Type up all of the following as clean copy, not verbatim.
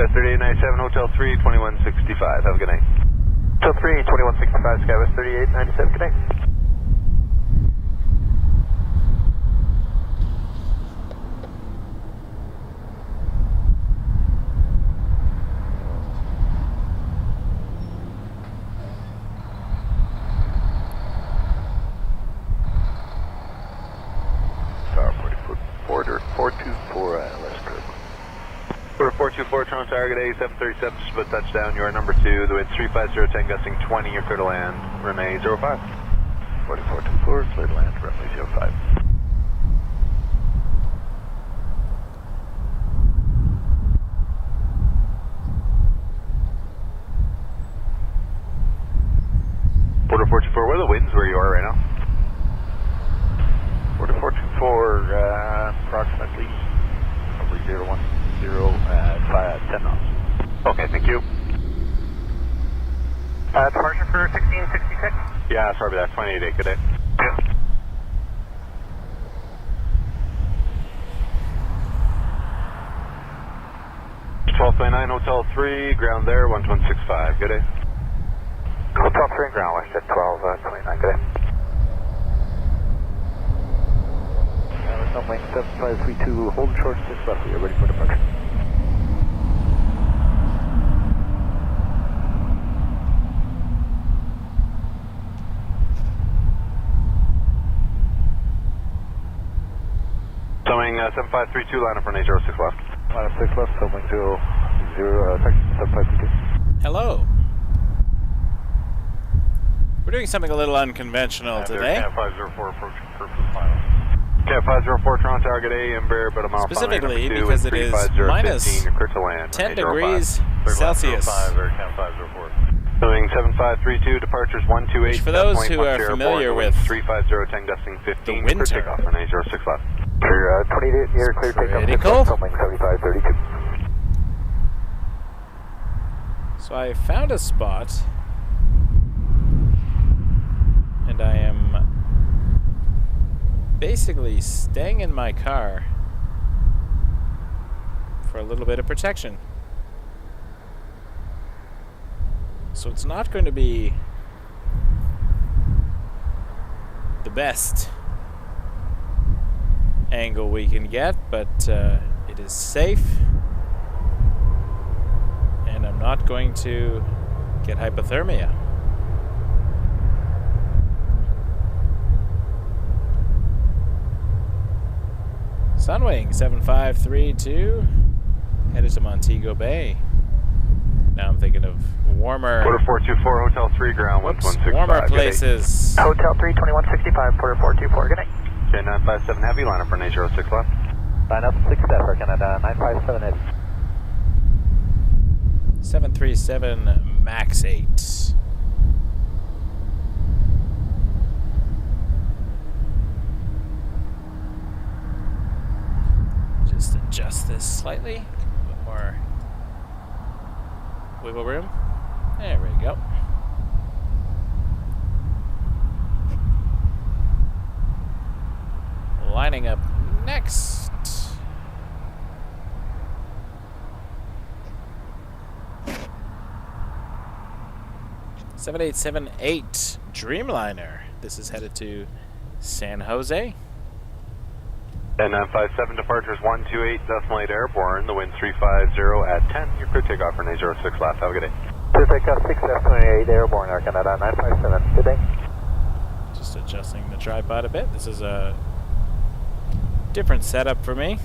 Skywest 3897, Hotel 3, 2165. Have a good night. Hotel 3, 2165, Skywest 3897, good night. Border 424 LS curve. Order 424, Toronto Target A, 737, split touchdown, you are number 2, the wind 350, 10 gusting 20, you're clear to land, runway 05. 4424, clear to land, runway 05. Order 424, what are the winds where you are right now? Border 424, approximately over 010 at 10 knots. Okay, thank you. Departure for 1666? Yeah, sorry about that, 28 good day. Yeah. $12.29, Hotel 3, ground there, 1165, good day. Hotel 3 and ground, west at 1229, good day. Runway 7532, hold short 6 left, we are ready for departure. Summing 7532, line up for 806 left. Line up 6 left, summing 7532. Hello. We're doing something a little unconventional today. Camp 504 approaching purpose final. Camp 504, Toronto Target A, Embraer, but a mile Specifically because it is minus 10 degrees Celsius. Or Camp 504. Doing 7532, departures 128. Which for those who are familiar with 350, 10 gusting 15. the winter. Takeoff on 806 left. Clear 28, you're clear takeoff. Pretty cold. Summing 7532. So I found a spot, and I am basically staying in my car for a little bit of protection. So it's not going to be the best angle we can get, but it is safe, and I'm not going to get hypothermia. Sunwing 7532, headed to Montego Bay. Now I'm thinking of warmer, Order 424, Hotel 3, ground 1165. warmer places. Hotel 3, 2165, Porter 424, good night. Okay, 957 heavy, line up for 806 left. Line up 6 left, for Canada, 957 heavy. 737 MAX 8. Just adjust this slightly. A bit more wiggle room. There we go. Lining up next. $7878 Dreamliner. This is headed to San Jose. And 957 departures 128.8 airborne. The wind 350 at 10. Your clear takeoff for 806 left. Have a good day. Clear takeoff 6F28 airborne, Air Canada 957. Good day. Just adjusting the tripod a bit. This is a different setup for me.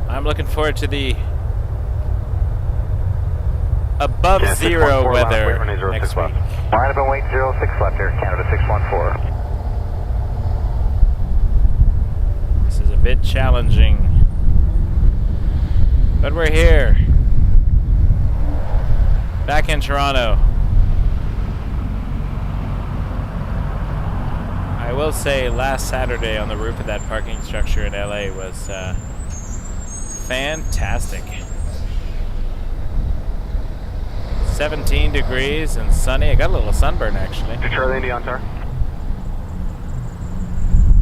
I'm looking forward to the above zero weather next week. Line up and wait 06 left, Air Canada 614. This is a bit challenging, but we're here, back in Toronto. I will say last Saturday on the roof of that parking structure in LA was fantastic. 17 degrees and sunny. I got a little sunburn actually. Charlie India on tower.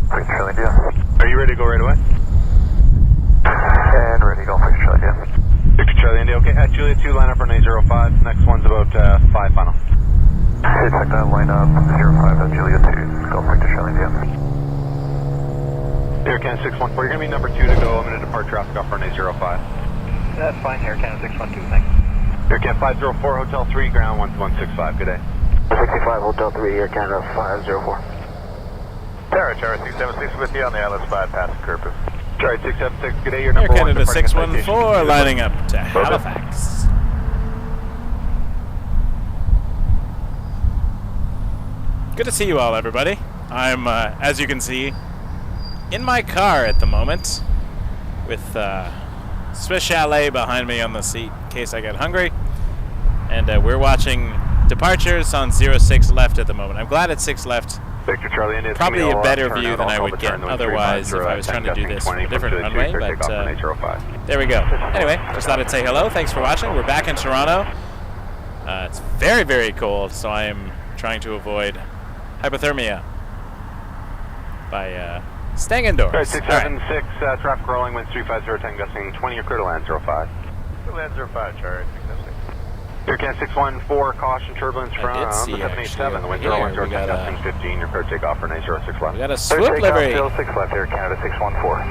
Charlie India. Are you ready to go right away? Charlie India, okay, at Julia 2, line up runway 05. Next one's about 5 final. Okay, check that, line up 05 at Julia 2. Go back to Charlie India. Air Canada 614, you're going to be number 2 to go. I'm going to depart traffic off runway 05. That's fine, Air Canada 612, thanks. Air Canada 504, Hotel 3, ground 1165, good day. 65, Hotel 3, Air Canada 504. Terra 676 with you on the Atlas 5 past Corpus. Charlie 676, good day, your Air number 1 Canada departing 614 citation. lining up to Halifax. Good to see you all, everybody. I'm, as you can see, in my car at the moment with Swiss Chalet behind me on the seat in case I get hungry. And we're watching departures on 06 left at the moment. I'm glad it's 6 left. Victor Charlie India, Probably a better view than I would get otherwise if I was trying to do this with a different runway, but there we go. Anyway, just thought I'd say hello. Thanks for watching. We're back in Toronto. It's very, very cold, so I am trying to avoid hypothermia by staying indoors. Right, 676, traffic rolling, winds 350, gusting 20, you're clear to land 05. Land 05, Charlie 676. Air Canada 614, caution turbulence from did see 787, the winds actually are over 010, here. gusting 15, you're clear to take off for 06 left. We got a swoop livery. 06 left, Air Canada 614.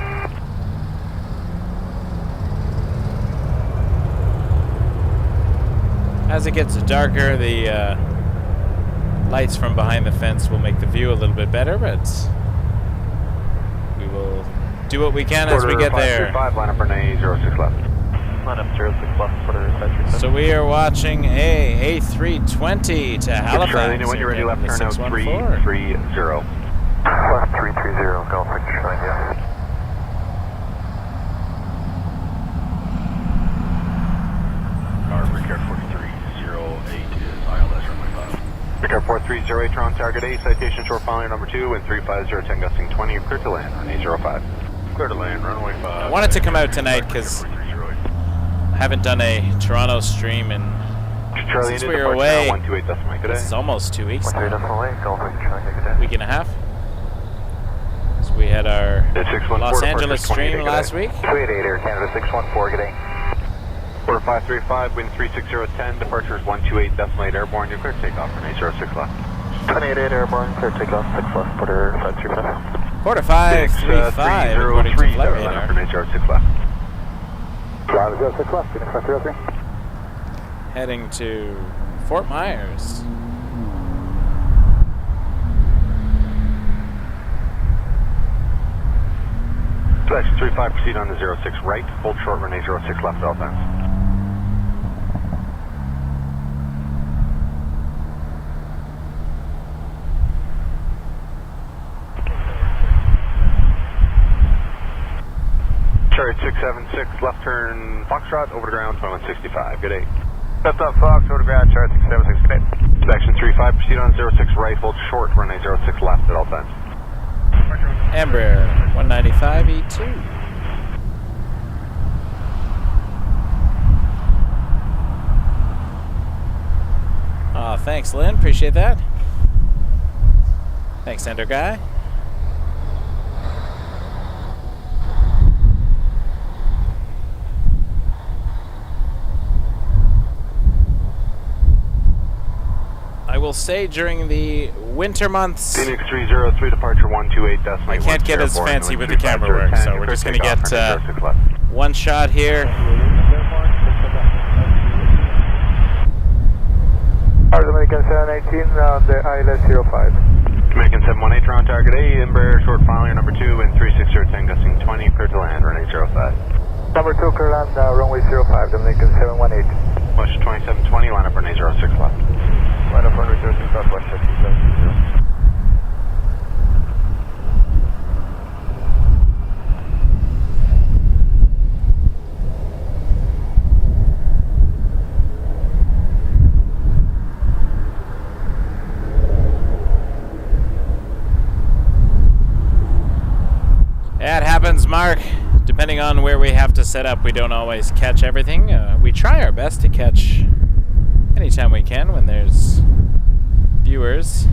As it gets darker, the lights from behind the fence will make the view a little bit better, but we will do what we can as we get there. 5, line up for 06 left. Line up 06 left, quarter 537. So we are watching a A320 to Halifax. Charlie, when you're ready, left turn out 330. Left 330, go back to Charlie India. Ricard 4308 is ILS runway 5. Ricard 4308, Toronto target A, citation short following number 2, wind 350, 10 gusting 20, you're clear to land on 05. Clear to land, runway 5. I wanted to come out tonight because I haven't done a Toronto stream in Charlie, since we were away. 128 decimal, good This day. is almost 2 weeks, 13 decimal 8, go back to Charlie India, good day. week and a half. So we had our It's 614, Los Angeles departure 28, stream good last day. week. 288, Air Canada 614, good day. Quarter 535, wind 36010, departures 128 decimal 8 airborne, you're clear to take off for 06 left. 288 airborne, clear takeoff 6 left, quarter 535. Quarter 535, according to 303, flight line up radar. for 06 left. Drive 06 left, Phoenix 503. Heading to Fort Myers. Selection 35, proceed on the 06 right, hold short runway 06 left, all times. Charlie 676, left turn Foxtrot, over to ground 2165, good day. Left up Fox, over to ground, Charlie 676, good day. Section 35, proceed on 06 right, hold short runway 06 left at all times. Embraer 195 E2. Aw, thanks, Lynn. Appreciate that. Thanks, Ender Guy. I will say during the winter months, Phoenix 303, departure 128 decimal. I can't get as fancy with the camera work, so we're just going to get one shot here. American 718 on the ILS 05. American 718, Toronto target A, Embraer short final, number 2, wind 36010, gusting 20, clear to land, runway 05. Number 2, clear land, runway 05, Dominican 718. West 2720, line up runway 06 left. Line up runway 06 left, West 5720. Yeah, it happens, Mark. Depending on where we have to set up, we don't always catch everything. We try our best to catch anytime we can when there's viewers.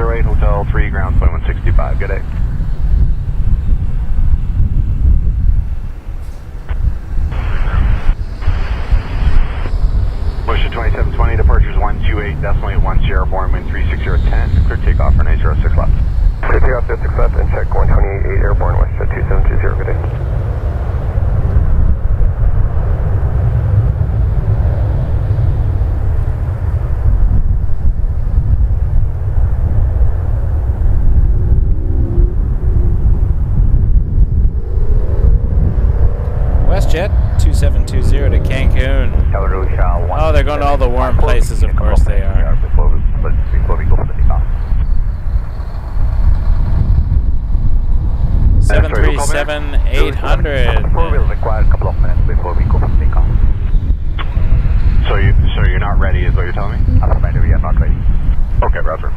0508 Hotel 3, ground 2165. Good day. Motion 2720, departures 128, decimal 80 airborne, wind 36010, clear takeoff for 906 left. Clear takeoff 06 left and check 128 airborne, west 2720, good day. WestJet 2720 to Cancun. Oh, they're going to all the warm places, of course they are. Before we go for the takeoff. 737-800. We'll require a couple of minutes before we go for the takeoff. So you're not ready, is what you're telling me? Affirmative, we are not ready. Okay, roger.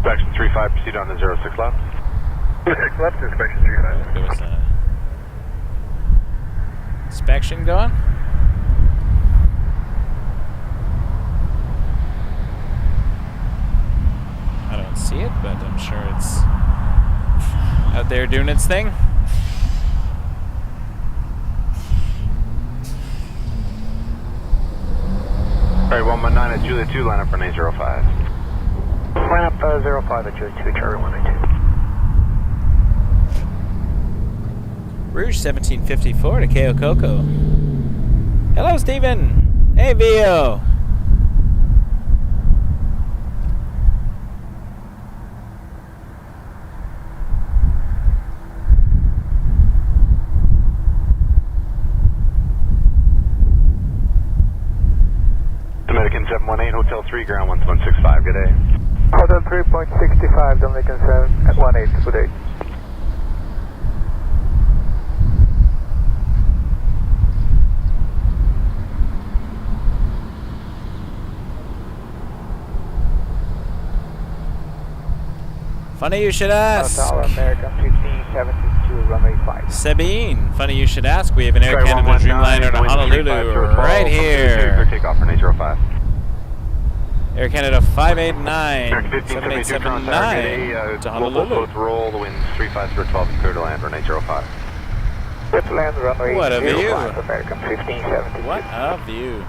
Inspection 35, proceed on the 06 left. 06 left, inspection 35. There was an inspection going. I don't see it, but I'm sure it's out there doing its thing. Alright, 119 at Julia 2, line up for 905. Line up 05 at Julia 2, Charlie 192. Rouge 1754 to KO Coco. Hello, Steven. Hey, Vio. Dominican 718, Hotel 3, ground 1165. Good day. Hotel 3.65, Dominican 7 at 18, good day. Funny you should ask. American 1572, runway 5. Sabine, funny you should ask. We have an Air Sorry, Canada 119, Dreamliner to wind Honolulu 350, right here. Clear takeoff for 905. Air Canada 589, American 1572, Toronto Tower, good day. 7879 to Local Honolulu. both roll, the wind 3512, clear to land for 905. Clear to land, runway What a 05, view. American 1572. What a view.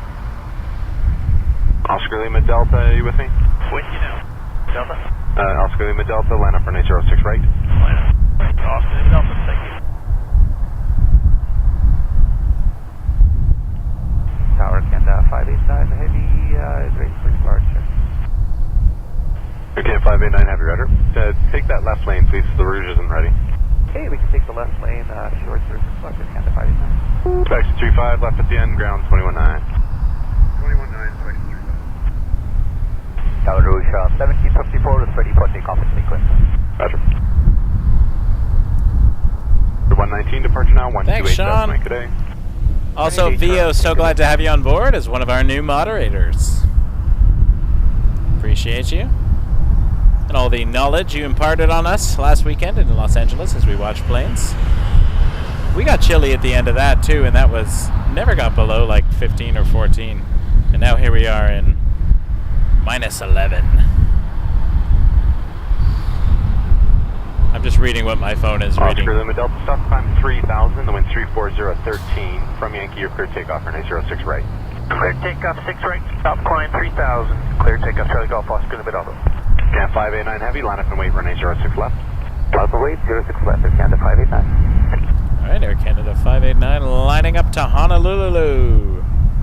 Oscar Lima Delta, are you with me? With you now. Delta. Oscar Lima Delta, line up for 906 right. Line up. Austin, Delta, thank you. Tower Canada 589, heavy is ready for departure. Okay, 589 Heavy Rudder. Take that left lane, please. The Rouge isn't ready. Okay, we can take the left lane, short surface, left at Canada 589. Inspection 35, left at the end, ground 219. 21-9, inspection 35. Tower Rouge 1754 is ready for takeoff in sequence. Roger. 119, departure now, 128. Thanks, Sean. Good day. Also, Vio, so glad to have you on board as one of our new moderators. Appreciate you. And all the knowledge you imparted on us last weekend in Los Angeles as we watched planes. We got chilly at the end of that, too, and that was never got below like 15 or 14. And now here we are in minus 11. I'm just reading what my phone is reading. Oscar Lima Delta, stop climb 3000, the wind 34013. From Yankee, you're clear takeoff for 906 right. Clear takeoff 6 right, stop climb 3000. Clear takeoff Charlie Golf, Oscar Lima Delta. Can 589 Heavy, line up and wait for 906 left. Alpha wait, 06 left, Air Canada 589. All right, Air Canada 589 lining up to Honolulu.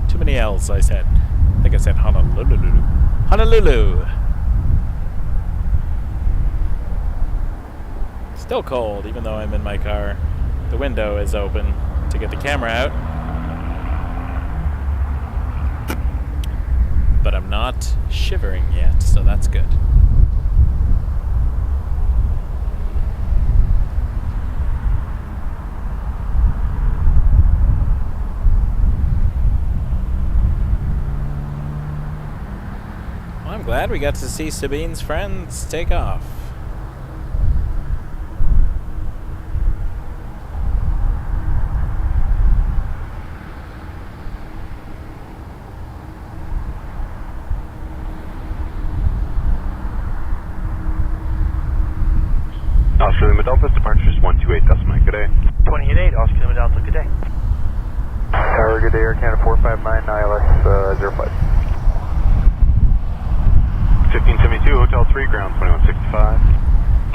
Too many L's, I said. I think I said Honolulu. Honolulu. Still cold, even though I'm in my car. The window is open to get the camera out. But I'm not shivering yet, so that's good. I'm I'm glad we got to see Sabine's friends take off. Oscar Lima Delta, departures 128 decimal, good day. 28, Oscar Lima Delta, good day. Tower, good day, Air Canada 459, ILS 05. 1572, Hotel 3, ground 2165.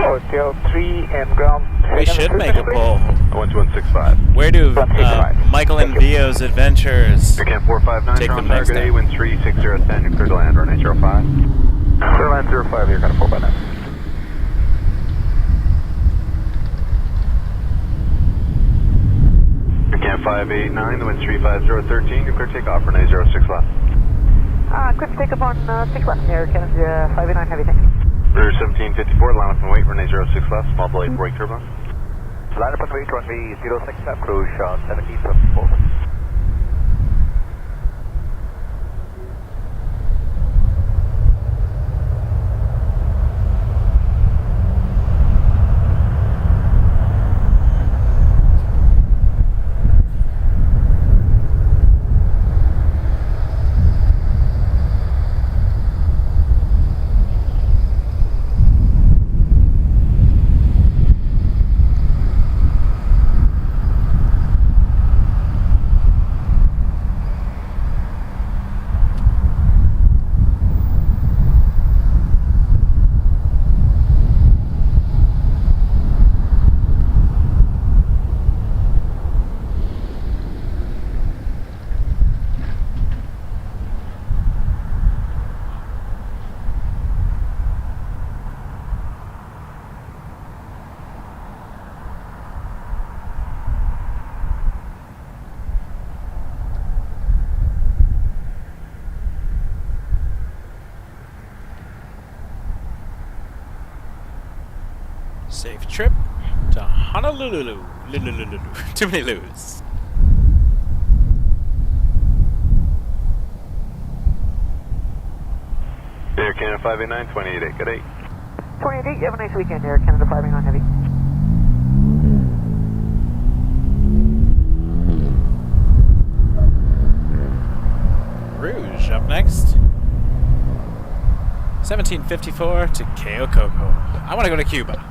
Hotel 3 and ground. We should make a poll. 12165. Where do 165. Michael and Vio's adventures Air Canada 459, take them Toronto, next good day, time? wind 36010, you're clear to land, runway 05. Clear land 05, Air Canada 459. Air Canada 589, the wind 35013, you're clear takeoff, runway 06 left. Quick takeoff on 6 left, Air Canada 589 heavy, thank you. Route 1754, line up and wait, runway 06 left, small delay, brake turbulence. Line up and wait, runway 06 left, cruise 1754. Safe trip to Honolulu. Too many L's. Air Canada 589, 288, good day. 28, you have a nice weekend, Air Canada 589 heavy. Rouge up next. 1754 to Keokoko. I want to go to Cuba.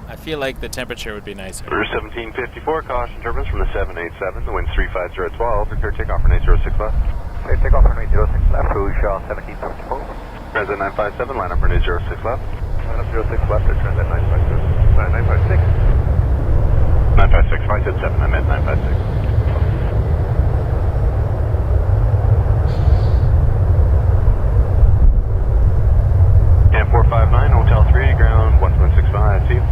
I feel like the temperature would be nicer. Route 1754, caution turbulence from the 787, the wind 35012, clear takeoff, runway 06 left. Clear takeoff, runway 06 left, cruise 1754. Transit 957, line up, runway 06 left. Line up 06 left, transit 956. 956. 956, I said 7, I meant 956. And 459, Hotel 3, ground 1165, see you.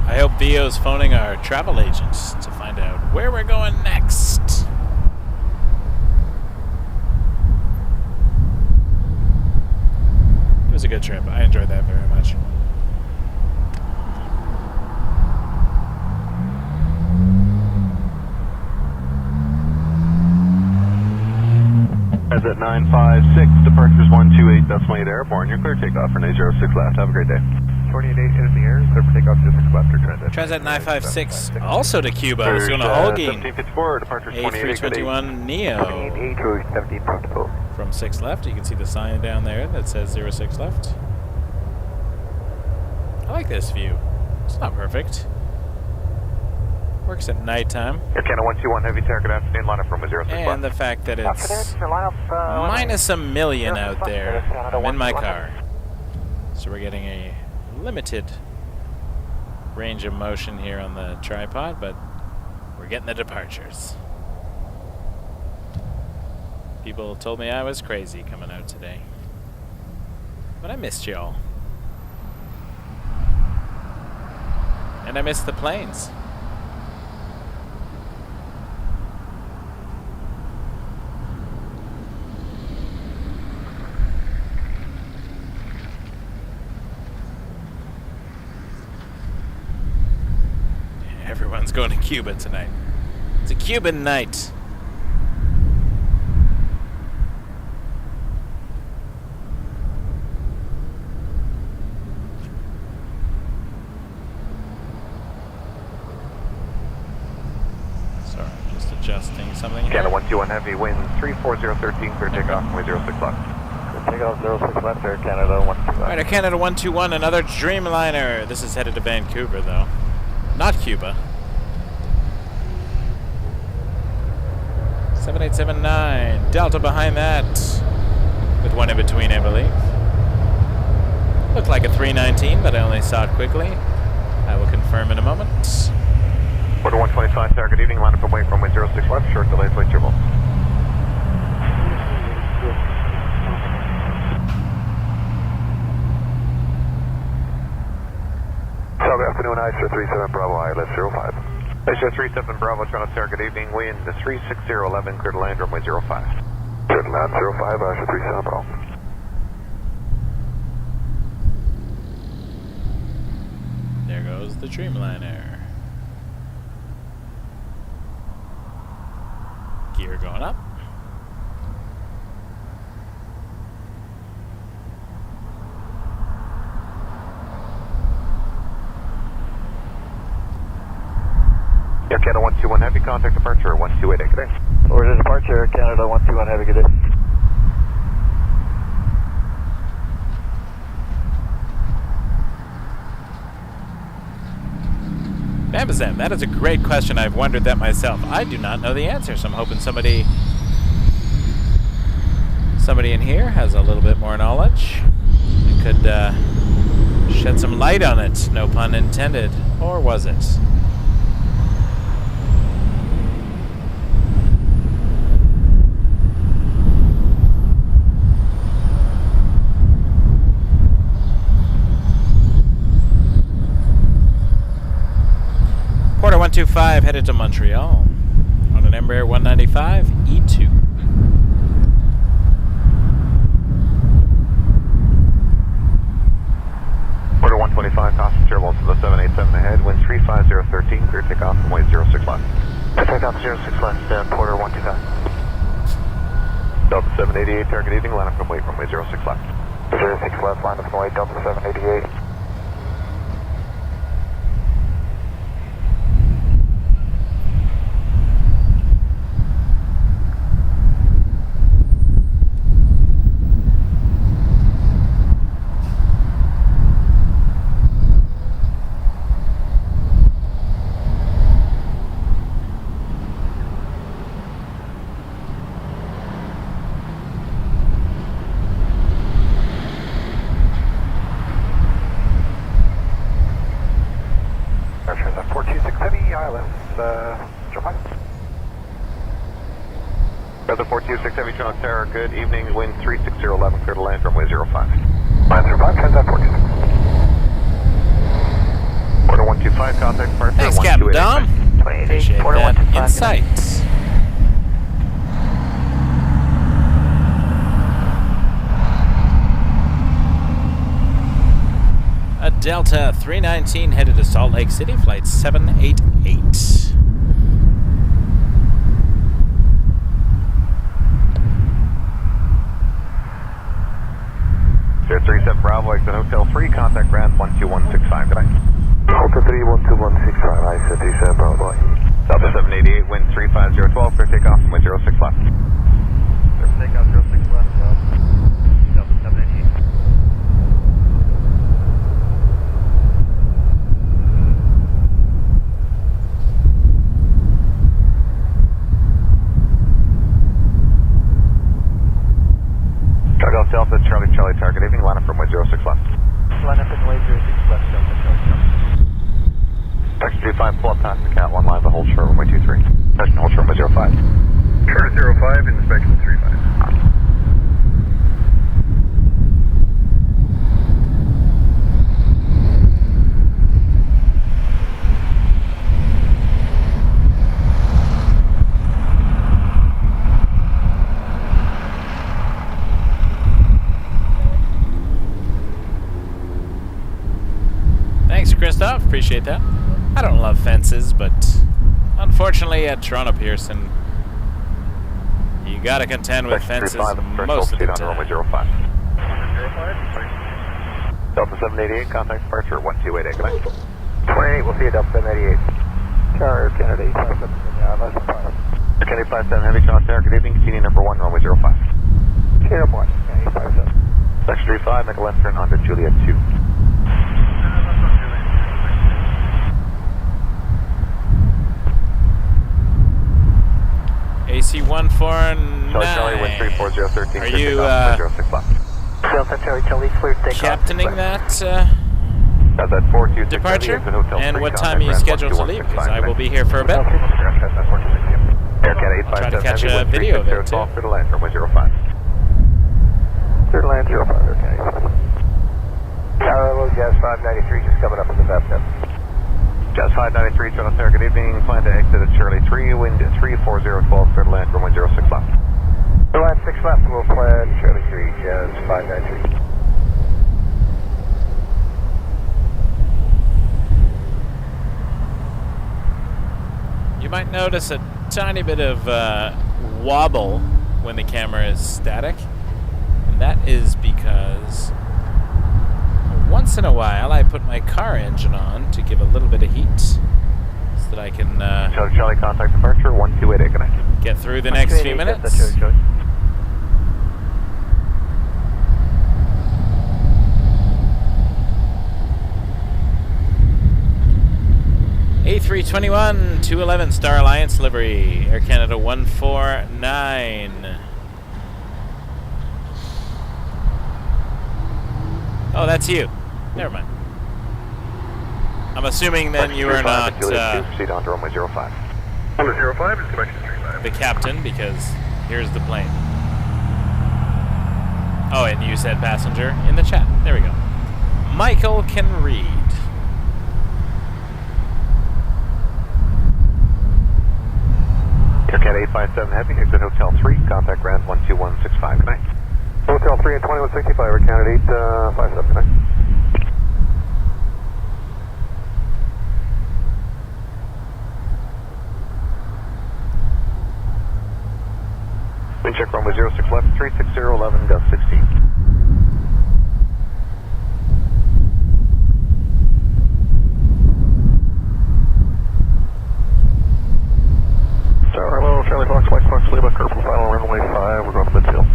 I hope Vio's phoning our travel agents to find out where we're going next. It was a good trip. I enjoyed that very much. Transit 956, departures 128 decimal 8 airborne, you're clear takeoff, runway 06 left, have a great day. 28 in the air, clear for takeoff 06 left or transit. Transat 956 also to Cuba. It's going to Holguin. 1754, departures 28, good day. A321 Neo 28 cruise 1754. from 6 left. You can see the sign down there that says 06 left. I like this view. It's not perfect. Works at nighttime. Air Canada 121 heavy tower, good afternoon, line up from 06 And left. the fact that it's Line up, minus a million out there. I'm in my car. So we're getting a limited range of motion here on the tripod, but we're getting the departures. People told me I was crazy coming out today. But I missed y'all. And I missed the planes. Everyone's going to Cuba tonight. It's a Cuban night. Sorry, I'm just adjusting something here. Canada 121 Heavy, wind 34013, clear takeoff, runway 06 left. Clear takeoff 06 left, Air Canada 121. Alright, Air Canada 121, another Dreamliner. This is headed to Vancouver, though. Not Cuba. 7879. Delta behind that. With one in between, I believe. Looked like a 319, but I only saw it quickly. I will confirm in a moment. Order 125, Tower, good evening. Line up and wait from wind 06 left, short delays, late turbo. Good afternoon, ISR 37 Bravo, ILS 05. ISR 37 Bravo, Toronto Tower, good evening. Wind 36011, clear to land, runway 05. Clear to land 05, ISR 37 Bravo. There goes the Dreamliner. Gear going up. Air Canada 121 Heavy, contact departure 1288, good day. Order departure, Air Canada 121 Heavy, good day. Bambazam, that is a great question. I've wondered that myself. I do not know the answer, so I'm hoping somebody in here has a little bit more knowledge and could shed some light on it. No pun intended. Or was it? Porter 125 headed to Montreal on an Embraer 195 E2. Order 125, constant turbulence to the 787 ahead, wind 35013, clear takeoff, runway 06 left. Clear takeoff 06 left, Porter 125. Delta 788, target evening, line up and wait, runway 06 left. 06 left, line up and wait, Delta 788. Weather 426 Heavy, Toronto Tower, good evening, wind 36011, clear to land, runway 05. Land 05, transit 426. Order 125, contact departure. Thanks, Captain Dom. Appreciate that insight. A Delta 319 headed to Salt Lake City, flight 788. Sierra 37 Bravo, exit Hotel 3, contact ground 12165, good night. Hotel 3, 12165, I said 37 Bravo. Delta 788, wind 35012, clear takeoff, runway 06 left. Clear takeoff 06 left, Delta 788. Golf Delta, Charlie Charlie, target evening, line up runway 06 left. Line up and wait 06 left, Delta Charlie Charlie. Taxi 25, pull up past the Cat 1 line, the hold short, runway 23. Taxi hold short, runway 05. Short 05, inspection 35. Christoph, appreciate appreciate that. I don't love fences, but unfortunately at Toronto Pearson, you gotta contend with fences most of the time. Delta 788, contact departure 1288, good night. 28, we'll see you Delta 788. Car Kennedy, Kennedy 57 Heavy, Toronto Tower, good evening, continue number 1, runway 05. Number 1, Kennedy 57. Section 35, make a left turn onto Juliet 2. AC-149. Charlie, wind 34013. Are you Delta Charlie, clear takeoff. captaining that that 426 departure? Hotel And 3, what time are you scheduled to leave? Because I will be here for a bit. Air Canada I'll try to 857 catch Heavy, a wind video of it, 360, too. clear to land, runway 05. Clear to land 05, Air Canada. Tower, Jazz 593, just coming up in the bathtub. Jazz 593, Toronto Tower, good evening, plan to exit at Charlie 3, wind 34012, clear to land, runway 06 left. Clear land 6 left, we'll plan Charlie 3, Jazz 593. You might notice a tiny bit of wobble when the camera is static, and that is because once in a while I put my car engine on to give a little bit of heat so that I can Charlie, contact departure 1288, good night. get through the next few minutes. A321 211 Star Alliance livery, Air Canada 149. Oh, that's you. Never mind. I'm assuming then you are not proceed on to runway 05. Runway 05 is correction 35. the captain, because here's the plane. Oh, and you said passenger in the chat. There we go. Michael can read. Air Canada 857 Heavy, exit Hotel 3, contact ground 12165, good night. Hotel 3 and 2165, Air Canada 857, good night. Wind check runway 06 left, 36011, gust 16. Hello, Charlie Fox, Mike Fox, Lima, curve from final runway 5, we're going to midfield.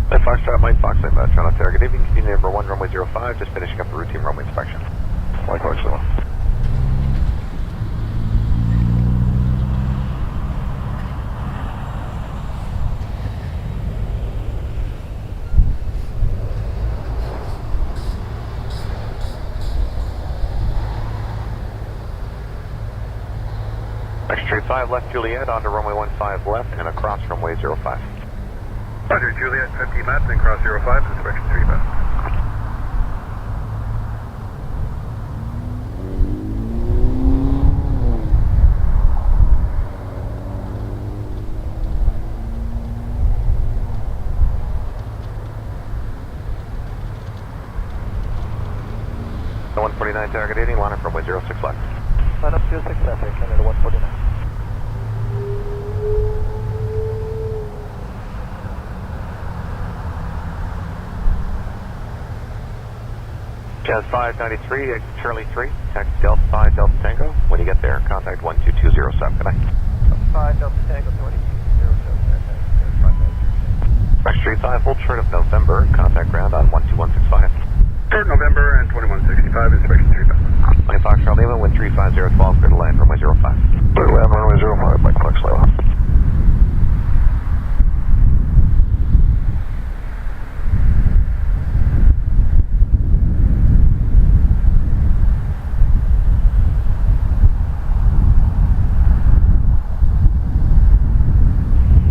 Mike Foxtrot, Mike Fox, Lima, Toronto Tower, good evening, continue number 1, runway 05, just finishing up the routine runway inspection. Mike Fox, Lima. Street 5 left Juliet, onto runway 15 left, and across runway 05. Roger, Juliet 50 knots, and cross 05, and correction 35. The 149 target eating, line up runway 06 left. Line up 06 left, Air Canada 149. Jazz 593, exit Charlie 3, taxi Delta 5, Delta Tango. When you get there, contact 12207. Good night. 5 Delta Tango 2207, Back Street 5, hold short of November, contact ground on 12165. Short November and 2165, inspection 35. 20 Fox Charlie Lima, wind 35012, clear to land, runway 05. Clear to land, runway 05, Mike Fox, Lima.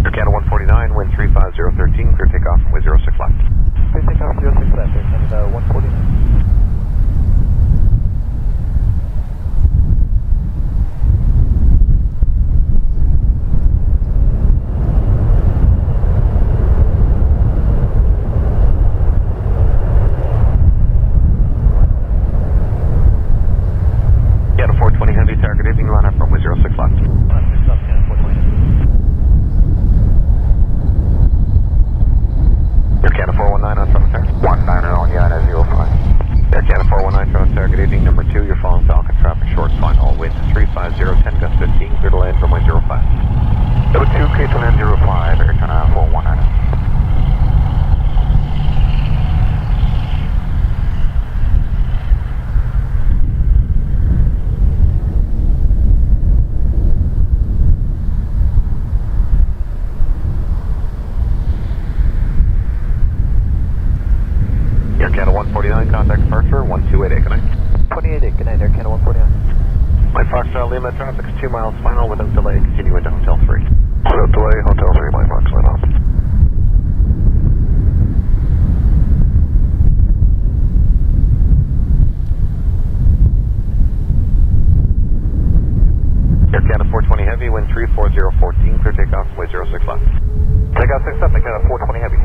Air Canada 149, wind 35013, clear takeoff, runway 06 left. Clear takeoff 06 left, Air Canada 149. Foxtrot Lima, traffic's 2 miles final without delay, continue into Hotel 3. Without delay, Hotel 3, Mike Fox, line off. Air Canada 420 Heavy, wind 34014, clear takeoff, way 06 left. Takeoff 6 up, Air Canada 420 Heavy.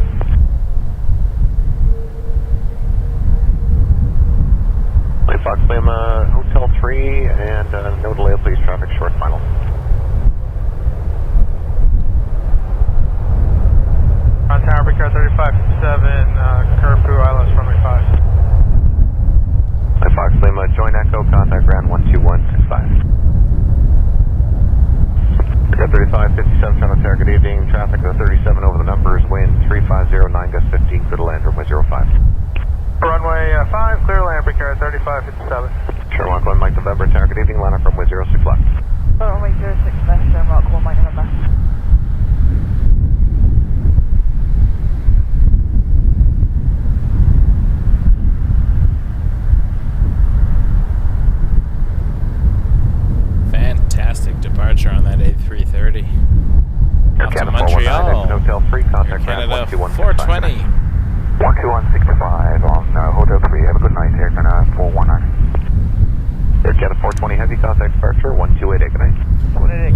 Fox Lima, Hotel 3, and no delay, please, traffic short final. On Tower Beacon 3557, Curfew Islands, runway 5. Fox Lima, join Echo, contact ground 12165. Got 3557, Toronto Tower, good evening, traffic of 37 over the numbers, wind 3509, gust 15, clear to land, runway 05. Runway 5, clear land, Beacon 3557. Sherlock 1, Mike November, Tower, good evening, line up runway 06 left. Runway 06 left, Rock 1, Mike November. Fantastic departure on that A330. Air Off to Canada Montreal. 419, Hotel 3, contact Air ground Canada 12165. 420. 12165 on Hotel 3, have a good night, Air Canada 419. Air Canada 420 Heavy, contact departure 128, good night.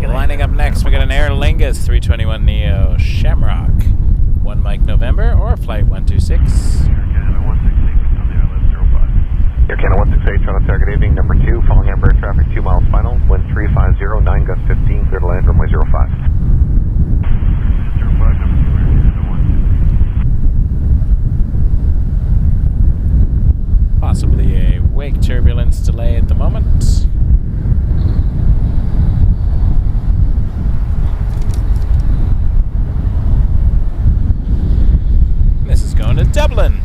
Lining up next, we got an Aer Lingus 321 Neo Shamrock. 1 Mike November or flight 126. Air Canada 168, Toronto Tower, good evening, number 2, following Embraer traffic 2 miles final, wind 3509, gust 15, clear to land, runway 05. Possibly a wake turbulence delay at the moment. This is going to Dublin.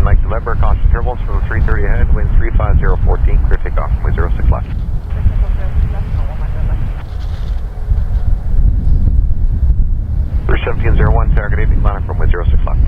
Mike November, caution turbulence from 330 ahead, wind 35014, clear takeoff, runway 06 left. Bridge 1701, Tower, good evening, line up runway 06 left.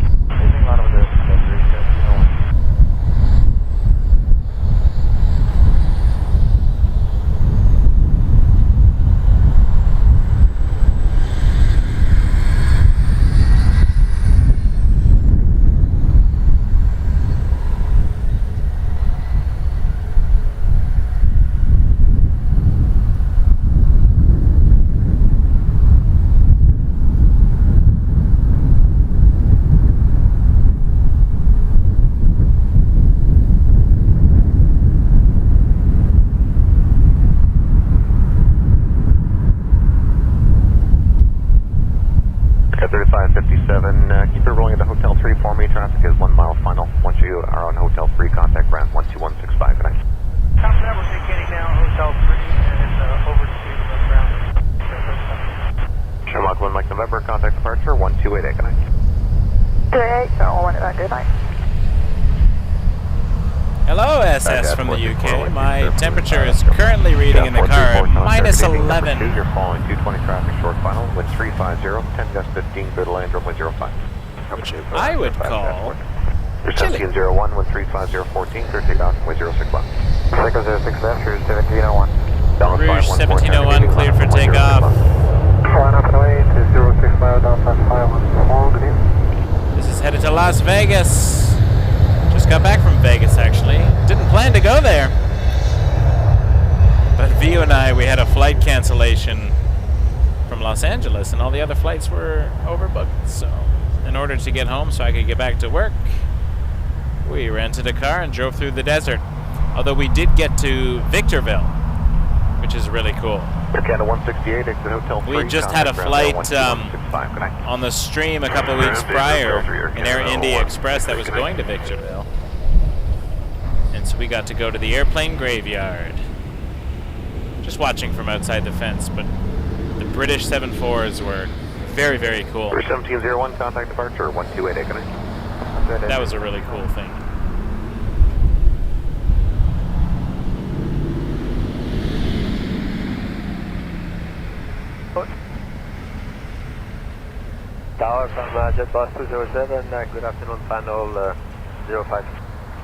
Keep it rolling into Hotel 3 for me. Traffic is 1 mile final. Once you are on Hotel 3, contact ground 12165. Good night. Copy that, we're taking now Hotel 3 and over to ground. Sherlock 1, Mike November, contact departure 1288. Good night. 28, so I'll run it back, good night. Hello, SS from the UK. My temperature is currently reading in the car minus 11. You're following 220 traffic, short final, wind 350, 10 gust 15, clear to land, runway 05. Which I would call chilly. 1701, wind 35014, clear takeoff, runway 06 left. Cycle 06 left, Rouge 1701. Rouge 1701, cleared for takeoff. Flying up and away to 06 mile, down 514, good evening. This is headed to Las Vegas. Just got back from Vegas, actually. Didn't plan to go there. But Vio and I, we had a flight cancellation from Los Angeles, and all the other flights were overbooked. So in order to get home so I could get back to work, we rented a car and drove through the desert. Although we did get to Victorville, which is really cool. Canada 168, exit Hotel 3. We just had a flight on the stream a couple of weeks prior, an Air India Express that was going to Victorville. And so we got to go to the airplane graveyard. Just watching from outside the fence, but the British 747s were very, very cool. Bridge 1701, contact departure 1288, good night. That was a really cool thing. Tower from JetBus 207, good afternoon, panel 05.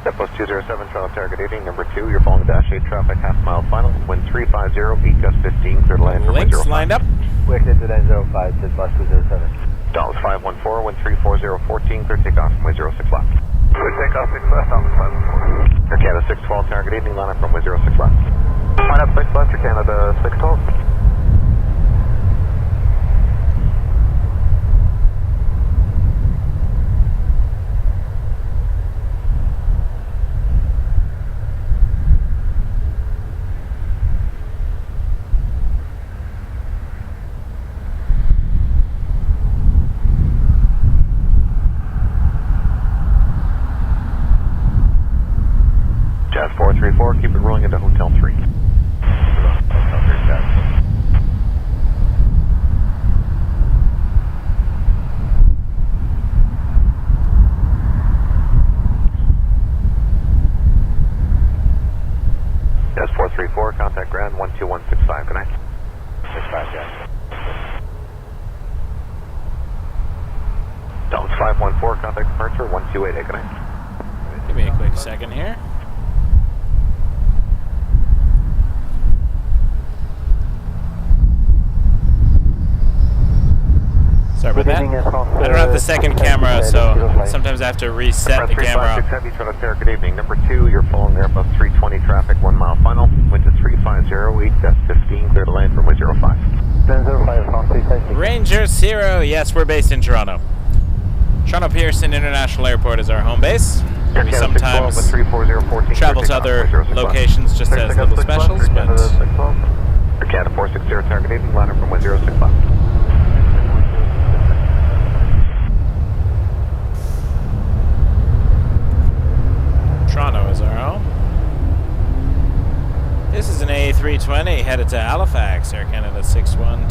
JetBus 207, Toronto Target 80, number 2, you're following dash 8 traffic, half-mile final, wind 350, beat gust 15, clear to land for wind Links 05. lined up. We're clear to land 05, JetBus 207. Dallas 514, wind 340, 14, clear takeoff from way 06 left. Clear takeoff 6 left, Dallas 514. Air Canada 612, Target 80, line up from way 06 left. Line up 6 left, Air Canada 612. Jazz 434, keep it rolling into Hotel 3. Jazz 434, contact ground 12165, good night. 65, Jazz. Dallas 514, contact departure 1288, good night. Give me a quick second here. Sorry about that. I don't have the second camera, so sometimes I have to reset the camera. 356 Heavy, Toronto Target, good evening. Number 2, you're following Airbus 320 traffic, 1 mile final. Wind to 350, gust 15, clear to land from way 05. 1005, Ranger 0, yes, we're based in Toronto. Toronto Pearson International Airport is our home base. We sometimes travel to other locations just as little specials, but... Air Canada 460, Target evening, line up from way 06 left. Toronto is our home. This is an A320 headed to Halifax, Air Canada 612.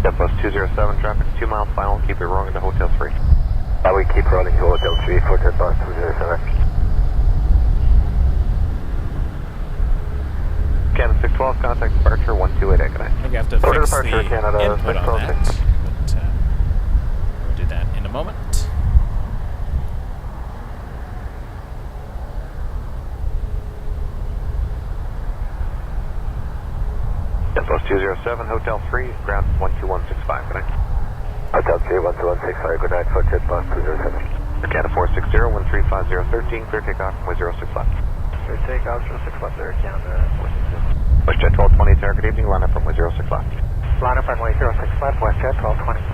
JetBus 207 traffic, 2 miles final, keep it rolling to Hotel 3. We keep rolling to Hotel 3 for JetBus 207. Canada 612, contact departure 1288, good night. I think I have to fix the input on that, but we'll do that in a moment. JetBus 207, Hotel 3, ground 12165, good night. Hotel 3, 12165, good night for JetBus 207. Air Canada 460, 1350,13, clear takeoff from way 06 left. Clear takeoff 06 left, Air Canada 460. WestJet 1220, Target evening, line up from way 06 left. Line up runway 06 left, WestJet 1220.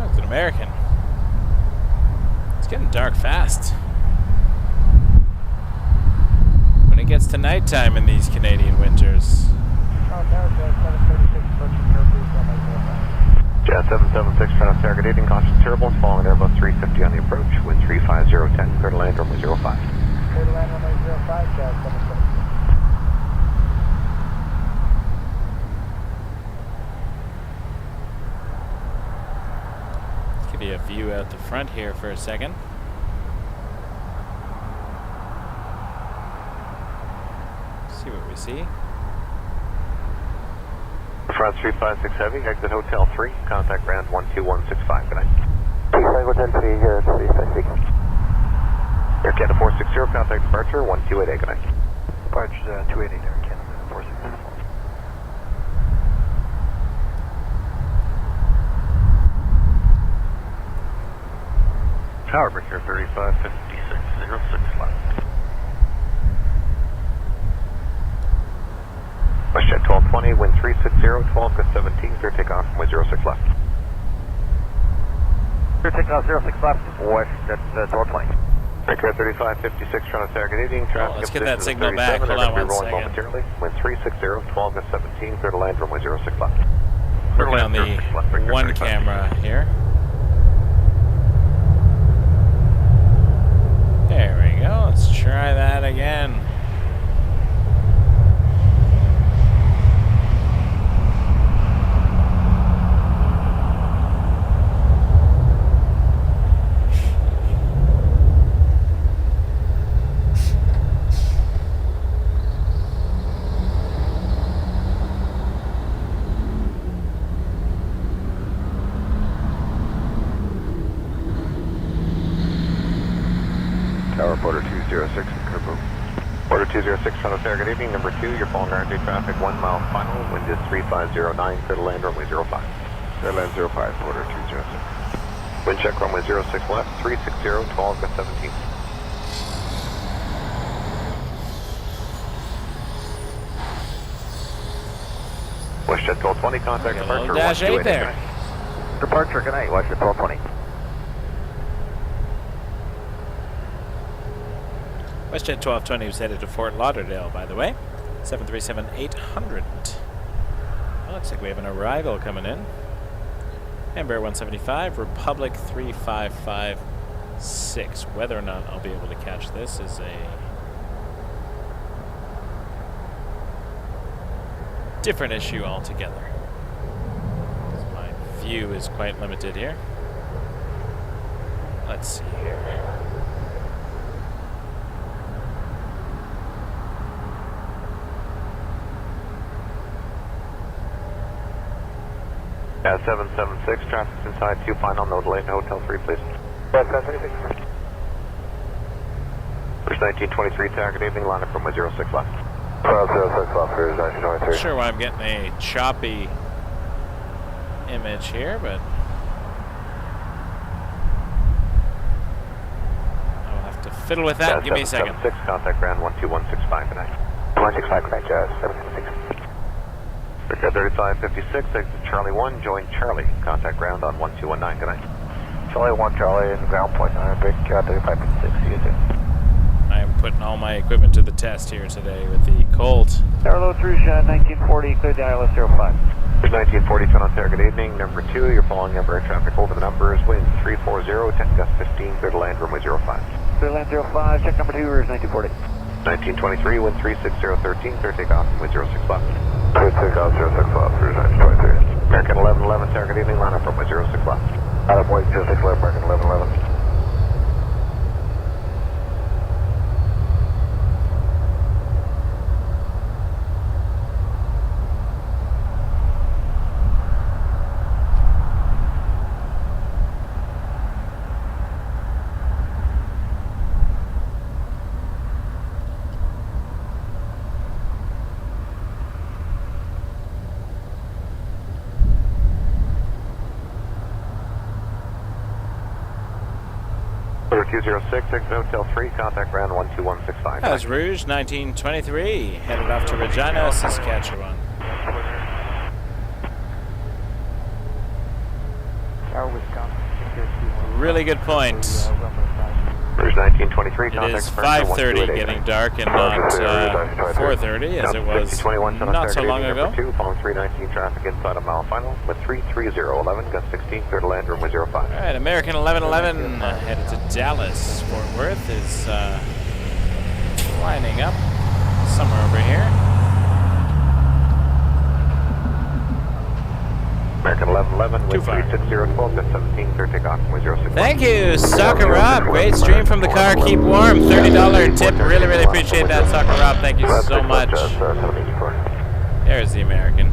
Oh, it's an American. It's getting dark fast. When it gets to nighttime in these Canadian winters. Jazz 776, Toronto Target 18, cautious turbulence, following Airbus 350 on the approach, wind 35010, clear to land runway 05. Clear to land runway 05, Jazz 776. Let's give you a view out the front here for a second. See what we see. France 356 Heavy, exit Hotel 3, contact ground 12165, good night. Hotel 3, 356. Air Canada 460, contact departure 1288, good night. Departure 288, Air Canada 460. Tower breaker 3556, 06 left. WestJet 1220, wind 360, 12 gust 17, clear takeoff from way 06 left. clear takeoff 06 left, west at 1220. Clear 3556, Toronto Target evening. Traffic let's get that position signal is back. 37. Hold on They're one rolling second. momentarily. Wind 360, 12 to 17, clear to land runway 06 left. Working on the one camera here. There we go. Let's try that again. Tower Porter 206 in Kerboom. Porter 206, Toronto Target evening. Number 2, you're following RJ traffic 1 mile final. Wind is 3509, clear to land runway 05. Clear land 05, Porter 206. Wind check runway 06 left, 360, 12 to 17. WestJet 1220, contact Okay, departure. Dash 8 128. there. Departure, good night, WestJet 1220. WestJet 1220 was headed to Fort Lauderdale, by the way. 737-800. Well, looks like we have an arrival coming in. Embraer 175, Republic 3556. Whether or not I'll be able to catch this is a different issue altogether. My view is quite limited here. Let's see here. 776, traffic's inside 2 final, no delay to Hotel 3, please. 776. First 1923, target evening, line up from 06 left. 06 left, here's 1923. Not sure why I'm getting a choppy image here, but I'll have to fiddle with that. Give me a second. 776, contact ground 12165 tonight. 165, correct, 776. Clear 3556, exit Charlie 1, join Charlie. Contact ground on 1219, good night. Charlie 1, Charlie, and ground point on big 3556, see you soon. I am putting all my equipment to the test here today with the Colt. Tower Low through 1940, clear the ILS 05. Here's 1940, Toronto Target evening. Number 2, you're following Embraer traffic over the numbers. Wind 340, 10 gust 15, clear to land runway 05. Clear land 05, check number 2, here's 1940. 1923, wind 36013, clear takeoff runway 06 left. Clear takeoff 06 left, here's 1923. American 1111, target evening, line up runway 06 left. Out of point 06 left, American 1111. Clear 206, exit Hotel 3, contact ground 12165. That was Rouge 1923, headed off to Regina, Saskatchewan. Really good point. Rouge 1923, It contact is departure 5:30, 128. getting dark, and not 4:30 as it was 5021, not so long ago. Number 2, following 319 traffic inside a mile final with 33011, gust 16, clear to land runway 05. All right, American 1111 headed to Dallas. Fort Worth is lining up somewhere over here. American 1111, Too wind far. 36012, gust 17, clear takeoff runway 06. Thank you, Soccer Rob. Great stream from the car. Keep warm. $30 tip. Really, really appreciate that, Soccer Rob. Thank you so much. There's the American.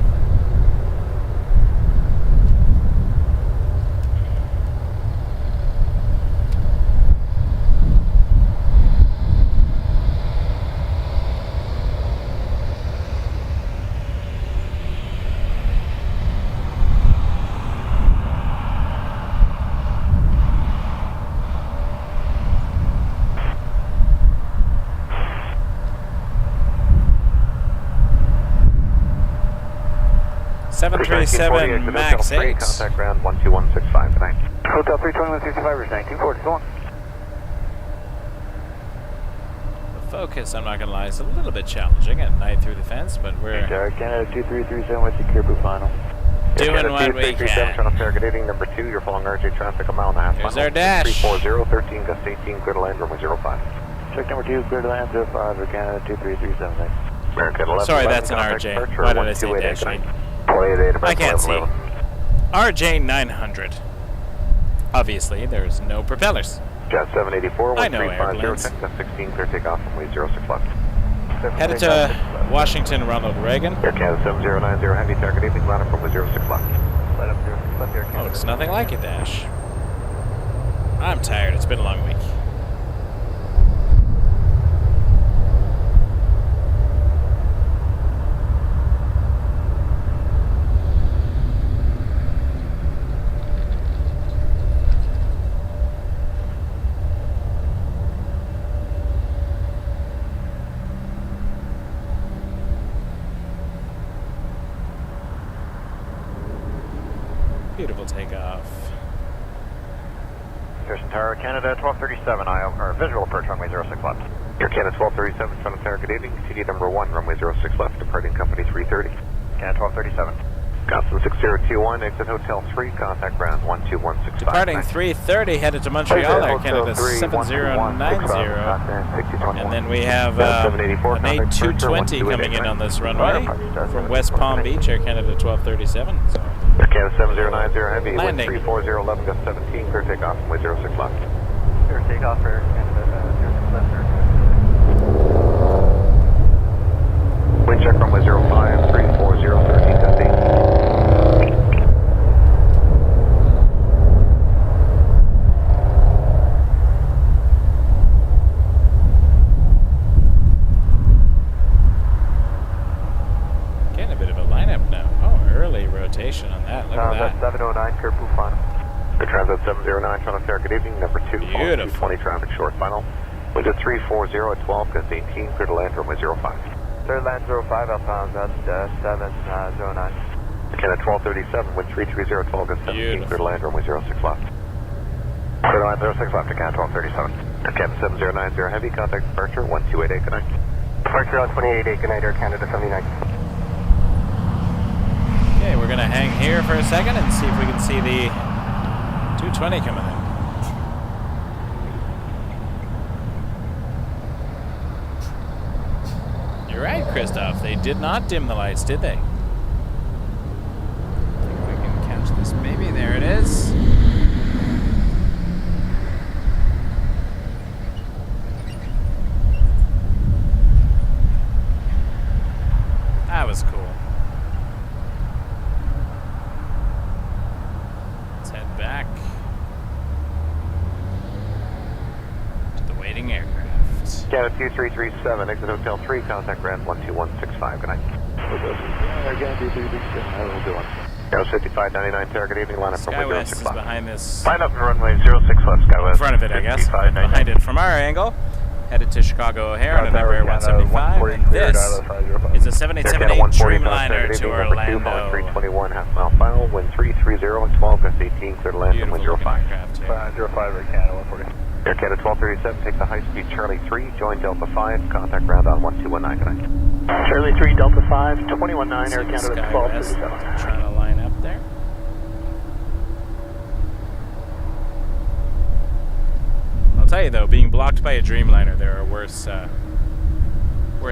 First 1940, 737 exit Max Hotel 3, 8. contact ground 12165 tonight. Hotel 32165 is 1940, go on. The focus, I'm not going to lie, is a little bit challenging at night through the fence, but we're Tower Canada 2337 with the Kirby final. doing what we can. Toronto Pearson number 2, you're following RJ traffic a mile and a half. There's our dash. 340, 13, gust 18, clear to land, runway 05. Check number 2, clear to land 05, Air Canada 2337, thanks. American 11. Sorry, that's an RJ. Why did I say dash 8? I can't see. RJ 900. Obviously, there's no propellers. Jet 784, I know airplanes. 1350, gust 16, clear takeoff, runway 06 left. Headed to Washington Ronald Reagan. Air Canada 7090, heavy target evening, line up runway 06 left. Light up 06 left, Air Canada. Oh, looks nothing like a dash. I'm tired. It's been a long week. Beautiful takeoff. Pearson Tower, Canada 1237, or visual approach runway 06 left. Air Canada 1237, Toronto Tower, good evening. CD number 1, runway 06 left, departing company 330. Canada 1237. Constant 6021, exit Hotel 3, contact ground 12165. Departing 3:30, headed to Montreal, Air Canada 7090. And then we have an A220 coming in on this runway from West Palm Beach, Air Canada 1237. So Air Canada 7090, heavy, wind landing. 340, 11, gust 17, clear takeoff, runway 06 left. Clear takeoff for Air Canada 06 left, Air Wind check runway 05, 340, 13, gust 18. getting a bit of a lineup now. Oh, early rotation on that. Look at that. 709, Kirby final. Air Transit 709, Toronto Tower, good evening. Number 2, Beautiful. 220 traffic short final. Wind at 340 at 12, gust 18, clear to land, runway 05. Third land 05, Alpha, that's 709. Canada 1237, wind 330 at 12, gust 17, Beautiful. clear to land, runway 06 left. Clear to land 06 left, Canada 1237. Air Canada 7090, heavy, contact departure 1288, good night. Departure on 288, good night, Air Canada 79. Okay, we're going to hang here for a second and see if we can see the 220 coming in. You're right, Christoph. They did not dim the lights, did they? I think we can catch this baby. There it is. That was cool. Let's head back to the waiting aircraft. Canada 2337, exit Hotel 3, contact ground 12165, good night. Again, 2337, I will do one. Canada 5599, Tower, good evening, line up runway SkyWest 06 is left. behind this. Line up and runway 06 left, SkyWest. In front of it, I guess. Behind it from our angle. Headed to Chicago O'Hare on a number 175. And this is a 7878 Dreamliner to Orlando. 321, half mile final, wind 330 at 12, gust 18, clear to land, runway Beautiful 05. aircraft here. 05, Air Canada 140. Air Canada 1237, take the high-speed Charlie 3, join Delta 5, contact ground on 1219, good night. Charlie 3, Delta 5, 219, Air See Canada SkyWest 1237. trying to line up there. I'll tell you though, being blocked by a Dreamliner, there are worse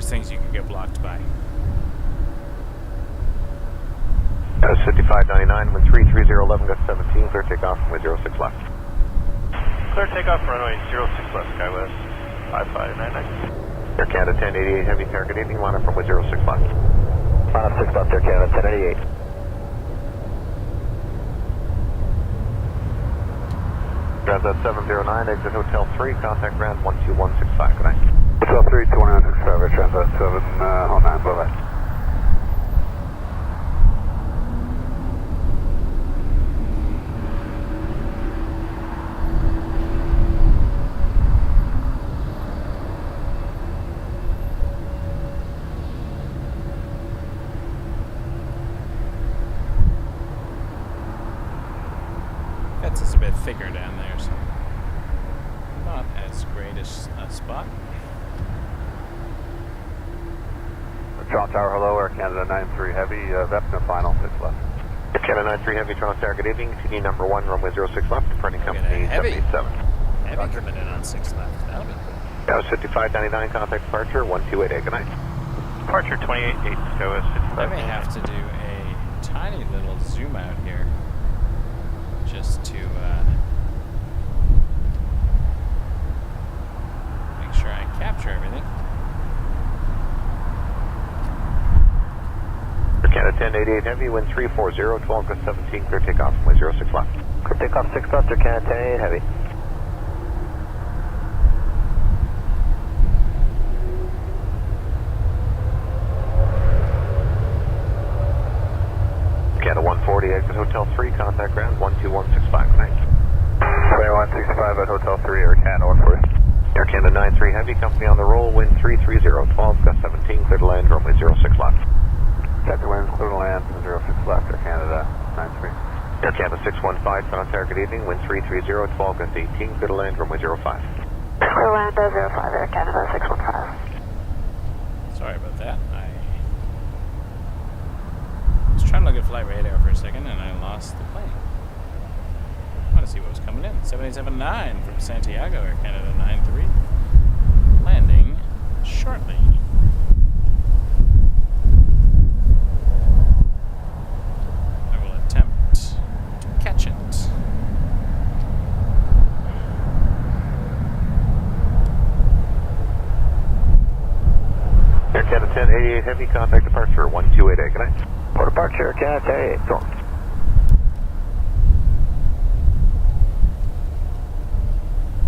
things you can get blocked by. Canada 5599, wind 330, 11, gust 17, clear takeoff, runway 06 left. Clear takeoff, runway 06 left, SkyWest 5599. Air Canada 1088, heavy tower, good evening, line up runway 06 left. Line up 6 left, Air Canada 1088. Transit 709, exit Hotel 3, contact ground 12165, good night. Hotel 3, 21965, Air Transit 709, bye-bye. Got flats is a bit thicker down there, so not as great as a spot. Toronto Tower, hello, Air Canada 93 Heavy, Vecna final, 6 left. Air Canada 93 Heavy, Toronto Tower, good evening. TD number 1, runway 06 left, departing Look at company that, heavy. 787. Heavy coming in on 6 left. That'll be cool. Dallas 5599, contact departure 1288, good night. Departure 28, Dallas I may have to do a tiny little zoom out here just to make sure I capture everything. Air Canada 1088 Heavy, wind 340, 12 gust 17, clear takeoff, runway 06 left. Clear takeoff 6 left, Air Canada 1088 Heavy. Canada 140, exit Hotel 3, contact ground 12165, good night. 2165 at Hotel 3, Air Canada 140. Air Canada 93 Heavy, company on the roll, wind 330, 12 gust 17, clear to land, runway 06 left. Sector winds, clear to land, 06 left, Air Canada 93. Air Canada 615, Toronto Tower, good evening, wind 330, 12 gust 18, clear to land, runway 05. Clear land 05, Air Canada 615. Sorry about that. I was trying to look at flight radar for a second and I lost the plane. I want to see what was coming in. 7879 from Santiago, Air Canada 93. Landing shortly. I will attempt to catch it. Air Canada 1088 Heavy, contact departure 1288, good night. Port departure, Air Canada 1088, go.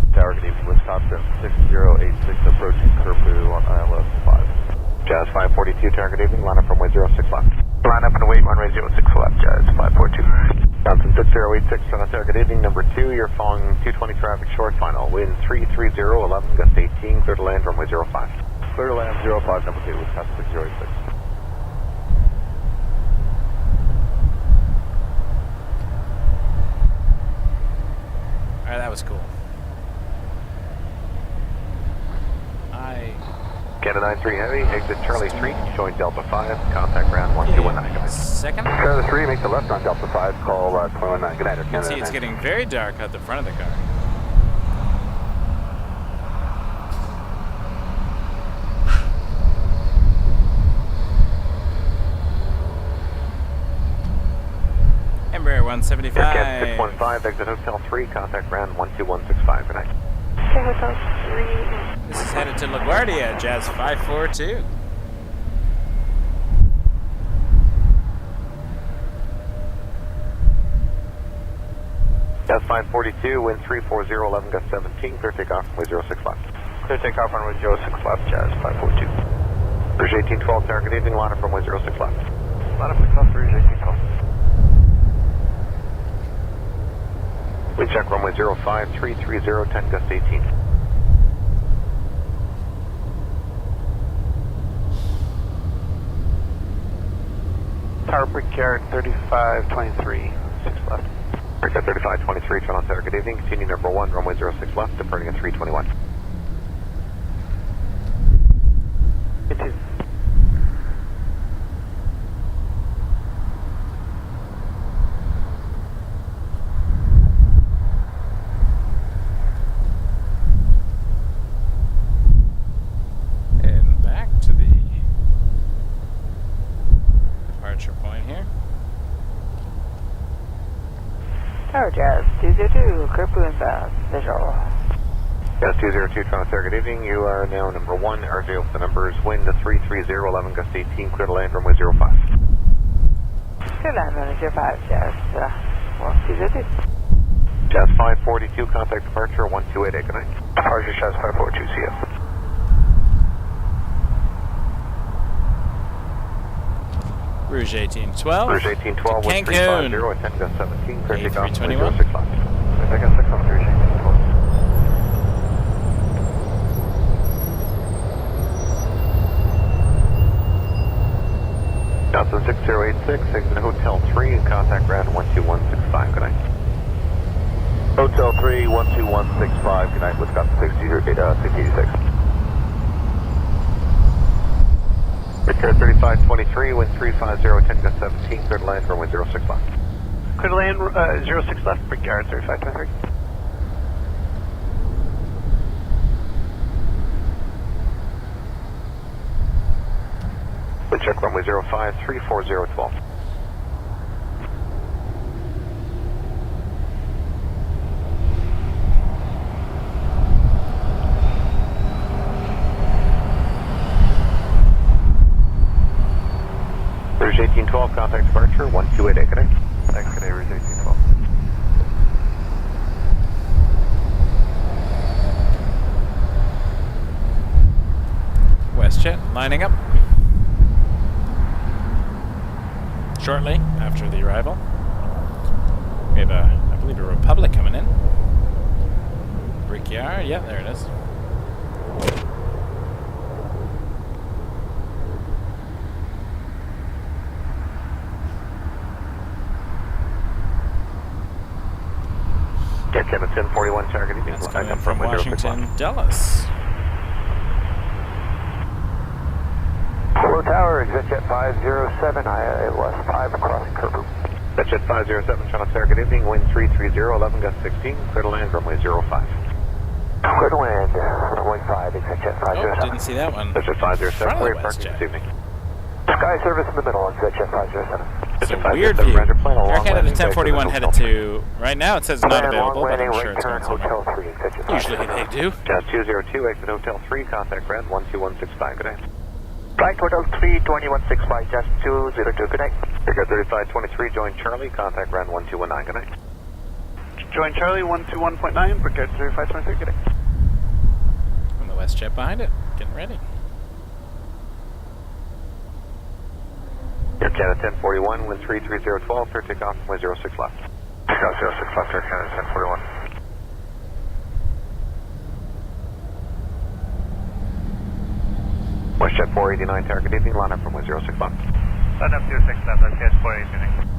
Tower, good evening, Wisconsin 6086, approaching Curlew on ILS 5. Jazz 542, Tower, good evening, line up from way 06 left. Line up and wait, runway 06 left, Jazz 542. Johnson 6086, Toronto Tower, good evening, number 2, you're following 220 traffic short final, wind 330, 11 gust 18, clear to land, runway 05. Clear to land 05, number 2, Wisconsin 6086. Alright, that was cool. Canada 93 Heavy, exit Charlie Street, join Delta 5, contact ground 1219, good night. Second. Canada 3, make the left on Delta 5, call 219, good night, Air You can Canada see it's 9. getting very dark out the front of the car. Embraer 175. Air Canada 615, exit Hotel 3, contact ground 12165, good night. Hotel 3. This is headed to LaGuardia, Jazz 542. Jazz 542, wind 340, 11 gust 17, clear takeoff, runway 06 left. Clear takeoff on runway 06 left, Jazz 542. Bridge 1812, Tower, good evening, line up from runway 06 left. Line up 6 left, Bridge 1812. Wind check runway 05, 330, 10 gust 18. Tower Brickyard 3523, 6 left. Brickyard 3523, Toronto Tower, good evening, continue number 1, runway 06 left, departing at 321. Continue. And back to the departure point here. Tower Jazz 202, Curlew inbound, visual. Jazz 202, Toronto Tower, good evening, you are now number 1, RJ with the numbers, wind 330, 11 gust 18, clear to land, runway 05. Clear land runway 05, Jazz 202. Jazz 542, contact departure 1288, good night. Departure Jazz 542, CF. Rouge 1812. Rouge 1812, wind Cancun. 350, 10 gust 17, clear takeoff, runway 321. 06 left. I got 6 on Rouge 1812. Johnson 6086, exit Hotel 3, and contact ground 12165, good night. Hotel 3, 12165, good night, Wisconsin 686. Repair 3523, wind 350, 10 gust 17, clear to land, runway 06 left. Clear to land, 06 left, Brickyard 3523. Wind check runway 05, 34012. Rouge 1812, contact departure, 1288, good night. Thanks, good day, Rouge 1812. WestJet lining up. Shortly after the arrival. We have I believe, a Republic coming in. Brickyard, yeah, there it is. Get 1041, target evening. That's coming in from Washington, Dulles. Hello Tower, ExitJet 507, ILS 5 across Kerbu. ExitJet 507, Channel Tower, good evening, wind 330, 11 gust 16, clear to land, runway 05. Clear to land, runway 5, ExitJet 507. Oh, didn't see that one. ExitJet 507, where are you parking WestJet. this evening? Sky service in the middle, ExitJet 507. It's a ExitJet weird 507, view. Roger, plan a long Air Canada landing, 1041 back headed to... Right now it says not Land, available, long but landing, I'm right sure it's turn, going somewhere. Hotel 3, ExitJet 507. Usually they do. Jazz 202, exit Hotel 3, contact Brand 12165, good night. Flight Hotel 3, 2165, Jazz 202, good night. Brickyard 3523, join Charlie, contact Brand 1219, good night. Join Charlie 121.9, Brickyard 3523, good night. And the WestJet behind it, getting ready. Air Canada 1041, wind 33012, clear takeoff, runway 06 left. Takeoff 06 left, Air Canada 1041. WestJet 489, target evening, line up runway 06 left. Line up 06 left, WestJet 489.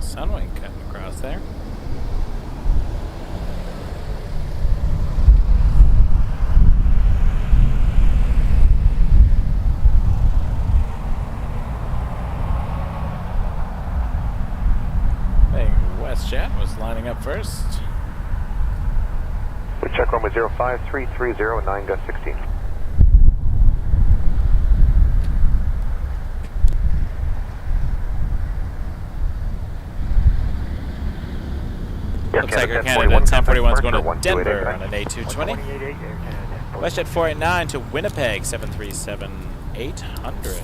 Sunwing cutting across there. Hey, WestJet was lining up first. We check runway 05, 330, 9 gust 16. Looks like Air Canada 1041 is going to Denver on an A220. WestJet 489 to Winnipeg 737-800.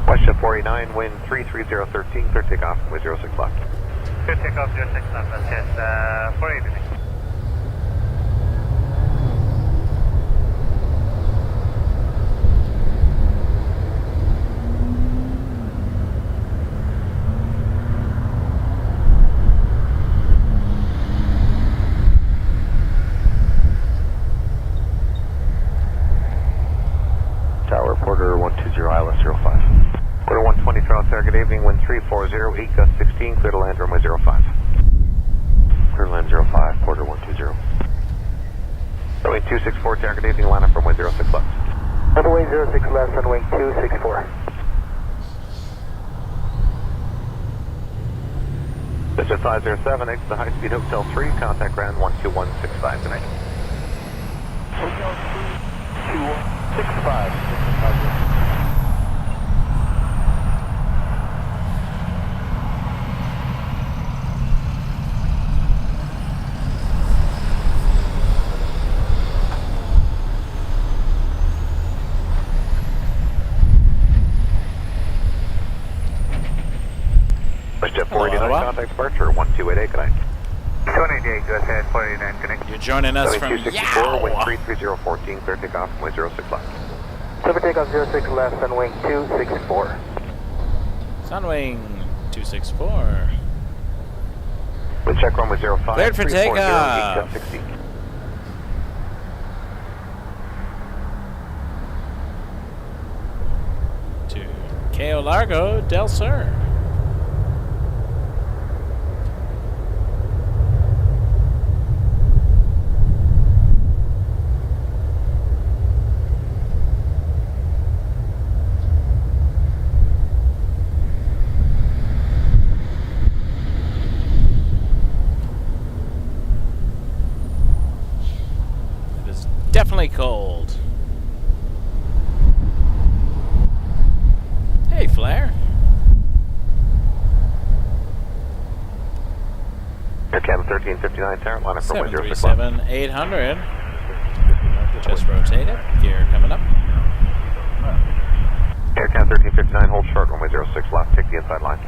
WestJet 489, wind 33013, clear takeoff, runway 06 left. Clear takeoff 06 left, WestJet 489. Tower, Porter 120, ILS 05. Porter 120, Toronto Tower, good evening, wind 340, 8 gust 16, clear to land, runway 05. Clear to land 05, Porter 120. Runway 264, Tower, good evening, line up runway 06 left. Runway 06 left, runway 264. District 507, exit the high-speed Hotel 3, contact ground 12165, good night. Hotel 32165. 489, contact departure 1288, good night. 288, go ahead, 489, connect. You're joining us from 264, wind Yow! 33014, clear takeoff, runway 06 left. Clear for takeoff 06 left, Sunwing 264. Sunwing 264. Wind check runway 05. Cleared for 340, takeoff. 860. To Cayo Largo del Sur. It is definitely cold. Hey, Flair. Air Canada 1359, Tower, line up runway 06 left. 737 800. Just rotated. Gear coming up. Air Canada 1359, hold short, runway 06 left, take the inside line.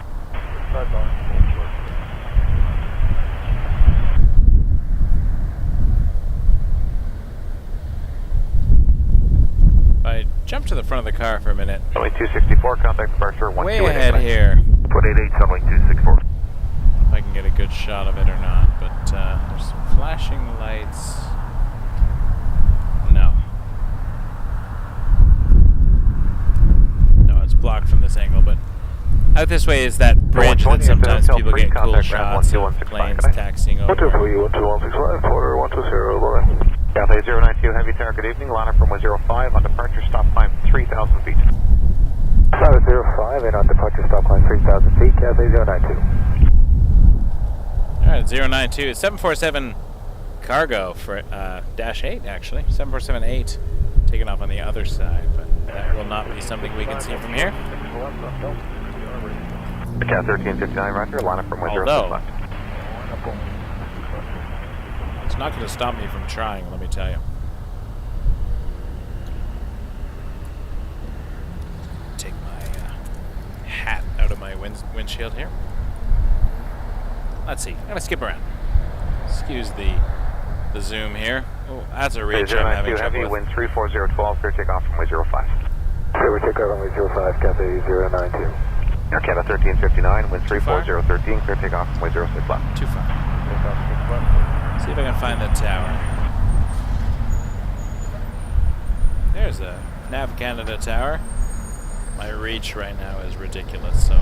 If I jump to the front of the car for a minute. Runway 264, contact departure 1288. Way ahead here. 288, Sunwing 264. If I can get a good shot of it or not, but there's some flashing lights. No. No, it's blocked from this angle, but out this way is that bridge that sometimes people get cool shots of planes taxiing over. 12165, Porter 120, Lorraine. Cathay 092, heavy tower, good evening, line up runway 05, on departure stop climb 3,000 feet. 505 and on departure stop climb 3,000 feet, Cathay 092. Alright, 092, 747 cargo for dash 8 actually, 747-8, taking off on the other side, but that will not be something we can see from here. Cat 1359, roger, line up runway 06 Although, left. it's not going to stop me from trying, let me tell you. Take my hat out of my windshield here. Let's see. I'm going to skip around. Excuse the zoom here. Oh, that's a reach I'm having trouble heavy, with. wind 34012, clear takeoff runway 05. Clear for takeoff runway 05, Cathay 092. Air Canada 1359, wind 34013, clear takeoff runway 06 left. Too far. See if I can find the tower. There's a Nav Canada tower. My reach right now is ridiculous, so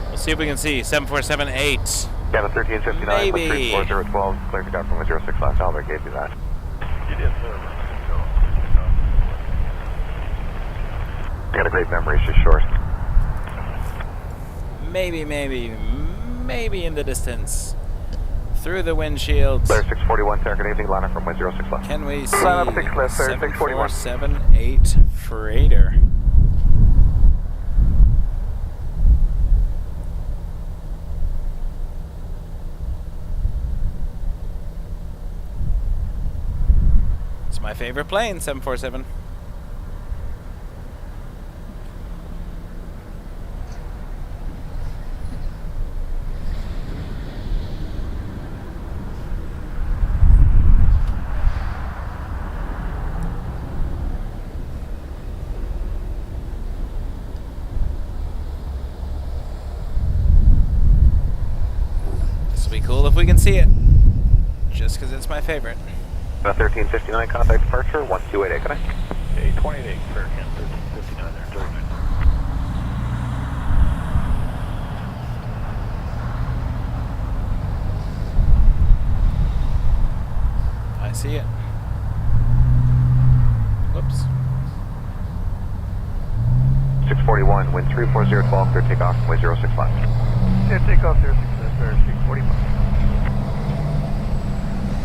we'll see if we can see 747-8. Canada 1359, Maybe. wind 34012, clear takeoff runway 06 left. Albert gave you that. You did, I got a great memory, it's just short. Maybe in the distance. Through the windshield. Clear 641, tower, good evening, line up runway 06 left. Can we see Line up 6 left, sir, 641. 747-8 freighter? It's my favorite plane, 747. Be cool if we can see it, just because it's my favorite. 1359, contact departure 1288, good night. 828, clear Canada 1359 there, 39. I see it. Whoops. 641, wind 34012, clear takeoff runway 06 left. Clear takeoff 06 left, sir, 645.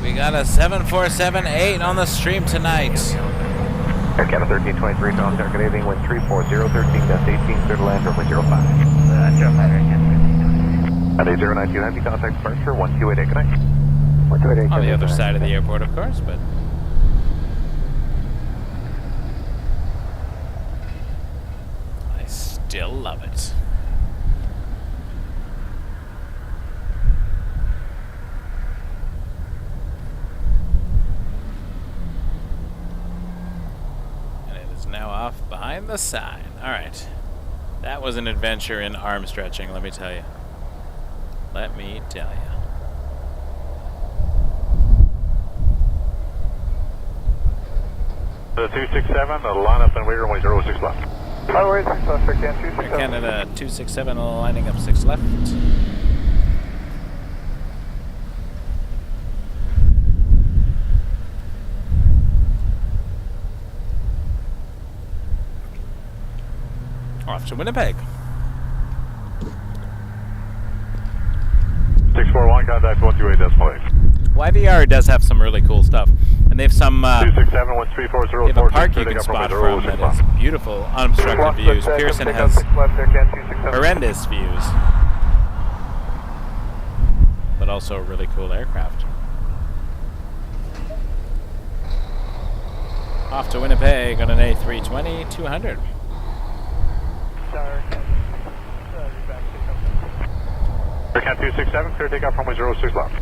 We got a 747-8 on the stream tonight. Air Canada 1323, Toronto, tower, good evening, wind 34013, that's 18, clear to land runway 05. 05, At a 092 heavy, contact departure 1288, good night. 128. On the other side of the airport, of course, but I still love it. from the side. All right. That was an adventure in arm stretching, let me tell you. Let me tell you. The 267, the line up and wait runway 06 left. Highway 6 left, Air Canada 267. Canada 267 lining up 6 left. Off to Winnipeg. 641, contact 128.8. YVR does have some really cool stuff. And they have some, 267, they have a park you can spot from that is beautiful, unobstructed views. Pearson has horrendous views. But also a really cool aircraft. Off to Winnipeg on an A320 200. Aircam 267, clear takeoff runway 06 left.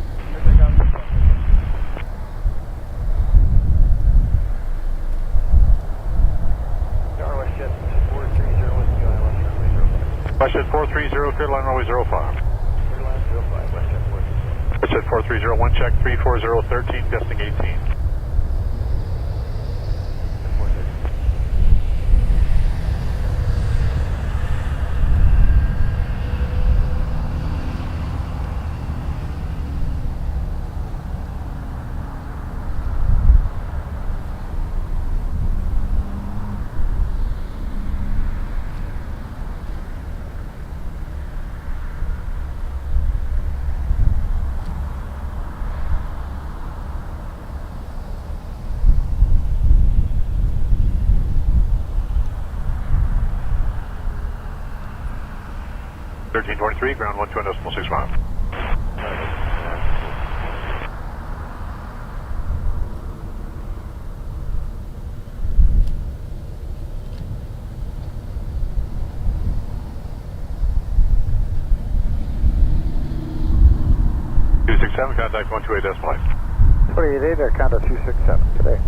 WestJet 430, clear line runway 05. WestJet 430, one check 34013, gusting 18. Ground 12.65. Contact 128.8. 28.8, Air Canada 267 today.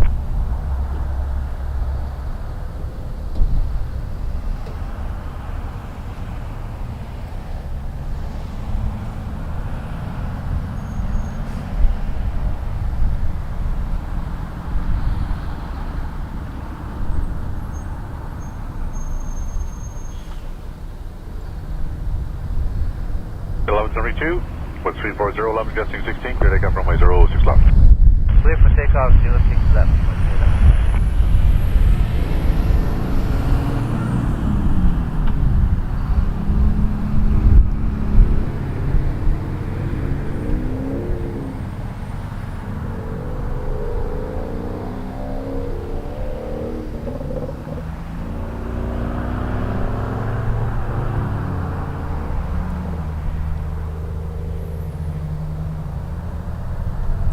With 340, gusting 16, clear takeoff runway 06 left. Clear for takeoff 06 left.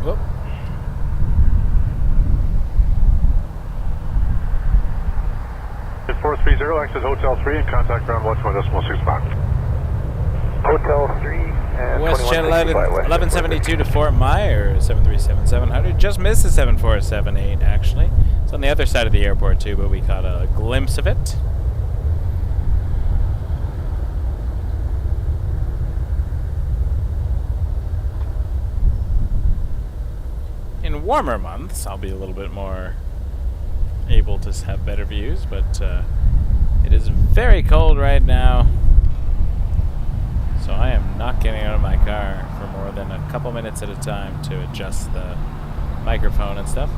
Whoop. 430, exit Hotel 3 and contact ground 12.65. Hotel 3 and WestJet 1172 to Fort Myers, 737-700. Just missed the 7478, actually. It's on the other side of the airport, too, but we caught a glimpse of it. In warmer months, I'll be a little bit more able to have better views, but it is very cold right now, so I am not getting out of my car for more than a couple minutes at a time to adjust the microphone and stuff.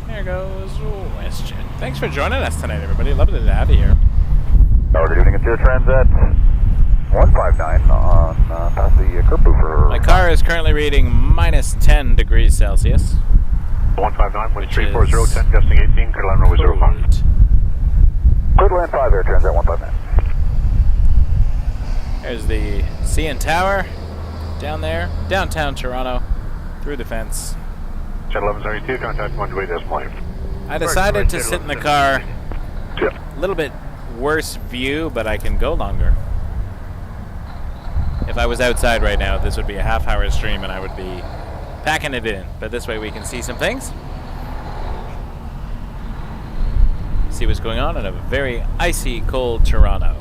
There goes WestJet. Thanks for joining us tonight, everybody. Lovely to have you here. Good evening, it's your Transat 159 on past the Kerpu for... My car is currently reading minus 10 degrees Celsius. 159 with 340, 10, gusting 18, clear line runway 05. Clear land 5 Air Transat 159. There's the CN Tower down there, downtown Toronto, through the fence. Jet 1172, contact 128.8. I decided to sit in the car. A little bit worse view, but I can go longer. If I was outside right now, this would be a half-hour stream and I would be packing it in. But this way we can see some things. See what's going on in a very icy, cold Toronto.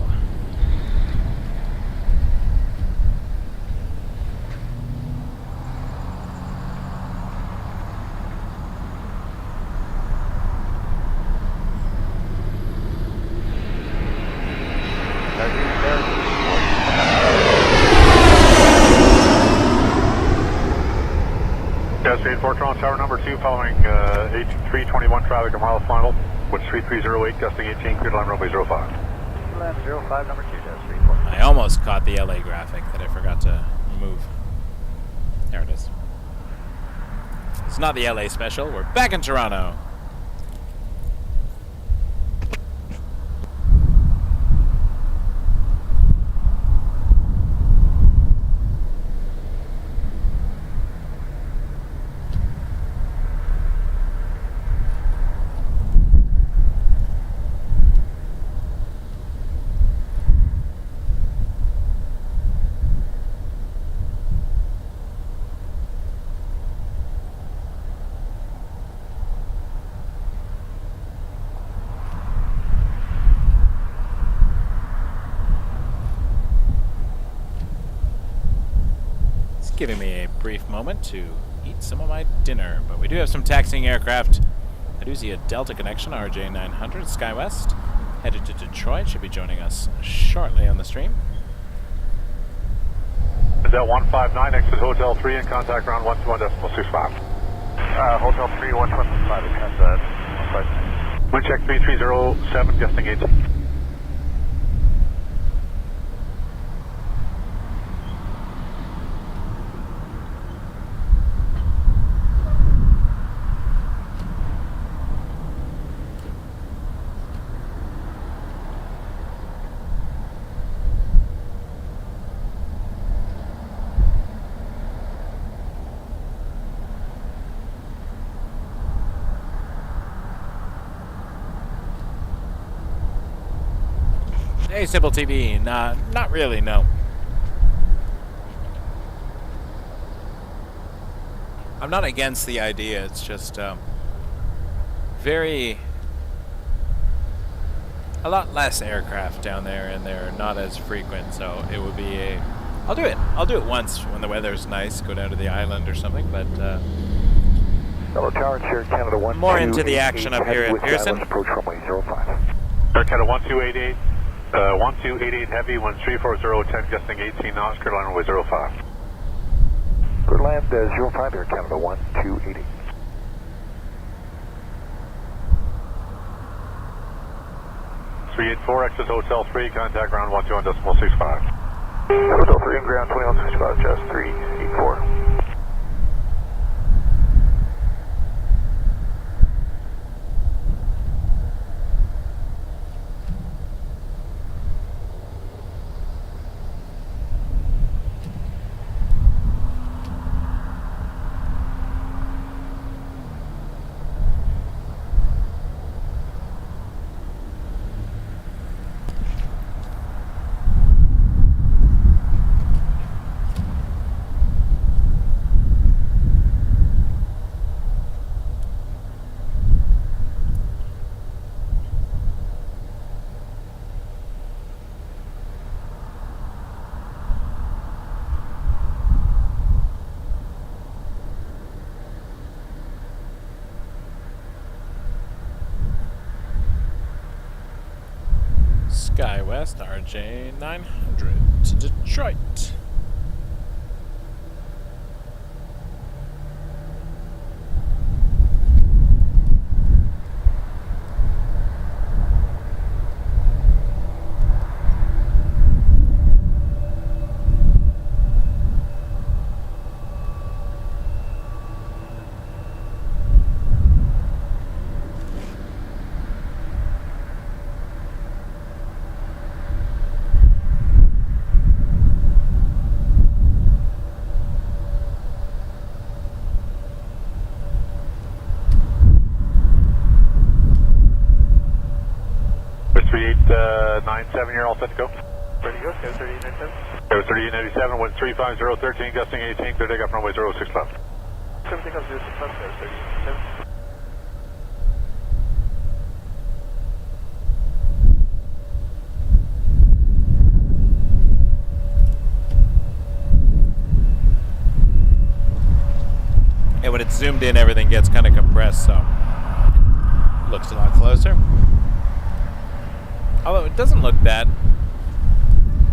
Toronto Tower number 2 following 8321 traffic a mile final. Winds 3308, gusting 18, cleared line runway 05. Land 05, number 2, just 34. I almost caught the LA graphic that I forgot to remove. There it is. It's not the LA special. We're back in Toronto. Giving me a brief moment to eat some of my dinner, but we do have some taxiing aircraft. I do see a Delta connection, RJ900 SkyWest, headed to Detroit. Should be joining us shortly on the stream. Is that 159 exit Hotel 3 in contact ground 121.65? Hotel 3, 125, it has that. Wind check 3307, gusting 18. Hey, Simple TV. Nah, not really, no. I'm not against the idea. It's just a lot less aircraft down there, and they're not as frequent. So it would be a. I'll do it. I'll do it once when the weather's nice. Go down to the island or something. But Hello, Tower, Sierra Canada 1. more into the action up here at Pearson. Approach runway 05. Sierra Canada 1288. 1288 heavy, winds 34010, gusting 18 knots, cleared line runway 05. Cleared land 05, Air Canada 1288. .384, exit Hotel 3, contact ground 121.65. Hotel 3 and ground 21.65, just 384. SkyWest RJ900 to Detroit. You're all set to go. Ready to go, 3897. 3887, wind 35013, gusting 18, clear takeoff runway 06 left. Everything else is 3897. it's zoomed in, everything gets kind of compressed, so looks a lot closer. Although it doesn't look that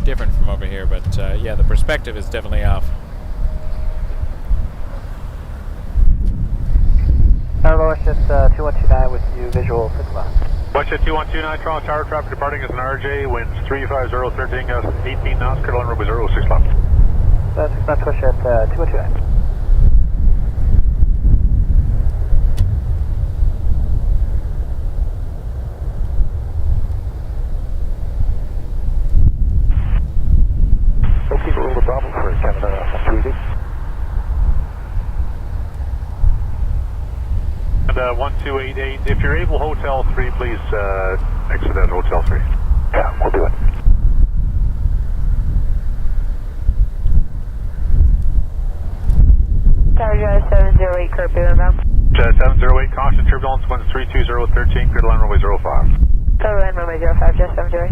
different from over here, but yeah, the perspective is definitely off. Westjet 2129 with you, visual 6 left. Westjet 2129, Toronto Tower, traffic departing is an RJ, winds 350, 13 gusts, 18 knots, clear to land runway 06 left. 6 left, Westjet 2129. Okay, roll the Bravo for Canada 128. And 1288, if you're able, Hotel 3, please exit at Hotel 3. Yeah, we'll do it. Tower Drive 708, curfew inbound. Jet 708, caution, turbulence, winds 320, 13, clear to land runway 05. Clear to land runway 05, Jet 708.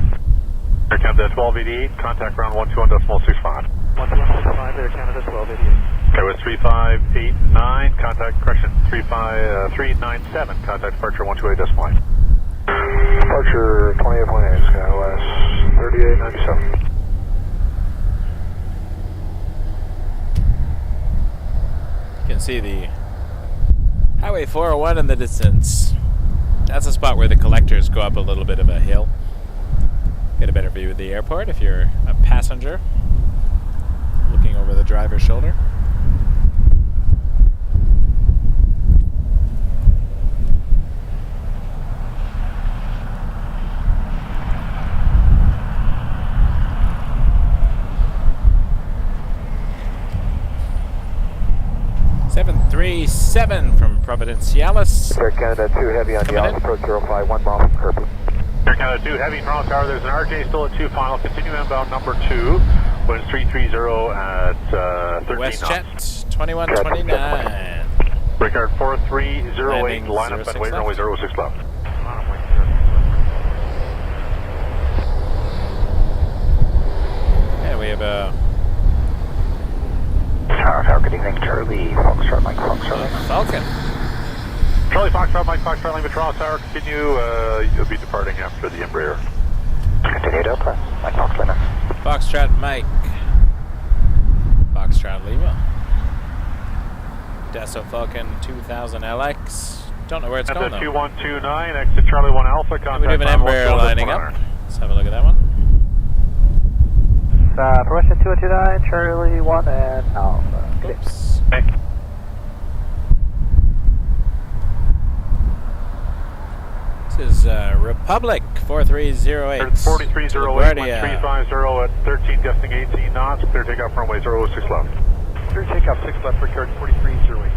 Air Canada 1288, contact ground 121.65. 12165, Air Canada 1288. Okay, with 3589, contact, correction, 397, contact departure 128.9. Departure 28.8, SkyWest 3897. You can see the Highway 401 in the distance. That's a spot where the collectors go up a little bit of a hill. Get a better view of the airport if you're a passenger looking over the driver's shoulder. .737 from Providenciales. Air Canada 2 heavy on Yellow, approach 051 mile from Kirby. Air Canada 2, heavy, Toronto Tower, there's an RJ still at 2 final, continue inbound number 2, winds 330 at 13 knots. WestJet 2129. Brickyard 4308, Landing line up and wait runway 06 left. And we have a Tower, good evening, Charlie, Foxtrot, Mike Foxtrot. Falcon. Charlie Foxtrot, Mike Foxtrot, Lima, Toronto Tower, continue, you'll be departing after the Embraer. Continue to press, Mike Foxtrot. Foxtrot Mike. Foxtrot Lima. Dassault Falcon 2000 LX. Don't know where it's going though. 2129, exit Charlie 1 Alpha, contact. We do have an Embraer lining up. Let's have a look at that one. Russia 2129, Charlie 1 and Alpha. Oops. Hey. This is Republic 4308. 4308, wind 350 at 13, gusting 18 knots, clear takeoff runway 06 left. Clear takeoff 6 left, Brickyard 4308.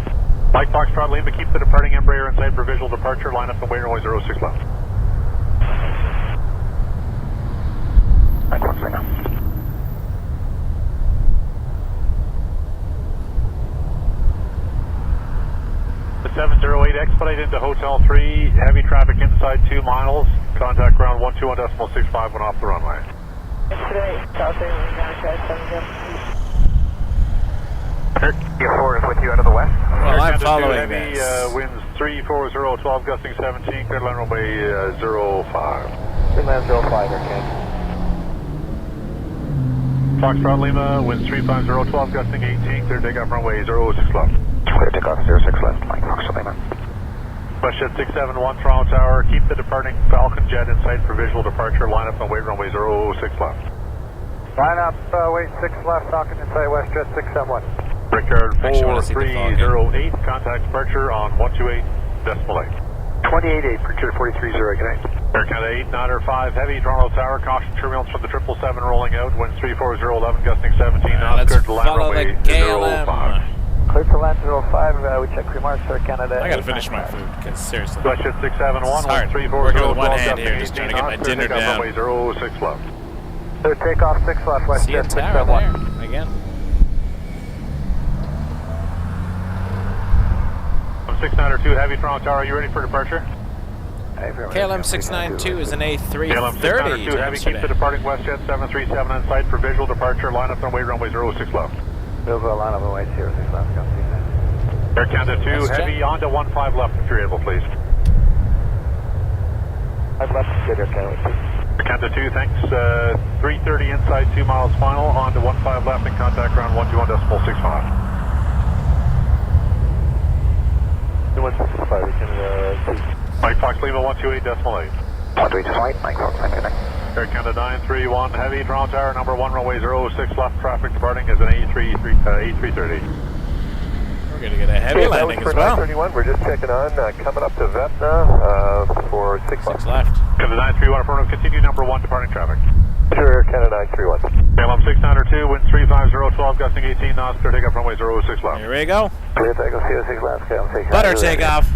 Mike Foxtrot, Lima, keep the departing Embraer in sight for visual departure, line up and wait runway 06 left. Mike Foxtrot. The 708 expedite into Hotel 3, heavy traffic inside 2 miles, contact ground 121.65 when off the runway. Yesterday, South Bay, Tower Drive 708. Air 4 is with you out of the west. Well, I'm Canada following heavy, this. winds 340, 12, gusting 17, clear to land runway 05. Clear land 05, Air Canada. Foxtrot Lima, winds 350, 12, gusting 18, clear takeoff runway 06 left. Clear takeoff 06 left, Mike Foxtrot Lima. WestJet 671, Toronto Tower, keep the departing Falcon jet in sight for visual departure, line up and wait runway 06 left. Line up, wait 6 left, Falcon inside WestJet 671. Brickyard Actually, I wanna see the Falcon. 4308, contact departure on 128.8. 28.8, Brickyard 4308, good night. Air Canada 8, Nodder 5, heavy, Toronto Tower, caution turbulence from the 777 rolling out, winds 34011, gusting 17 knots, Let's clear to land follow runway the KLM. 05. Clear to land 05, we check remarks, Air Canada. I gotta finish my food, because seriously. WestJet 671, It's hard. winds 340, Working with one 12, hand gusting here, just 18 trying to get my knots, clear dinner takeoff down. runway 06 left. Clear takeoff 6 left, See a WestJet tower 671. there, again. I'm 692, heavy, Toronto Tower, are you ready for departure? KLM 692 is an A330 KLM 692, to heavy, keep the Amsterdam. departing WestJet 737 in sight for visual departure, line up and wait runway 06 left. Bilbo, line up and wait 06 left, come see that. Air Canada 2, That's heavy onto 15 left if you're able, please. 5 left, good Air Canada 2. Air Canada 2, thanks. 330 inside 2 miles final, onto 15 left and contact ground 121.65. 165, Air Canada 2. Mike Fox Lima 128.8. 128, Mike Fox, Mike Connect. Air Canada 931, heavy, Toronto Tower, number 1, runway 06 left, traffic departing is an A330. We're going to get a heavy landing as well. 931, we're just checking on, coming up to Vetna for 6 6 left. Canada 931, affirmative, continue number 1, departing traffic. Sure, Air Canada 931. KLM 692, wind 350, 12, gusting 18 knots, clear takeoff, runway 06 left. Here we go. Clear takeoff, 06 left, KLM 692. Butter takeoff.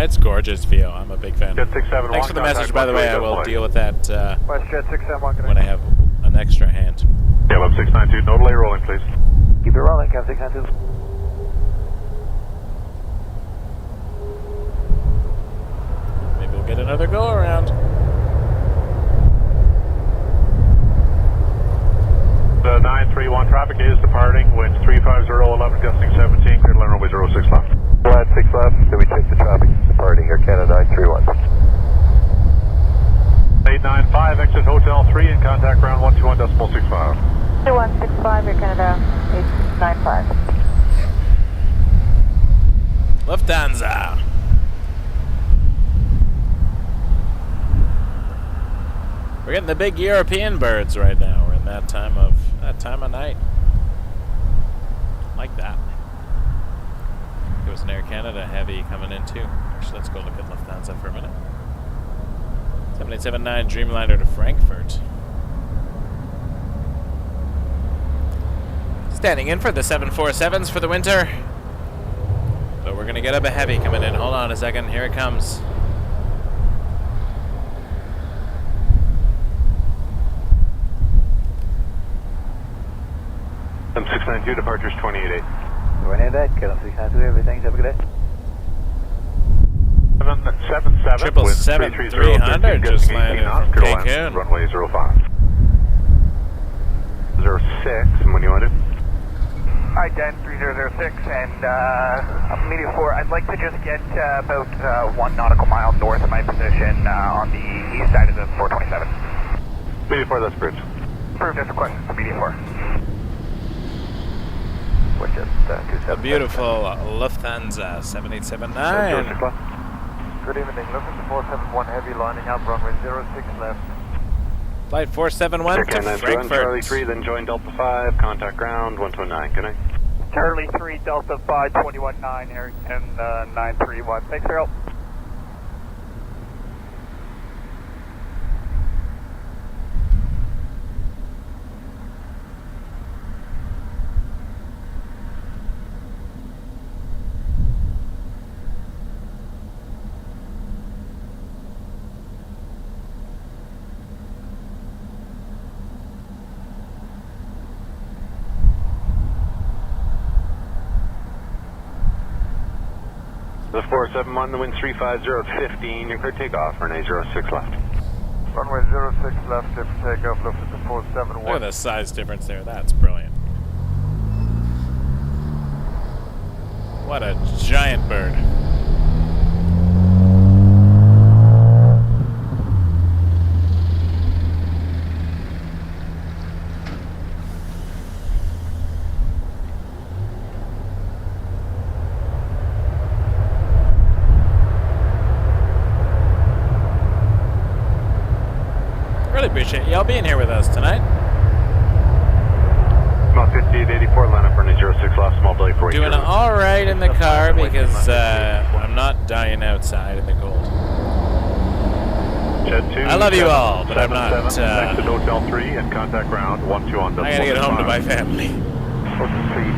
It's gorgeous view. I'm a big fan. Jet 671, Thanks for the message, by the way. I will deal with that WestJet 671, when I have an extra hand. KLM 692, no delay rolling, please. Keep it rolling, KLM 692. Maybe we'll get another go around. The 931 traffic is departing, winds 350, 11, gusting 17, clear to land runway 06 left. Flat 6 left, then we check the traffic departing Air Canada 931. 895, exit Hotel 3 and contact ground 121.65. 2165, Air Canada 895. Lufthansa. We're getting the big European birds right now. We're in that time of night. Like that. There was an Air Canada heavy coming in too. Actually, let's go look at Lufthansa for a minute. 7879 Dreamliner to Frankfurt. Standing in for the 747s for the winter. But we're going to get up a heavy coming in. Hold on a second. Here it comes. M692, departures 28.8. Go ahead, that. KLM 692, everything. Have a good day. 777, Triple 7-300 just landed from Cancun. Runway 05. 06, and when you want to? Hi, Den 3006, and Media 4. I'd like to just get about 1 nautical mile north of my position on the east side of the 427. Media 4, that's bridge. Approved, that's a question for Media 4. Which is A beautiful Lufthansa 7879. Good evening, Lufthansa 471 heavy lining up, runway 06 left. Flight 471 to Frankfurt. Charlie 3, then join Delta 5, contact ground 129, can I? Charlie 3, Delta 5, 219, Air and 931. Thanks for help. The 471, the wind 350 at 15, you're clear takeoff, runway 06 left. Runway 06 left, if takeoff, Lufthansa 471. Look at the size difference there. That's brilliant. What a giant bird. Really appreciate y'all being here with us tonight. Small 5884, line up runway 06 left, small belly 4. Doing all right in the car because I'm not dying outside in the cold. Jet 2. I love you all, but I'm not. Exit Hotel 3 and contact ground 121.65. I gotta get home to my family.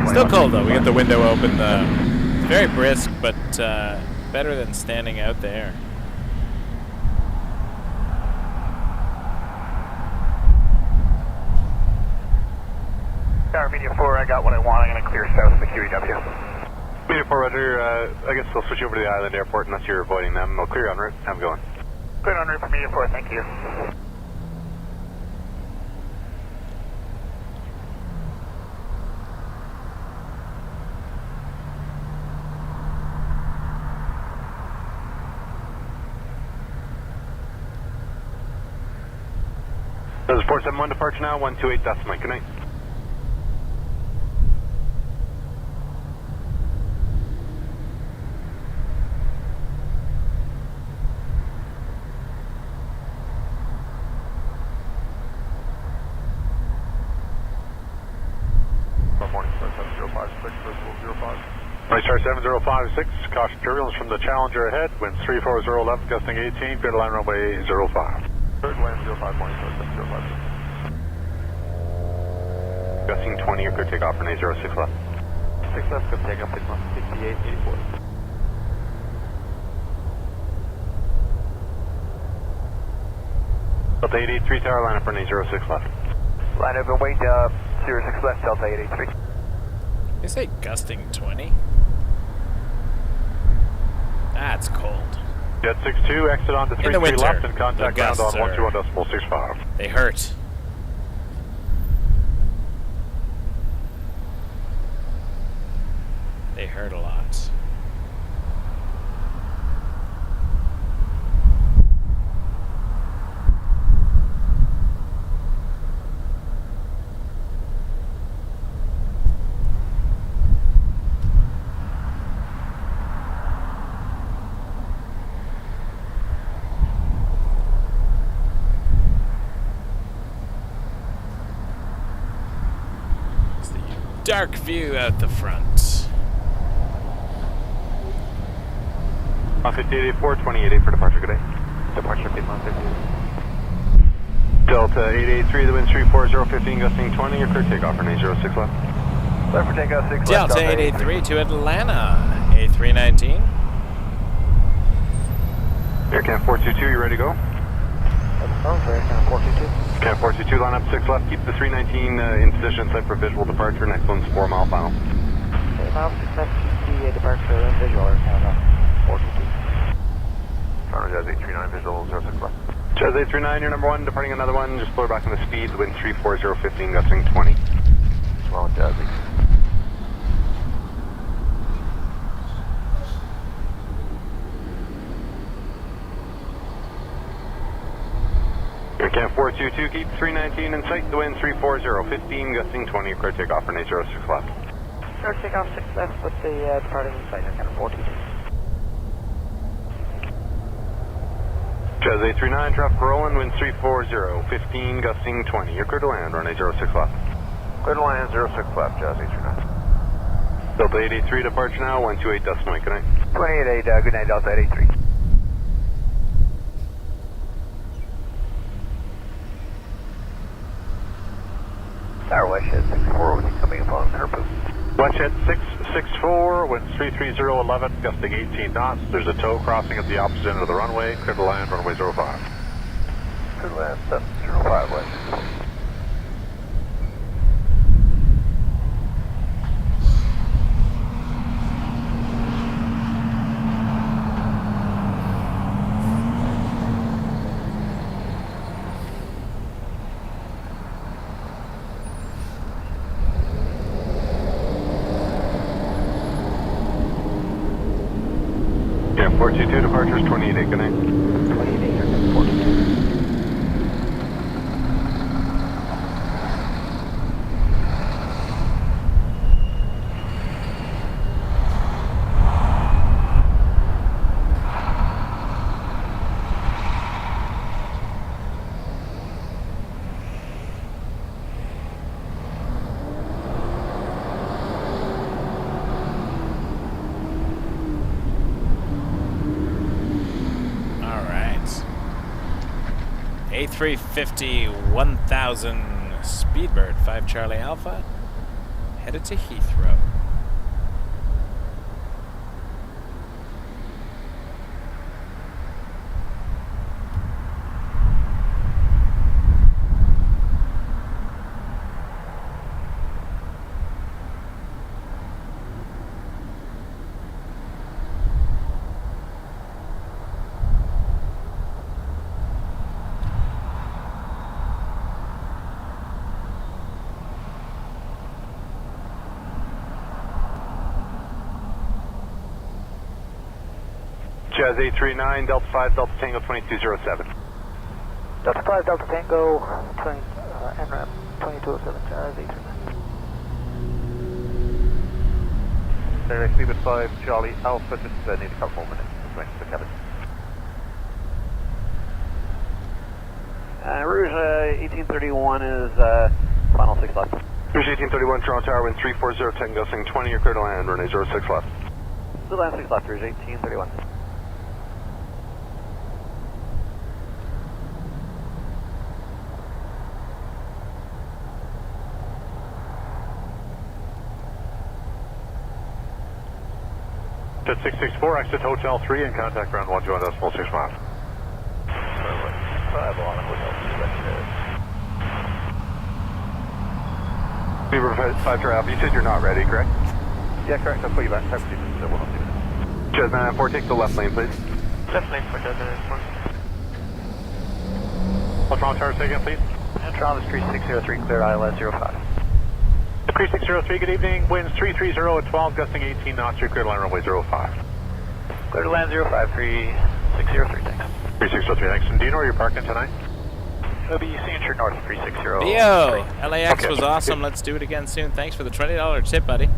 Still cold though. We got the window open. It's very brisk, but better than standing out there. Tower Media 4, Media 4, I got what I want. I'm going to clear south of the QEW. Media 4, Roger. I guess we'll switch over to the island airport unless you're avoiding them. We'll clear you en route. Have a good one. Clear en route for Media 4, thank you. This is 471 departure now, 128 decimal. Good night. Morning Star 7056, Visible 05. Morning Star 7056, caution turbulence from the Challenger ahead, wind 340 left, gusting 18, clear to land runway 05. Third land 05, Morning Star 7056. Gusting 20, you're clear to take off, runway 06 left. 6 left, good take up, 6884. Delta 883 tower, line up runway 06 left. Line up and wait, 06 left, Delta 883. They say gusting 20. That's cold. Jet 62, exit onto In the 33 winter, left and contact the ground on gusts 121.65. They hurt. They hurt a lot. Dark view out the front. 5884, 288 for departure, good day. Departure, Piedmont 50. Delta 883, the wind 340, 15, gusting 20, you're clear to take off, runway 06 left. Clear for takeoff 6 left, Delta 883 to Atlanta. A319. AirCam 422, you ready to go? Oh, sorry, 422. Cam 422, line up 6 left, keep the 319 in position, set for visual departure, next one's 4 mile final. Now 6 left, the departure and visual, 422. Toronto Jazz 839, visual 06 left. Jazz 839, you're number 1, departing another one, just blow back on the speed, wind 340, 15, gusting 20. Well, Jazz 8. AirCam 422, keep 319 in sight, the wind 340, 15, gusting 20, clear takeoff, runway 06 left. Clear takeoff 6 left with the departing inside, kind of 42. Jazz 839, traffic rolling, wind 340, 15, gusting 20, you're clear to land, runway 06 left. Clear to land 06 left, Jazz 839. Delta 883, departure now, 128 decimal, good night. 288, good night, Delta 883. Tower Westhead 64, will be coming upon purpose. Westhead 664, wind 33011, gusting 18 knots. There's a tow crossing at the opposite end of the runway, clear to land runway 05. Clear to land 705 Westhead. Yeah, 422, departures 28, good night. 28, 42. A350 1000 Speedbird 5 Charlie Alpha headed to Heathrow. Jazz 839, Delta 5, Delta Tango 2207. Delta 5, Delta Tango, NRAM 2207, Jazz 839. Direct speed 5, Charlie Alpha, just need a couple more minutes to swing to cabin. Rouge 1831 is final 6 left. Rouge 1831, Toronto Tower, wind 340, 10 gusting 20, you're clear to land, runway 06 left. The land 6 left, Rouge 1831. Jet 664, exit Hotel 3 and contact ground 121.65. Beaver 5 Tower Alpha, you said you're not ready, correct? Yeah, correct. I'll put you back. Jazz 994, take the left lane, please. Left lane for Jazz 994. Toronto Tower, say again, please. And Toronto 3603, clear ILS 05. 3603, good evening. Winds 330 at 12, gusting 18 knots. You're clear to land runway 05. Clear to land 05, 3603, thanks. 3603, thanks. And do you know where you're parking tonight? It'll be Signature North 360. Theo, LAX Okay. was awesome. Let's do it again soon. Thanks for the $20 tip, buddy.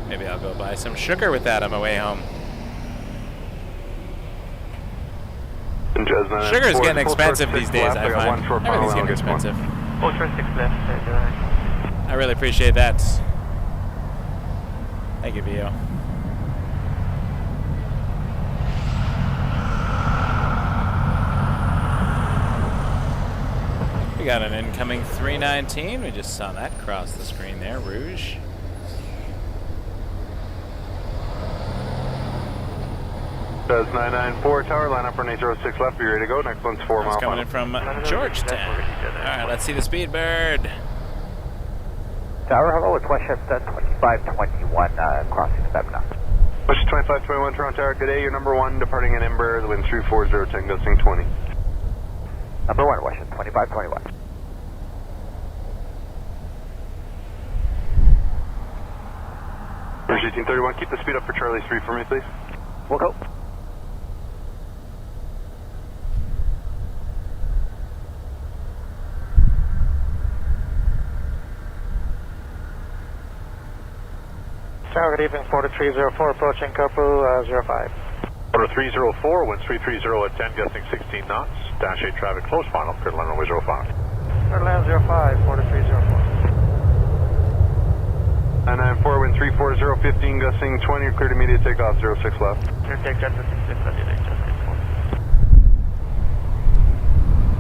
Maybe I'll go buy some sugar with that on my way home. Sugar's getting expensive these days, I find. Everything's getting expensive. Oh, short 6 left. I really appreciate that. Thank you, Theo. We got an incoming 319. We just saw that cross the screen there, Rouge. Jazz 994, tower, line up runway 06 left, be ready to go. Next one's 4 It's mile coming final. in from Georgetown. Alright, let's see the Speedbird. Tower, hello, it's WestJet 2521, crossing 7 knots. WestJet 2521, Toronto Tower, good day, you're number 1, departing in Embraer, the wind 340, 10 gusting 20. Number 1, WestJet 2521. Rouge 1831, keep the speed up for Charlie 3 for me, please. We'll go. Tower, good evening, 4304, approaching Kopu 05. Order 304, winds 330 at 10, gusting 16 knots. Dash 8 traffic close final, clear to land runway 05. Clear to land 05, 4304. 994, wind 340, 15 gusting 20, you're clear to immediate takeoff, 06 left. Clear take Jet 56,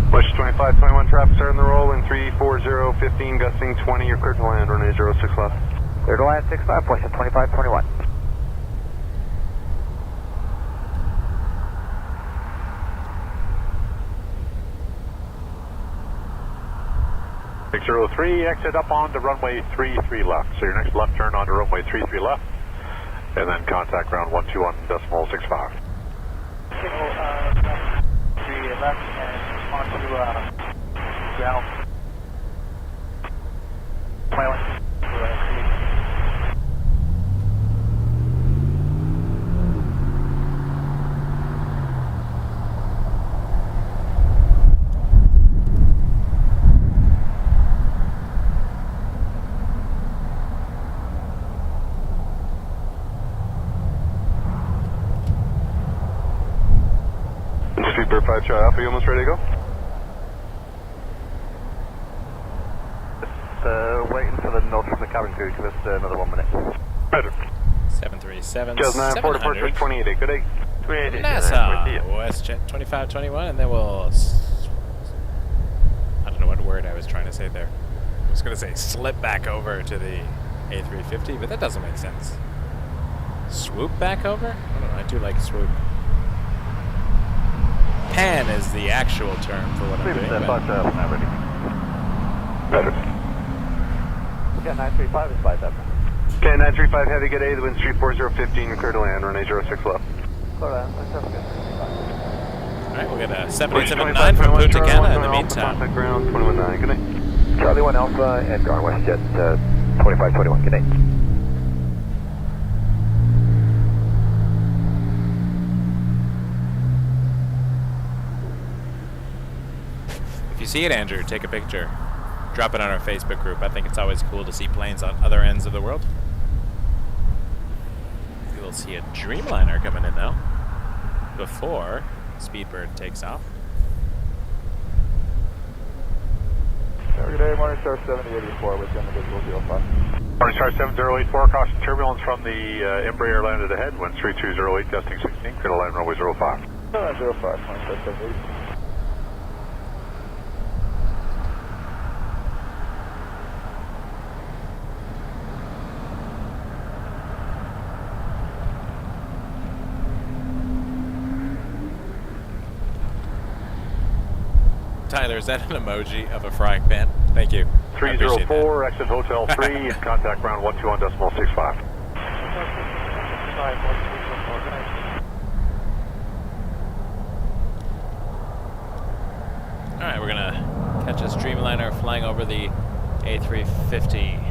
WestJet 2521, traffic starting the roll, wind 340, 15 gusting 20, you're clear to land, runway 06 left. Clear to land 65, WestJet 2521. Exit up onto runway 33 left. So your next left turn onto runway 33 left, and then contact ground 121.65. 3 left and onto ground. Speedbird 5 Charlie Alpha, you almost ready to go? Just waiting for the nod from the cabin crew. Give us another 1 minute. Roger. 737, Jazz 994, departure 700. 28, good day. NASA, WestJet 2521, and then we'll... I don't know what word I was trying to say there. I was going to say slip back over to the A350, but that doesn't make sense. Swoop back over? I don't know, I do like swoop. Pan is the actual term for what I'm doing. But Roger. Yeah, 935 is 57. Okay, 935 heavy, good day, the wind's 340, 15, clear to land, runway 06 left. Clear to land, that's good. Alright, we'll get a 7879 from Punta Cana in the meantime. Contact ground 219, good day. Charlie 1 Alpha and ground WestJet 2521, good day. you see it, Andrew, take a picture. Drop it on our Facebook group. I think it's always cool to see planes on other ends of the world. We will see a Dreamliner coming in now before Speedbird takes off. Good day, Morning Star 7084 with individual 05. Morning Star 7084, caution turbulence from the Embraer landed ahead, wind 3208, gusting 16, clear to land runway 05. 05, Morning Star 7084. Tyler, is that an emoji of a frying pan? Thank you. 304, exit Hotel 3, and contact ground 121.65. Alright, we're gonna catch a Dreamliner flying over the A350.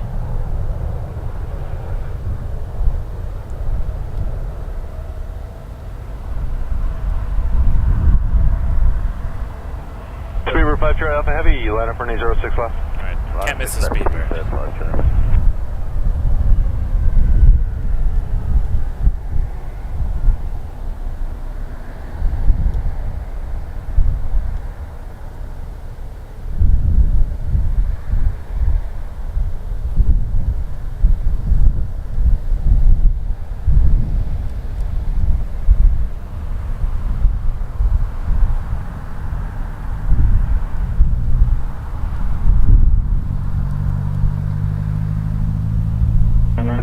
Speedbird 5 Charlie Alpha Heavy, line up running 06 left. Alright, can't miss the Speedbird.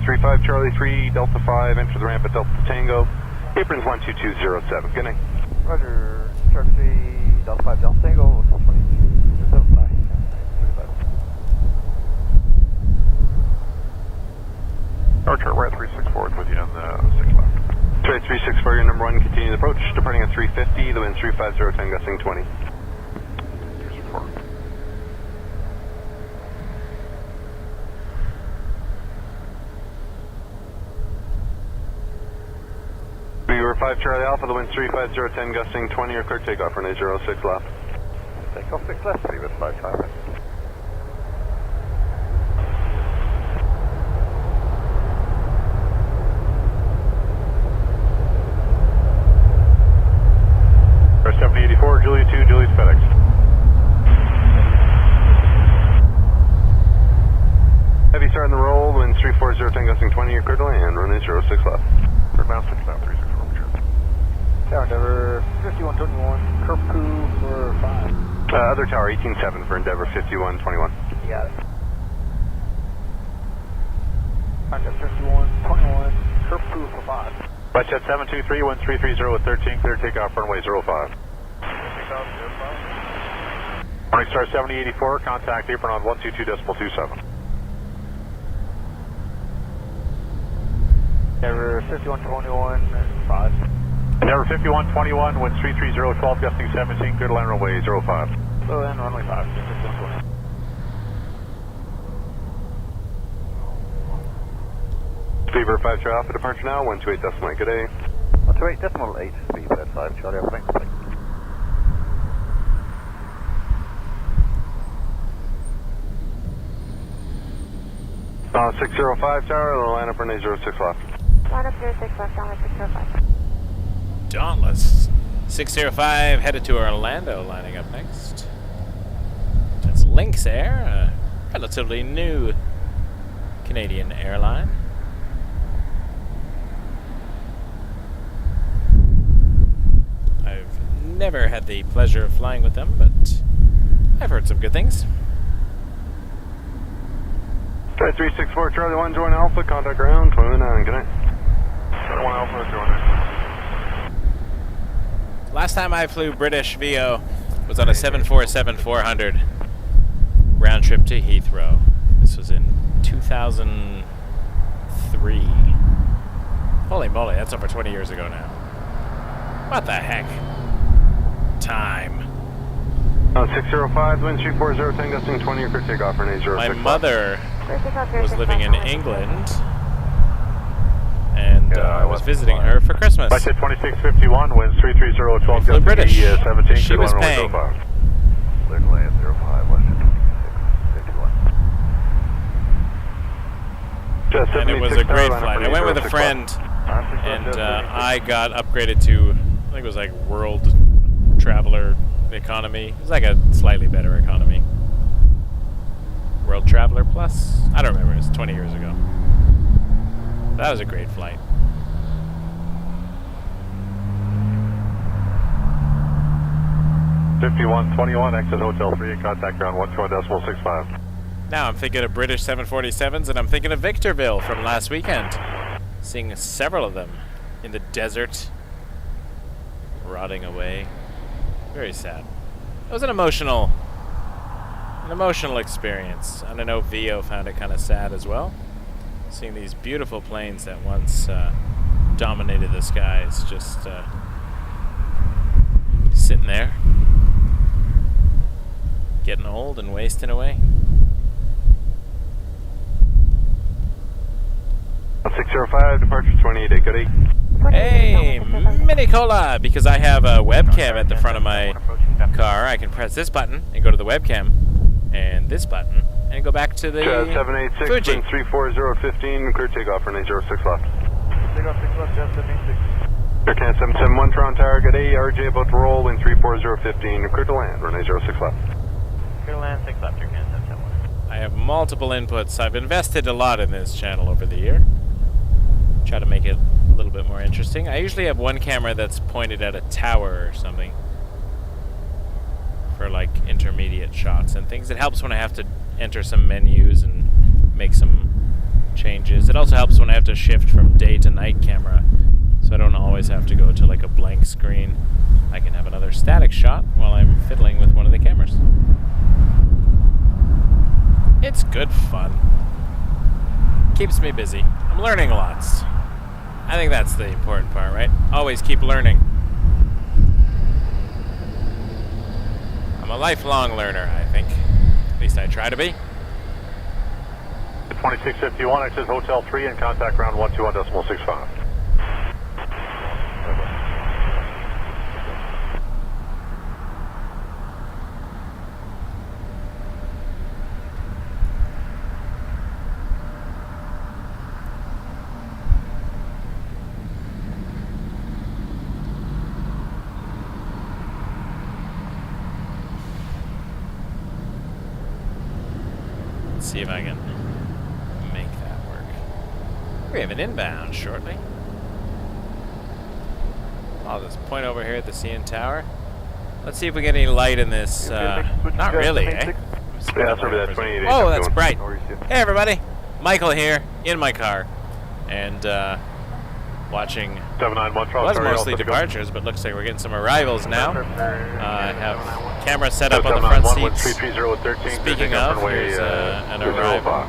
Three 5 Charlie 3 Delta 5, enter the ramp at Delta Tango. Aprons 12207. Good night. Roger, Charlie 3 Delta 5 Delta Tango 2207. Bye. Archer, we're at 364 with you on the 6 left. Trade 364, your number 1, continue the approach. Departing at 350, the wind 350, 10 gusting 20. 364. Speedbird 5 Charlie Alpha, the wind 350, 10 gusting 20, or clear takeoff, runway 06 left. Takeoff 6 left, Speedbird 5 Charlie. Star 7084, Juliet 2, Juliet FedEx. Heavy start in the roll, wind 340, 10 gusting 20, you're clear to land, runway 06 left. Third bound 6 now, 364. Tower Endeavour 5121, curve coup for 5. Other tower 187 for Endeavour 5121. You got it. Contact 5121, curve coup for 5. West Jet 723, wind 330 with 13, clear takeoff, runway 05. Morning Star 7084, contact apron on 122.27. Endeavour 5121, 5. Endeavour 5121, wind 330, 12, gusting 17, clear to land runway 05. So then runway 5, 5120. Speedbird 5 Charlie Alpha, departure now, 128.8, good day. 128.8, Speedbird 5 Charlie Alpha, thanks. 605 tower, line up runway 06 left. Line up 06 left, down 605. Dauntless. 605 headed to Orlando, lining up next. That's Lynx Air, a relatively new Canadian airline. I've never had the pleasure of flying with them, but I've heard some good things. Try 364 Charlie 1, join Alpha, contact ground 29, good night. 1 Alpha, join Last time I flew British VO was on a 747-400 round trip to Heathrow. This was in 2003. Holy moly, that's over 20 years ago now. What the heck? Time. 605, wind 340, 10 gusting 20, your clear takeoff, runway 06 My left. mother was living in England, and I was visiting her for Christmas. West Jet 2651, winds 330, 12, Flew gusting British. 17, She clear to was land paying. runway 05. clear to land 05, Western 26, 51. And it was a great flight. I went with a friend, and I got upgraded to, I think it was like World Traveler Economy. It was like a slightly better economy. World Traveler Plus? I don't remember. It was 20 years ago. That was a great flight. .5121, exit Hotel 3 and contact ground 121.65. Now I'm thinking of British 747s, and I'm thinking of Victorville from last weekend. Seeing several of them in the desert, rotting away. Very sad. It was an emotional experience, and I know Vio found it kind of sad as well. Seeing these beautiful planes that once dominated the skies just sitting there, getting old and wasting away. 605, departure 28, good 8. Hey, Mini Cola! Because I have a webcam at the front of my car, I can press this button and go to the webcam, and this button, and go back to the 786, Fuji. wind 34015, clear takeoff for 906 left. Takeoff 6 left, Jet 786. Air Canada 771, Toronto Tower, good 8, RJ about to roll, wind 34015, clear to land, runway 06 left. Clear to land 6 left, Air Canada 771. I have multiple inputs. I've invested a lot in this channel over the year. Try to make it a little bit more interesting. I usually have one camera that's pointed at a tower or something for like intermediate shots and things. It helps when I have to enter some menus and make some changes. It also helps when I have to shift from day to night camera, so I don't always have to go to like a blank screen. I can have another static shot while I'm fiddling with one of the cameras. It's good fun. Keeps me busy. I'm learning lots. I think that's the important part, right? Always keep learning. I'm a lifelong learner, I think. At least I try to be. 2651, exit Hotel 3 and contact ground 121.65. See if I can make that work. We have an inbound shortly. I'll just point over here at the CN Tower. Let's see if we get any light in this. Not really, eh? Yeah, that's over that 28. Oh, that's bright. Hey, everybody. Michael here, in my car. And watching. 791, It was mostly departures, but looks like we're getting some arrivals now. I have camera set up on the front seats. Speaking of, here's an arrival.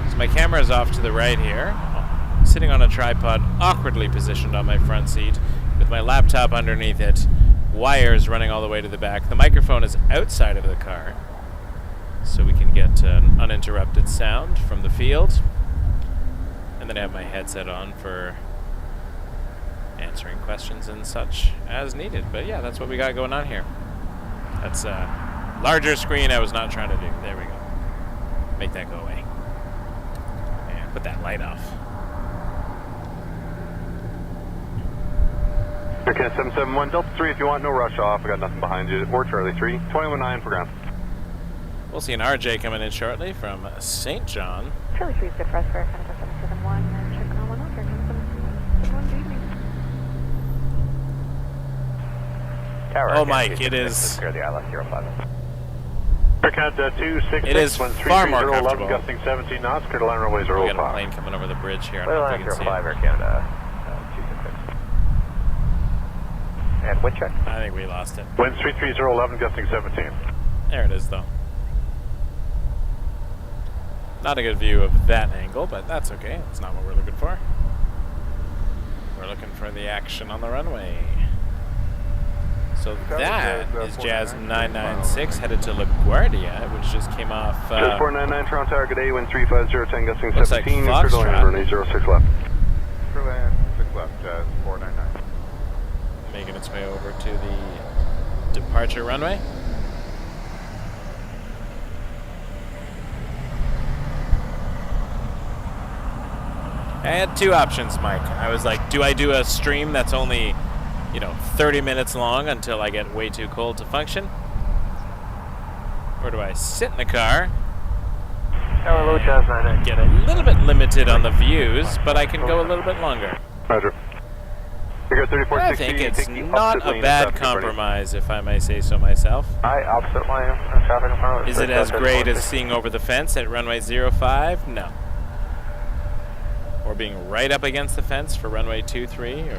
So my camera is off to the right here, sitting on a tripod, awkwardly positioned on my front seat, with my laptop underneath it, wires running all the way to the back. The microphone is outside of the car, so we can get uninterrupted sound from the field. And then I have my headset on for answering questions and such as needed. But yeah, that's what we got going on here. That's a larger screen I was not trying to do. There we go. Make that go away. And put that light off. Okay, 771, Delta 3 if you want, no rush off. I got nothing behind you. Or Charlie 3, 219 for ground. We'll see an RJ coming in shortly from St. John. Charlie 3 is good for us for Canada 771 and check on 1 for Canada 771. Good evening. Tower, Oh, Mike, it is. Clear the ILS 05. Canada 266, It is far more comfortable. gusting 17 knots, clear to land runway We got a 05. plane coming over the bridge here. I Clear don't know land if you can see 05, it. Air Canada 266. And wind check. I think we lost it. Wind 33011, gusting 17. There it is, though. Not a good view of that angle, but that's okay. That's not what we're looking for. We're looking for the action on the runway. So that is Jazz 996 headed to LaGuardia, which just came off. Jazz 499, Toronto Tower, good day, wind 35010, gusting Looks like 17, clear to land, Foxtrot. runway 06 left. Clear land 6 left, Jazz 499. Making its way over to the departure runway. I had two options, Mike. I was like, do I do a stream that's only, 30 minutes long until I get way too cold to function? Or do I sit in the car, Hello, Jazz 99. get a little bit limited on the views, but I can go a little bit longer? Roger. Figure 3460. I think it's not a bad compromise, if I may say so myself. Hi, opposite lane, traffic in front of us. Is it as great as seeing over the fence at runway 05? No. Or being right up against the fence for runway 23,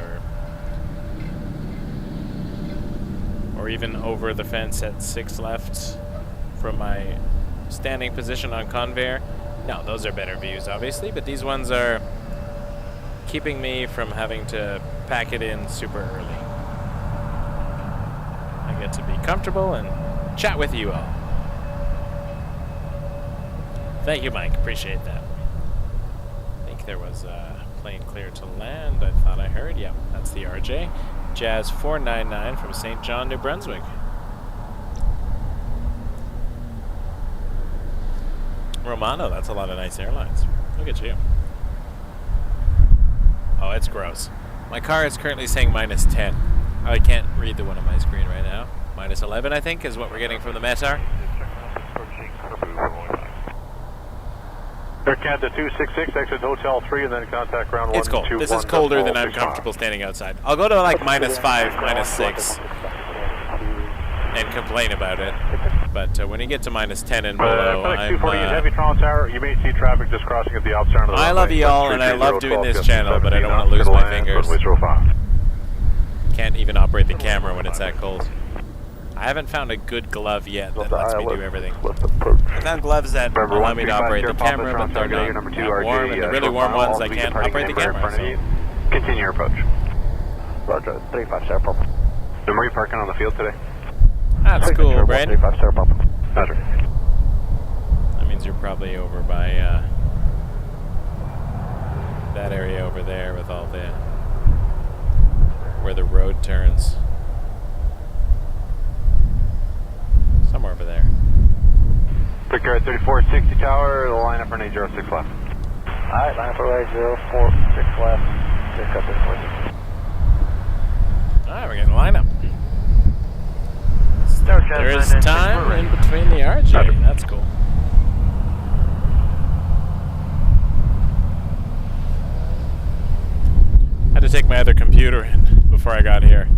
or even over the fence at 6 left from my standing position on conveyor. No, those are better views, obviously, but these ones are keeping me from having to pack it in super early. I get to be comfortable and chat with you all. Thank you, Mike. Appreciate that. I think there was a plane clear to land, I thought I heard. Yeah, that's the RJ. Jazz 499 from St. John, New Brunswick. Romano, that's a lot of nice airlines. Look at you. Oh, it's gross. My car is currently saying -10. I can't read the one on my screen right now. -11, I think, is what we're getting from the METAR. Air Canada 266, exit Hotel 3, and then contact ground 121. It's cold. This is colder than I'm comfortable standing outside. I'll go to like -5, -6, and complain about it. But when you get to -10 and below, I'm... 248 Heavy Toronto Tower, you may see traffic just crossing at the opposite end of the I runway. love you all, and I love doing this channel, but I don't want to lose my fingers. Can't even operate the camera when it's that cold. I haven't found a good glove yet that lets me do everything. I found gloves that allow me to operate the camera, but they're not warm, and the really warm ones, I can't operate the camera. So. Continue your approach. Roger, 35 Sarah Pump. Then were you parking on the field today? That's cool, Brandon. 35 Sarah Pump. Roger. That means you're probably over by that area over there with all the... where the road turns. Somewhere over there. Figure 3460 tower, the line up for 806 left. Alright, line up for 806 left. Pick up in 46. Alright, we're getting line up. There is time in between the RJ. That's cool. Had to take my other computer in before I got here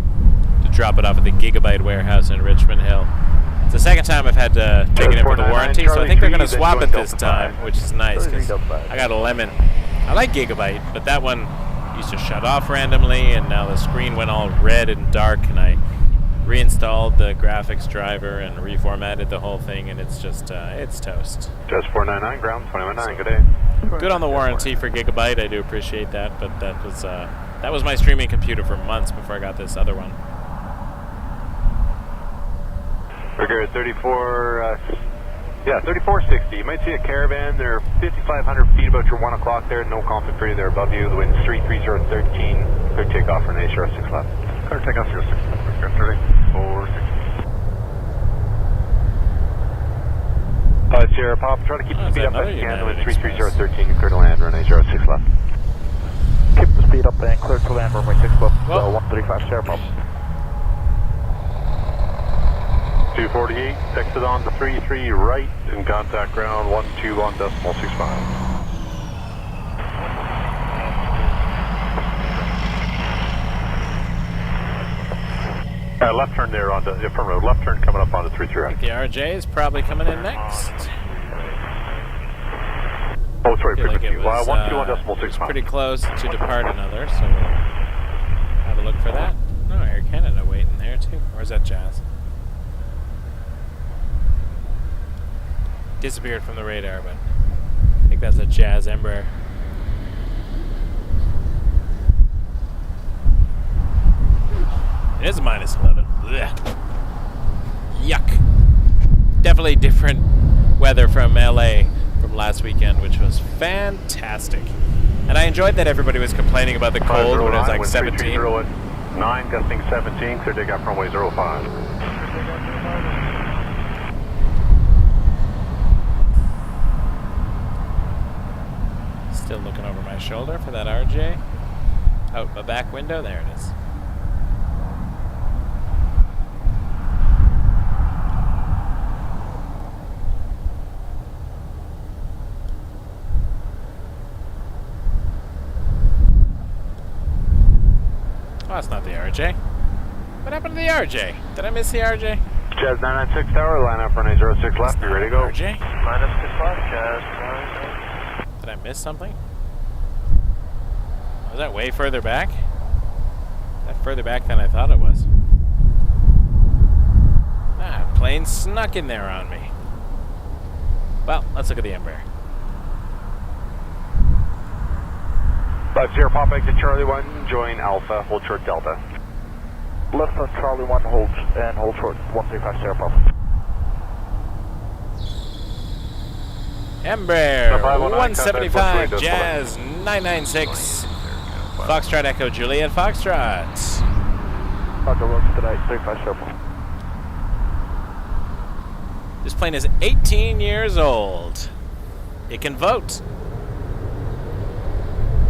to drop it off at the Gigabyte warehouse in Richmond Hill. It's the second time I've had to take it in for the warranty, so I think they're going to swap it this time, which is nice because I got a lemon. I like Gigabyte, but that one used to shut off randomly, and now the screen went all red and dark, and I reinstalled the graphics driver and reformatted the whole thing, and it's just, it's toast. Just 499, ground 219, good day. Good on the warranty for Gigabyte, I do appreciate that, but that was my streaming computer for months before I got this other one. Figure 3460. You might see a caravan. They're 5,500 feet about your 1 o'clock there. No conflict for you. They're above you. The wind's 33013. Clear takeoff for an 806 left. Clear takeoff 06 left. Figure 3460. Sierra Pop, try to keep the speed up as you can. The wind's United 33013. Clear to land, run 806 left. Keep the speed up and clear to land, runway 6 left. Well. 135 Sarah Pump. 248, exit on the 33 right and contact ground 121.65. Left turn there on the different road. Left turn coming up on the 33 right. The RJ is probably coming in next. Oh, sorry, I feel like it was, 121.65. pretty close to depart another, so we'll have a look for that. No, Air Canada waiting there too. Or is that Jazz? Disappeared from the radar, but I think that's a Jazz Embraer. It is a -11. Blech. Yuck. Definitely different weather from LA from last weekend, which was fantastic. And I enjoyed that everybody was complaining about the cold when it was like 17. 9, gusting 17, clear takeoff runway 05. Still looking over my shoulder for that RJ. Out my back window, there it is. Oh, that's not the RJ. What happened to the RJ? Did I miss the RJ? Jazz 996 tower, line up runway 06 left, be ready to go. RJ? Line up 6 left, Jazz 996. Did I miss something? Was that way further back? That further back than I thought it was. Ah, plane snuck in there on me. Well, let's look at the Embraer. 50 Pop exit Charlie 1, join Alpha, hold short Delta. Left of Charlie 1, hold short, 135 Sierra Papa. Embraer, 519, 175, Jazz 996, Foxtrot Echo Juliet Foxtrot. Roger, welcome tonight, 35 Sierra Papa. This plane is 18 years old. It can vote.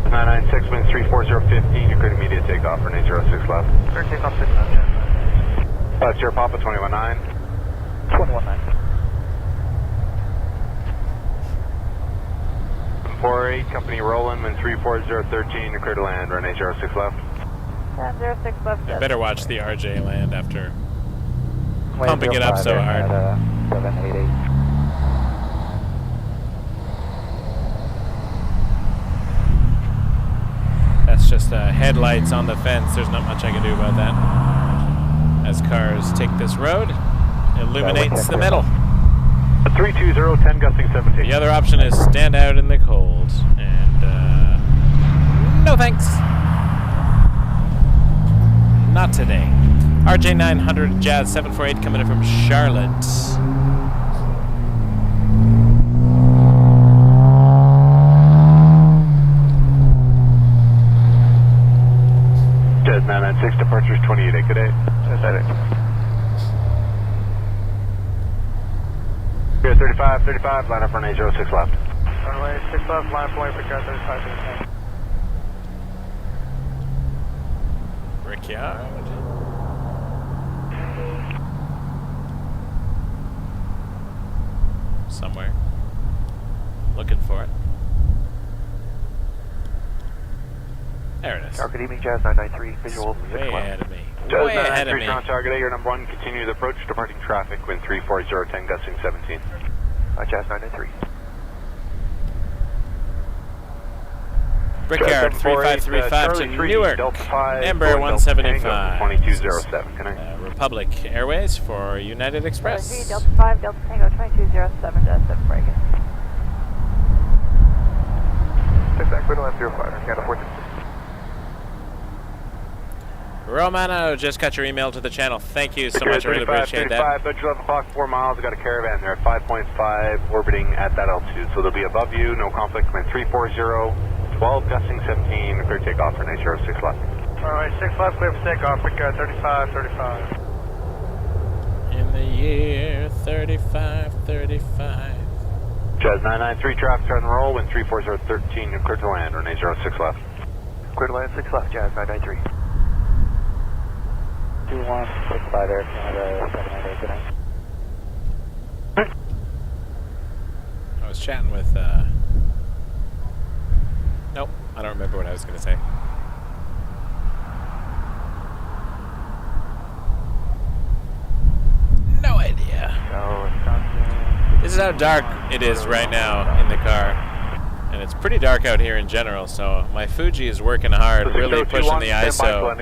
996, wind 34015, you're good immediate takeoff, runway 06 left. Clear takeoff 6 left, Jazz 996. Sierra Papa 219. 219. 48, company Roland, wind 34013, you're clear to land, runway 06 left. 06 left. I better watch the RJ land after pumping it up so hard. 788. That's just headlights on the fence. There's not much I can do about that. As cars take this road, illuminates the middle. 320, 10, gusting 17. The other option is stand out in the cold. And no thanks. Not today. RJ 900 Jazz 748 coming in from Charlotte. Jazz 996, departures 28, good day. Jazz 996. Here 35, line up runway 06 left. Runway 6 left, line point for car 35 to the 10. Brickyard. Somewhere. Looking for it. There it is. Good evening, Jazz 993, visual 6 Way left. ahead of me. Jazz Way ahead of 993, me. Toronto target A, you're number 1, continue the approach, departing traffic, wind 34010, gusting 17. Jazz 993. Brickyard 3535 to Newark. Embraer 175. 2207, can I? Republic Airways for United Express. Delta 5, Delta Tango 2207, Jazz 7 breaking. 6 back, middle and 05, Canada 14. Romano, just got your email to the channel. Thank you so much. I really appreciate that. 35, 11 o'clock, 4 miles. I got a caravan there at 5.5, orbiting at that altitude. So they'll be above you, no conflict. Wind 340, 12, gusting 17, clear takeoff for 06 left. Alright, 6 left, clear for takeoff, Brickyard 35. In the year 3535. Jazz 993, traffic on the roll, wind 34013, clear to land, runway 06 left. Clear to land 6 left, Jazz 993. 2165 Air Canada 798, good night. I was chatting with, nope, I don't remember what I was going to say. No idea. This is how dark it is right now in the car. And it's pretty dark out here in general, so my Fuji is working hard, really pushing the ISO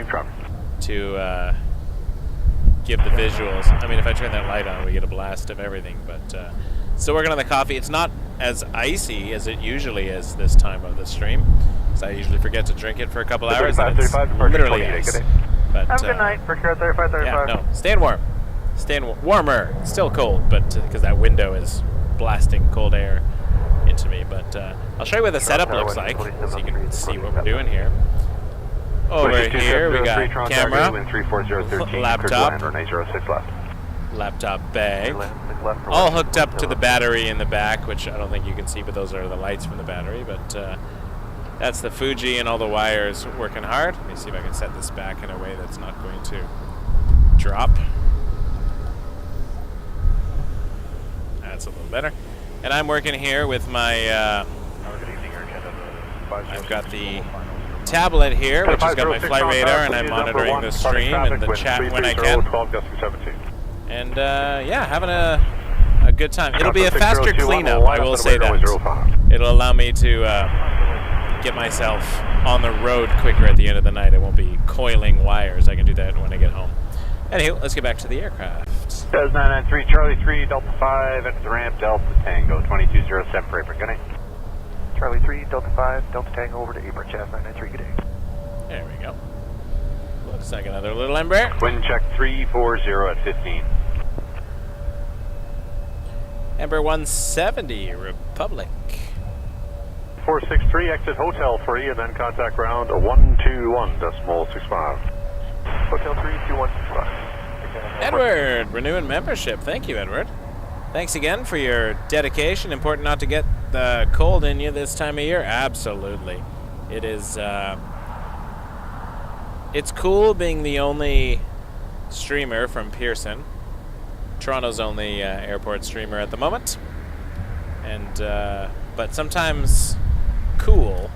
to give the visuals. I mean, if I turn that light on, we get a blast of everything, but still working on the coffee. It's not as icy as it usually is this time of the stream, because I usually forget to drink it for a couple hours, and it's literally ice. But, Have a good night, Brickyard 35. yeah, no, staying warm. Staying warmer. It's still cold, but because that window is blasting cold air it to me, but I'll show you what the setup looks like, so you can see what we're doing here. Over here, we got camera, laptop bay, all hooked up to the battery in the back, which I don't think you can see, but those are the lights from the battery. But that's the Fuji and all the wires working hard. Let me see if I can set this back in a way that's not going to drop. That's a little better. And I'm working here with my, I've got the tablet here, which has got my flight radar, and I'm monitoring the stream and the chat when I can. And yeah, having a good time. It'll be a faster cleanup, I will say that. It'll allow me to get myself on the road quicker at the end of the night. I won't be coiling wires. I can do that when I get home. Anywho, let's get back to the aircraft. Des 993, Charlie 3, Delta 5, at the ramp, Delta Tango, 2207 for apron, good night. Charlie 3, Delta 5, Delta Tango over to apron, Jazz 993, good day. There we go. Looks like another little Embraer. Wind check 340 at 15. Embraer 170, Republic. 463, exit Hotel 3, and then contact ground 121.65. Hotel 3, 2165. Edward, renewing membership. Thank you, Edward. Thanks again for your dedication. Important not to get the cold in you this time of year. Absolutely. It is, it's cool being the only streamer from Pearson. Toronto's only airport streamer at the moment. And, but sometimes cool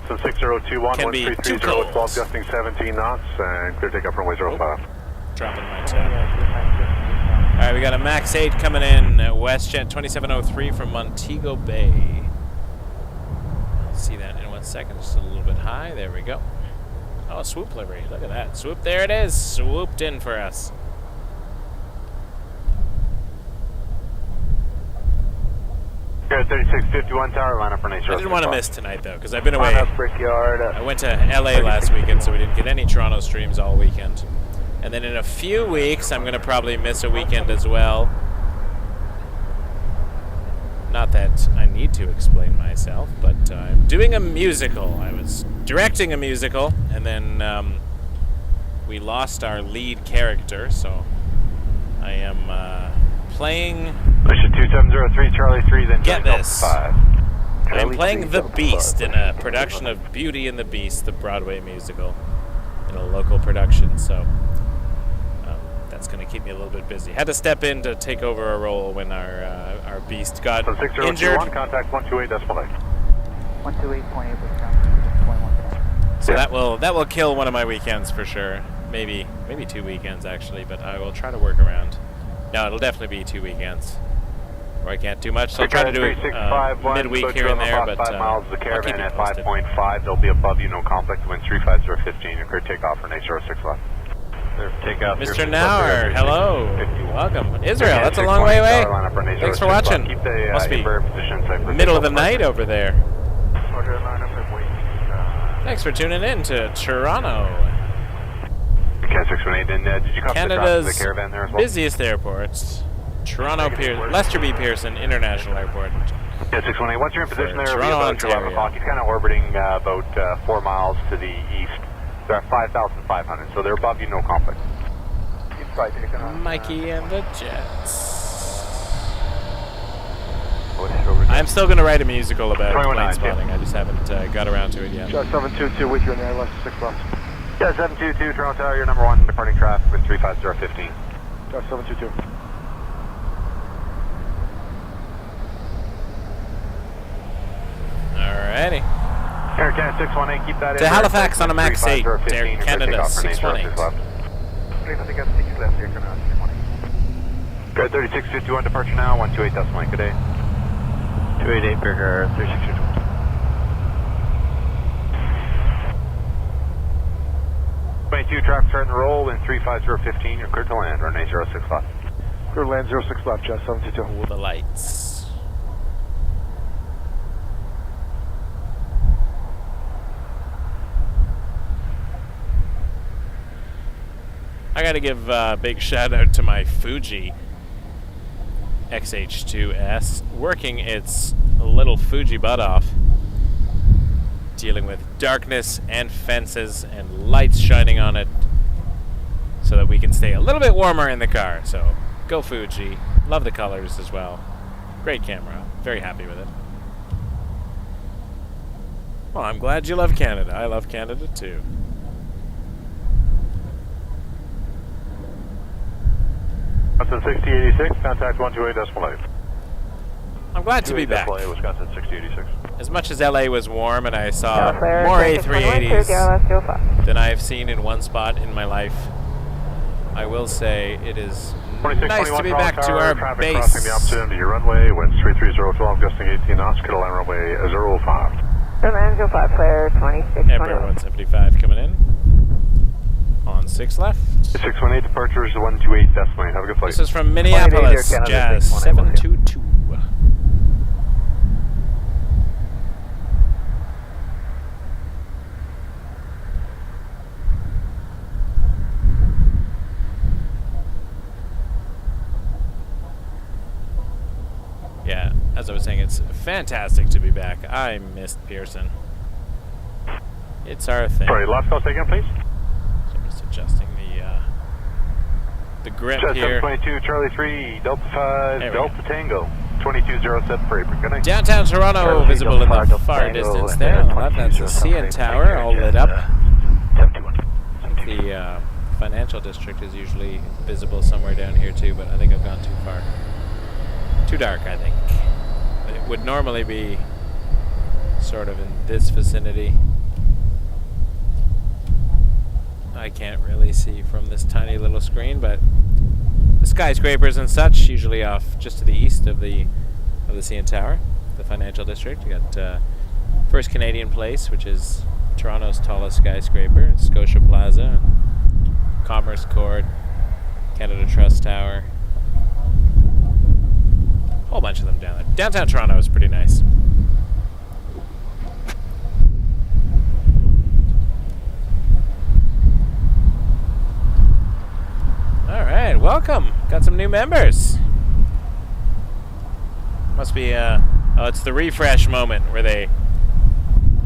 So 6021, can be too 1330, cold. 12 gusting 17 knots, and clear takeoff runway 05. Dropping my tab. Alright, we got a MAX 8 coming in at WestJet 2703 from Montego Bay. I'll see that in 1 second. Just a little bit high. There we go. Oh, swoop livery. Look at that. Swoop. There it is. Swooped in for us. Here at 3651 tower, line up for nature. I didn't want to miss tonight, though, because I've been away. Brickyard. I went to LA last weekend, so we didn't get any Toronto streams all weekend. And then in a few weeks, I'm going to probably miss a weekend as well. Not that I need to explain myself, but I'm doing a musical. I was directing a musical, and then we lost our lead character, so I am playing... Mission 2703, Charlie 3, then Get Delta this. 5. I'm playing The Beast in a production of Beauty and the Beast, the Broadway musical, in a local production, so that's going to keep me a little bit busy. Had to step in to take over a role when our Beast got So 6021, injured. contact 128.8. 128.8%. So that will kill one of my weekends for sure. Maybe 2 weekends actually, but I will try to work around. No, it'll definitely be 2 weekends. Or I can't do much, so I'll try to do it midweek here and there, but 5 miles, the I'll keep caravan you at posted. 5.5, they'll be above you, no conflict, wind 35015, your clear takeoff for nature 06 left. Takeoff. Mr. Nauer, hello. Welcome. Israel, that's a long way away. Thanks for watching. Keep the Must be position, middle of the night over there. Thanks for tuning in to Toronto, Okay, 618, and did you copy Canada's the caravan there as well? busiest airports. Toronto Lester B. Pearson International Airport. Yeah, 618, once you're in position there, Toronto, about 11 Ontario. o'clock. He's kind of orbiting about 4 miles to the east. They're at 5,500, so they're above you, no conflict. Mikey and the Jets. I'm still going to write a musical about 21-9, plane spotting. I just haven't got around to it yet. 722 with you on the ILS 6 left. Yeah, 722, Toronto Tower, you're number 1, departing traffic with 35015. 722. Alrighty. Air Canada 618, keep that in. To Halifax on a MAX 8, Air Canada 618. Good, 3651, departure now, 128.8, good day. 288 Burger 3622. Traffic starting to roll in 35015, you're clear to land, runway 06 left. Clear to land 06 left, Jazz 722. The lights. I gotta give a big shout out to my Fuji XH2S working its little Fuji butt off, dealing with darkness and fences and lights shining on it so that we can stay a little bit warmer in the car. So go Fuji. Love the colors as well. Great camera. Very happy with it. Well, I'm glad you love Canada. I love Canada too. Wisconsin 6086, contact 128.8. I'm glad to be back. Wisconsin 6086. As much as LA was warm and I saw Flare, more traffic 112, A380s than I've seen in one spot in my life, I will say it is nice to be back to our traffic base. Crossing the opposite end of your runway, winds 33012, gusting 18 knots, Kittle Line runway 05. Runway 05, flare 2621. Emperor 175 coming in. On 6 left. 618 departure is 128 decimal. Have a good flight. This is from Minneapolis, Jazz 722. Yeah, as I was saying, it's fantastic to be back. I missed Pearson. It's our thing. Sorry, last call taken, please. So I'm just adjusting the grip here. 722 Charlie 3 Delta 5 There we go. Delta Tango 2207 for April. Good night. Downtown Toronto, Charlie, visible in Delta the 5, far Tango, distance and there. On the left, 22 that's the CN Tower, all lit up. 721. The financial district is usually visible somewhere down here too, but I think I've gone too far. Too dark, I think. It would normally be sort of in this vicinity. I can't really see from this tiny little screen, but the skyscrapers and such, usually off just to the east of the CN Tower, the financial district. You got First Canadian Place, which is Toronto's tallest skyscraper, Scotia Plaza, Commerce Court, Canada Trust Tower. A whole bunch of them down there. Downtown Toronto is pretty nice. Alright, welcome. Got some new members. Must be, oh, it's the refresh moment where they...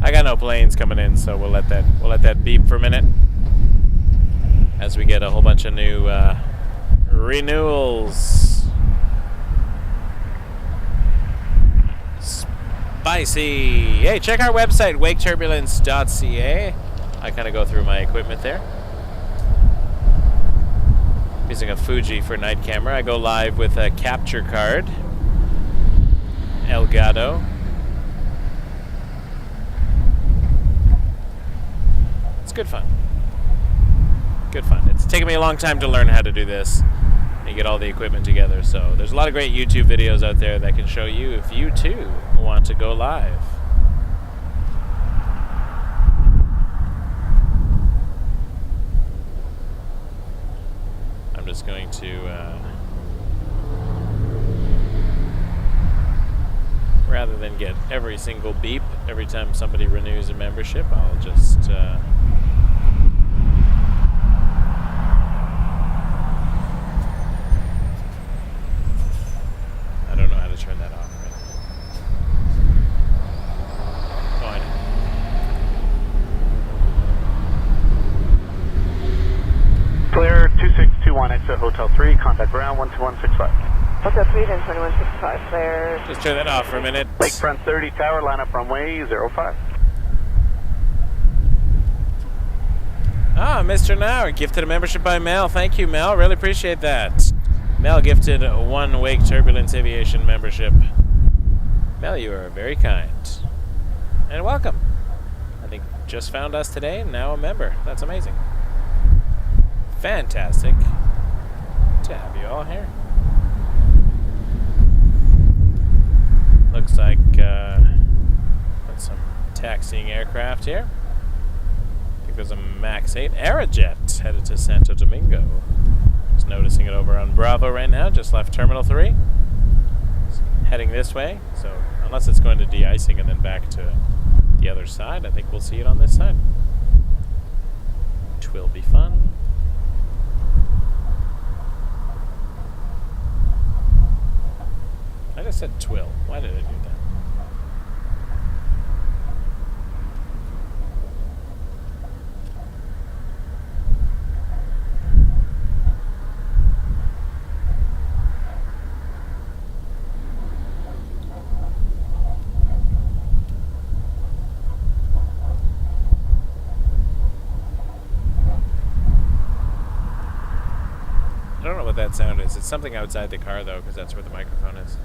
I got no planes coming in, so we'll let that beep for a minute. As we get a whole bunch of new renewals. Spicy. Hey, check our website, waketurbulence.ca. I kind of go through my equipment there. I'm using a Fuji for night camera. I go live with a capture card. Elgato. It's good fun. Good fun. It's taken me a long time to learn how to do this and get all the equipment together, so there's a lot of great YouTube videos out there that can show you if you too want to go live. I'm just going to rather than get every single beep every time somebody renews a membership, I'll just I don't know how to turn that off. Right? Oh, I know. Clear 2621, exit Hotel 3, contact ground 12165. Hotel 3, then 2165, flare. Just turn that off for a minute. Lakefront 30 Tower, line up runway 05. Ah, Mr. Nauer gifted a membership by Mel. Thank you, Mel. Really appreciate that. Mel gifted one Wake Turbulence Aviation membership. Mel, you are very kind. And welcome. I think just found us today and now a member. That's amazing. Fantastic to have you all here. Looks like got some taxiing aircraft here. I think there's a MAX 8 Aerojet headed to Santo Domingo. Just noticing it over on Bravo right now. Just left Terminal 3. It's heading this way. So unless it's going to de-icing and then back to the other side, I think we'll see it on this side. Twill be fun. I just said twill. Why did I do that? what that sound is. It's something outside the car, though, because that's where the microphone is.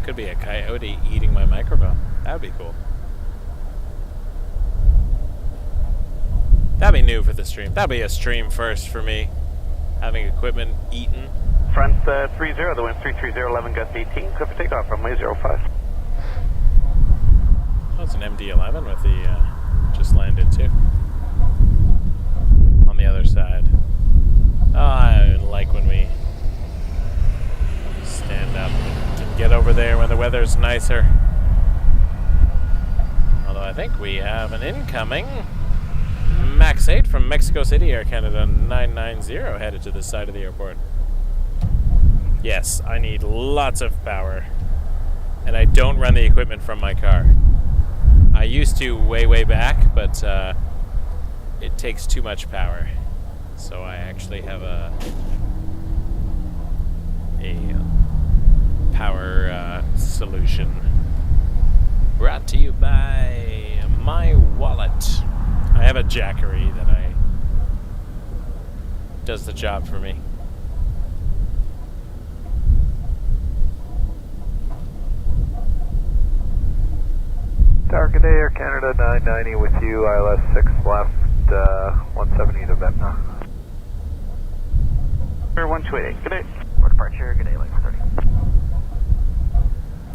Could be a coyote eating my microphone. That would be cool. That'd be new for the stream. That'd be a stream first for me. Having equipment eaten. Front 30, the wind 33011, gust 18, clear for takeoff, runway 05. Oh, it's an MD-11 with the, just landed too. On the other side. Oh, I like when we stand up and can get over there when the weather's nicer. Although I think we have an incoming Max 8 from Mexico City, Air Canada 990, headed to this side of the airport. Yes, I need lots of power. And I don't run the equipment from my car. I used to way back, but it takes too much power. So I actually have a power solution. Brought to you by my wallet. I have a Jackery that does the job for me. Target Air Canada 990 with you, ILS 6 left, 170 to Ventnor. Air 1288, good day. For departure, good day, like 30.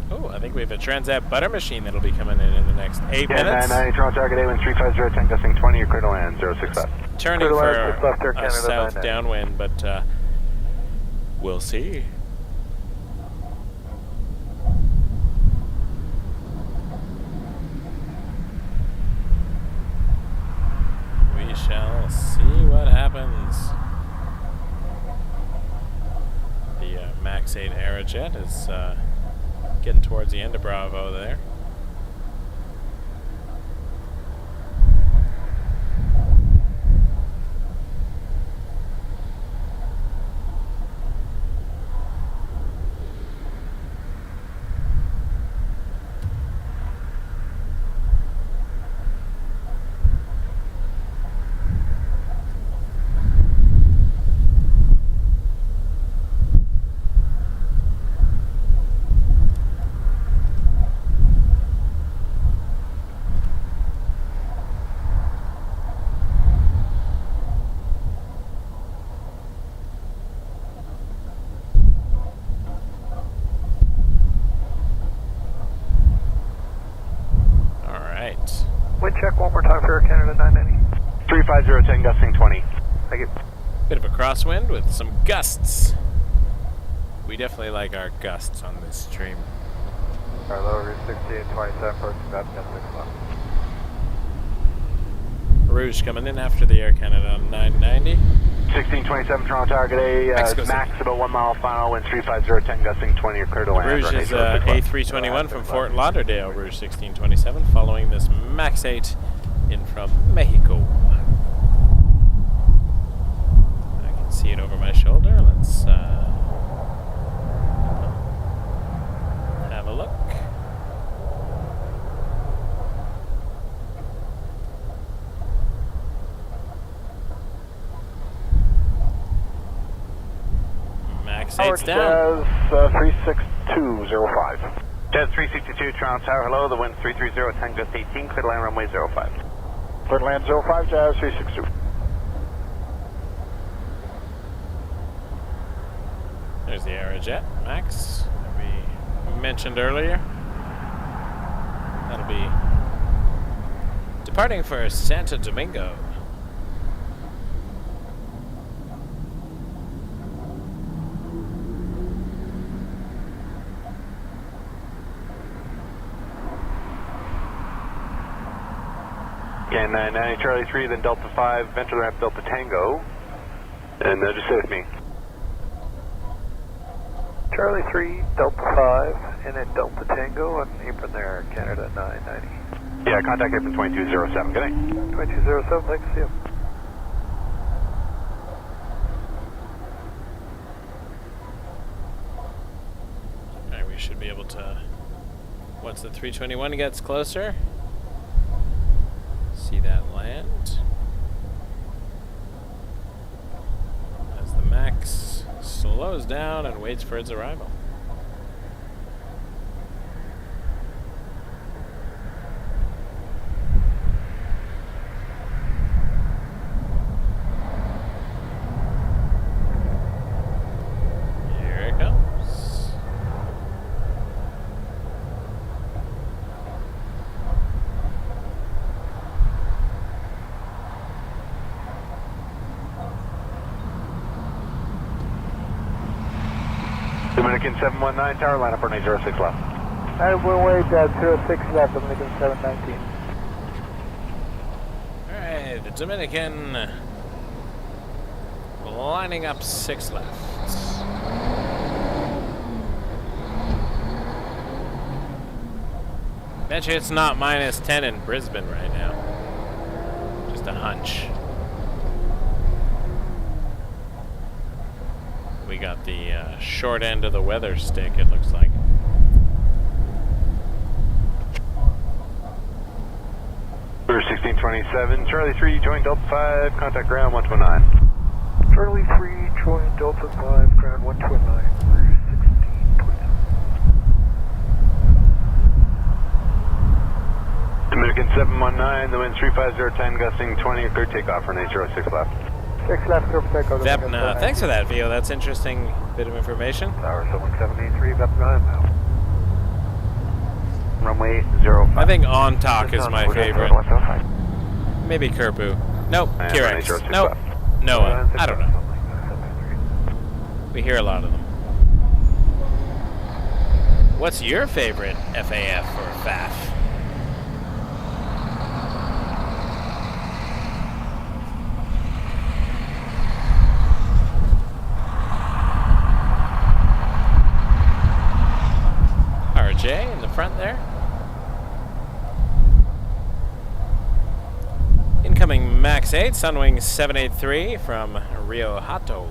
Oh, I think we have a Transat butter machine that'll be coming in the next 8 minutes. 990, Toronto target A, wind 350, 10 gusting 20, you're clear to land, 06 left. Turning Clear to for land, just left Air a Canada south 990. downwind, but we'll see. We shall see what happens. The Max 8 Aerojet is getting towards the end of Bravo there. Wind check one more time for Air Canada 990. 350, 10 gusting 20. Thank you. Bit of a crosswind with some gusts. We definitely like our gusts on this stream. Our lower 16, 27, approaching Ventnor 6 left. Rouge coming in after the Air Canada 990. 1627, Toronto target A, max about 1 mile final, wind 350, 10 gusting 20, you're clear to land. Rouge is A321 from Fort Lauderdale, Rouge 1627, following this Max 8 in from Mexico. I can see it over my shoulder. Let's have a look. Max 8's down. 36205. Jazz 362, Toronto Tower, hello, the wind 330, 10 gust 18, clear to land, runway 05. Clear to land 05, Jazz 362. There's the Aerojet Max that we mentioned earlier. That'll be departing for Santo Domingo. Okay, 990, Charlie 3, then Delta 5, enter the ramp Delta Tango, and just stay with me. Charlie 3, Delta 5, and then Delta Tango on apron there, Canada 990. Yeah, contact apron 2207, good day. 2207, like to see you. Alright, we should be able to, once the 321 gets closer, see that land. As Max slows down and waits for its arrival. Here it comes. Dominican 719, tower line up for 906 left. I will wait at 06 left, Dominican 719. Alright, the Dominican lining up 6 left. Bet you it's not minus 10 in Brisbane right now. Just a hunch. We got the short end of the weather stick, it looks like. We're 1627, Charlie 3, join Delta 5, contact ground 129. Charlie 3, join Delta 5, ground 129. We're 1627. Dominican 719, the wind's 35010, gusting 20, clear takeoff for 906 left. 6 left, clear for takeoff. Vepna, thanks for that, Vio. That's interesting bit of information. Tower 773, Vepna now. Runway 05. I think On Talk is my favorite. Maybe Kerpu. Nope, Kirex. Nope, Noah. I don't know. We hear a lot of them. What's your favorite FAF or FAF? RJ in the front there. Incoming Max 8, Sunwing 783 from Rio Hato.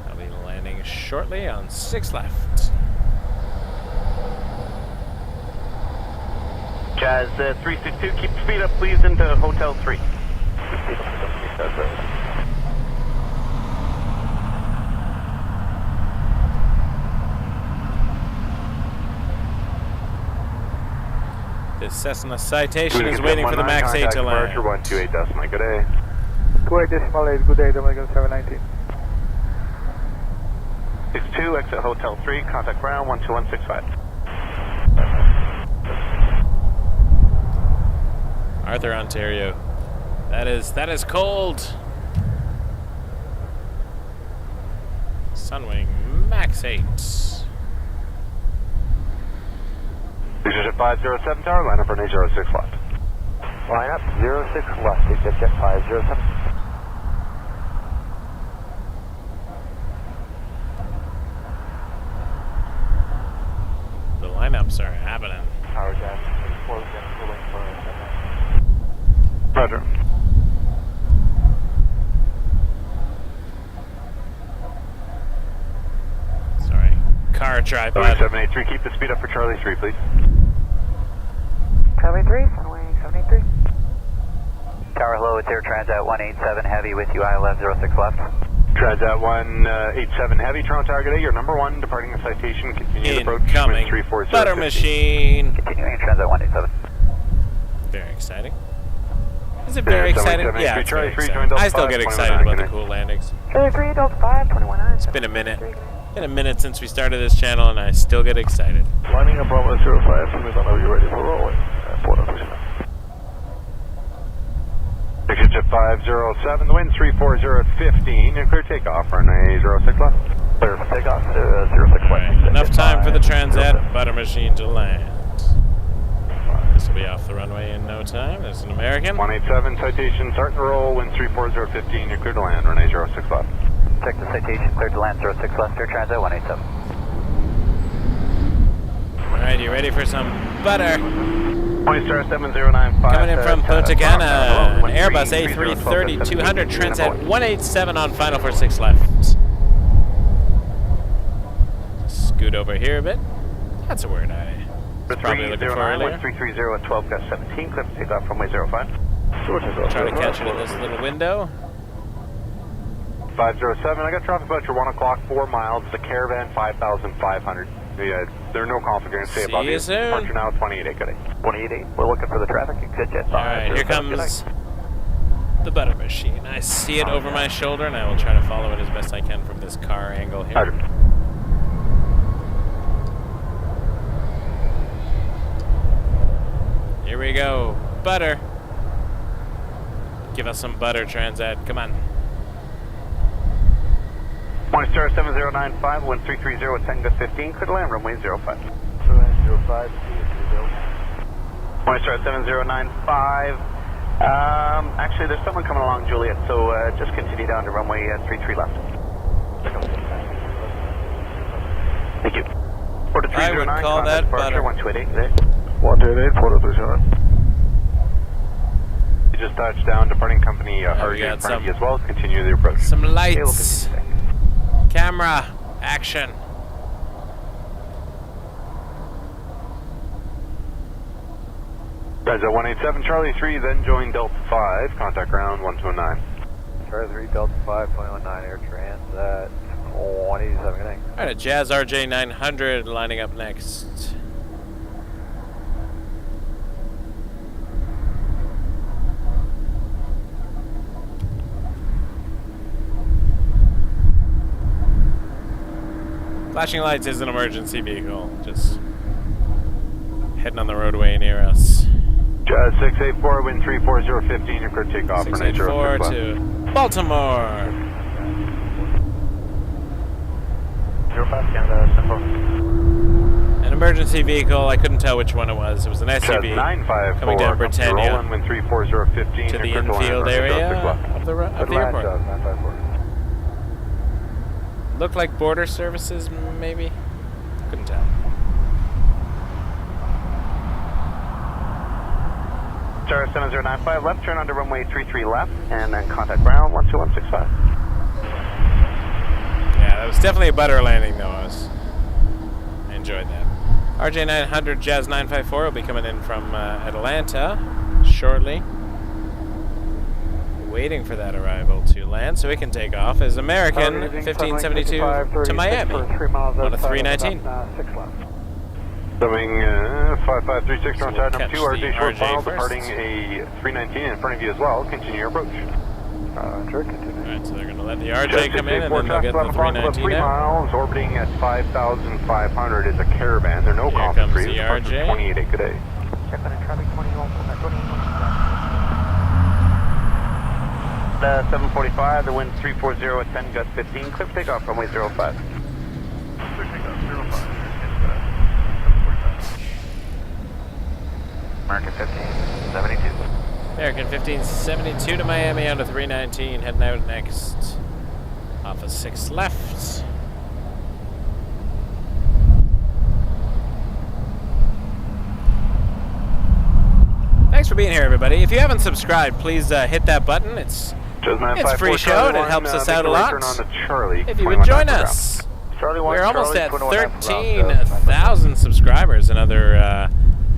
I'll be landing shortly on 6 left. Jazz 362, keep speed up please into Hotel 3. This Cessna Citation is waiting for the Max 8 to land. 128 decimal, good day. 28 decimal 8, good day, Dominican 719. 62, exit Hotel 3, contact ground 12165. Arthur, Ontario. That is cold. Sunwing Max 8. Exit 507, tower line up for 906 left. Line up 06 left, exit jet 507. The lineups are happening. Tower gas, cooling for Roger. Sorry. Car tripod. 783, keep the speed up for Charlie 3, please. Charlie 3, Sunwing 783. Tower hello, it's Air Transat 187 Heavy with you, ILF 06 left. Transat 187 Heavy, Toronto Tower, good day. You're number 1, departing the citation, continue approach. Incoming. 340. Butter machine. Continuing Transat 187. Very exciting. Is it very exciting? Yeah, it's very Charlie 3, exciting. join Delta I still 5, get 21 excited about the good day. cool landings. Charlie 3, Delta 5, 219. It's been a minute. Been a minute since we started this channel, and I still get excited. Lining up Bravo 05, from on over, you ready for rolling. Port official. Exit 507, the wind's 340 at 15, and clear takeoff for 906 left. Clear for takeoff, 06 Right, enough time for the Transat Butter Machine to land. This will be off the runway in no time. There's an American. 187, citation, start and roll, wind 340 at 15, you're clear to land, runway 06 left. Check the citation, clear to land 06 left, Air Transat 187. Alright, you ready for some butter? Star 7095. Coming in from Punta Cana, an Airbus A330-200, Transat 187 on final for 6 left. Scoot over here a bit. That's a word I was probably looking for earlier. 330 at 12 gust 17, clear for takeoff runway 05. Try to catch it in this little window. 507. I got traffic about your 1 o'clock, 4 miles. It's a Caravan 5,500. Yeah, there are no conflict. You're going to stay above you. soon. Departure now 288. Good day. 288. We're looking for the traffic. Good jet. Alright, here comes the butter machine. I see it over my shoulder, and I will try to follow it as best I can from this car angle here. Roger. Here we go. Butter. Give us some butter, Transat. Come on. Morningstar 7095, wind 330 with 10 gust 15, clear to land, runway 05. 0905, Morningstar 7095, actually there's someone coming along, Juliet, so just continue down to runway 33 left. Thank you. Porter 309, I would call that butter. 1288, today. 128, Porter 309. You just touched down, departing company we RJ got in front of you some- as well. Continue the approach. Some Okay, we'll lights. continue. Camera. Action. Guys, at 187 Charlie 3, then join Delta 5. Contact ground 1209. Charlie 3, Delta 5, 219, Air Transat, 187, good night. Alright, a Jazz RJ 900 lining up next. Flashing lights is an emergency vehicle, just heading on the roadway near us. Jazz 684, wind 34015, you're clear to take off for 684 906 to Baltimore. 05 Canada, Central. An emergency vehicle, I couldn't tell which one it was. It was an Jazz SUV 954, coming down come through Britannia Roland, wind 34015, to the you're clear to land, infield runway area 06 left. of the Good land, airport. Jazz 954. Looked like border services, maybe? Couldn't tell. Star 7095 left, turn onto runway 33 left, and then contact ground 12165. Yeah, that was definitely a butter landing, though. I enjoyed that. RJ 900 Jazz 954 will be coming in from Atlanta shortly. Waiting for that arrival to land so we can take off as American 1572 to Miami on a 319. Coming 5536 on side number 2, catch the RJ short RJ final, first. departing a 319 in front of you as well. Continue your approach. Sure, continue. Alright, so they're going to let the RJ come in and then they'll get the 319 3 out. miles, orbiting at 5,500 is a Caravan. There are no Here conflict comes for you. the Departure RJ. 28 good day. Check on traffic 21. 745, the wind 340 at 10 gust 15, clear for takeoff runway 05. Clear takeoff, 05. American 1572. American 1572 to Miami on a 319, heading out next off of 6 left. Thanks for being here, everybody. If you haven't subscribed, please hit that button. It's a free show and it helps us out a lot. If you would join us. Charlie 1, We're almost Charlie, at 21, 13,000 subscribers, another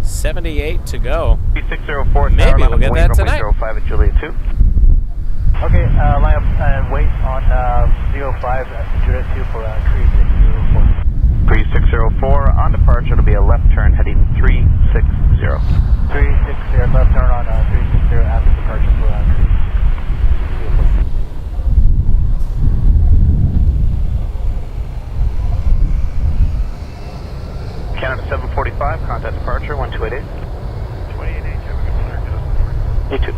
78 to go. 3604, Maybe we'll get that tonight. 05 at Juliet 2. Okay, line up and wait on 05 at Juliet 2 for 3604. 3604, on departure, it'll be a left turn heading 360. 360, left turn on 360 after departure for 360. Canada 745, contact departure 1288. 288, You too.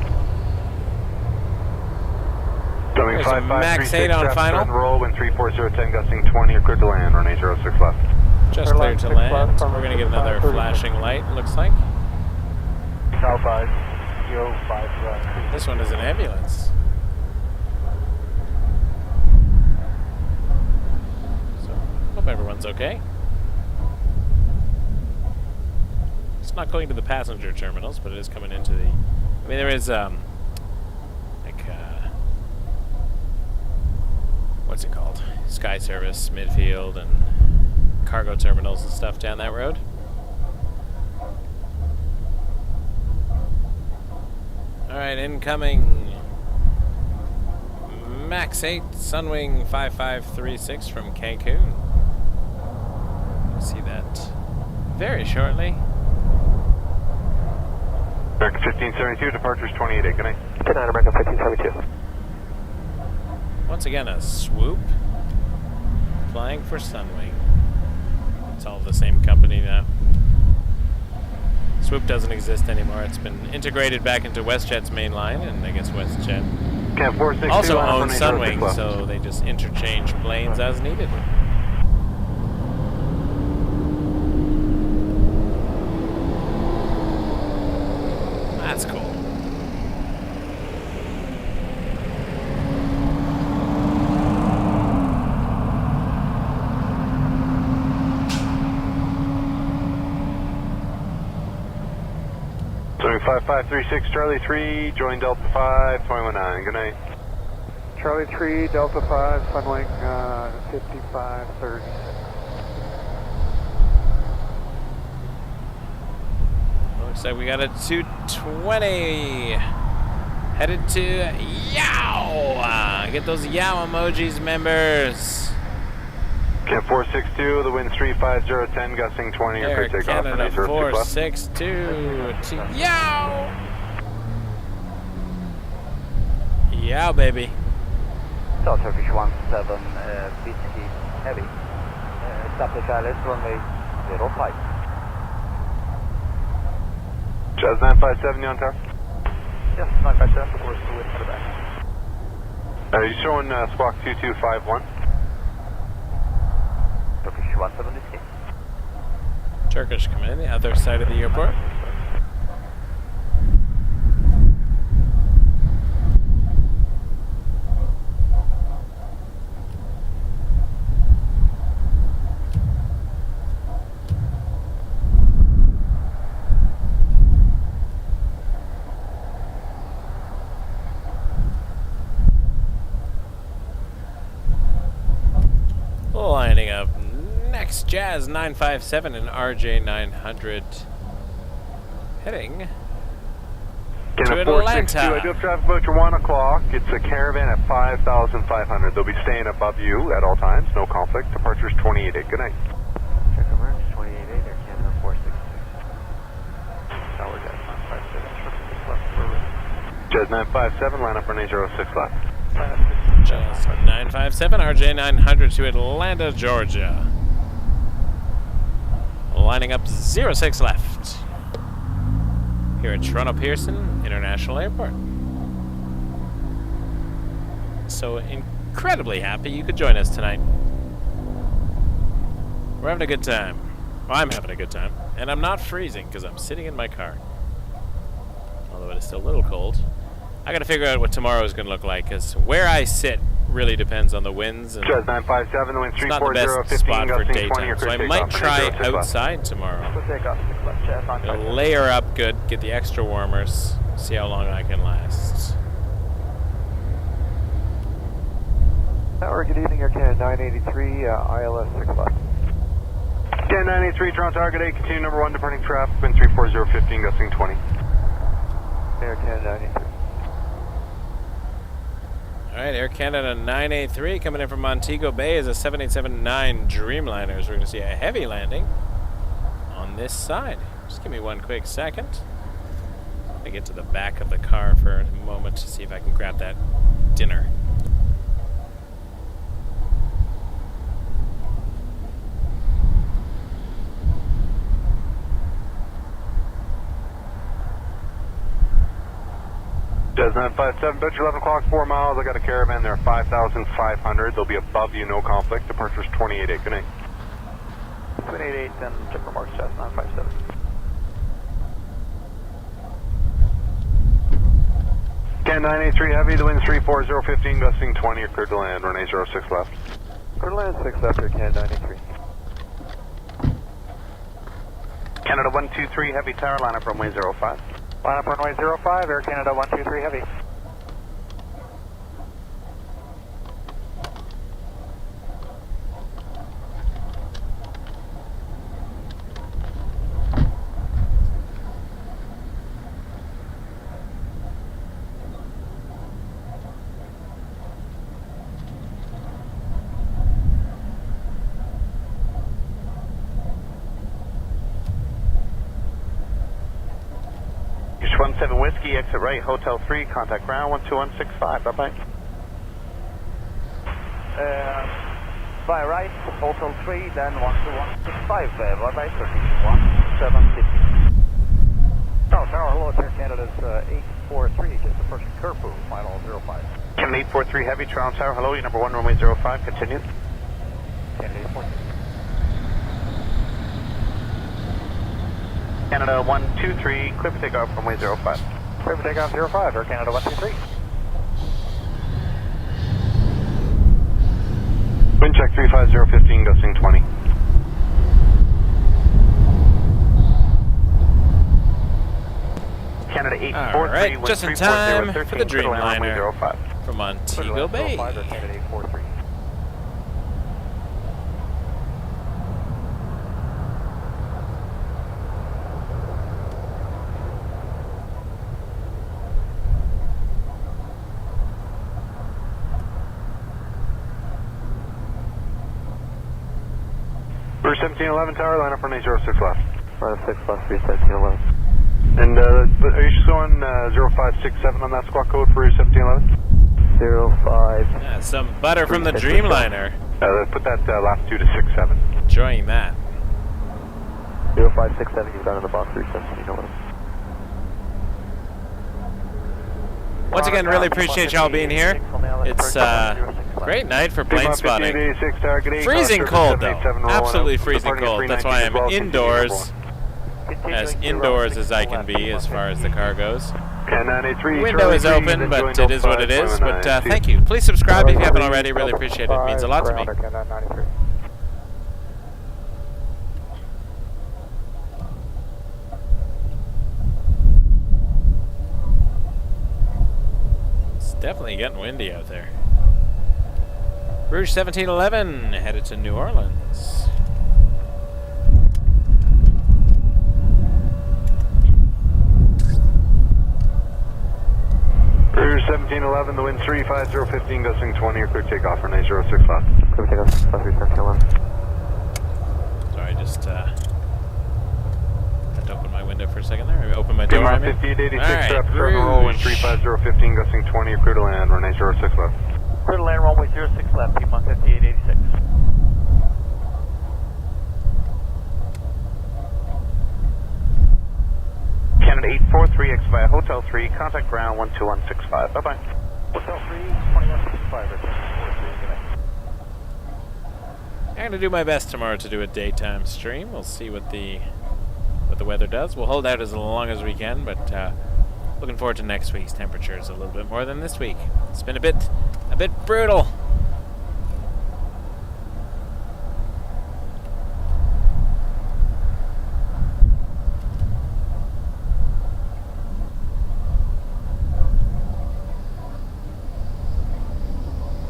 Coming There's a Max 8 on final. Roll, wind 34010, gusting 20, you're clear to land, runway 06 left. Just cleared to land. We're going to get another flashing light, looks like. South 5, 05. This one is an ambulance. So, hope everyone's okay. It's not going to the passenger terminals, but it is coming into the... I mean, there is, what's it called? Sky Service, Midfield, and cargo terminals and stuff down that road. Alright, incoming Max 8, Sunwing 5536 from Cancun. See that very shortly. American 1572, departures 28, good night. Good night, American 1572. Once again, a swoop. Flying for Sunwing. It's all the same company now. Swoop doesn't exist anymore. It's been integrated back into WestJet's main line, and I guess WestJet Cam 462, also line up owns runway 06 Sunwing, left. so they just interchange planes as needed. That's cool. Sunwing 5536, Charlie 3, join Delta 5, 219, good night. Charlie 3, Delta 5, Sunwing 5530. Looks like we got a 220 headed to Yow. Get those Yow emojis, members. Cam 462, the wind's 35010, gusting 20, Air clear takeoff, Canada runway 06 left. 462 to Yow. Yow, baby. So Turkish 17, Whiskey Heavy. Establish ILS runway 05. Jazz 957, you on tower? Yes, 957, course to it to the back. Are you showing squawk 2251? Turkish 17 Whiskey. Turkish coming in the other side of the airport. Lining up next, Jazz 957 and RJ 900 heading Cam to 462, I do Atlanta. have traffic about your 1 o'clock. It's a caravan at 5,500. They'll be staying above you at all times, no conflict. Departures 28, good night. Check emerge 288, Air Canada 466. Tower Jet 957, Jazz 957, line up runway 06 left. Jazz 957, RJ 900 to Atlanta, Georgia. Lining up 06 left here at Toronto Pearson International Airport. So incredibly happy you could join us tonight. We're having a good time. Well, I'm having a good time. And I'm not freezing because I'm sitting in my car. Although it is still a little cold. I gotta figure out what tomorrow is gonna look like, because where I sit really depends on the winds. And Jazz 957, the wind it's not the 340, best 15, spot for gusting 20, daytime, your so clear I takeoff, might runway try 06 left. outside tomorrow. Good takeoff, 6 left, Jazz Gonna 957. layer up good, get the extra warmers, see how long I can last. Tower, good evening, Air Canada 983, ILS 6 left. Can 983, Toronto Tower, good day. Continue number 1, departing traffic, wind 340, 15, gusting 20. Air Canada 983. Alright, Air Canada 983 coming in from Montego Bay is a 787-9 Dreamliners. We're going to see a heavy landing on this side. Just give me one quick second. I'm going to get to the back of the car for a moment to see if I can grab that dinner. Jazz 957, Butch 11 o'clock, 4 miles. I got a caravan there, 5,500. They'll be above you, no conflict. Departures 28, good night. 288 and check remarks, Jazz 957. Can 983 heavy, the wind's 340, 15, gusting 20. You're cleared to land, runway 06 left. Clear to land 6 left, Air Canada 983. Canada 123 Heavy Tower, line up runway 05. Line up runway 05, Air Canada 123 Heavy. 7 Whiskey, exit right, Hotel 3, contact ground 12165. Bye-bye. By right, Hotel 3, then 12165. Bye-bye, 31, 750. Tower, hello, Air Canada's 843, just the first Kerfu, final 05. Canada 843 Heavy, Toronto Tower, hello, your number 1, runway 05, continue. Canada 843. Canada 123, clear for takeoff, runway 05. Clear for takeoff 05, Air Canada 123. Wind check 35015, gusting 20. Canada 843, Alright, wind just in 340, time 13, for the Dreamliner 05. from Montego Bay. 05, Air Canada 843. We're 1711 tower, line up runway 06 left. Line up 6 left, 1711. And are you just going 0567 on that squawk code for 1711? 05. Yeah, some butter from the Dreamliner. Put that last 2 to 67. Enjoying that. 0567, you've got in the box 31711. Once again, really appreciate y'all being here. It's great night for plane spotting. Freezing cold though, absolutely freezing cold. That's why I'm indoors, as indoors as I can be as far as the car goes. Window is open, but it is what it is. But thank you. Please subscribe if you haven't already. Really appreciate it. It means a lot to me. It's definitely getting windy out there. Rouge 1711 headed to New Orleans. Rouge 1711, the wind 35015, gusting 20, or clear takeoff for 906 left. Clear takeoff, 1711. Sorry, just had to open my window for a second there. Maybe open my door. 5886, Alright, roll, wind 35015, gusting 20, or clear to land, or 906 left. Clear to land, runway 06 left, Piedmont 5886. Canada 843, X via Hotel 3, contact ground 12165. Bye-bye. Hotel 3, 2165, I'm going to do my best tomorrow to do a daytime stream. We'll see what the weather does. We'll hold out as long as we can, but looking forward to next week's temperatures a little bit more than this week. It's been a bit brutal.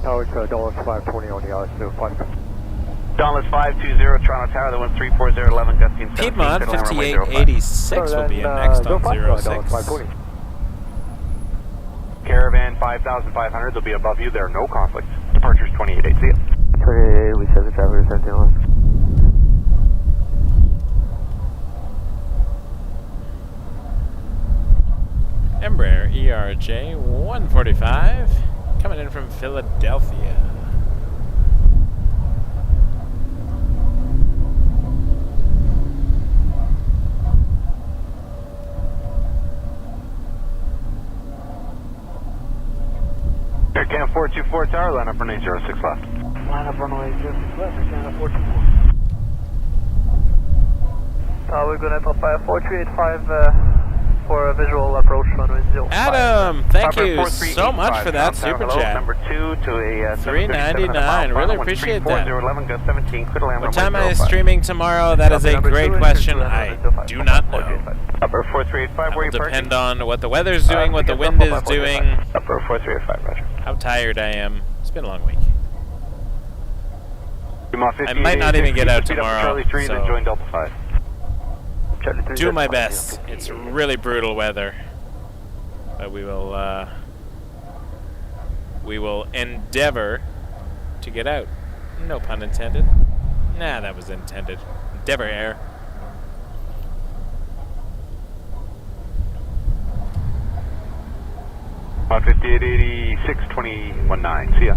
Tower, Dallas 520 on the ILS-05. Dallas 520, Toronto Tower, the wind 34011, gusting 17. Piedmont 5886 will be in next on 06. Caravan 5500, they'll be above you, there are no conflicts. Departures 2880, see ya. 28, we said the traveler 1711. Embraer ERJ 145 coming in from Philadelphia. Air Cam 424 Tower, line up runway 06 left. Line up runway 06 left, Air Canada 424. We're going to Apple 438.5 for a visual approach runway 05. Adam, thank you so much for that super chat. Number 2 to a $3.99. Really appreciate that. 17, What time am I streaming tomorrow? That is a great question. I do not know. Upper 4385, where you parking? Depend on what the weather's doing, what the wind is doing, Upper 4385, roger. how tired I am. It's been a long week. I might not even get out tomorrow, Charlie 3, then join so Delta 5. do my best. It's really brutal weather, but we will endeavor to get out. No pun intended. Nah, that was intended. Endeavor Air. 5886, 219. See ya.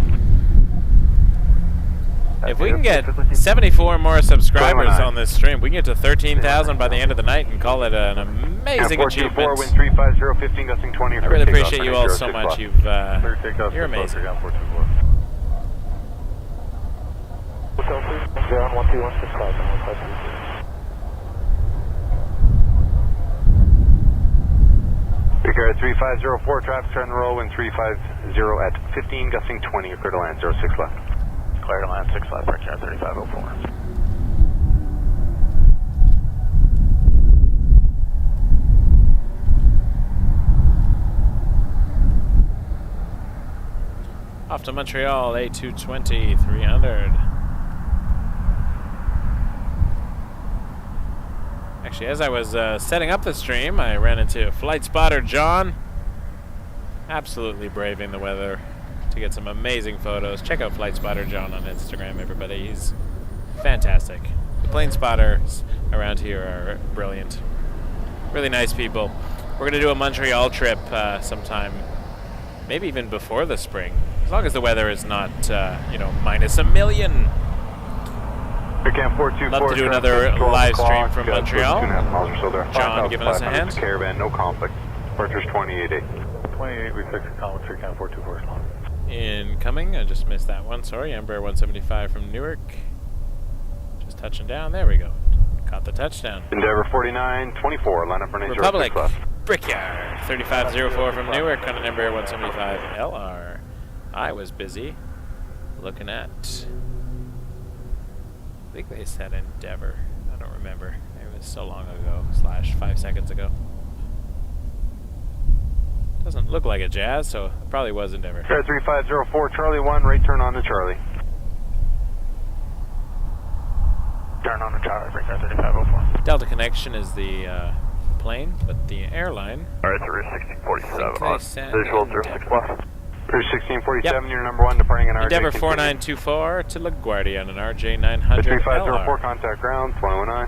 If we can get 74 more subscribers on this stream, we can get to 13,000 by the end of the night and call it an amazing achievement. Wind 350, 15 gusting 20. I really appreciate you all so much. You're amazing. Hotel 3, ground 12165. Victoria 3504, traffic starting the roll, wind 350 at 15, gusting 20, you're clear to land, 06 left. Clear to land 6 left, Victoria 3504. Off to Montreal, A220, 300. Actually, as I was setting up the stream, I ran into Flight Spotter John. Absolutely braving the weather to get some amazing photos. Check out Flight Spotter John on Instagram, everybody. He's fantastic. The plane spotters around here are brilliant. Really nice people. We're going to do a Montreal trip sometime, maybe even before the spring. As long as the weather is not, you know, minus a million. Love to do another live stream from Montreal. 2.5 miles or so there. John giving us a hand. Caravan, no conflict. Departure's 28.8. 28, we fixed the conflict 3 Cam 424. Incoming, I just missed that one. Sorry, Embraer 175 from Newark. Just touching down. There we go. Caught the touchdown. Endeavor 4924, line up for an Republic 06 left. Brickyard 3504 from Newark on an Embraer 175 LR. I was busy looking at. I think they said Endeavor. I don't remember. It was so long ago, / 5 seconds ago. Doesn't look like a Jazz, so it probably was Endeavor. 3504, Charlie 1, right turn on to Charlie. Turn on to Charlie, Victoria 3504. Delta Connection is the plane, but the airline. Alright, so Rouge 1647 on visual 06 left. Rouge 1647, you're number 1, departing an RJ. Endeavor 4924 to LaGuardia on an RJ 900 3504, LR. contact ground, 219.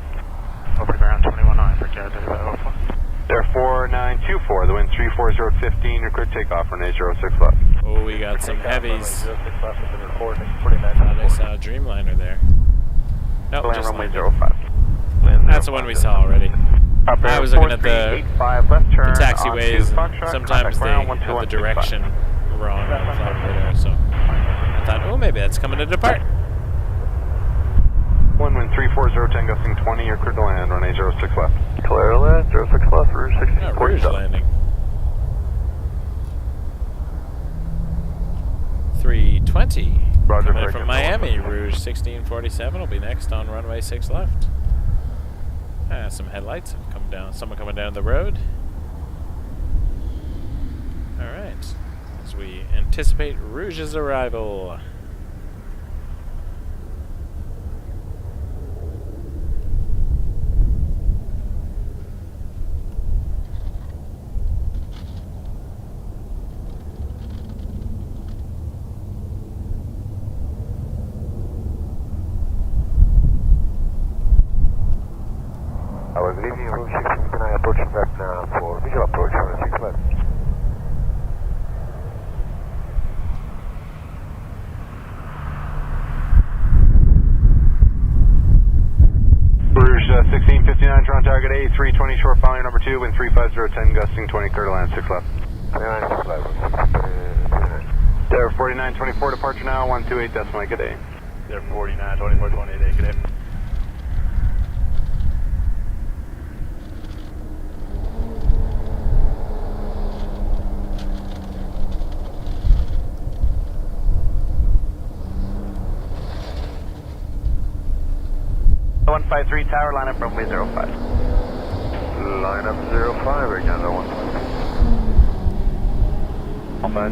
Over to ground 219, Victoria 3504. There 4924, the wind 340 at 15, you're clear takeoff for an 806 left. Oh, we got some heavies. 06 left with the report, Thought I saw a Dreamliner there. Nope, Land just runway landed. 05. That's the one we saw already. I was looking at the taxiways, and sometimes they have the direction wrong on the flight radar, so I thought, oh, maybe that's coming to depart. One wind 340, 10 gusting 20, you're clear to land, run 806 left. Clear to land, 06 left, Rouge Yeah, Rouge 1647. landing. 320. Roger, Coming in correct. from Miami, Rouge 1647 will be next on runway 6 left. Some headlights have come down. Someone coming down the road. All right, as we anticipate Rouge's arrival. Good evening, Rouge 16, approaching back now for visual approach on 6 left. Rouge 1659, Toronto target A, 320 short, following number 2, wind 350, 10 gusting 20, clear to land, 6 left. 29, 6 left. There 4924, departure now, 128, decimal, good day. There 49, 24, 28, good day. The 153 tower, line up runway 05. Line up 05 again, the 1.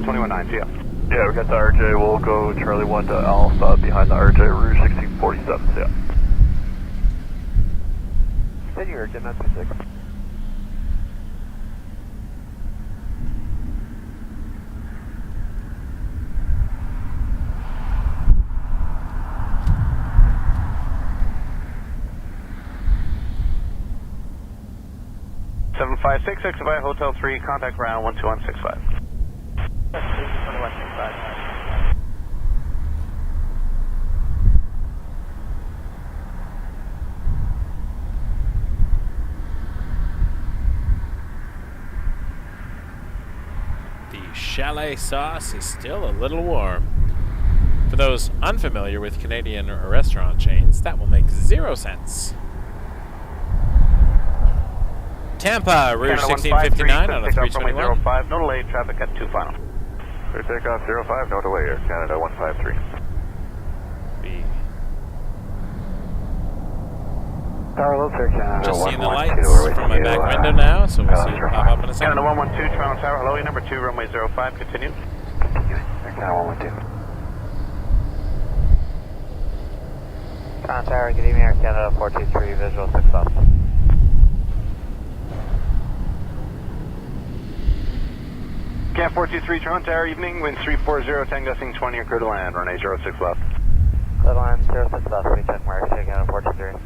219, see ya. Yeah, we got the RJ, we'll go Charlie 1 to Alpha behind the RJ, Rouge 1647, see ya. Then you're again, that's 6. Seven 566 by Hotel 3, contact ground 12165. The chalet sauce is still a little warm. For those unfamiliar with Canadian restaurant chains, that will make 0 cents. Tampa, Rouge 1659 on a 321. 05, no delay, traffic at 2 final. Clear takeoff 05, no delay, Air Canada 153. Tower Loop, Air Canada Just seeing the 112, lights we're from my with back you, window now, so we'll see it pop up in a second. Canada 112, Toronto Tower, hello, number 2, runway 05, continue. Air Canada 112. Toronto Tower, good evening, Air Canada 423, visual 6 up. Camp 423, Toronto Tower, evening, wind 340, 10 gusting 20, clear to land, runway 06 left. Clear to land 06 left, we check marks, Air Canada 423.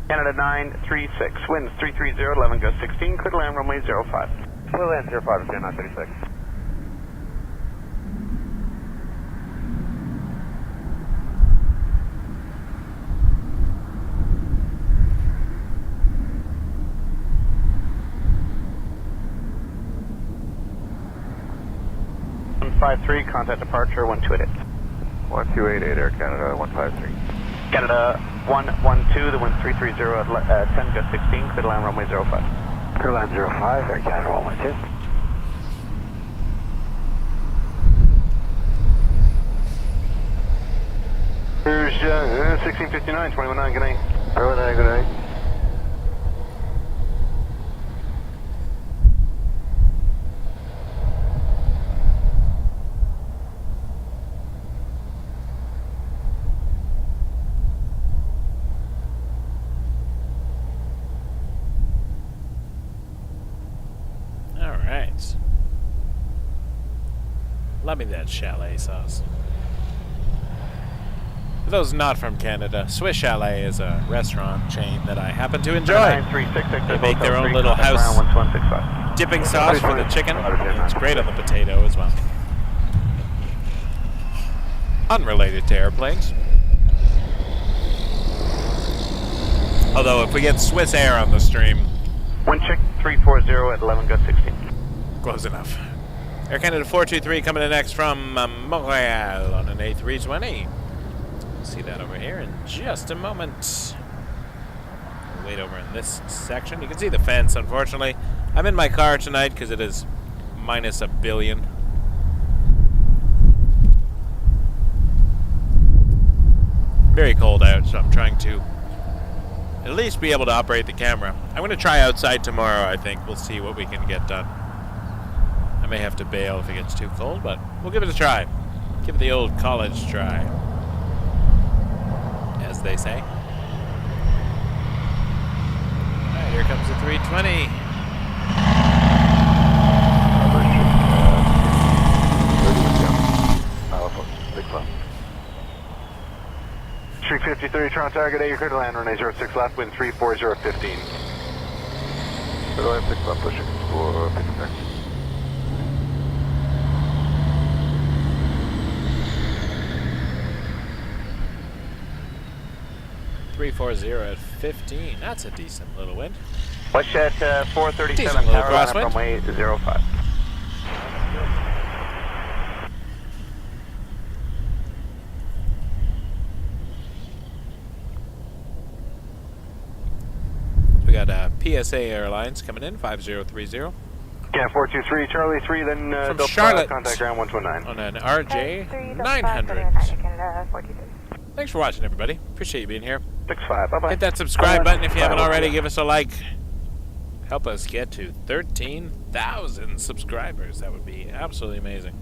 Canada 936, winds 330, 11 gust 16, clear to land, runway 05. Clear land 05, Canada 936. Contact departure 1288. 1288, Air Canada 153. Canada 112, the wind 330 at 10 gust 16, clear to land runway 05. Clear land 05, Air Canada 112. Rouge 1659, 219, good night. 219, good night. Alright. Love me that chalet sauce. For those not from Canada, Swiss Chalet is a restaurant chain that I happen to enjoy. They make their own little house dipping sauce for the chicken. It's great on the potato as well. Unrelated to airplanes. Although if we get Swiss Air on the stream, Wind check 340 at 11 gust 16. close enough. Air Canada 423 coming in next from Montreal on an A320. See that over here in just a moment. We'll wait over in this section. You can see the fence, unfortunately. I'm in my car tonight because it is minus a billion. Very cold out, so I'm trying to at least be able to operate the camera. I'm going to try outside tomorrow, I think. We'll see what we can get done. I may have to bail if it gets too cold, but we'll give it a try. Give it the old college try, as they say. Alright, here comes the 320. Street 5030, Toronto Tower, good day, you're clear to land, runway 06 left, wind 34015. Clear to land 6 left, pushing for 56. .340 at 15. That's a decent little wind. Watch at 437 Decent little tower, line up crosswind. runway 05. We got PSA Airlines coming in, 5030. Camp 423, Charlie 3, then From Delta Charlotte. 5, contact ground 129. On an RJ 900. Thanks for watching, everybody. Appreciate you being here. 65, bye-bye. Hit that subscribe button if you haven't already. Give us a like. Help us get to 13,000 subscribers. That would be absolutely amazing.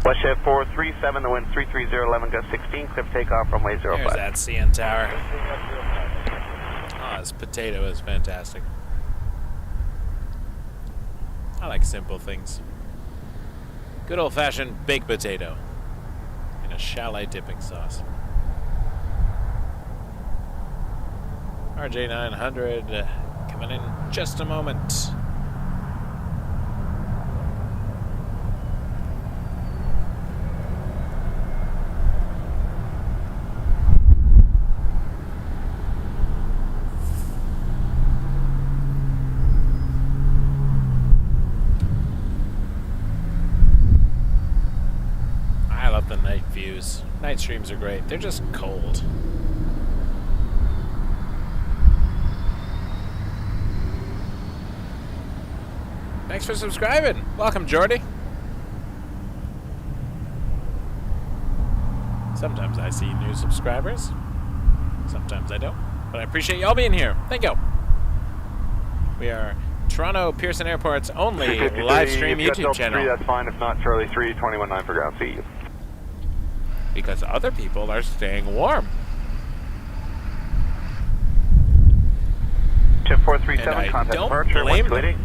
Westjet 437, the wind 330, gust 16, clear for takeoff, runway 05. There's that CN tower. Oh, this potato is fantastic. I like simple things. Good old-fashioned baked potato in a chalet dipping sauce. RJ900 coming in just a moment. I love the night views. Night streams are great. They're just cold. Thanks for subscribing. Welcome, Jordy. Sometimes I see new subscribers. Sometimes I don't. But I appreciate y'all being here. Thank you. We are Toronto Pearson Airport's only live stream YouTube channel. That's fine. If not, Charlie 3, 21-9 for ground. See you. Because other people are staying warm. Chip 437, And I contact don't departure, blame them. 128.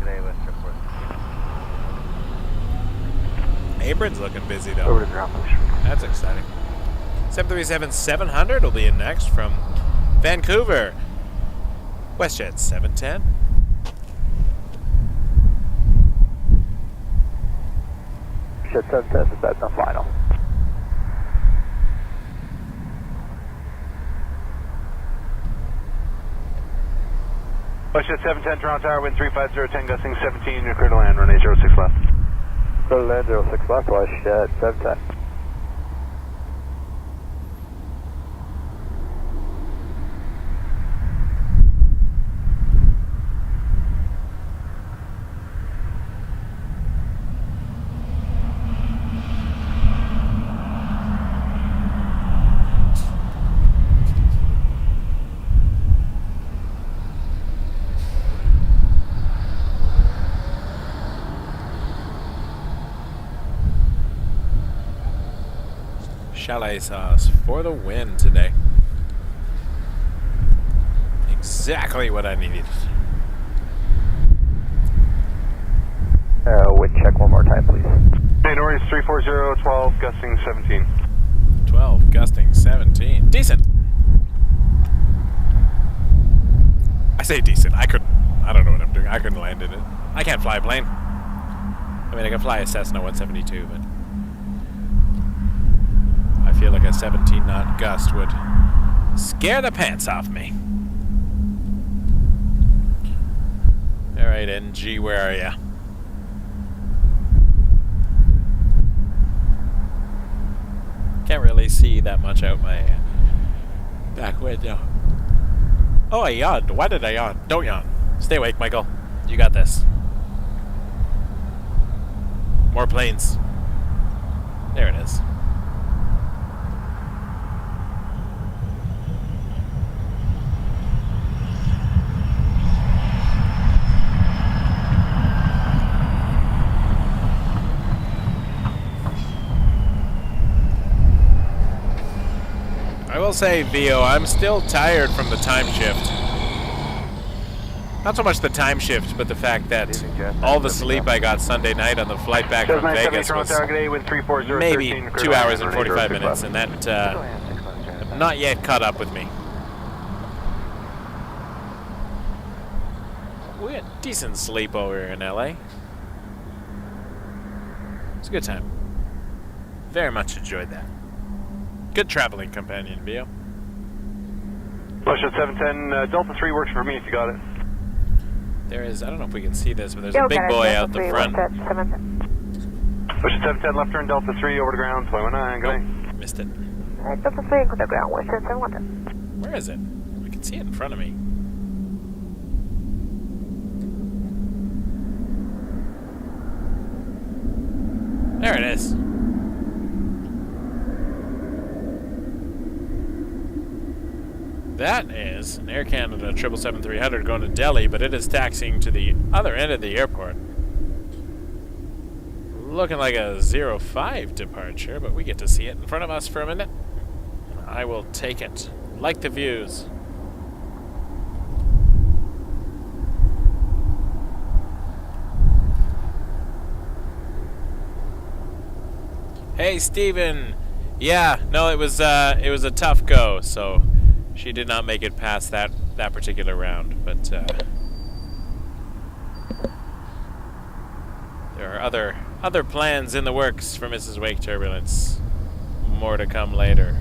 Today, West Chip 437. Apron's looking busy, though. Over to ground motion. That's exciting. 737-700 will be in next from Vancouver. WestJet 710. Shit 710 is that the final. Westjet 710, Toronto Tower, wind 350, 10 gusting 17, you're clear to land, runway 06 left. Clear to land 06 left, Westjet 710. Chalet sauce for the win today. Exactly what I needed. Wind check one more time, please. Hey, Norris 340, 12, gusting 17. 12, gusting 17. Decent. I say decent. I don't know what I'm doing. I couldn't land in it. I can't fly a plane. I mean, I can fly a Cessna 172, but I feel like a 17-knot gust would scare the pants off me. All right, NG, where are ya? Can't really see that much out my back window. Oh, I yawned. Why did I yawn? Don't yawn. Stay awake, Michael. You got this. More planes. There it is. I will say, Vio, I'm still tired from the time shift. Not so much the time shift, but the fact that all the sleep I got Sunday night on the flight back from Vegas was maybe 2 hours and 45 minutes, and that not yet caught up with me. We had decent sleep over here in LA. It's a good time. Very much enjoyed that. Good traveling companion, Vio. Westjet 710, Delta 3 works for me if you got it. There is, I don't know if we can see this, but there's a big boy out the front. Westjet 710, left turn, Delta 3 over to ground, 21-9, go ahead. Missed it. Delta 3 over the ground, Westjet 710. Where is it? I can see it in front of me. There it is. That is an Air Canada 777-300 going to Delhi, but it is taxiing to the other end of the airport. looking like a 05 departure, but we get to see it in front of us for a minute. I will take it. Like the views. Hey, Steven. Yeah, no, it was a tough go, so she did not make it past that particular round, but there are other plans in the works for Mrs. Wake Turbulence. More to come later.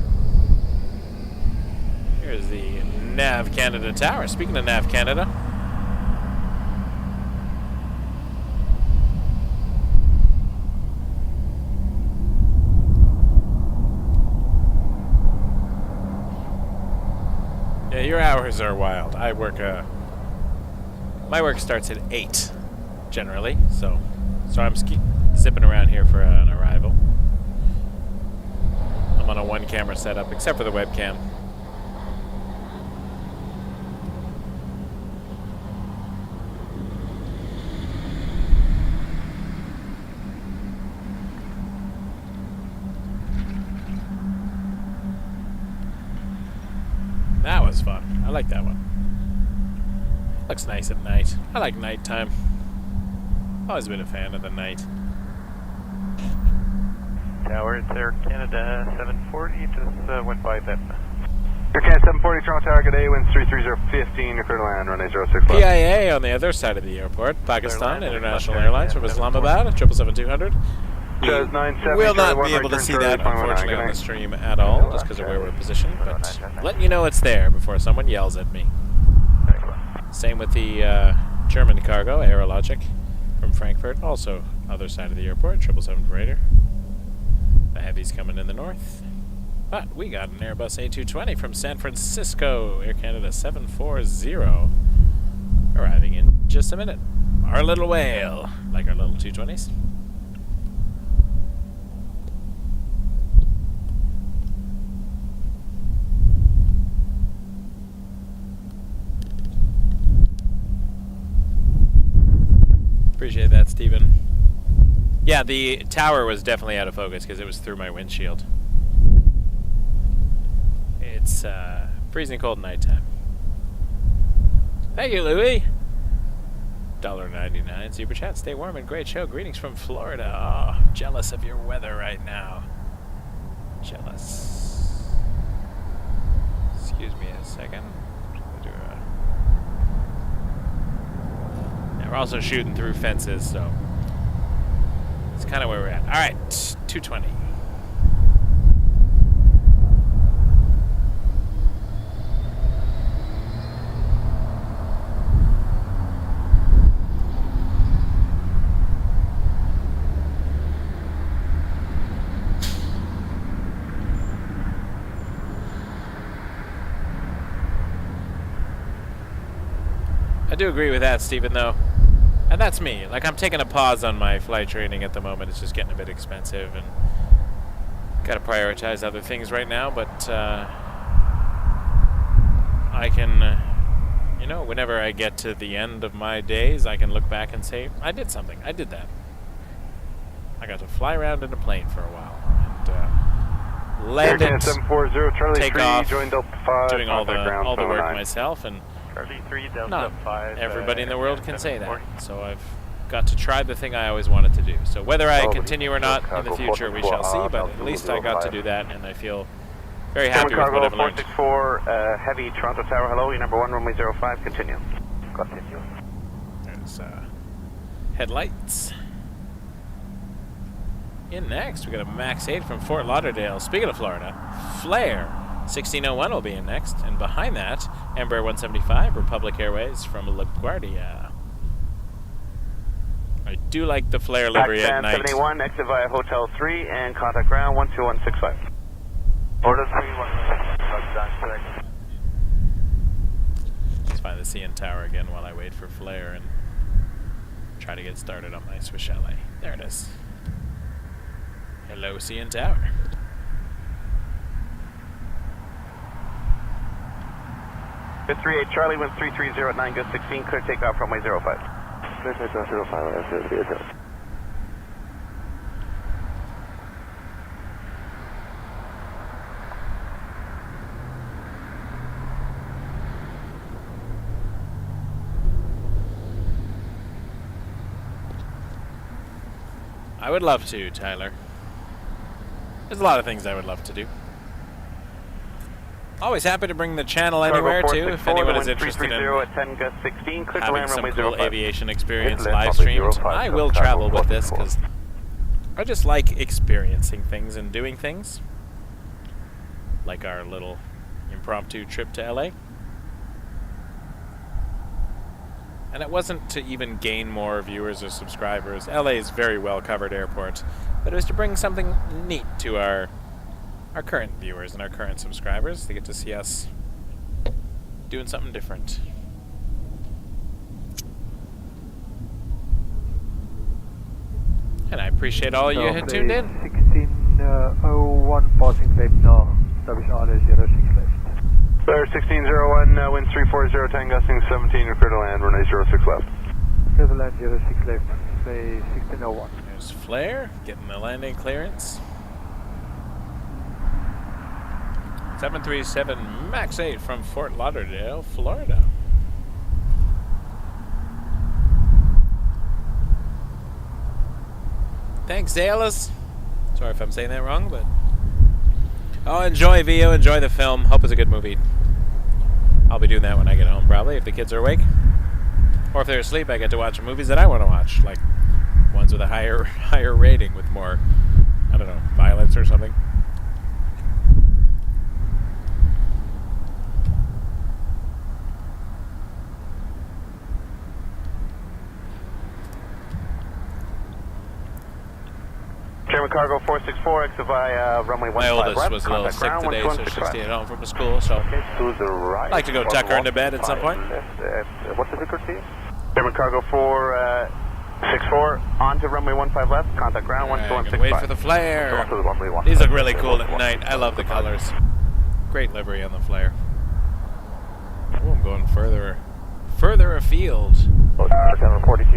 Here's the Nav Canada Tower. Speaking of Nav Canada, yeah, your hours are wild. I work my work starts at 8 generally, so I'm zipping around here for an arrival. I'm on a one camera setup, except for the webcam. That was fun. I like that one. Looks nice at night. I like nighttime. Always been a fan of the night. Tower, it's Air Canada 740, just went by that. Air Canada 740, Toronto Tower, good day, winds 33015, you're clear to land, runway 06 left. PIA on the other side of the airport. Pakistan International Airlines from Islamabad, 777-200. We will not be able to see that, unfortunately, on the stream at all, just because of where we're positioned, but letting you know it's there before someone yells at me. Same with the German cargo, Aerologic, from Frankfurt, also other side of the airport, 777 freighter. The heavy's coming in the north. But we got an Airbus A220 from San Francisco, Air Canada 740, arriving in just a minute. Our little whale, like our little 220s. Appreciate that, Stephen. Yeah, the tower was definitely out of focus because it was through my windshield. It's freezing cold nighttime. Thank you, Louie. $1.99 super chat. Stay warm and great show. Greetings from Florida. Oh, jealous of your weather right now. Jealous. Excuse me a second. We're also shooting through fences, so it's kind of where we're at. All right, 220. I do agree with that, Stephen, though. And that's me. Like, I'm taking a pause on my flight training at the moment. It's just getting a bit expensive and got to prioritize other things right now. But I can, you know, whenever I get to the end of my days, I can look back and say, I did something. I did that. I got to fly around in a plane for a while. And land it, 740, Charlie take 3, off, join Delta 5, doing all the work 9. myself. And Charlie 3, Delta not 5. everybody in the world can say that. So I've got to try the thing I always wanted to do. So whether I continue or not in the future, we shall see. But at least I got to do that, and I feel very happy with what I've learned. 464, Heavy, Toronto Tower, hello, your number 1, runway 05, continue. Continue. There's headlights. In next, we got a Max 8 from Fort Lauderdale. Speaking of Florida, Flair 1601 will be in next, and behind that, Embraer 175, Republic Airways from LaGuardia. I do like the Flair livery at night. 71, exit via Hotel 3, and contact ground 12165. Order 31. Let's find the CN Tower again while I wait for Flair and try to get started on my Swiss Chalet. There it is. Hello, CN Tower. Good 38, Charlie, winds 330 at 9, good 16, clear takeoff runway 05. Clear takeoff 05, I would love to, Tyler. There's a lot of things I would love to do. Always happy to bring the channel anywhere, too, if anyone is interested in having some cool aviation experience live streamed. I will travel with this, because I just like experiencing things and doing things. Like our little impromptu trip to LA. And it wasn't to even gain more viewers or subscribers. LA is a very well covered airport. But it was to bring something neat to our current viewers and our current subscribers. They get to see us doing something different. And I appreciate all you who tuned in. 1601 passing tape now. Establish RS 06 left. Flare 1601, winds 340, 10 gusting 17, and clear to land, runway 06 left. Clear to land 06 left, say 1601. There's Flare, getting the landing clearance. 737 MAX 8 from Fort Lauderdale, Florida. Thanks, Dallas. Sorry if I'm saying that wrong, but... Oh, enjoy, Vio. Enjoy the film. Hope it's a good movie. I'll be doing that when I get home, probably, if the kids are awake. Or if they're asleep, I get to watch movies that I want to watch, like ones with a higher rating with more, I don't know, violence or something. German Cargo 464, exit via runway 15 My oldest left, was a little sick ground, today, so she's staying home from school, so okay, to the right. I'd like to go tuck her into bed at some point. What's the frequency? German Cargo 464, on to runway 15 left, contact ground, 1265. Wait for the flare. These look really cool at night. I love the colors. Great livery on the flare. Oh, I'm going further afield. Canada 42,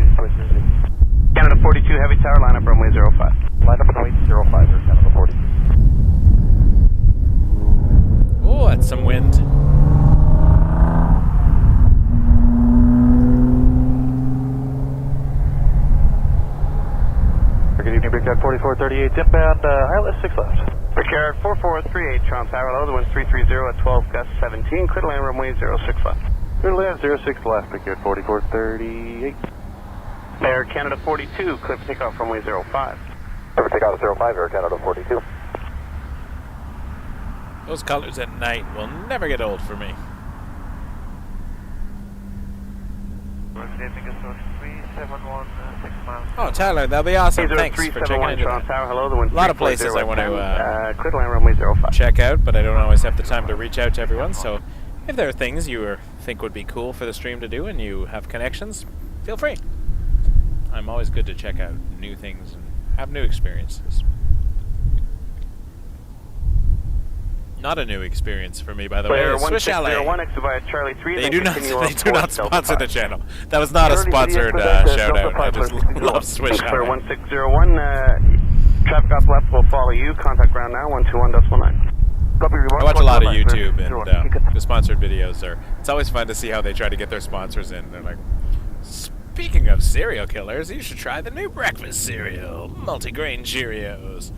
Canada 42, heavy tower, line up runway 05. line up runway 05, or Canada 42. Oh, that's some wind. Good evening, Big Cat 4438, inbound, ILS 6 left. Ricard 4438, Toronto Tower, the wind 330 at 12, gust 17, clear to land runway 06 left. Clear to land 06 left, Big Cat 4438. Air Canada 42, clear for takeoff runway 05. Clear for takeoff 05, Air Canada 42. Those colors at night will never get old for me. Oh, Tyler, that'll be awesome. Thanks for checking into that. A lot of places I want to clear to land runway 05. check out, but I don't always have the time to reach out to everyone, so if there are things you think would be cool for the stream to do and you have connections, feel free. I'm always good to check out new things and have new experiences. Not a new experience for me, by the way. Swiss Chalet. They do not sponsor the channel. That was not a sponsored shout out. I just love Swiss Chalet. 1601, traffic off left will follow you. Contact ground now, 121.9. I watch a lot of YouTube, and the sponsored videos are... It's always fun to see how they try to get their sponsors in. They're like, speaking of serial killers, you should try the new breakfast cereal, multigrain Cheerios.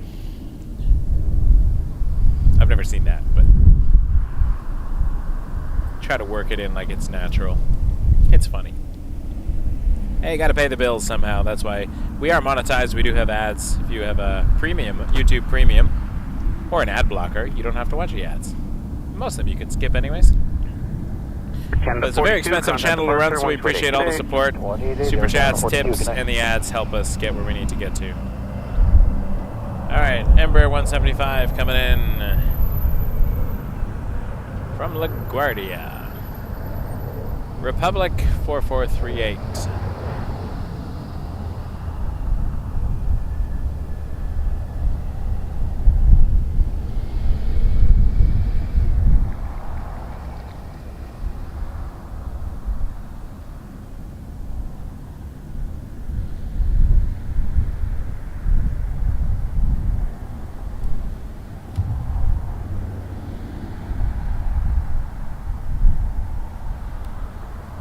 I've never seen that, but try to work it in like it's natural. It's funny. Hey, gotta pay the bills somehow. That's why we are monetized. We do have ads. If you have a premium, YouTube Premium, or an ad blocker, you don't have to watch the ads. Most of them you can skip anyways. But it's a very expensive channel to run, so we appreciate all the support. Super chats, tips, and the ads help us get where we need to get to. Alright, Embraer 175 coming in from LaGuardia. Republic 4438.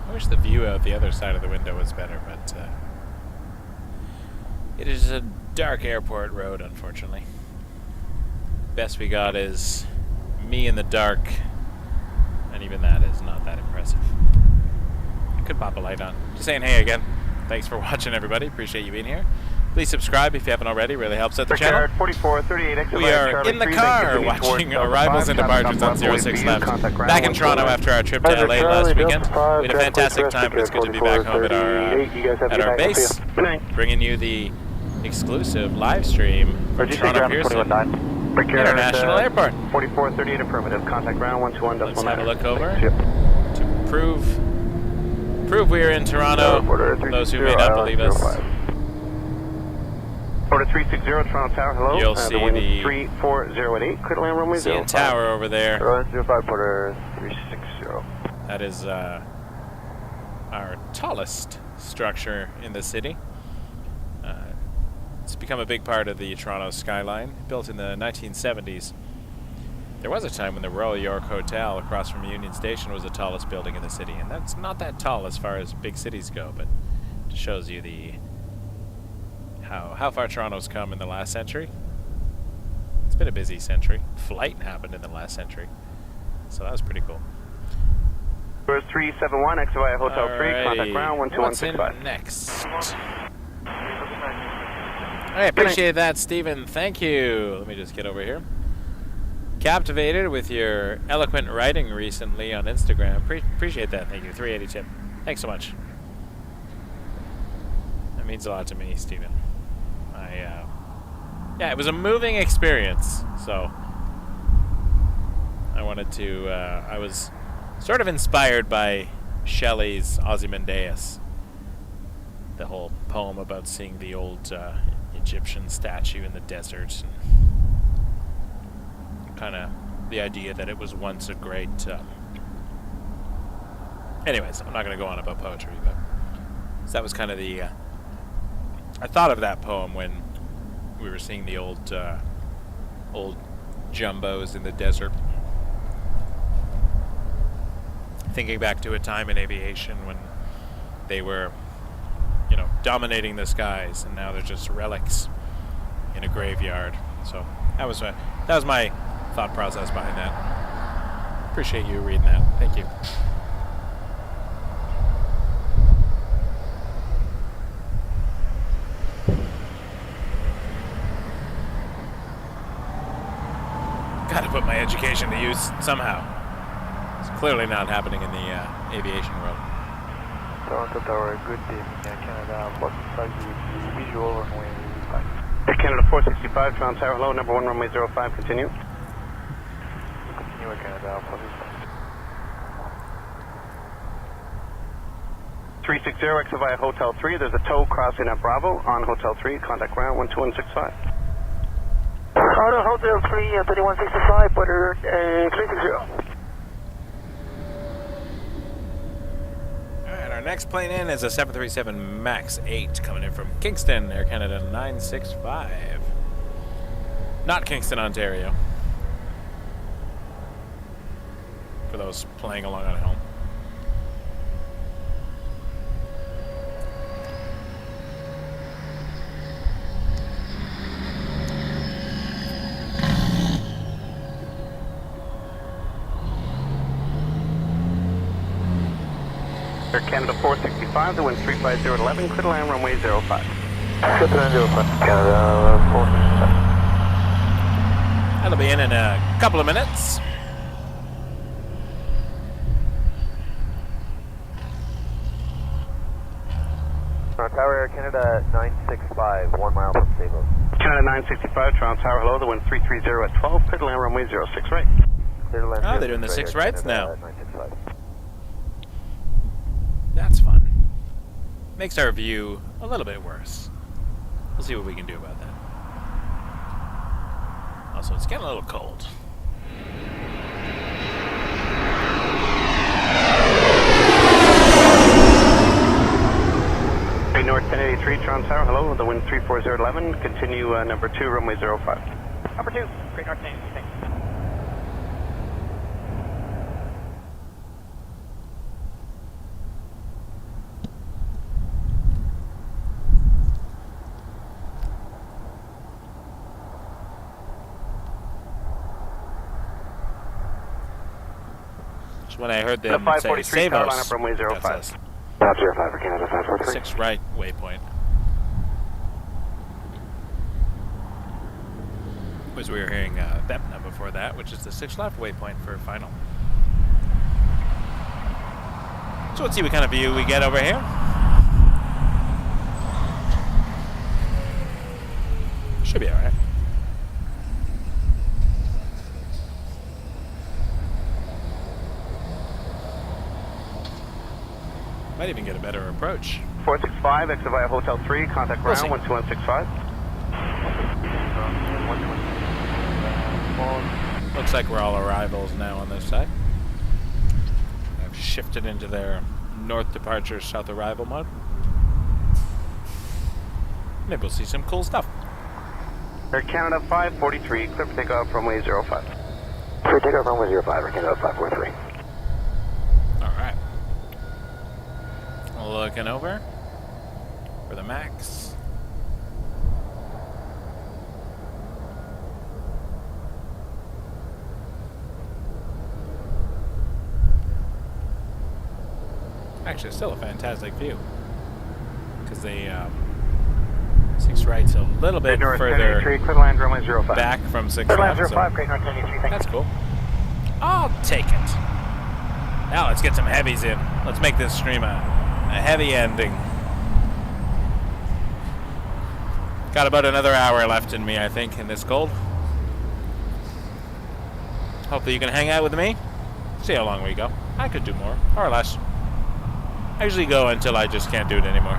I wish the view out the other side of the window was better, but it is a dark airport road, unfortunately. Best we got is me in the dark, and even that is not that impressive. Could pop a light on. Just saying hey again. Thanks for watching, everybody. Appreciate you being here. Please subscribe if you haven't already. Really helps out the channel. 4438 We are in the car watching arrivals and departures on 06 left. Back in Toronto after our trip to LA last weekend. We had a fantastic time, but it's good to be back home at our base, bringing you the exclusive live stream from Toronto Pearson International Airport. 4438 affirmative. Contact ground 121.9. Let's have a look over to prove we are in Toronto. For those who may not believe us. Order 360, Toronto Tower, hello. You'll see the 34018, clear to land runway 05. CN Tower over there. 05, order 360. That is our tallest structure in the city. It's become a big part of the Toronto skyline. Built in the 1970s. There was a time when the Royal York Hotel across from Union Station was the tallest building in the city, and that's not that tall as far as big cities go, but it shows you the how far Toronto's come in the last century. It's been a busy century. Flight happened in the last century, so that was pretty cool. Doors 371, exit via Hotel 3, contact ground 12165. What's in next? I appreciate that, Stephen. Thank you. Let me just get over here. Captivated with your eloquent writing recently on Instagram. Appreciate that. Thank you. 380 tip. Thanks so much. That means a lot to me, Stephen. Yeah, it was a moving experience. So I wanted to. I was sort of inspired by Shelley's Ozymandias. The whole poem about seeing the old Egyptian statue in the desert, and kind of the idea that it was once a great. Anyways, I'm not going to go on about poetry, but so that was kind of the. I thought of that poem when we were seeing the old jumbos in the desert. Thinking back to a time in aviation when they were, dominating the skies, and now they're just relics in a graveyard. So that was my thought process behind that. Appreciate you reading that. Thank you. Gotta put my education to use somehow. It's clearly not happening in the aviation world. Toronto Tower, good evening, Canada. Plus size the visual runway 5. Canada 465, Toronto Tower, hello, number 1 runway 05, continue. Continue at Canada, plus 360, exit via Hotel 3. There's a tow crossing at Bravo on Hotel 3. Contact ground 12165. Hotel 3, 3165, order 360. Alright, our next plane in is a 737 MAX 8 coming in from Kingston, Air Canada 965. Not Kingston, Ontario. For those playing along at home. Air Canada 465, the wind 35011, clear to land runway 05. Clear to land 05, Canada 465. That'll be in a couple of minutes. Tower Air Canada 965, 1 mile from Sable. Canada 965, Toronto Tower, hello, the wind 330 at 12, clear to land runway 06 right. Clear to land Oh, they're doing the 6 rights now. 965. That's fun. Makes our view a little bit worse. We'll see what we can do about that. Also, it's getting a little cold. Great North 1083, Toronto Tower, hello, the wind 34011, continue number 2, runway 05. Number 2, Great North 1083, thanks. So when I heard them say 543, power line up Savos, runway that 05. says 05 for Canada 543. 6 right waypoint. Was we were hearing Vepna before that, which is the 6 left waypoint for final. So let's see what kind of view we get over here. Should be alright. Might even get a better approach. 465, exit via Hotel 3, contact We'll ground see. 12165. Looks like we're all arrivals now on this side. I've shifted into their north departure, south arrival mode. Maybe we'll see some cool stuff. Air Canada 543, clear for takeoff runway 05. Clear takeoff runway 05 for Canada 543. Alright. Looking over for the max. Actually, still a fantastic view. Because the 6 right's a little bit North further 1083, clear land runway 05. back from 6 Clear land left. 05, Great North 1083, thank That's cool. I'll take it. Now let's get some heavies in. Let's make this stream a heavy ending. Got about another hour left in me, I think, in this cold. Hopefully you can hang out with me. See how long we go. I could do more, or less. I usually go until I just can't do it anymore.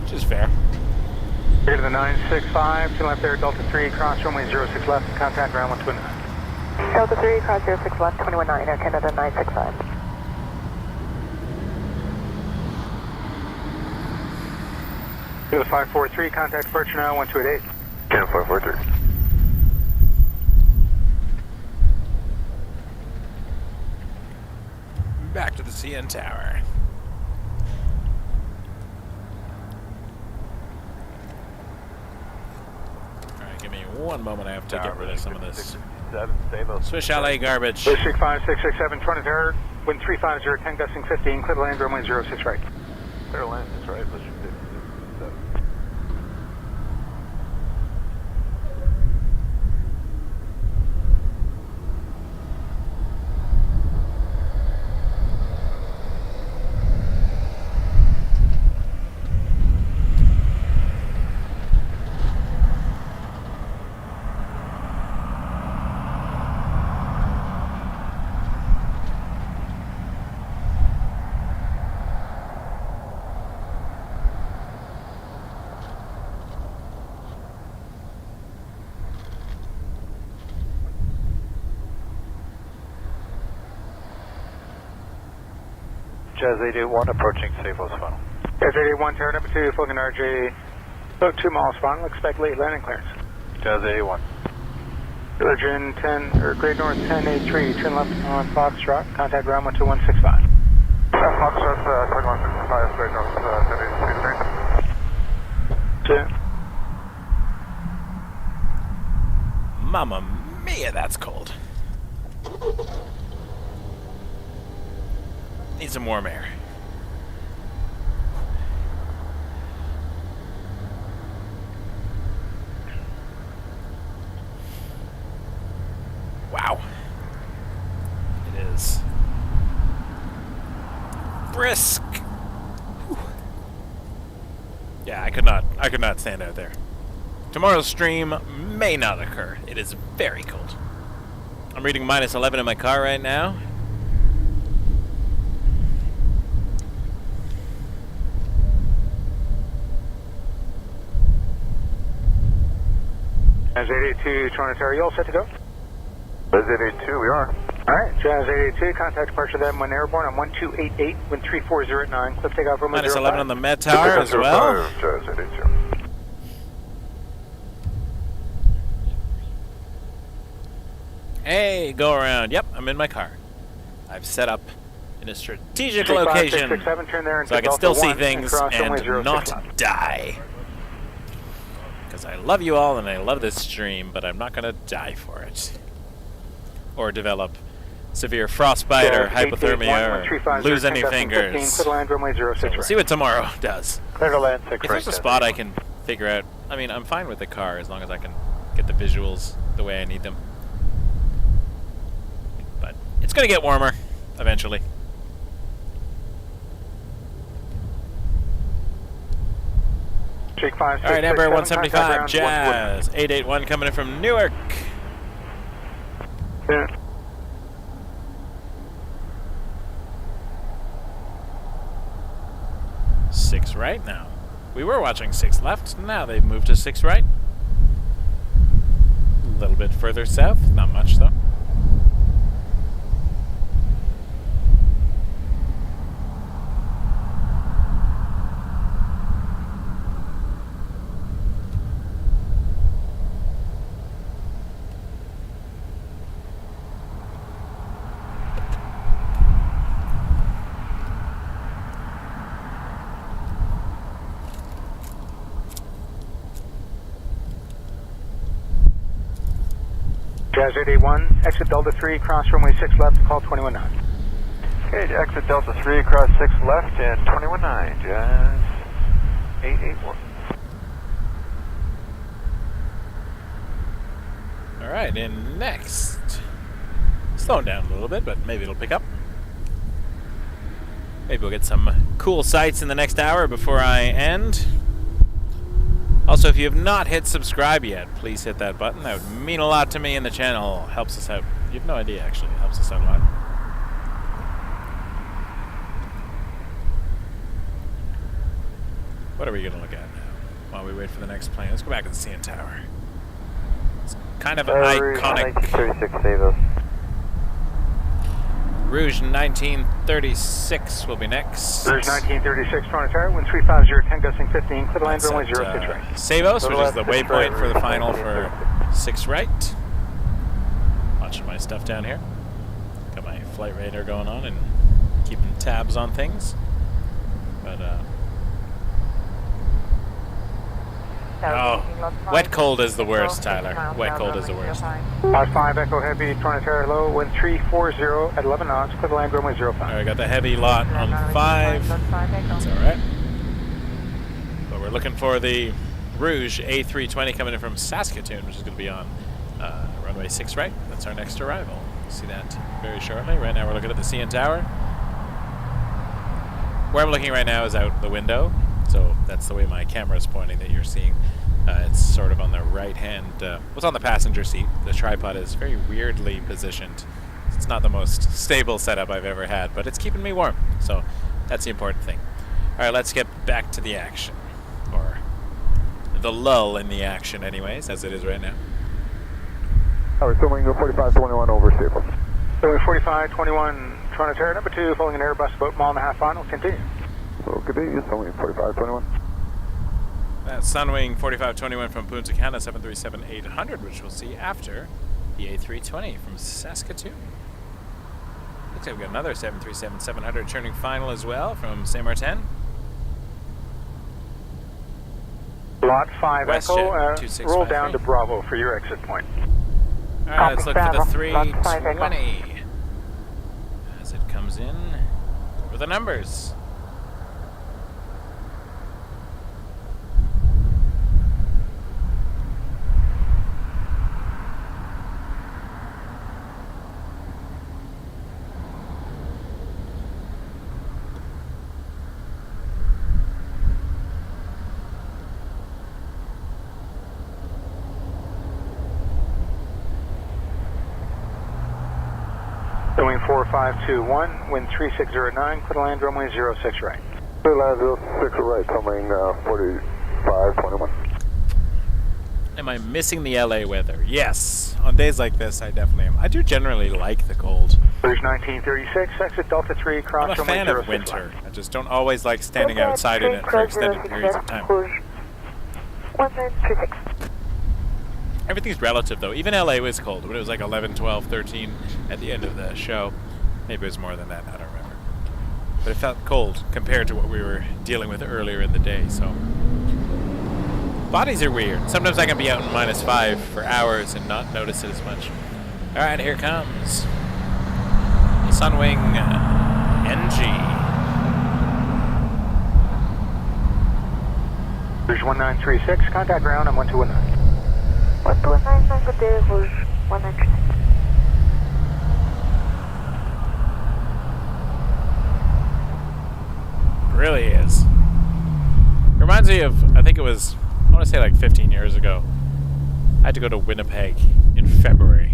Which is fair. Here to the 965, to left there, Delta 3, cross runway 06 left, contact ground 129. Delta 3, cross 06 left, 219, Air Canada 965. To the 543, contact departure now 1288. Canada 543. Back to the CN Tower. Alright, give me one moment. I have to get rid of some of this Swiss Chalet garbage. District 5667, Toronto Tower, wind 350, 10 gusting 15, clear land runway 06 right. Clear land, that's right. Jazz 881 approaching Savos funnel. Jazz 881, tower number 2, flying RJ, about 2 miles final, expect late landing clearance. Jazz 881. Virgin 10, or Great North 1083, turn left on Foxtrot, contact ground 12165. Foxtrot, 2165, Great North 1083. 2. Mamma mia, that's cold. Need some warm air. Wow. It is brisk. Whew. Yeah, I could not stand out there. Tomorrow's stream may not occur. It is very cold. I'm reading -11 in my car right now. Jazz 882, Toronto Tower, you all set to go? Jazz 882, we are. Alright, Jazz 882, contact departure then when airborne on 1288, wind 340 at 9, cliff takeoff runway 05. -11 on the Med Tower as well. Jazz 882. Hey, go around. Yep, I'm in my car. I've set up in a strategic location turn there so I can still see things and not die. Because I love you all and I love this stream, but I'm not going to die for it. Or develop severe frostbite or hypothermia or lose any fingers. We'll see what tomorrow does. Clear to land 6 If there's a spot I can figure out, I mean, I'm fine with the car as long as I can get the visuals the way I need them. But it's going to get warmer eventually. Alright, Ember 175, Jazz, 881 coming in from Newark. Yeah. Six right now. We were watching 6 left, now they've moved to 6 right. A little bit further south, not much though. Jazz 881, exit Delta 3, cross runway 6 left, call 219. Okay, exit Delta 3, cross 6 left and 219, Jazz 881. Alright, and next. Slowing down a little bit, but maybe it'll pick up. Maybe we'll get some cool sights in the next hour before I end. Also, if you have not hit subscribe yet, please hit that button. That would mean a lot to me and the channel. Helps us out. You have no idea, actually. It helps us out a lot. What are we going to look at now while we wait for the next plane? Let's go back to the CN Tower. It's kind of an iconic... 1936, save us. Rouge 1936 will be next. Rouge 1936, Toronto Tower, wind 350, 10 gusting 15, clear to land runway 06 right. Savos, which is the waypoint for the final for 6 right. Watching my stuff down here. Got my flight radar going on and keeping tabs on things. But, oh, wet cold is the worst, Tyler. Wet cold is the worst. 5 Echo Heavy, Toronto Tower low, wind 340 at 11 knots, clear to land runway 05. Alright, got the heavy lot on 5. That's alright. But we're looking for the Rouge A320 coming in from Saskatoon, which is going to be on runway 6 right. That's our next arrival. We'll see that very shortly. Right now we're looking at the CN Tower. Where I'm looking right now is out the window. So that's the way my camera is pointing that you're seeing. It's sort of on the right hand, what's on the passenger seat. The tripod is very weirdly positioned. It's not the most stable setup I've ever had, but it's keeping me warm. So that's the important thing. All right, let's get back to the action. Or the lull in the action anyways, as it is right now. Alright, so we can go 4521 over stable. So 4521, Toronto Tower, number 2, following an Airbus about 1.5 miles final, continue. So good day, Sunwing 4521. That's Sunwing 4521 from Punta Cana 737-800, which we'll see after the A320 from Saskatoon. Looks like we've got another 737-700 turning final as well from Saint Martin. Lot 5 WestJet, Echo, roll down to Bravo for your exit point. Alright, let's look for the 320 as it comes in. What are the numbers? Boeing 4521, wind 3609, clear to land runway 06 right. Clear land 06 right, coming 4521. Am I missing the LA weather? Yes. On days like this, I definitely am. I do generally like the cold. Rouge 1936, exit Delta 3, cross I'm a fan of winter. I just don't always like standing outside in it for extended periods of time. 1936. Everything's relative, though. Even LA was cold. When it was like 11, 12, 13 at the end of the show. Maybe it was more than that. I don't remember. But it felt cold compared to what we were dealing with earlier in the day, so... Bodies are weird. Sometimes I can be out in -5 for hours and not notice it as much. Alright, here comes Sunwing NG. Rouge 1936, contact ground on 1219. 1219, good day, Rouge 1936. Really is. Reminds me of, I think it was, I want to say like 15 years ago. I had to go to Winnipeg in February.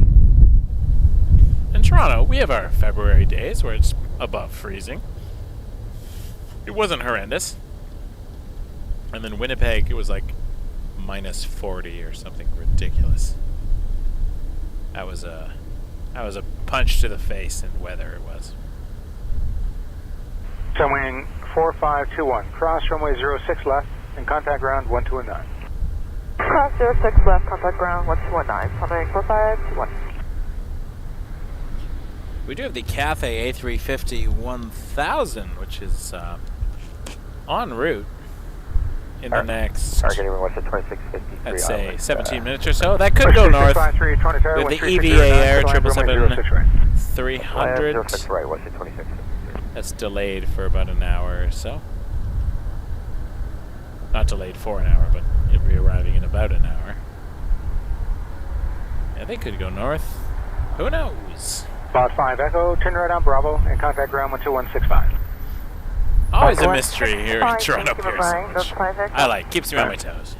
In Toronto, we have our February days where it's above freezing. It wasn't horrendous. And then Winnipeg, it was like -40 or something ridiculous. That was a punch to the face in weather, it was. Sunwing 4521, cross runway 06 left, and contact ground 1219. Cross 06 left, contact ground 1219, Sunwing 4521. We do have the Cathay A350 1000, which is en route in the next, Target everyone, what's the 2653? let's say, 17 minutes or so. That could go north with the EVA Air 777-300. 06 right, what's the 26? That's delayed for about an hour or so. Not delayed for an hour, but it'll be arriving in about an hour. Yeah, they could go north. Who knows? About 5 Echo, turn right on Bravo, and contact ground 12165. Always a mystery here in Toronto Pearson, which Echo. I like. Keeps me on my toes.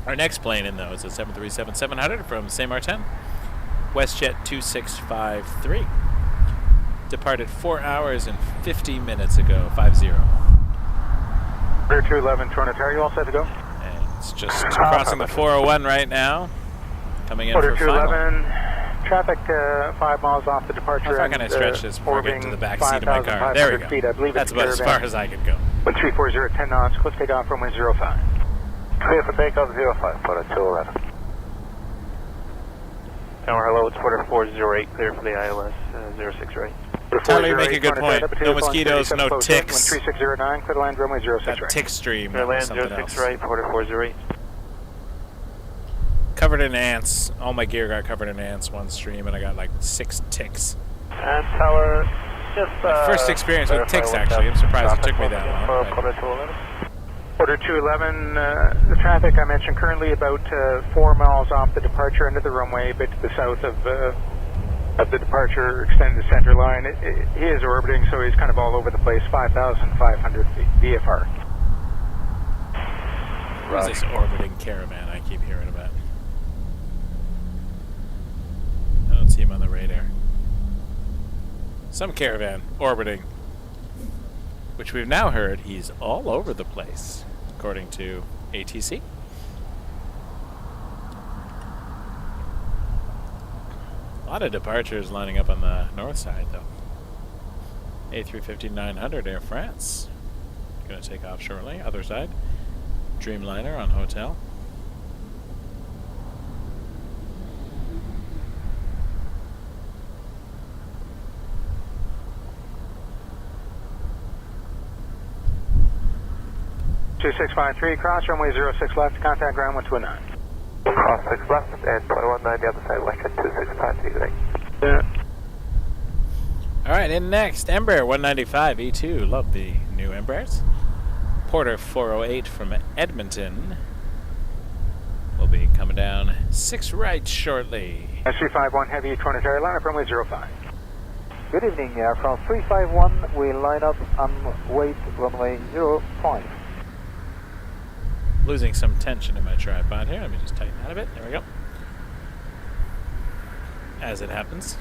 Our next plane in, though, is a 737-700 from Saint Martin. WestJet 2653. Departed 4 hours and 50 minutes ago, 50. Clear 211, Toronto, are you all set to go? And it's just crossing the 401 right now. Coming in for final. 211, traffic 5 miles off the departure. How far can I stretch this before I get to the back seat of my car? There we go. Feet, I believe that's about as far as I can go. 1340, 10 knots, cliff takeoff runway 05. Clear for takeoff 05, put a 211. Tower, hello, it's Porter 408, clear for the ILS 06 right. Tyler, you make a good point. No mosquitoes, no ticks. 3609, clear to land runway 06 right. That tick stream. Clear land something 06 else. right, Porter 408. Covered in ants. All my gear got covered in ants one stream, and I got like 6 ticks. And Tower, just My first experience with ticks, actually. I'm surprised it took me that long. Porter 211. Order 211, the traffic I mentioned currently about 4 miles off the departure end of the runway, a bit to the south of the departure, extended center line. He is orbiting, so he's kind of all over the place, 5,500 feet, VFR. Who's this orbiting caravan I keep hearing about? I don't see him on the radar. Some caravan orbiting, which we've now heard he's all over the place, according to ATC. A lot of departures lining up on the north side, though. A350-900 Air France. Going to take off shortly. Other side. Dreamliner on hotel. Two 653, cross runway 06 left, contact ground 1219. Cross 6 left and 2190 the other side, WestJet 2653. All right, in next, Embraer 195 E2. Love the new Embraers. Porter 408 from Edmonton will be coming down 6 right shortly. S351 heavy, Toronto, line up runway 05. Good evening, from 351, we line up on wait runway 05. Losing some tension in my tripod here. Let me just tighten that a bit. There we go. As it happens.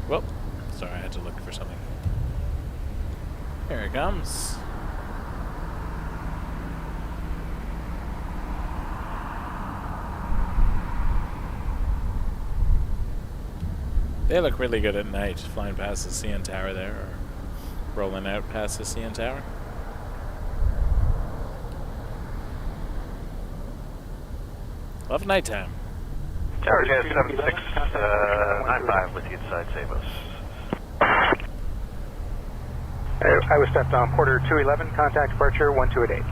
Whoop. Sorry, I had to look for something. Here it comes. They look really good at night, flying past the CN Tower there, or rolling out past the CN Tower. Love nighttime. Tower Jazz 7695 with you inside Sabos. I was stepped on Porter 211, contact departure 1288.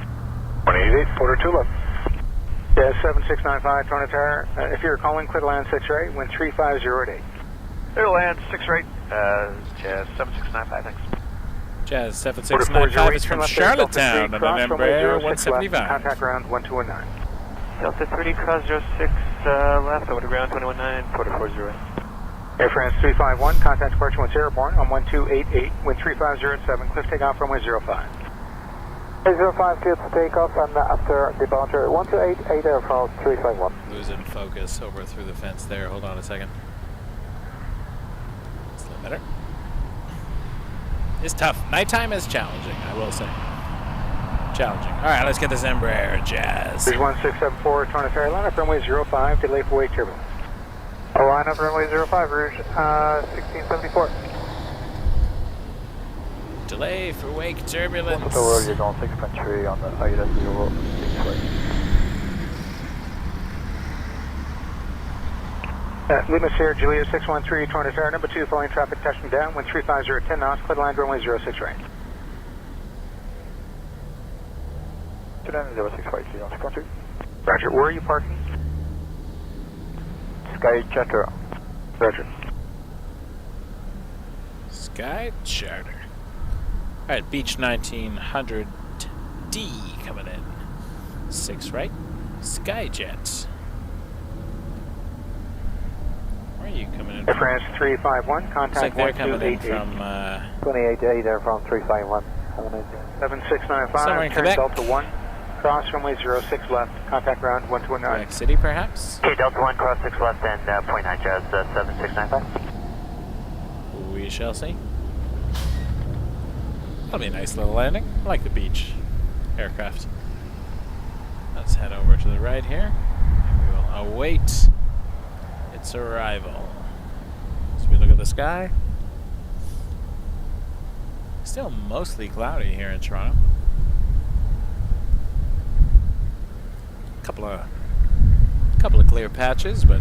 188, Porter 211. Jazz 7695, Toronto Tower. If you're calling, clear to land 6 right, wind 350 at 8. Clear to land 6 right, Jazz 7695, thanks. Jazz 7695 is from Charlottetown on an Embraer 175. Contact ground 1219. Delta 3 cross 06 left over to ground 219, Porter 40. Air France 351, contact departure 10 airborne on 1288, wind 350 cliff takeoff runway 05. 05, clear to take off and after departure 1288 Air France 351. Losing focus over through the fence there. Hold on a second. It's a little better. It's tough. Nighttime is challenging, I will say. Challenging. All right, let's get this Embraer, Jazz. Rouge 1674, Toronto Ferry, line up runway 05, delay for wake turbulence. Line up runway 05, Rouge 1674. Delay for wake turbulence. So you're going 6.3 on the ILS 06 right. Lima Sierra Juliet 613, Toronto Tower, number 2, following traffic touching down, wind 350 at 10 knots, clear to land runway 06 right. 2906 right, 6.2. Roger, where are you parking? Sky Charter. Roger. Sky Charter. All right, Beach 1900D coming in. 6 right. Skyjet. Where are you coming in Air from? France 351, Looks contact like they're coming in 1288. from 288 Air France 351. 7695, somewhere in turn Quebec. Delta 1, cross runway 06 left, contact ground 1219. Quebec City, perhaps? Okay, Delta 1 cross 6 left and 0.9 Jazz 7695. We shall see. That'll be a nice little landing. I like the beach aircraft. Let's head over to the right here. We will await its arrival. As we look at the sky. Still mostly cloudy here in Toronto. Couple of clear patches, but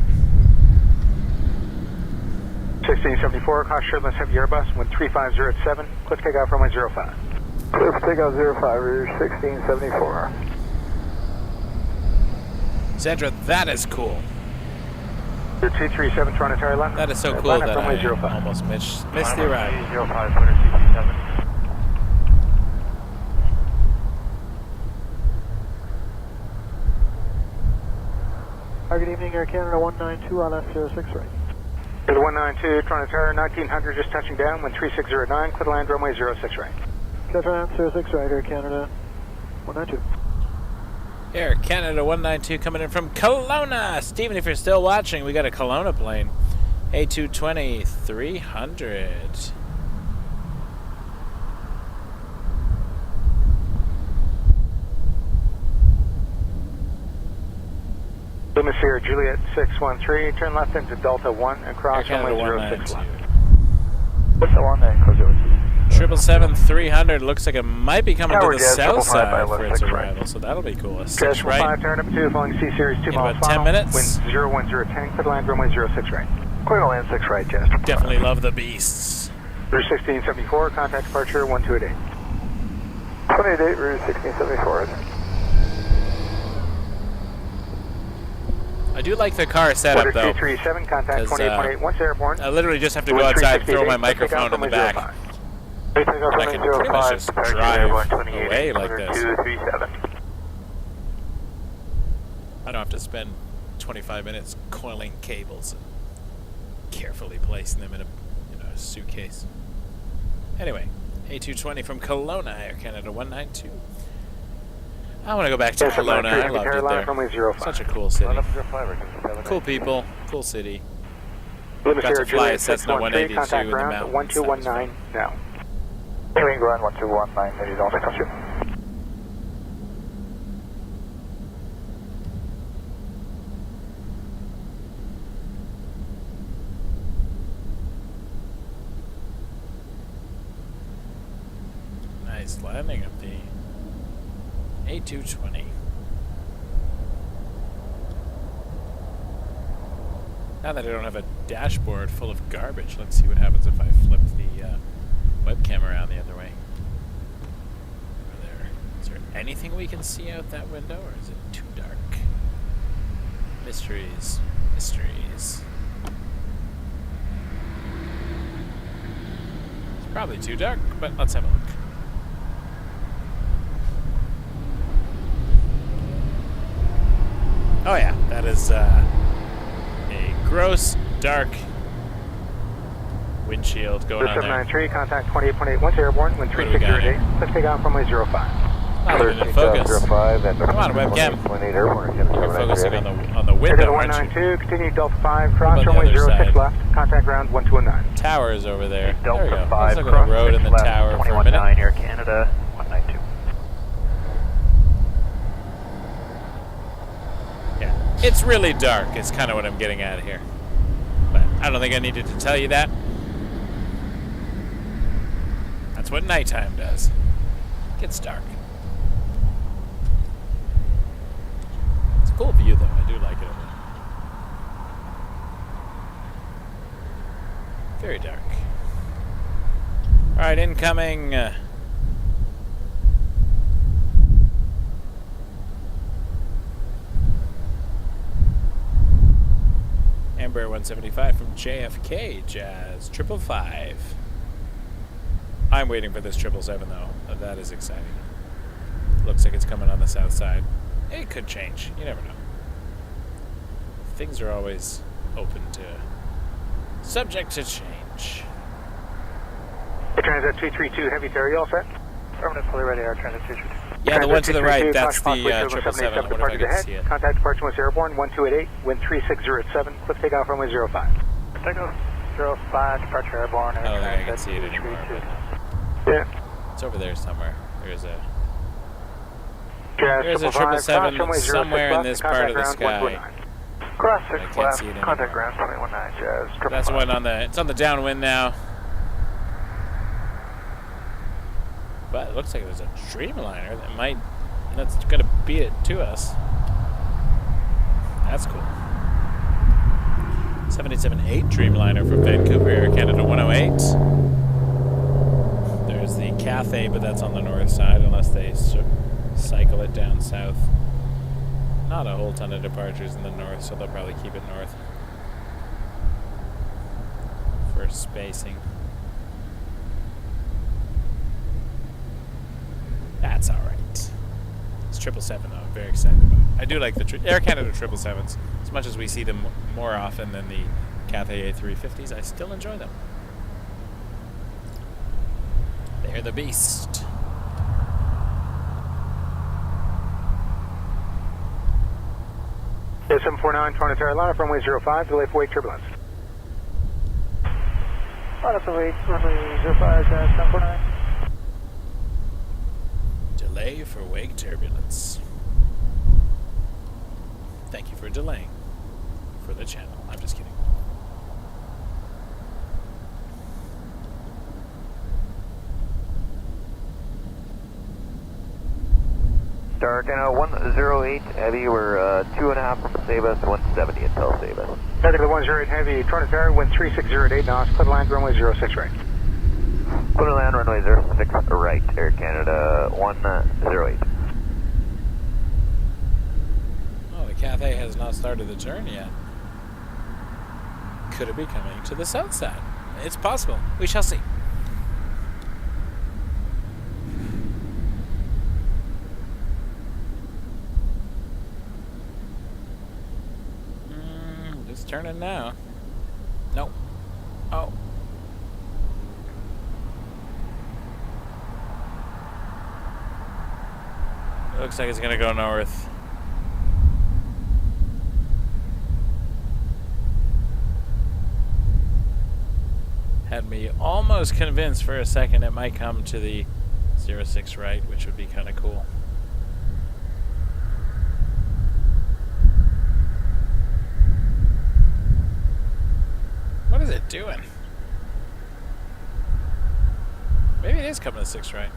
1674, cross turbulence heavy Airbus, wind 350 at 7, cliff takeoff runway 05. Cliff takeoff 05, Rouge 1674. Sandra, that is cool. 237, Toronto Tower left. That is so cool line up that runway I 05. almost missed the arrival. 05, Porter 67. Good evening, Air Canada 192 on F06 right. To the 192, Toronto Tower, 1900, just touching down, wind 3609, clear to land runway 06 right. Clear to land 06 right, Air Canada 192. Air Canada 192 coming in from Kelowna. Stephen, if you're still watching, we got a Kelowna plane. A220 300. Lima Sierra Juliet 613, turn left into Delta 1 and cross Air runway Canada 06 left. 192. What's the one then? 777 300 looks like it might be coming Tower to the Jazz, south 555 side for its 6 right. arrival, so that'll be cool. A 6 Jazz right. 5, turn number 2, following C Series 2 In miles about 10 final, minutes. wind 01010, clear to land runway 06 right. Clear to land 6 right, Jazz. Definitely love the beasts. Rouge 1674, contact departure 1288. 28, Rouge 1674. I do like the car setup, Order though. 237, contact 'cause, 2818, once airborne. I literally just have to go outside and throw my microphone in the back. And I can pretty much just drive away like this. 237. I don't have to spend 25 minutes coiling cables and carefully placing them in a suitcase. Anyway, A220 from Kelowna, Air Canada 192. I want to go back to Kelowna. I loved it there. Such a cool city. Cool people, cool city. Lima Got to Sierra fly Juliet a Cessna 613, 182 in contact the ground mountains. 1219 now. Aiming ground 1219, ladies on 612. Nice landing of the A220. Now that I don't have a dashboard full of garbage, let's see what happens if I flip the webcam around the other way. Over there. Is there anything we can see out that window, or is it too dark? Mysteries. Mysteries. It's probably too dark, but let's have a look. Oh yeah, that is a gross, dark windshield going on there. 793, contact 28.8, once airborne, wind 3608, let's take out runway 05. Not even in focus. Come on, webcam. You're focusing on the window, aren't you? 192, continue Delta 5, cross runway 06 left, contact ground 1219. Tower is over there. Delta There we go. 5, Let's look at the road and the left, tower for a 219 minute. Air Canada, 192. Yeah, it's really dark is kind of what I'm getting at here. But I don't think I needed to tell you that. That's what nighttime does. It gets dark. It's a cool view, though. I do like it over there. Very dark. All right, incoming. Amber 175 from JFK, Jazz 555. I'm waiting for this 777 though. That is exciting. Looks like it's coming on the south side. It could change. You never know. Things are always open to subject to change. Air Transit 232, heavy ferry, all set? Affirmative, fully ready, Air Transit 232. Yeah, the one to the right, that's the 777. 777. I wonder if I can see it. Contact departure once airborne, 1288, wind 36087, cliff takeoff runway 05. Takeoff 05, departure airborne, I don't think I can see it anymore. But it's over there somewhere. There's a 777 somewhere in this part of the sky. Cross I 6 can't left, see it contact anymore. ground 219, Jazz. That's the one on the. It's on the downwind now. But it looks like there's a Dreamliner that might. That's gonna beat it to us. That's cool. 787-8 Dreamliner from Vancouver, Air Canada 108. There's the Cathay, but that's on the north side, unless they cycle it down south. Not a whole ton of departures in the north, so they'll probably keep it north for spacing. That's all right. It's 777 though. I'm very excited about it. I do like the Air Canada 777s. As much as we see them more often than the Cathay A350s, I still enjoy them. They're the beast. Air 749, Toronto Carolina, runway 05, delay for wake turbulence. That's a wait, runway 05, Jazz 749. Delay for wake turbulence. Thank you for delaying for the channel. I'm just kidding. Dark, 108 heavy, we're 2.5 from Sabas, 170 until Sabas. Technical 108 heavy, Toronto Tower, wind 3608 knots, clear land runway 06 right. Clear land runway 06 right, Air Canada 108. Oh, the Cathay has not started the turn yet. Could it be coming to the south side? It's possible. We shall see. Just turning now. Nope. Oh. Looks like it's gonna go north. Had me almost convinced for a second it might come to the 06 right, which would be kind of cool. What is it doing? Maybe it is coming to 6 right.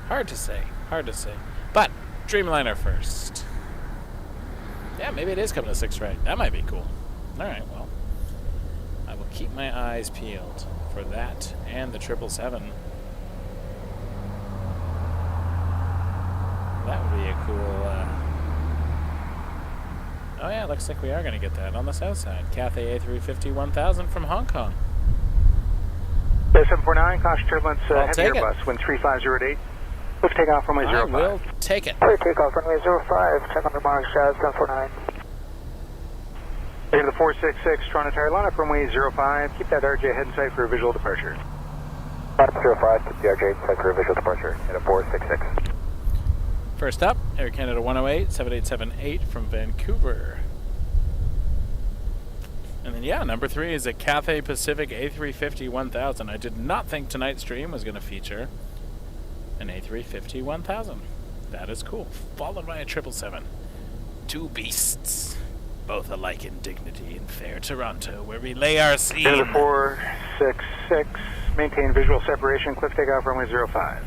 Hard to say. Hard to say. But Dreamliner first. Yeah, maybe it is coming to 6 right. That might be cool. Alright, well. I will keep my eyes peeled for that and the 777. That would be a cool... Oh yeah, looks like we are going to get that on the south side. Cathay A350 1000 from Hong Kong. 749, caution turbulence, heavy take it. Airbus, wind 350 at 8. Let's take off runway 05. I will take it. Clear takeoff runway 05, check on the marks, 749. Into the 466, Toronto Tower, line up runway 05. Keep that RJ head in sight for a visual departure. Line up 05, keep the RJ in sight for a visual departure. Into 466. First up, Air Canada 108, 7878 from Vancouver. And then, yeah, number 3 is a Cathay Pacific A350 1000. I did not think tonight's stream was going to feature an A350 1000. That is cool. Followed by a 777. Two beasts, both alike in dignity in fair Toronto, where we lay our scene. Into the 466, maintain visual separation, cliff takeoff runway 05.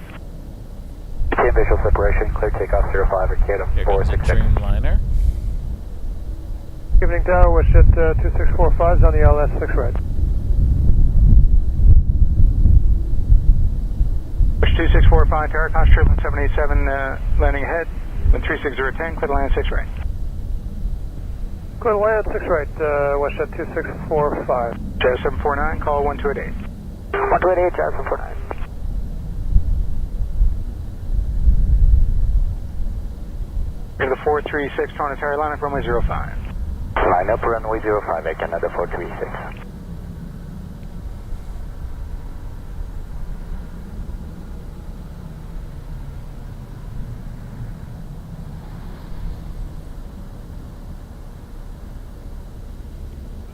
Maintain visual separation, clear takeoff 05 at Canada Here comes a 466. Dreamliner. Evening Tower, wish at 2645 on the LS 6 right. Wish 2645, Tower, caution turbulence 787, landing ahead, wind 360 at 10, clear to land 6 right. Clear to land 6 right, wish at 2645. Jazz 749, call 1288. 1288, Jazz 749. Into the 436, Toronto Tower, line up runway 05. Line up runway 05 at Canada 436.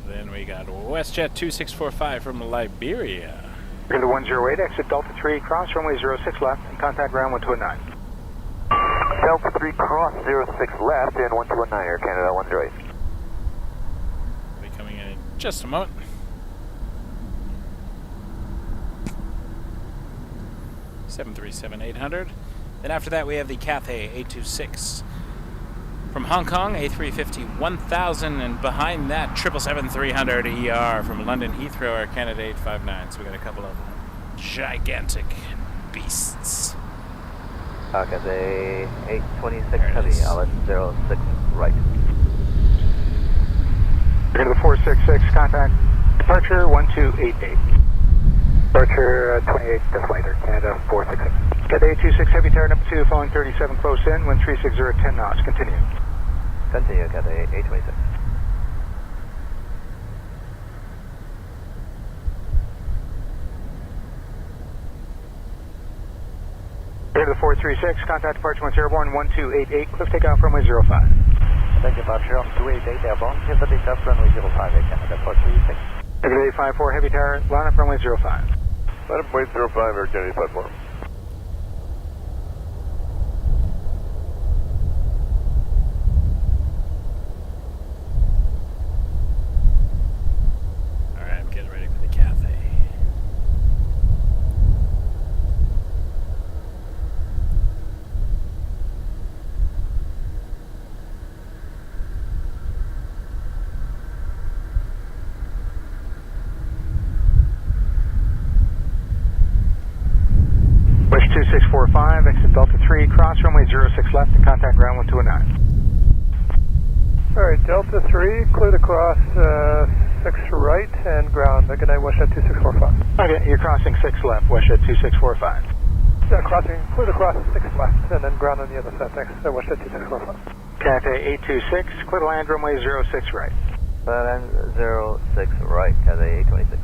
Then we got WestJet 2645 from Liberia. Into 108, exit Delta 3, cross runway 06 left, and contact ground 1219. Delta 3 cross 06 left and 1219 Air Canada 108. Be coming in just a moment. $737-800. Then after that we have the Cathay 826 from Hong Kong, A350 1000, and behind that 777-300 ER from London Heathrow, Air Canada 859. So we got a couple of gigantic beasts. Cathay 826 heavy, LS 06 right. Into the 466, contact departure 1288. Departure 28 deflator, Canada 466. Cathay 826 heavy tower number 2, following 37 close in, wind 360 at 10 knots, continue. Continue, Cathay 826. Into the 436, contact departure once airborne 1288, cliff takeoff runway 05. Thank you, departure on 288 airborne, cliff takeoff runway 05 at Canada 436. Into the 854 heavy tower, line up runway 05. Line up runway 05, Air Canada 854. Alright, I'm getting ready for the Cathay. Wish 2645, exit Delta 3, cross runway 06 left, and contact ground 1219. Alright, Delta 3, clear to cross 6 right and ground. Good night, wish at 2645. Okay, you're crossing 6 left, wish at 2645. Clear to cross 6 left and then ground on the other side. Thanks, wish at 2645. Cathay 826, clear to land runway 06 right. Land 06 right, Cathay 826.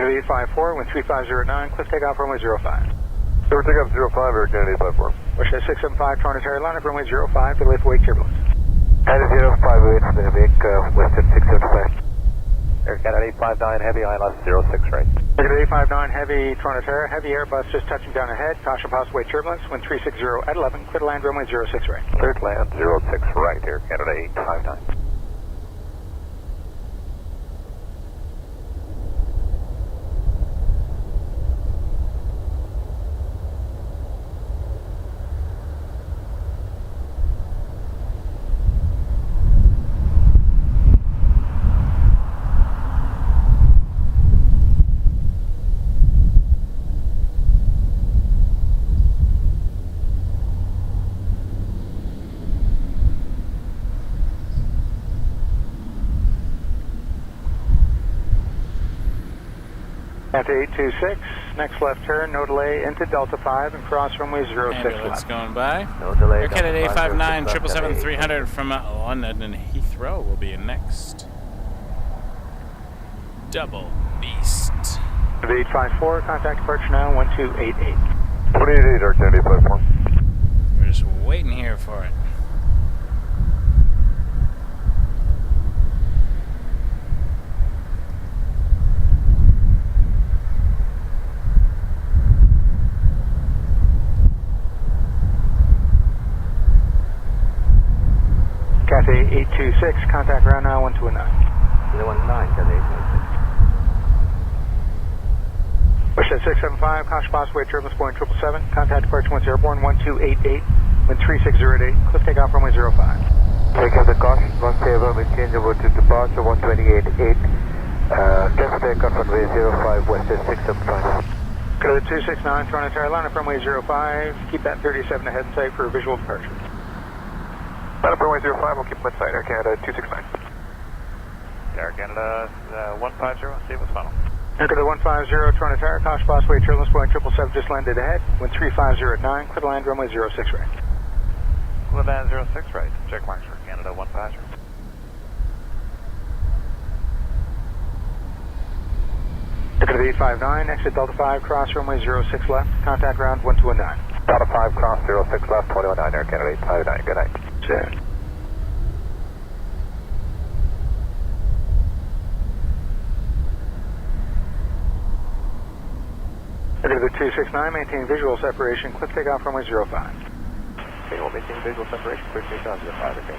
Into the 854, wind 3509, cliff takeoff runway 05. Clear takeoff 05, Air Canada 854. Wish at 675, Toronto Tower, line up runway 05, delay for wake turbulence. Canada 05 with Vic, west at 675. Air Canada 859 Heavy, ILS 06 right. Air Canada 859 Heavy, Toronto Terra, Heavy Airbus just touching down ahead, caution possible turbulence, wind 360 at 11, clear to land runway 06 right. Clear to land 06 right, Air Canada 859. Delta 826, next left turn, no delay into Delta 5 and cross runway 06 Ambulance left. going by. No delay. Air Canada Delta 5, 859 06 left, 777-300 from London and Heathrow will be in next. Double beast. 854, contact departure now 1288. 2888 Air Canada platform. We're just waiting here for it. Cathay 826, contact ground now 1219. 019, Cathay 826. Westjet 675, caution possible turbulence Boeing 777, contact departure 10 airborne 1288, wind 3608, cliff takeoff runway 05. Take out the caution, one favor, we change over to departure 128.8, cliff takeoff runway 05, Westjet 675. Go to 269, Toronto Terra, line up runway 05, keep that 37 ahead in sight for visual departure. Line up runway 05, we'll keep them in sight, Air Canada 269. Air Canada 150, stay with funnel. Air Canada 150, Toronto Terra, caution possible turbulence Boeing 777 just landed ahead, wind 350 at 9, clear to land runway 06 right. Clear land 06 right, check marks for Canada 150. Air Canada 859, exit Delta 5, cross runway 06 left, contact ground 1219. Delta 5, cross 06 left, 1219, Air Canada 859, good night. Soon. Air Canada 269, maintain visual separation, cliff takeoff runway 05. Okay, we'll maintain visual separation, clear takeoff 05, okay.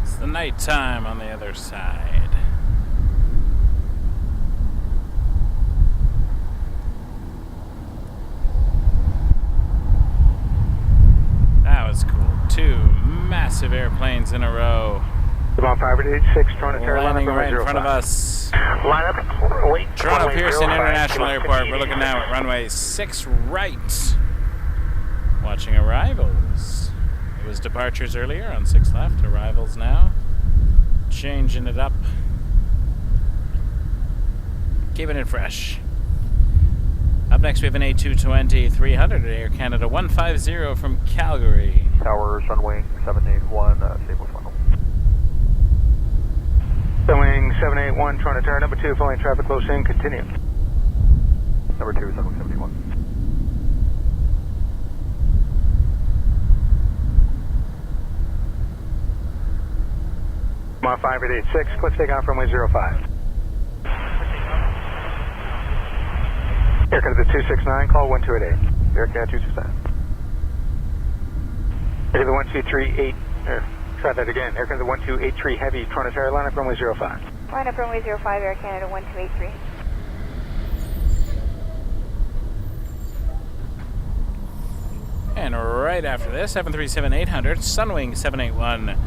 It's the nighttime on the other side. That was cool. Two massive airplanes in a row. About 586, Toronto Terra, line Landing up right in runway front of 05. us. Line up, wait. Toronto runway Pearson 05, International Airport. We're looking now at runway 6 right. Watching arrivals. It was departures earlier on 6 left. Arrivals now. Changing it up. Keeping it fresh. Up next we have an A220-300 at Air Canada 150 from Calgary. Towers, runway 781, stable funnel. Boeing 781, Toronto Terra, number 2, following traffic close in, continue. Number 2, 771. Mile 5886, cliff takeoff runway 05. Air Canada 269, call 1288. Air Canada 269. Air Canada 1238, try that again. Air Canada 1283 Heavy, Toronto Terra, line up runway 05. Line up runway 05, Air Canada 1283. And right after this, 737-800, Sunwing 781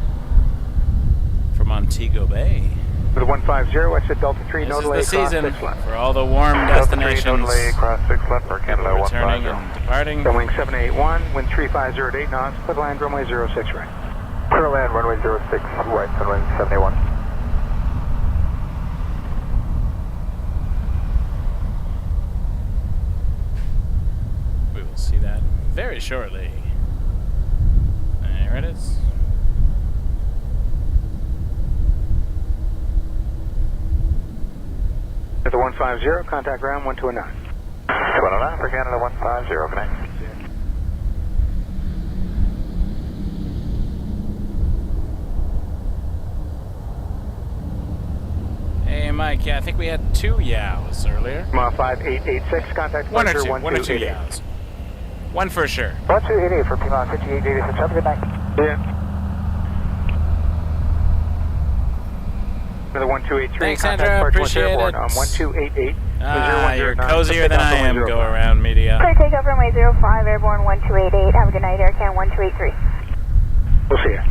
from Montego Bay. For the 150, exit Delta 3, This no is delay, the cross season 6 left. for all the warm Delta 3, destinations. no delay, cross 6 left for Canada People returning 150. and departing. Boeing 781, wind 350 at 8 knots, clear to land runway 06 right. Clear to land, runway 06, right, runway 781. We will see that very shortly. There it is. At the 150, contact ground 1219. 109 for Canada 150, connect. Hey, Mike, yeah, I think we had 2 yows earlier. 5886, contact One or departure two. One or two yows. One for sure. 1288 for Pima 5886. Have a good night. Yeah. Another 1283. Thanks, contact Sandra. departure Appreciate airport it. on 1288. You're cozier than I am, go around media. Clear takeoff runway 05, airborne 1288. Have a good night, Air Can 1283. We'll see you.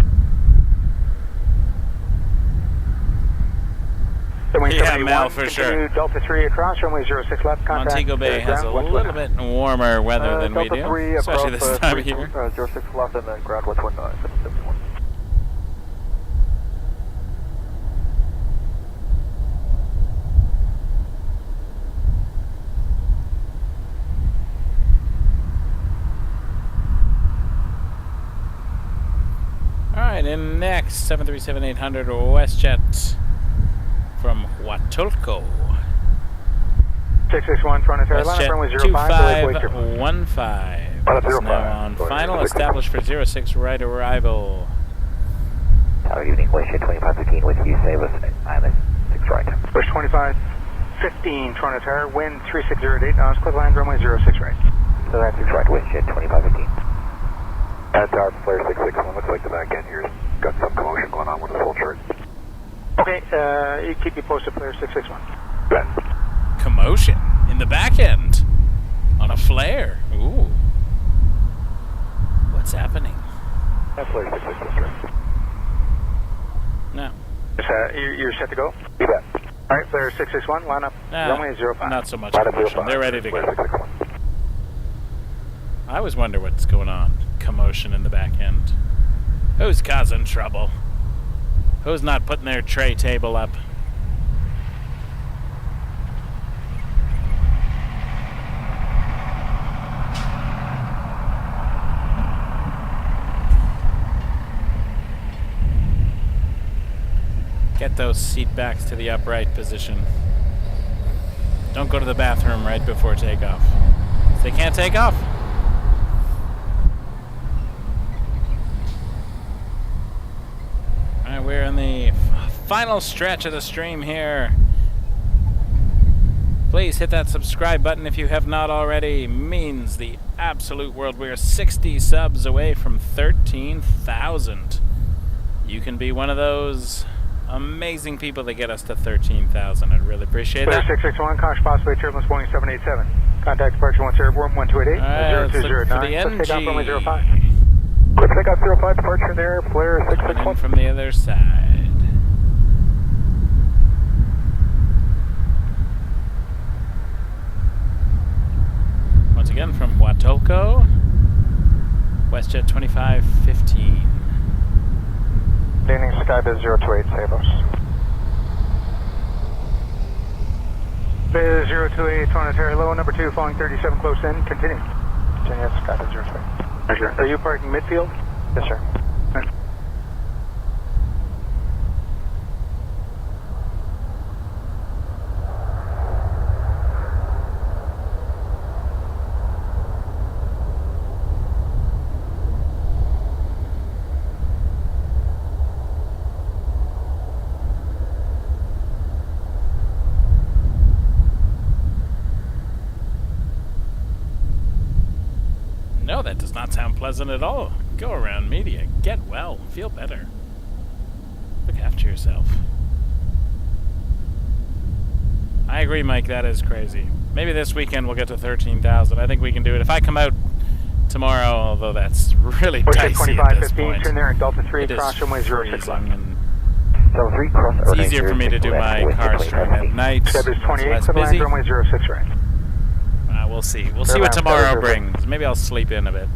Yeah, Mel, for sure. Delta 3 across, runway 06 left, contact. Montego Bay has a little bit warmer weather than we do, especially this time of year. 06 left and then ground 119, 771. Alright, in next, 737-800 WestJet from Huatulco. 661 Toronto WestJet runway 05. 2515 is now on final, established for 06 right arrival. Tower evening, WestJet 2515 with you, save us, ILS 6 right. Push 2515 Toronto Tower, wind 3608 knots, clear land runway 06 right. So that's 6 right, WestJet 2515. Tower flare 661, looks like the back end here's got some commotion going on with the full chart. Okay, you keep me posted, player 661. Ben. Commotion in the back end on a flare. Ooh. What's happening? That's flare 661, right? No. You're set to go? You bet. All right, player 661, line up. Runway 05. Not so much commotion. They're ready to go. I always wonder what's going on. Commotion in the back end. Who's causing trouble? Who's not putting their tray table up? Get those seat backs to the upright position. Don't go to the bathroom right before takeoff. They can't take off. Alright, we're in the final stretch of the stream here. Please hit that subscribe button if you have not already. Means the absolute world. We're 60 subs away from 13,000. You can be one of those amazing people that get us to 13,000. I'd really appreciate that. 661, caution possibly turbulence Boeing 787. Contact departure 1 airborne 1288. Alright, let's look for the Let's take off runway 05. Quick takeoff 05, departure there, flare 661. From the other side. Once again from Huatulco, WestJet 2515. Landing Skybiz 028, save us. Biz 028, Toronto Terry low, number 2, following 37 close in, continue. Continue, Skybiz 028. Sure. Are you parking midfield? Yes, sir. Right. No, that does not sound pleasant at all. Go around media. Get well. Feel better. Look after yourself. I agree, Mike. That is crazy. Maybe this weekend we'll get to 13,000. I think we can do it. If I come out tomorrow, although that's really dicey at this point. Turn there in Delta 3, It is cross runway 06 left. freezing, and So 3 cross it's easier for me to do my car stream at night. Skybiz It's 28, less clear land busy. runway 06 right. We'll see. We'll see what tomorrow brings. Maybe I'll sleep in a bit.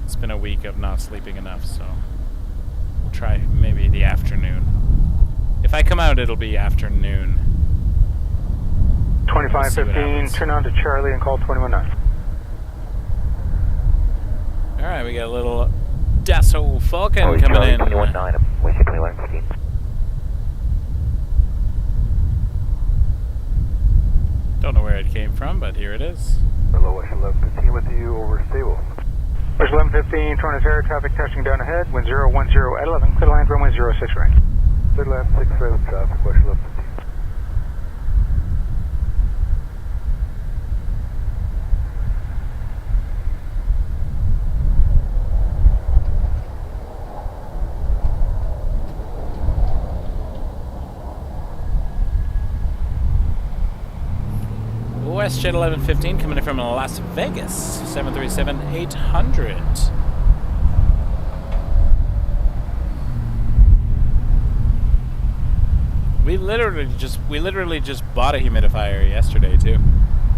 It's been a week of not sleeping enough, so we'll try maybe the afternoon. If I come out, it'll be afternoon. 2515, turn on to Charlie and call 219. Alright, we got a little Dassault Falcon coming in. 219, WestJet 2115. Don't know where I'd came from, but here it is. Hello, West 1115 with you over stable. West 1115, Toronto Terra, traffic touching down ahead, wind 010 at 11, clear land, runway 06 right. Clear land 6 right with traffic, West 1115. WestJet 1115 coming in from Las Vegas, 737-800. We literally just bought a humidifier yesterday too,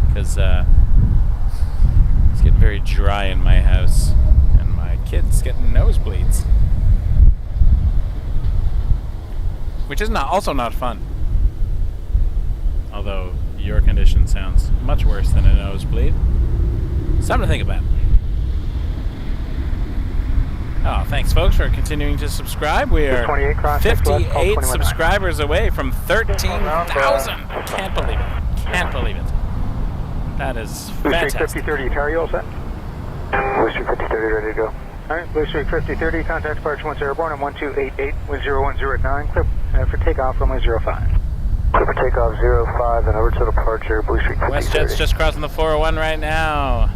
because it's getting very dry in my house, and my kid's getting nosebleeds, which is also not fun. Although your condition sounds much worse than a nosebleed. Something to think about. Oh, thanks folks for continuing to subscribe. We are 58 subscribers away from 13,000. Can't believe it. Can't believe it. That is fantastic. Blue Streak 5030, Terry, all set? Blue Streak 5030, ready to go. Alright, Blue Streak 5030, contact departure once airborne on 1288, wind 010 at 9, clear for takeoff, runway 05. Clear for takeoff 05 and over to departure, Blue Streak 5030. WestJet's just crossing the 401 right now.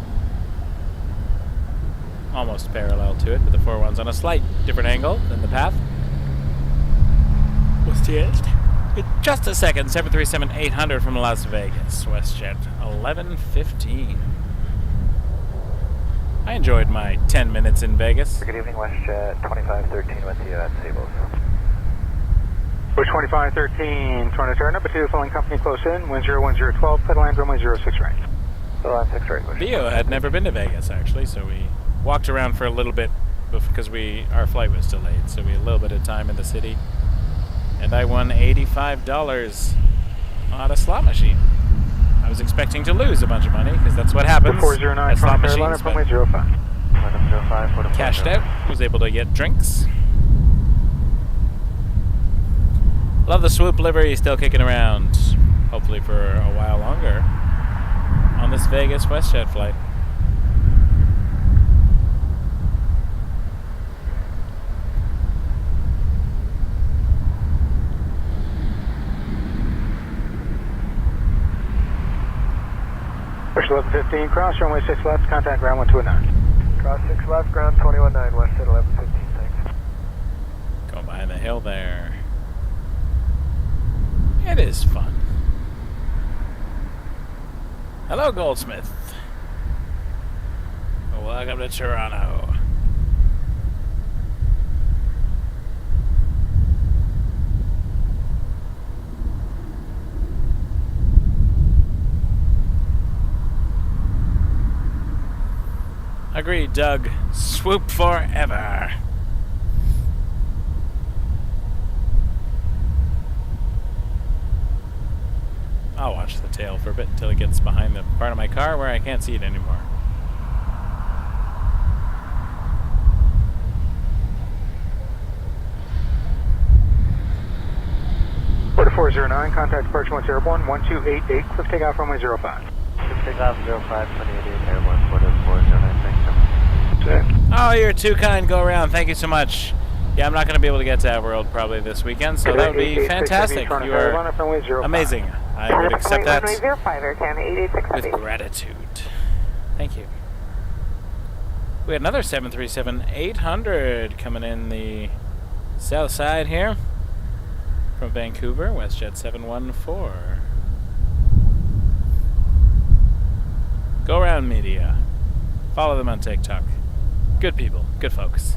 Almost parallel to it, but the 401's on a slight different angle than the path. WestJet. In just a second, 737-800 from Las Vegas. WestJet 1115. I enjoyed my 10 minutes in Vegas. Good evening, WestJet 2513 with you at Stables. Bush 2513, Toronto Terra, number 2, following company close in, wind 01012, pedal land, runway 06 right. Pedal land 6 right, Bush. Theo had never been to Vegas, actually, so we walked around for a little bit because our flight was delayed, so we had a little bit of time in the city. And I won $85 on a slot machine. I was expecting to lose a bunch of money, because that's what happens 409 at slot from Carolina, machines. runway 05. Cashed out, was able to get drinks. Love the swoop livery, still kicking around, hopefully for a while longer, on this Vegas WestJet flight. Bush 1115, cross, runway 6 left, contact ground 1219. Cross 6 left, ground 219, west at 1115, thanks. Going behind the hill there. It is fun. Hello, Goldsmith. Welcome to Toronto. Agreed, Doug. Swoop forever. I'll watch the tail for a bit until it gets behind the part of my car where I can't see it anymore. Order 409, contact departure once airborne, 1288, cliff takeoff, runway 05. Cliff takeoff 05, 288, airborne, order 409, thanks, sir. Oh, you're too kind. Go around. Thank you so much. Yeah, I'm not going to be able to get to Outworld probably this weekend, so that would be fantastic. You are amazing. I would accept that with gratitude. Thank you. We had another 737-800 coming in the south side here from Vancouver, WestJet 714. Go around media. Follow them on TikTok. Good people, good folks.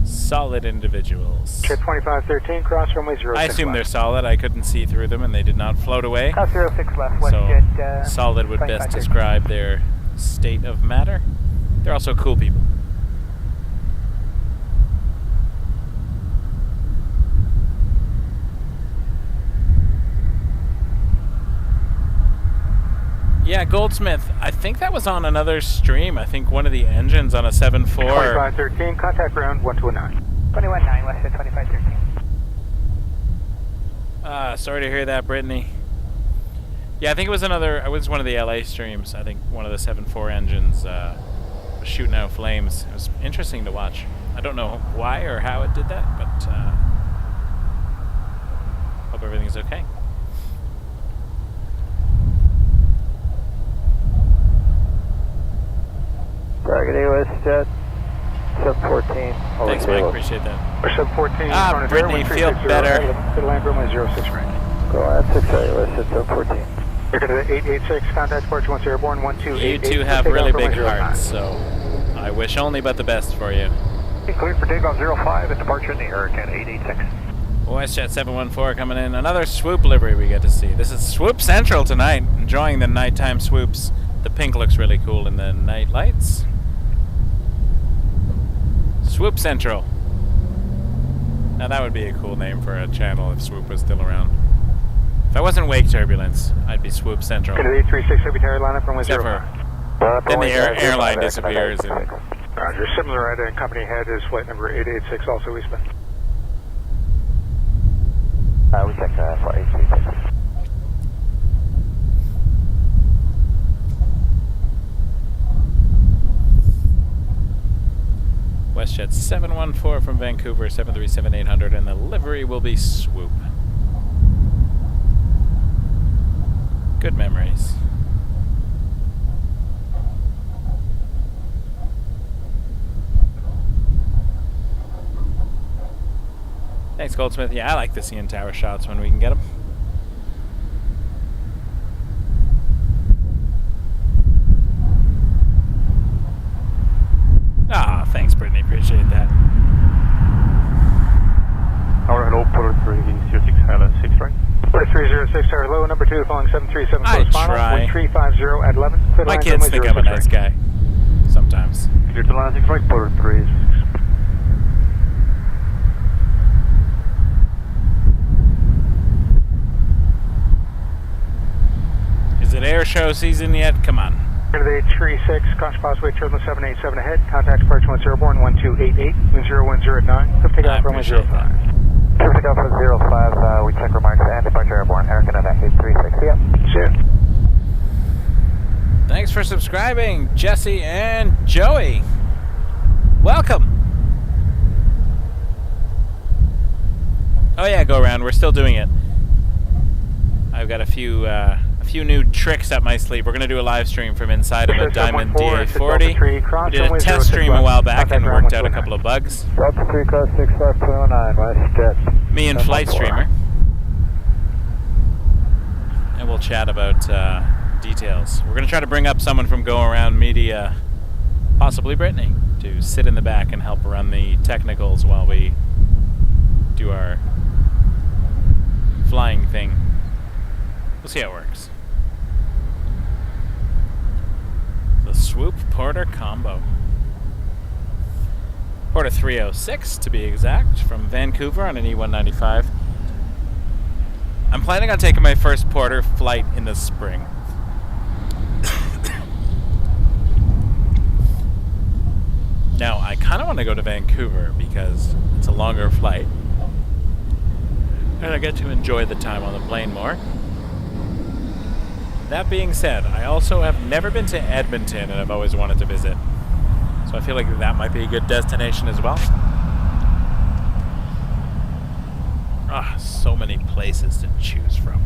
Solid individuals. Jet 2513, cross runway 06 I assume left. they're solid. I couldn't see through them and they did not float away. Cross 06 left, So WestJet. solid would best describe their state of matter. They're also cool people. Yeah, Goldsmith. I think that was on another stream. I think one of the engines on a 7.4. 2513, contact ground 1219. 219, WestJet 2513. Sorry to hear that, Brittany. Yeah, I think it was another. It was one of the LA streams. I think one of the 7.4 engines was shooting out flames. It was interesting to watch. I don't know why or how it did that, but hope everything's okay. Target WestJet, sub 14. Thanks, Mike. Appreciate that. Or sub 14. Ah, Brittany, feel better. Land room 06 right. Go on 6 WestJet, sub 14. You're going to 886, contact departure once airborne, 1288. You two have really big hearts, so I wish only but the best for you. Cleared for takeoff 05 and departure in the Hurricane 886. WestJet 714 coming in. Another swoop livery we get to see. This is Swoop Central tonight. Enjoying the nighttime swoops. The pink looks really cool in the night lights. Swoop Central. Now that would be a cool name for a channel if Swoop was still around. If I wasn't Wake Turbulence, I'd be Swoop Central. Good 836, heavy tower line up from 05. Then the airline disappears. And Roger, similar at company head is flight number 886, also eastbound. We check flight 836. WestJet 714 from Vancouver, 737-800, and the livery will be Swoop. Good memories. Thanks, Goldsmith. Yeah, I like the CN Tower shots when we can get them. Ah, thanks, Brittany. Appreciate that. Tower hello, Porter 306, Highland 6 right. Porter 306, tower low, number 2, following 737 I close final, try. 1350 at 11. My kids think I'm a nice guy. Sometimes. Clear to land 6 right, Porter 306. Is it air show season yet? Come on. Good 836, caution possibly Turbulence 787 ahead, contact departure once airborne, 1288, wind 010 at 9, take off runway 05. Take off for 05, we check reminders and departure airborne, American at 836, yep. See ya. Thanks for subscribing, Jesse and Joey. Welcome. Oh yeah, go around. We're still doing it. I've got a few new tricks up my sleeve. We're going to do a live stream from inside of a Diamond DA40. We did a test stream a while back and worked out a couple of bugs. Delta 3 cross 65209, WestJet. Me and Flight Streamer. And we'll chat about details. We're going to try to bring up someone from Go Around Media, possibly Brittany, to sit in the back and help run the technicals while we do our flying thing. We'll see how it works. The Swoop Porter combo. Porter 306 to be exact, from Vancouver on an E195. I'm planning on taking my first Porter flight in the spring. Now, I kind of want to go to Vancouver because it's a longer flight. And I get to enjoy the time on the plane more. That being said, I also have never been to Edmonton and I've always wanted to visit. So I feel like that might be a good destination as well. Ah, so many places to choose from.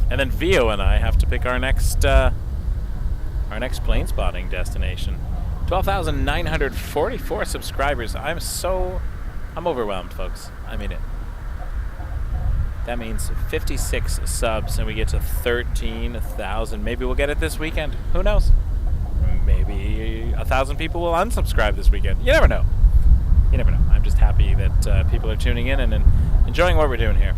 And then Vio and I have to pick our next plane spotting destination. 12,944 subscribers. I'm overwhelmed, folks. I mean it. That means 56 subs and we get to 13,000. Maybe we'll get it this weekend. Who knows? Maybe 1,000 people will unsubscribe this weekend. You never know. You never know. I'm just happy that people are tuning in and enjoying what we're doing here.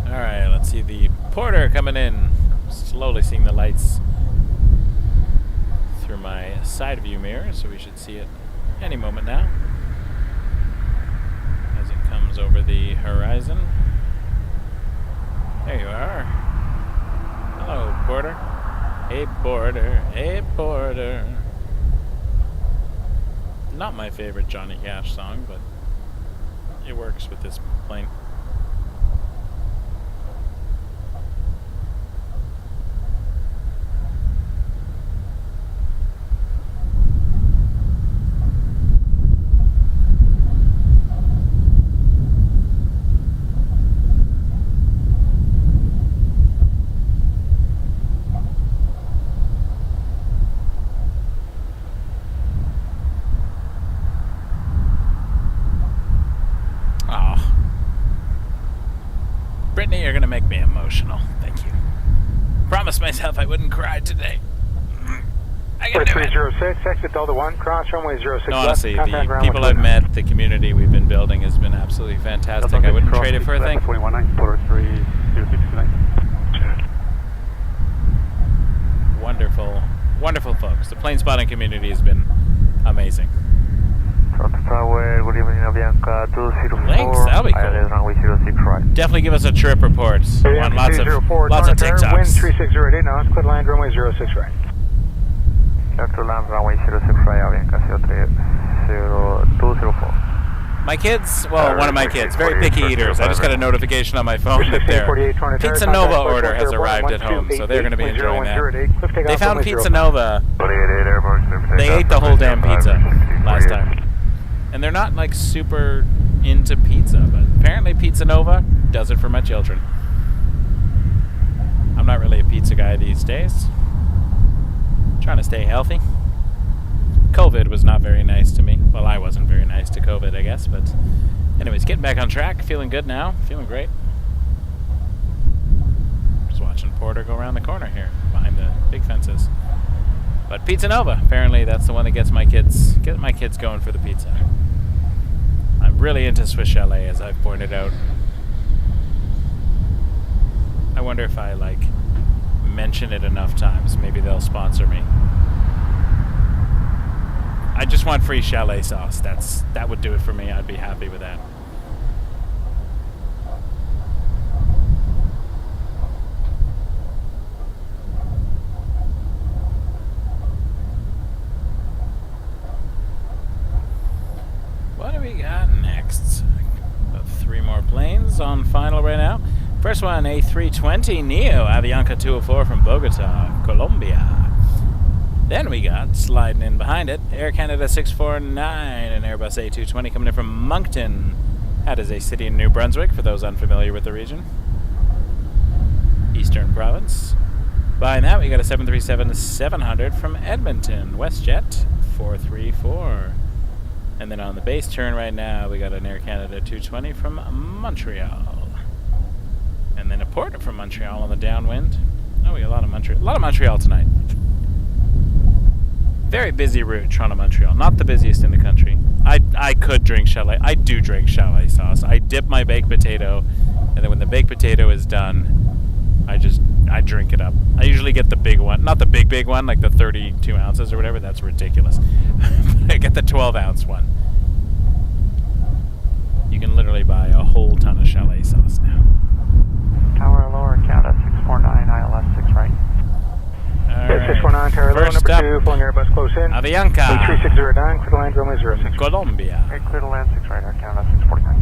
Alright, let's see the Porter coming in. Slowly seeing the lights through my side view mirror, so we should see it any moment now as it comes over the horizon. There you are. Hello, Porter. A border, a border. Not my favorite Johnny Cash song, but it works with this plane. Brittany, you're gonna make me emotional. Thank you. Promised myself I wouldn't cry today. I can do it. 306, exit Delta 1, cross runway 06 No, left, honestly, contact the ground people I've met, the community we've been building has been absolutely fantastic. I wouldn't trade it for a thing. 21-9, Porter 306 tonight. Wonderful, wonderful folks. The plane spotting community has been amazing. Toronto Tower, good evening, Avianca 204. Thanks, that'll be cool. Runway 06 right. Definitely give us a trip report. Want lots of TikToks. Wind 3608 knots, clear land runway 06 right. Clear land runway 06 right, Avianca 0204. My kids, well, one of my kids, very picky eaters. I just got a notification on my phone that their Pizza Nova order has arrived at home, so they're going to be enjoying that. They found Pizza Nova. They ate the whole damn pizza last time. And they're not like super into pizza, but apparently Pizza Nova does it for my children. I'm not really a pizza guy these days. Trying to stay healthy. COVID was not very nice to me. Well, I wasn't very nice to COVID, I guess, but anyways, getting back on track, feeling good now, feeling great. Just watching Porter go around the corner here, behind the big fences. But Pizza Nova, apparently that's the one that gets my kids going for the pizza. I'm really into Swiss Chalet, as I've pointed out. I wonder if I like mention it enough times, maybe they'll sponsor me. I just want free chalet sauce. That would do it for me. I'd be happy with that. What do we got next? About 3 more planes on final right now. First one, A320 Neo Avianca 204 from Bogota, Colombia. Then we got, sliding in behind it, Air Canada 649 and Airbus A220 coming in from Moncton. That is a city in New Brunswick, for those unfamiliar with the region. Eastern Province. Behind that, we got a 737-700 from Edmonton, WestJet 434. And then on the base turn right now, we got an Air Canada 220 from Montreal. And then a Porter from Montreal on the downwind. Oh, we got a lot of Montreal tonight. Very busy route, Toronto-Montreal. Not the busiest in the country. I could drink chalet. I do drink chalet sauce. I dip my baked potato, and then when the baked potato is done, I drink it up. I usually get the big one. Not the big one, like the 32 ounces or whatever. That's ridiculous. I get the 12-ounce one. You can literally buy a whole ton of chalet sauce now. Tower lower, Canada 649, ILS 6 right. Right. 619, Tower lower, number 2, flying Airbus close in. Avianca. 3609, clear to land runway 06. Colombia. Okay, clear to land 6 right, Air Canada 649.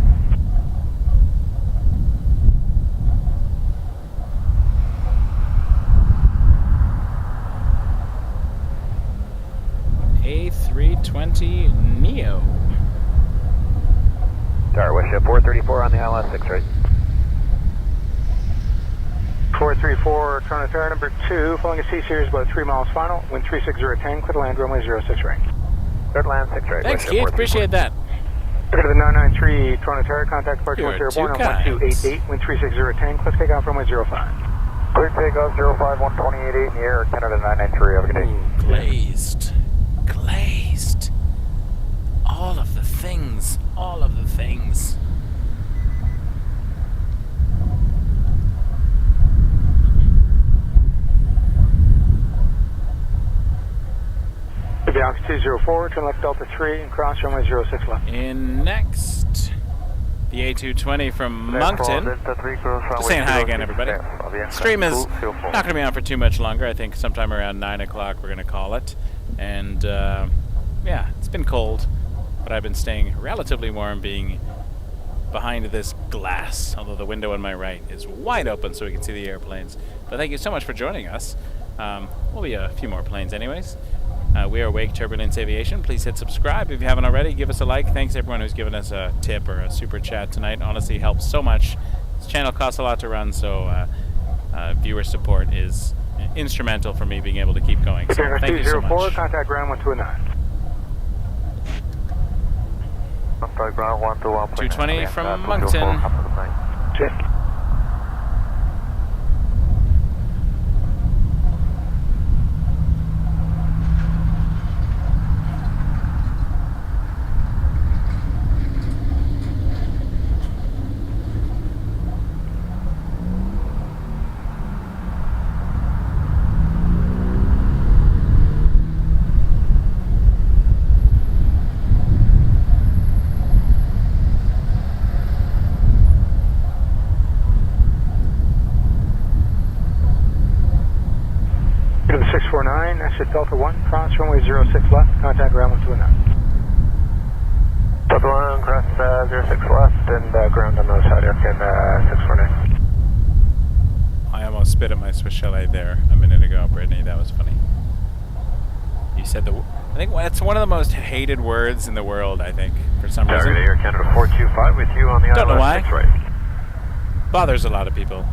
A320 Neo. Tower WestJet 434 on the ILS 6 right. 434, Toronto Tower, number 2, flying a C-Series about 3 miles final, wind 36010, clear to land runway 06 right. Clear to land 6 right. Thanks, Keith, appreciate that. Look at the 993, Toronto Tower, contact departure You're 1 airborne too on kind. 1288, wind 36010, clear takeoff runway 05. Clear takeoff 05, 128.8 in the air, Canada 993, have a good day. Glazed. Glazed. All of the things. All of the things. Avianca 204, turn left Delta 3 and cross runway 06 left. In next. the A220 from Moncton. Just saying hi again, everybody. Stream is not going to be on for too much longer. I think sometime around 9 o'clock we're going to call it. And yeah, it's been cold, but I've been staying relatively warm being behind this glass, although the window on my right is wide open so we can see the airplanes. But thank you so much for joining us. We'll be a few more planes anyways. We are Wake Turbulence Aviation. Please hit subscribe if you haven't already. Give us a like. Thanks everyone who's given us a tip or a super chat tonight. Honestly, helps so much. This channel costs a lot to run, so viewer support is instrumental for me being able to keep going. So thank you so much. Contact ground 129. 220 from Moncton. Delta 1, cross runway 06 left, contact ground 129. Delta 1, cross 06 left, and ground on the other side, Aircan 649. I almost spit at my Swiss Chalet there a minute ago, Brittany. That was funny. You said I think that's one of the most hated words in the world, I think, for some reason. Air Canada 425 with you on the Don't know why. Right. Bothers a lot of people.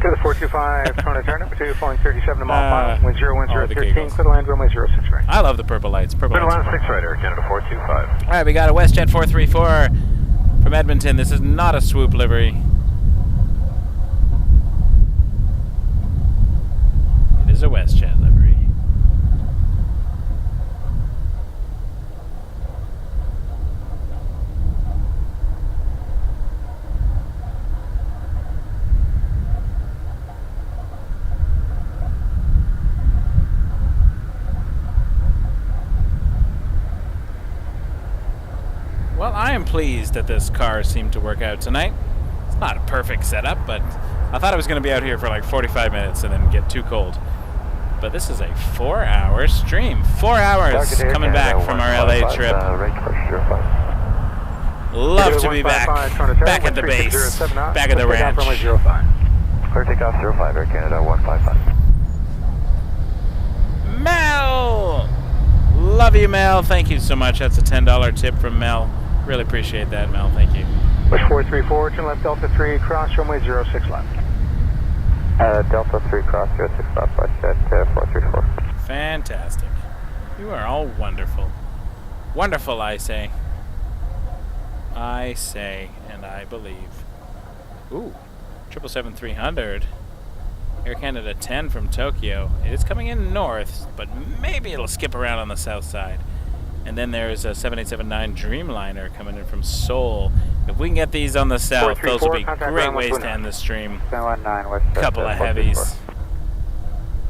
To the 425, Toronto Tower, number 2, flying 37 to mile final, wind 01013, clear to land runway 06 right. I love the purple lights. Purple Clear to lights. land 6 right, Air Canada 425. All right, we got a WestJet 434 from Edmonton. This is not a swoop livery. It is a WestJet livery. Well, I am pleased that this car seemed to work out tonight. It's not a perfect setup, but I thought I was going to be out here for like 45 minutes and then get too cold. But this is a 4-hour stream. 4 hours coming back from our LA trip. Love to be back at the base, back at the ranch. Clear takeoff 05, Air Canada 155. Mel! Love you, Mel. Thank you so much. That's a $10 tip from Mel. Really appreciate that, Mel. Thank you. Push 434, turn left Delta 3, cross runway 06 left. Delta 3, cross 06 left, WestJet 434. Fantastic. You are all wonderful. Wonderful, I say. I say, and I believe. Ooh, 777-300. Air Canada 10 from Tokyo. It is coming in north, but maybe it'll skip around on the south side. And then there's a 7879 Dreamliner coming in from Seoul. If we can get these on the south, those will be great ways to end the stream. Couple of heavies.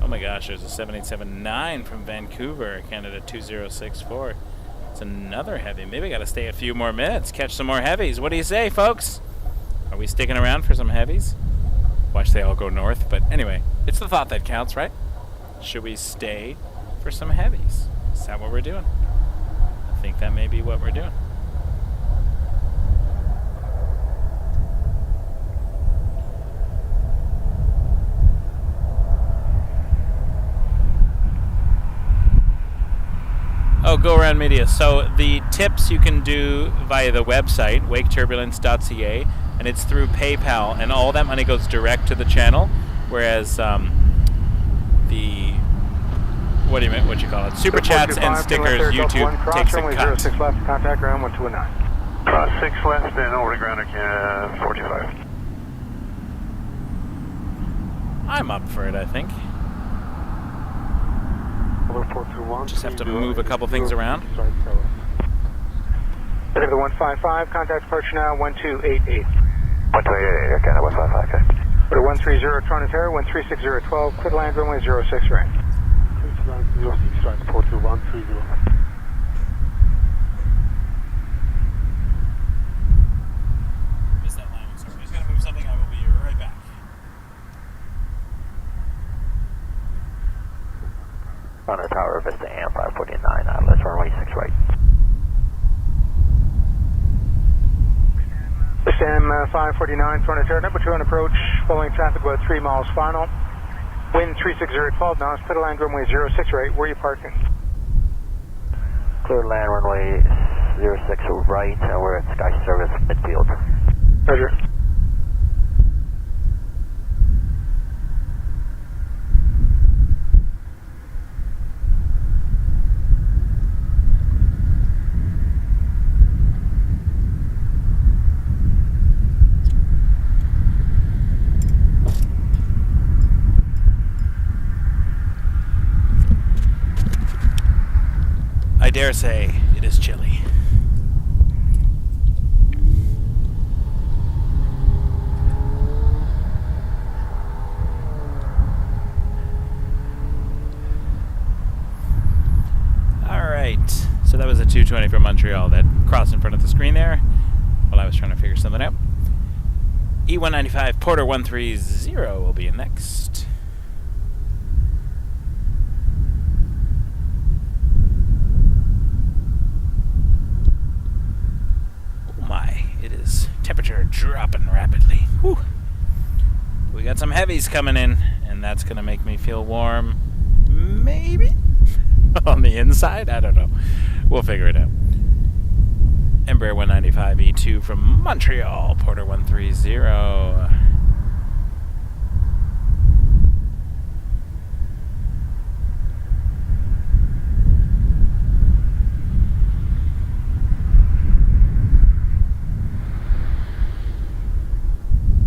Oh my gosh, there's a 7879 from Vancouver, Canada 2064. It's another heavy. Maybe I gotta stay a few more minutes, catch some more heavies. What do you say, folks? Are we sticking around for some heavies? Watch they all go north, but anyway, it's the thought that counts, right? Should we stay for some heavies? Is that what we're doing? I think that may be what we're doing. Oh, Go Around Media. So the tips you can do via the website, waketurbulence.ca, and it's through PayPal, and all that money goes direct to the channel, whereas what you call it? Super chats and stickers, YouTube takes a cut. 06 left, contact ground 129. Cross 6 left and over to ground Air 425. I'm up for it, I think. Just have to move a couple things around. Over the 155, contact departure now 1288. 1288, Air Canada 155, okay. Over 130, Toronto Tower, 136012, clear to land runway 06 right. 06 right, 42130. Toronto Tower, Vista AM 549, left runway 6 right. Sam 549, Toronto Tower, number 2 on approach, following traffic about 3 miles final. Wind 360 at 12 knots, clear to land runway 06 right. Where are you parking? Clear land runway 06 right, we're at Sky Service midfield. Roger. I dare say it is chilly. Alright, so that was a 220 from Montreal that crossed in front of the screen there while I was trying to figure something out. E195 Porter 130 will be in next. It is temperature dropping rapidly. Whew. We got some heavies coming in, and that's going to make me feel warm. Maybe? On the inside? I don't know. We'll figure it out. Embraer 195 E2 from Montreal, Porter 130.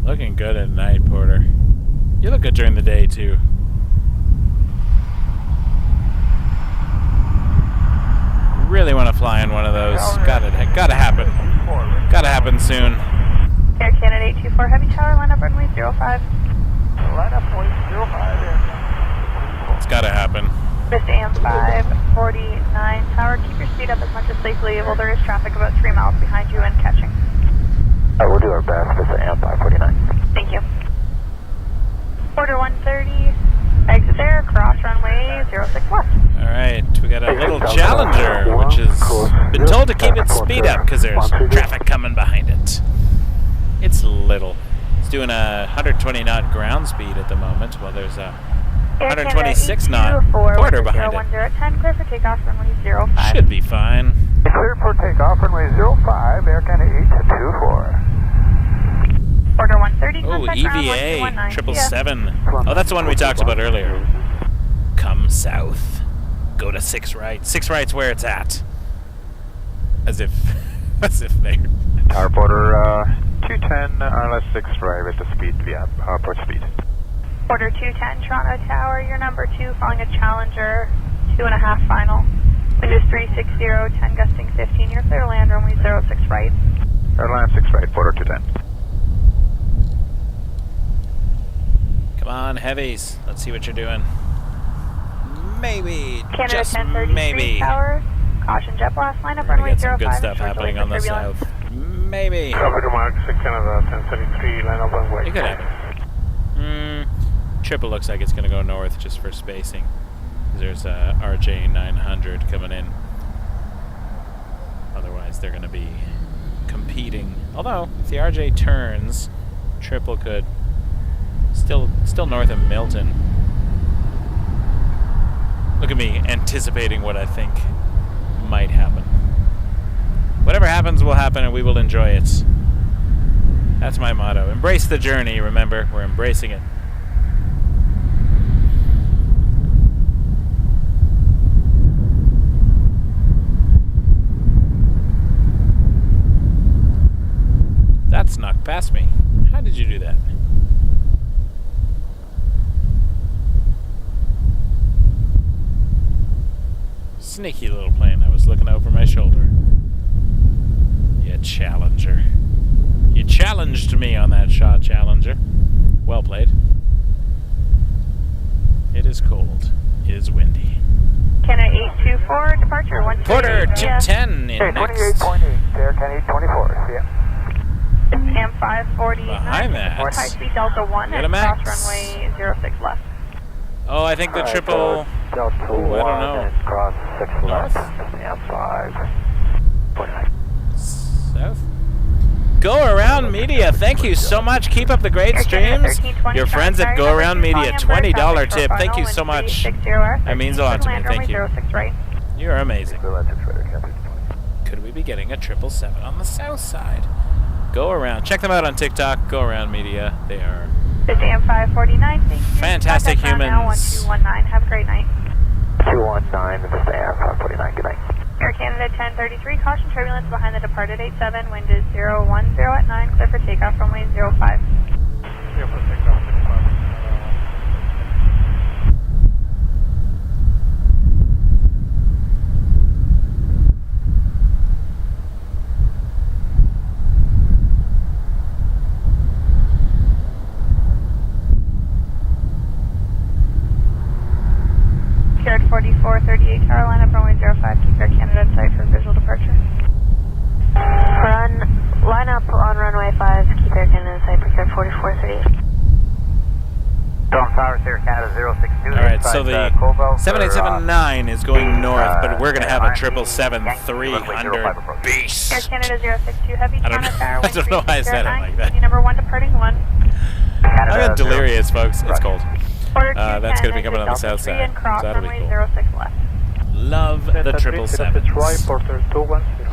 Looking good at night, Porter. You look good during the day, too. Really want to fly in one of those. Gotta happen. Gotta happen soon. Air Canada 824 Heavy Tower, line up runway 05. Line up point 05 there. It's gotta happen. Vista AM 549 Tower, keep your speed up as much as safely able. There is traffic about 3 miles behind you and catching. We'll do our best, Vista AM 549. Thank you. Porter 130, exit there, cross runway 06 left. Alright, we got a little Challenger, which has been told to keep its speed up because there's traffic coming behind it. It's little. It's doing a 120 knot ground speed at the moment, while there's a 126 knot Porter behind it. 10, clear for takeoff, runway 05. Should be fine. Clear for takeoff, runway 05, Air Canada 824. Porter 130, Oh, contact ground 1219. EVA 777. Oh, that's the one we talked about earlier. Come south. Go to 6 right. 6 right's where it's at. As if they're... Tower Porter 210, RLS 6 right with the speed, port speed. Porter 210, Toronto Tower, your number 2, following a Challenger, 2.5 final. Wind is 360, 10 gusting 15, you're clear to land, runway 06 right. Airline 6 right, Porter 210. Come on, heavies. Let's see what you're doing. Maybe, Canada just 1033 maybe. Tower, caution jet blast, line up We're gonna runway get some 05. good stuff happening on the Turbulence. south. Maybe. Copy to Mark 6 Canada 1033, line up runway. It could happen. Triple looks like it's going to go north just for spacing. There's a RJ 900 coming in. Otherwise, they're going to be competing. Although, if the RJ turns, Triple could still north of Milton. Look at me anticipating what I think might happen. Whatever happens will happen, and we will enjoy it. That's my motto. Embrace the journey, remember. We're embracing it. That snuck past me. How did you do that? Sneaky little plane. I was looking over my shoulder. You Challenger. You challenged me on that shot, Challenger. Well played. It is cold. It is windy. Canada 824, departure 128. Porter 210 in next. 28.8, Air Canada 824, see ya. AM 549. Behind that. High speed Delta 1 Get and a max. cross runway 06 left. Oh, I think the triple... Delta Ooh, I don't 1 know. and cross 6 North? left, stand 5. 49. South? Go Around Media, thank you so much. Keep up the great Air Canada streams. 1320, Your friends at Toronto Go Tower, Around number 2, Media, calling Hamburg, $20 traffic tip. for Thank you final, so wind much. 360 That means a lot to me. land Thank runway you. 06 right. You're amazing. Clear land 6 right, Air Canada 1320. Could we be getting a 777 on the south side? Go Around. Check them out on TikTok. Go Around Media. They are It's AM 549, thank you. fantastic Contact ground now, humans. 1219, have a great night. 219, this is AR 549, good night. Air Canada 1033, caution turbulence behind the departed 87, wind is 010 at 9, clear for takeoff, runway 05. Secured 4438 tower, line up runway 05, keep Air Canada in sight for visual departure. Line up on runway 5, keep Air Canada in sight, procured 4438. Toronto Tower, Air Canada 062. Alright, so the 7879 is going north, but we're going to have a 777-300 beast. Air Canada 062, heavy I don't Toronto know- Tower, I don't know why I said it like that. Number 1 departing 1. I got delirious, folks. It's cold. Order That's going to be 210, coming on the south Delta 3 side. and cross, So that'll be runway cool. 06 left. Love the 777s. Porter 210.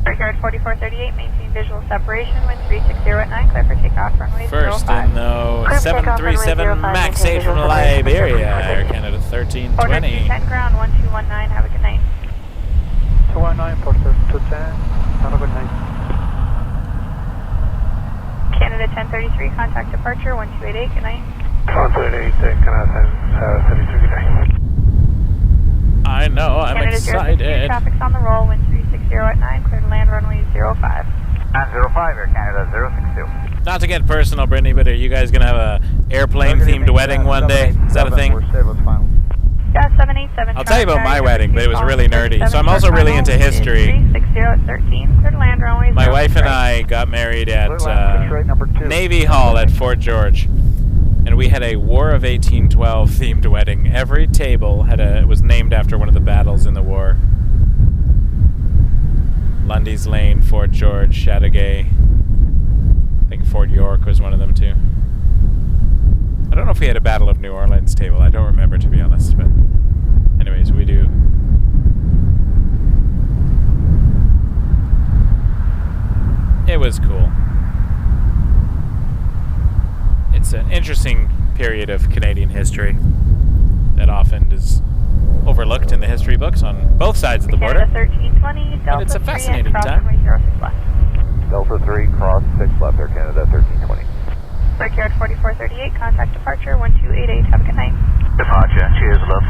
Secured 4438, maintain visual separation, wind 360 at 9, clear for takeoff, runway First 05. in, though, 737 MAX 8 from Liberia, Air Canada Order 1320. 210, ground 1219, have a good night. 219, Porter 210. Have a good night. Canada 1033, contact departure 1288, good night. 138, Canada 1033, good night. I know, I'm Canada 062, excited. traffic's on the roll, wind 360 at 9, clear to land runway 05. 905, Air Canada 062. Not to get personal, Brittany, but are you guys going to have a airplane-themed wedding one day? Is that a thing? Yeah, 787. I'll tell you about my wedding, but it was really nerdy. So I'm also really into history. 360 at 13, clear to land runway 05. My wife and I got married at Navy Hall at Fort George. And we had a War of 1812 themed wedding. Every table was named after one of the battles in the war. Lundy's Lane, Fort George, Chateauguay. I think Fort York was one of them too. I don't know if we had a Battle of New Orleans table. I don't remember, to be honest. But anyways, we do. It was cool. It's an interesting period of Canadian history that often is overlooked in the history books on both sides of the border. Canada 1320, Delta it's a 3 fascinating and cross time. runway 06 left. Delta 3, cross 6 left, Air Canada 1320. Brickyard 4438, contact departure 1288, have a good night. Departure, cheers, love.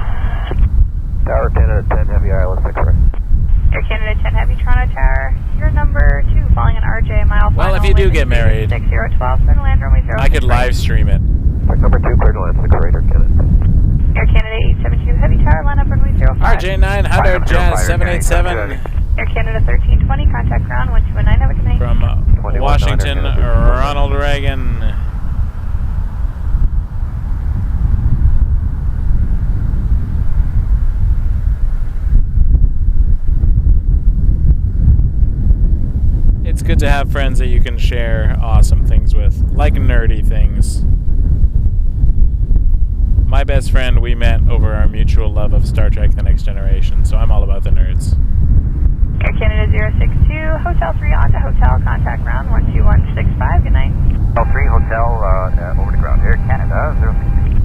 Tower Canada 10, heavy ILS 6 right. Air Canada 10 Heavy, Toronto Tower, you're number 2, following an RJ mile Well, final, if you do wind get married, 60 at 12, clear to land runway 06 I could live stream it. Number 2, clear to land 6 right, Air Canada. Air Canada 872 Heavy Tower, line up runway 05. RJ 900, Jazz 787 Air Canada 1320, contact ground 1219, have a good night. from Washington, Ronald Reagan. It's good to have friends that you can share awesome things with, like nerdy things. My best friend we met over our mutual love of Star Trek The Next Generation, so I'm all about the nerds. Air Canada 062, Hotel 3 onto Hotel, contact ground 12165, good night. Hotel 3, Hotel, over to ground. Air Canada 062.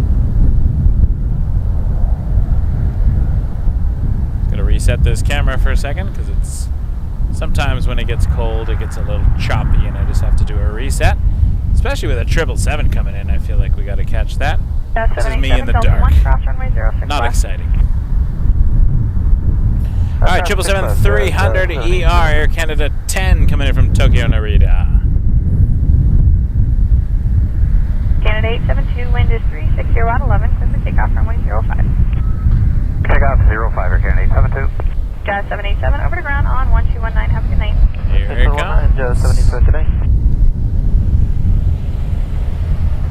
Gonna reset this camera for a second, because it's sometimes when it gets cold, it gets a little choppy, and I just have to do a reset. Especially with a 777 coming in, I feel like we gotta catch that. This is me in the dark. Not exciting. Alright, 777-300 ER, Air Canada 10 coming in from Tokyo, Narita. Canada 872, wind is 360 at 11, clear for takeoff runway 05. Takeoff 05, Air Canada 872. Jazz 787, over to ground on 1219, have a good night. Here it comes. Jazz 77 today.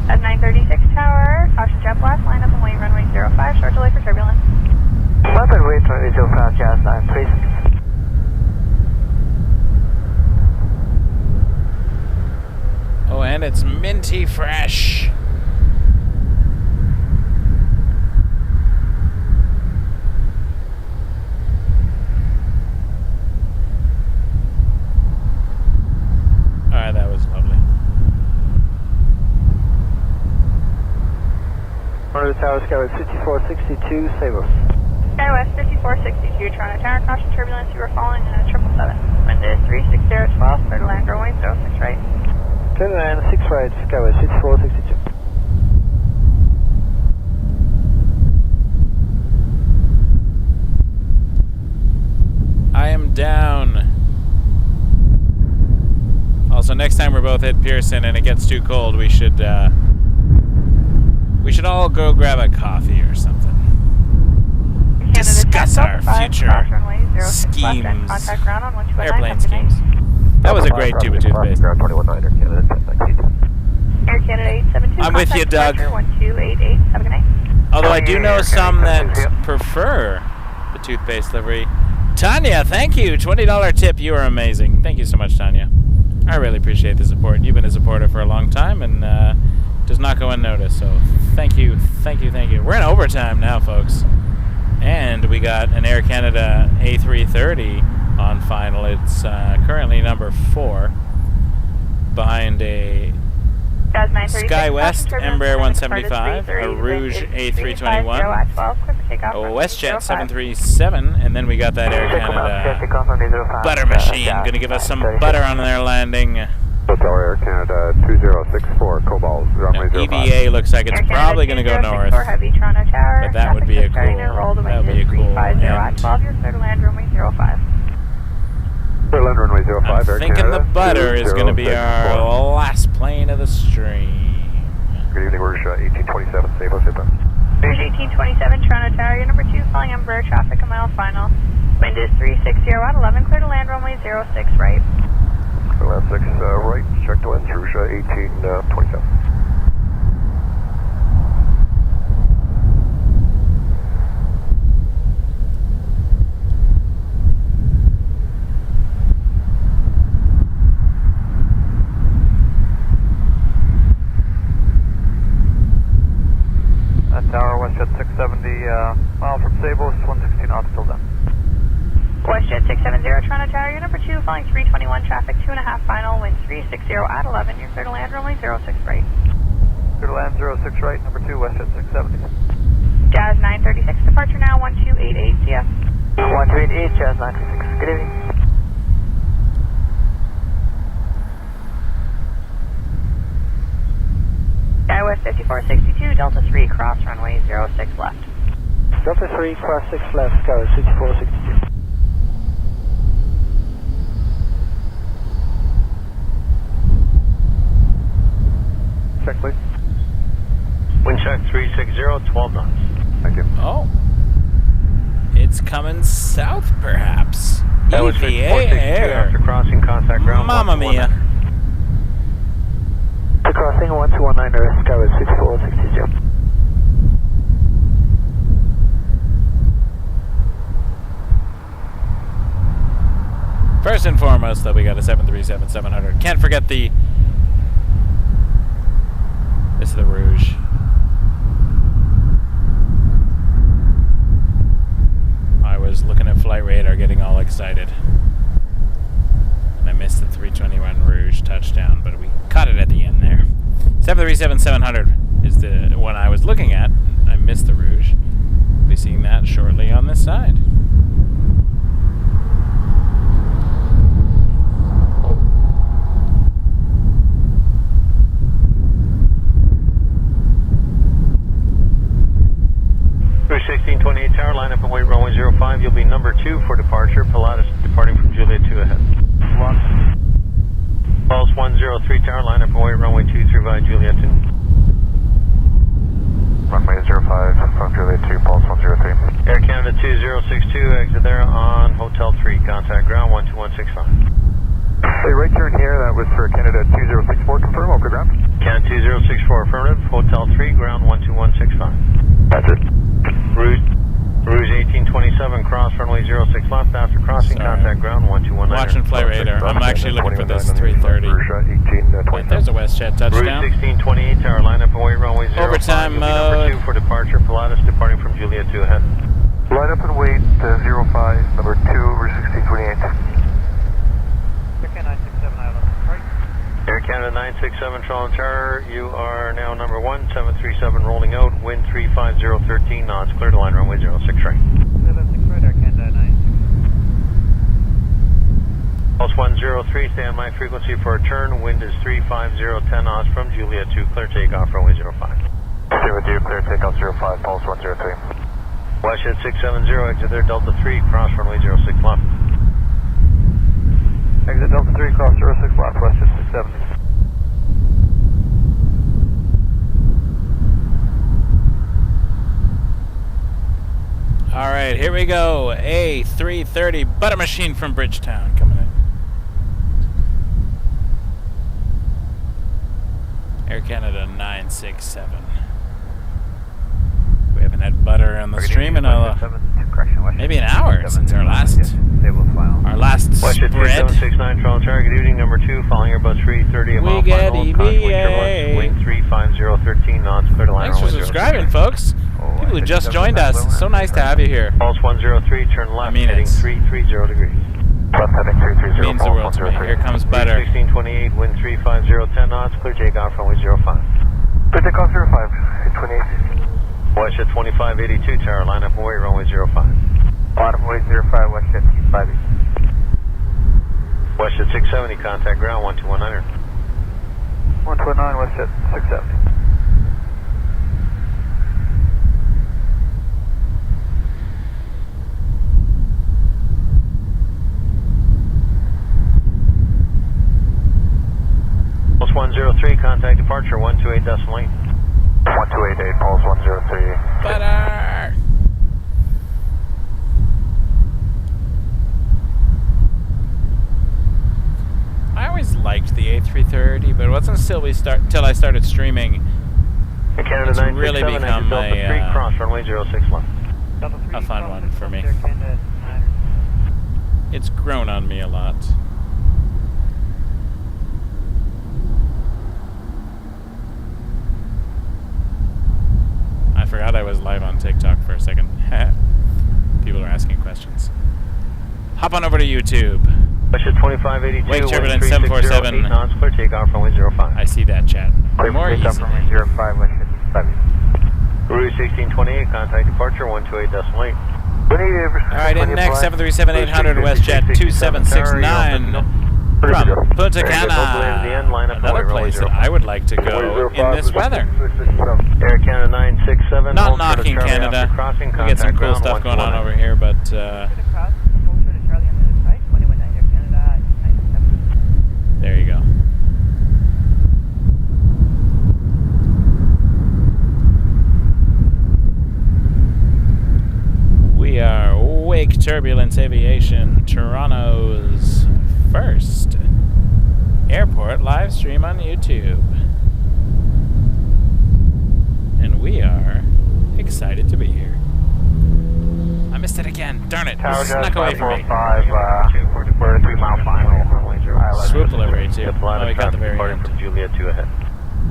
At 9:30 36 Tower, caution jet blast, line up and wait runway 05, short delay for turbulence. Line up and wait runway 05, Jazz 936. Oh, and it's minty fresh. Alright, that was lovely. Toronto Tower, Skywest 5462, Sabres. SkyWest 5462, Toronto Tower, caution turbulence, you are falling in a 777. Wind is 360 12, clear to land, runway 06 right. Clear to land, 6 right, Skywest 5462. I am down. Also, next time we're both at Pearson and it gets too cold, we should all go grab a coffee or something. Discuss our future schemes, airplane schemes. That was a great tube of toothpaste. Air Canada 872. I'm with you, Doug. 1288. Have a good night. Although I do know some that prefer the toothpaste livery. Tanya, thank you. $20 tip. You are amazing. Thank you so much, Tanya. I really appreciate the support. You've been a supporter for a long time and does not go unnoticed. So thank you, thank you, thank you. We're in overtime now, folks. And we got an Air Canada A330 on final. It's currently number 4 behind a SkyWest Embraer 175, a Rouge A321, a WestJet 737, and then we got that Air Canada butter machine. Going to give us some butter on their landing. Air Canada 2064, Cobalt, runway 05. EVA looks like it's probably going to go north, but that would be a cool, that would be a cool end. Clear land, runway 05, I'm Air thinking Canada, the butter is going to be our last plane of the stream. Good evening, Rouge 1827, Sable, sit down. Rouge 1827, Toronto Tower, your number 2, calling Embraer traffic, a mile final. Wind is 360 at 11, clear to land, runway 06 right. Clear land 6 right, check the lens, Rouge 1827. Tower, WestJet 670, mile from Sabos, 116 knots till then. WestJet 670, Toronto Tower, your number 2, flying 321 traffic, 2.5 final, wind 360 at 11, you're clear to land, runway 06 right. Clear to land, 06 right, number 2, WestJet 670. Jazz 936, departure now, 1288 CF. 1288, Jazz 936, good evening. SkyWest 5462, Delta 3, cross runway 06 left. Delta 3, cross 6 left, Skywest 5462. Check, please. Wind check 360, 12 knots. Thank you. Oh, it's coming south, perhaps. That was EVA 462 air. after crossing contact ground. Mamma mia. To crossing 1219, Skywest 5462. First and foremost, though, we got a 737-700. Can't forget the... This is the Rouge. I was looking at flight radar, getting all excited. And I missed the 321 Rouge touchdown, but we caught it at the end there. 737-700 is the one I was looking at. I missed the Rouge. We'll be seeing that shortly on this side. Rouge 1628 Tower, line up and wait runway 05. You'll be number 2 for departure. Pilatus departing from Juliet 2 ahead. Pulse 103 Tower, line up and wait runway 23 via Juliet 2. Runway 05 from Juliet 2, Pulse 103. Air Canada 2062, exit there on Hotel 3. Contact ground 12165. Hey, right turn here, that was for Canada 2064, confirm, okay ground. Canada 2064, affirmative, Hotel 3, ground 12165. That's it. Rouge 1827, cross runway 06 left, after crossing, Sorry. contact ground 1219. Watching flight radar. I'm actually looking for this 330. Wait, there's a WestJet touchdown. Rouge 1628, tower, line up and wait, runway 05. Overtime Number 2 for departure, Pilatus departing from Juliet 2 ahead. Line up and wait, 05, number 2, Rouge 1628. Air Canada 967, Toronto Tower, you are now number 1, 737 rolling out, wind 35013 knots, clear to line runway 06 right. 06 right, Air Canada 9. Pulse 103, stand by frequency for a turn, wind is 35010 knots from Juliet 2, clear takeoff runway 05. Stay with you, clear takeoff 05, Pulse 103. Westjet 670, exit there, Delta 3, cross runway 06 left. Exit Delta 3, cross 06 left, Westjet 670. Alright, here we go. A330 butter machine from Bridgetown coming in. Air Canada 967. We haven't had butter on the stream in maybe an hour since our last Westjet spread. 3769, Toronto Tower, good evening, number 2, following Airbus 330, a mile get final, EVA. wind 35013 knots, clear to line Thanks for runway 06. subscribing, folks. People who just joined us. It's so nice to have you here. Pulse 103, turn left, mean heading it. 330 degrees. Left heading 330, Means the world to me. Here comes butter. 1628, wind 35010 knots, clear takeoff runway 05. Clear takeoff 05, 28. Westjet 2582, tower, line up and wait, runway 05. Line up and wait 05, Westjet 5. Westjet 670, contact ground 1219. 129, Westjet 670. Pulse 103, contact departure 128.8. 1288, Pulse 103. Butter! I always liked the A330, but it wasn't till I started streaming. Canada It's 967, really exit become Delta 3, a, cross runway 06 left. a fun one for me. It's grown on me a lot. I forgot I was live on TikTok for a second. People are asking questions. Hop on over to YouTube. Westjet 2582, Wake wind Turbulence 360, 747. 8 knots, clear takeoff runway 05. I see that, chat. More takeoff easily. runway 05, Westjet 5. Rouge 1628, contact departure 128.8. Alright, in next 737-800 WestJet 2769 from Punta Cana. Another place that I would like to go in this weather. Air Canada 967. Not knocking Canada. We get some cool stuff going on over here, but there you go. We are Wake Turbulence Aviation, Toronto's first airport live stream on YouTube. And we are excited to be here. I missed it again. Darn it. Snuck away from me. We're a 3 mile final. Swoop delivery, too. Oh, we got the very end. From Juliet 2 ahead.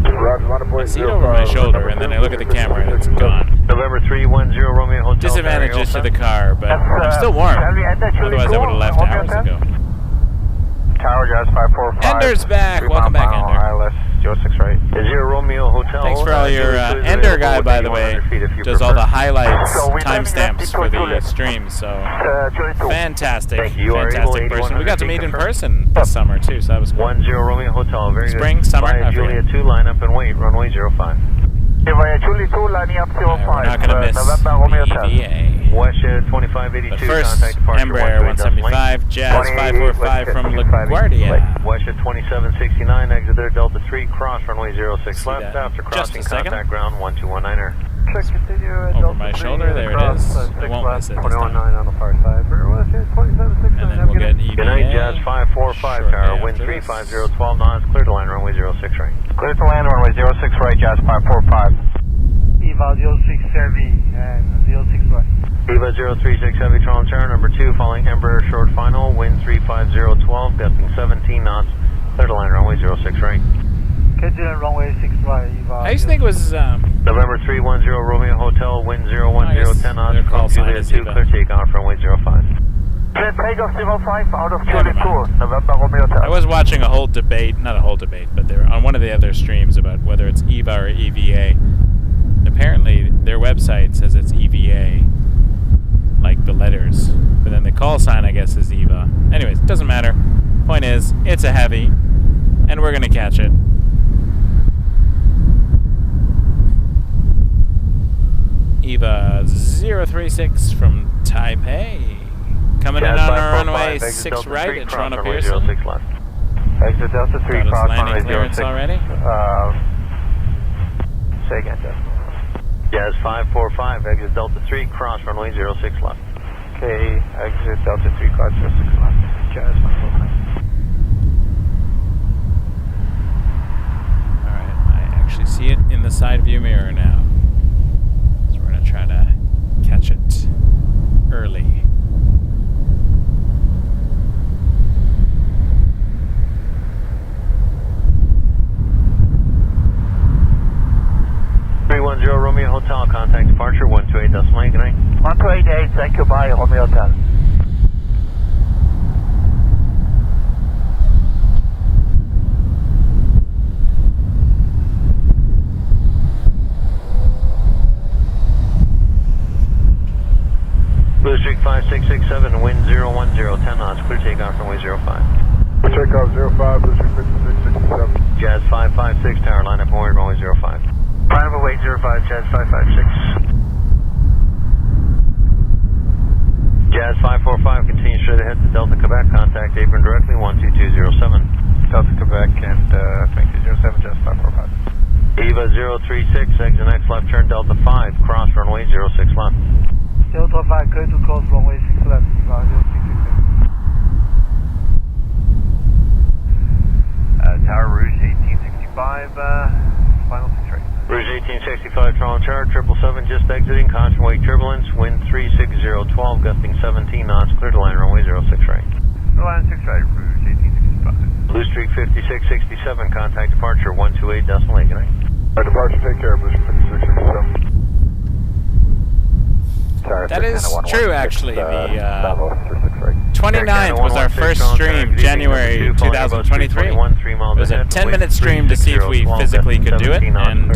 I see it over my shoulder, and then I look at the camera, and it's gone. November 310 Romeo Hotel. Disadvantages to the car, but I'm still warm. Otherwise, I would have left hours ago. Tower Jazz 545. Ender's back. Welcome back, Ender. ILS 06 right. Zero Romeo Hotel. Thanks for all your Ender guy, by the way. Does all the highlights, timestamps for the stream. So fantastic, fantastic person. We got to meet in person this summer too, so that was cool. 10 Romeo Hotel. Very Spring, good. summer, Via I forget. Juliet 2, line up and wait. Runway 05. Via Juliet 2, lining up 05. We're not gonna miss the EVA. Westjet 2582. But first, contact departure Embraer 175, Jazz 545 from LaGuardia. Westjet 2769, exit there, Delta 3, cross runway 06 See left, that after in just crossing a second. contact ground 1219er. Check, continue. Over my shoulder, there it is. I won't miss it this time. 21.9 on the far side. And then we'll get EVA. Good night, Jazz 545 shortly Tower, wind after 350, 12 knots, clear to land runway 06 right. Clear to land runway 06 right, Jazz 545. EVA 06 Heavy and 06 right. EVA 036 Heavy Toronto Tower, number 2, following Embraer short final, wind 350, 12, gusting 17 knots, clear to land runway 06 right. Continue runway 6 right, EVA. I used to think it was, November 310 Romeo Hotel, wind 010, 10 knots, their call from sign Juliet is 2, EVA. clear takeoff runway 05. Clear takeoff 05 out of Never Juliet mind. 2, November Romeo Hotel. I was watching a whole debate, not a whole debate, but they were on one of the other streams about whether it's EVA or EVA. Apparently, their website says it's EVA, like the letters, but then the call sign, I guess, is EVA. Anyways, it doesn't matter. Point is, it's a heavy, and we're gonna catch it. EVA 036 from Taipei. Coming in on our runway 6 right at Toronto Pearson. Exit Delta 3, Got us cross landing runway clearance 06. already. Say again, Jazz. Jazz 545, exit Delta 3, cross runway 06 left. Okay, exit Delta 3, cross 06 left. Jazz 545. Alright, I actually see it in the side view mirror now. So we're going to try to catch it early. Romeo Hotel, contact departure 128.8, good night. 1288, thank you, bye, Romeo Hotel. Blue Streak 5667, wind 010, 10 knots, clear takeoff runway 05. Clear takeoff 05, Blue Streak 5667. Jazz 556 Tower, line up and wait runway 05. Final away 05, Jazz 556. Jazz 545, continue straight ahead to Delta Quebec, contact apron directly 12207. Delta Quebec and 2207, Jazz 545. EVA 036, exit next left turn Delta 5, cross runway 06 left. Delta 5, clear to cross runway 6 left, EVA 06. Tower Rouge 1865, final 6 right. Rouge 1865, Toronto Tower, 777, just exiting, caution wake turbulence, wind 360, 12, gusting 17 knots, clear to land runway 06 right. Line 6 right, Rouge 1865. Blue Streak 5667, contact departure 128.8, good night. Departure, take care, Blue Streak 5667. That is true, actually. The 29th was our first stream, January 2023. It was a 10-minute stream to see if we physically could do it, and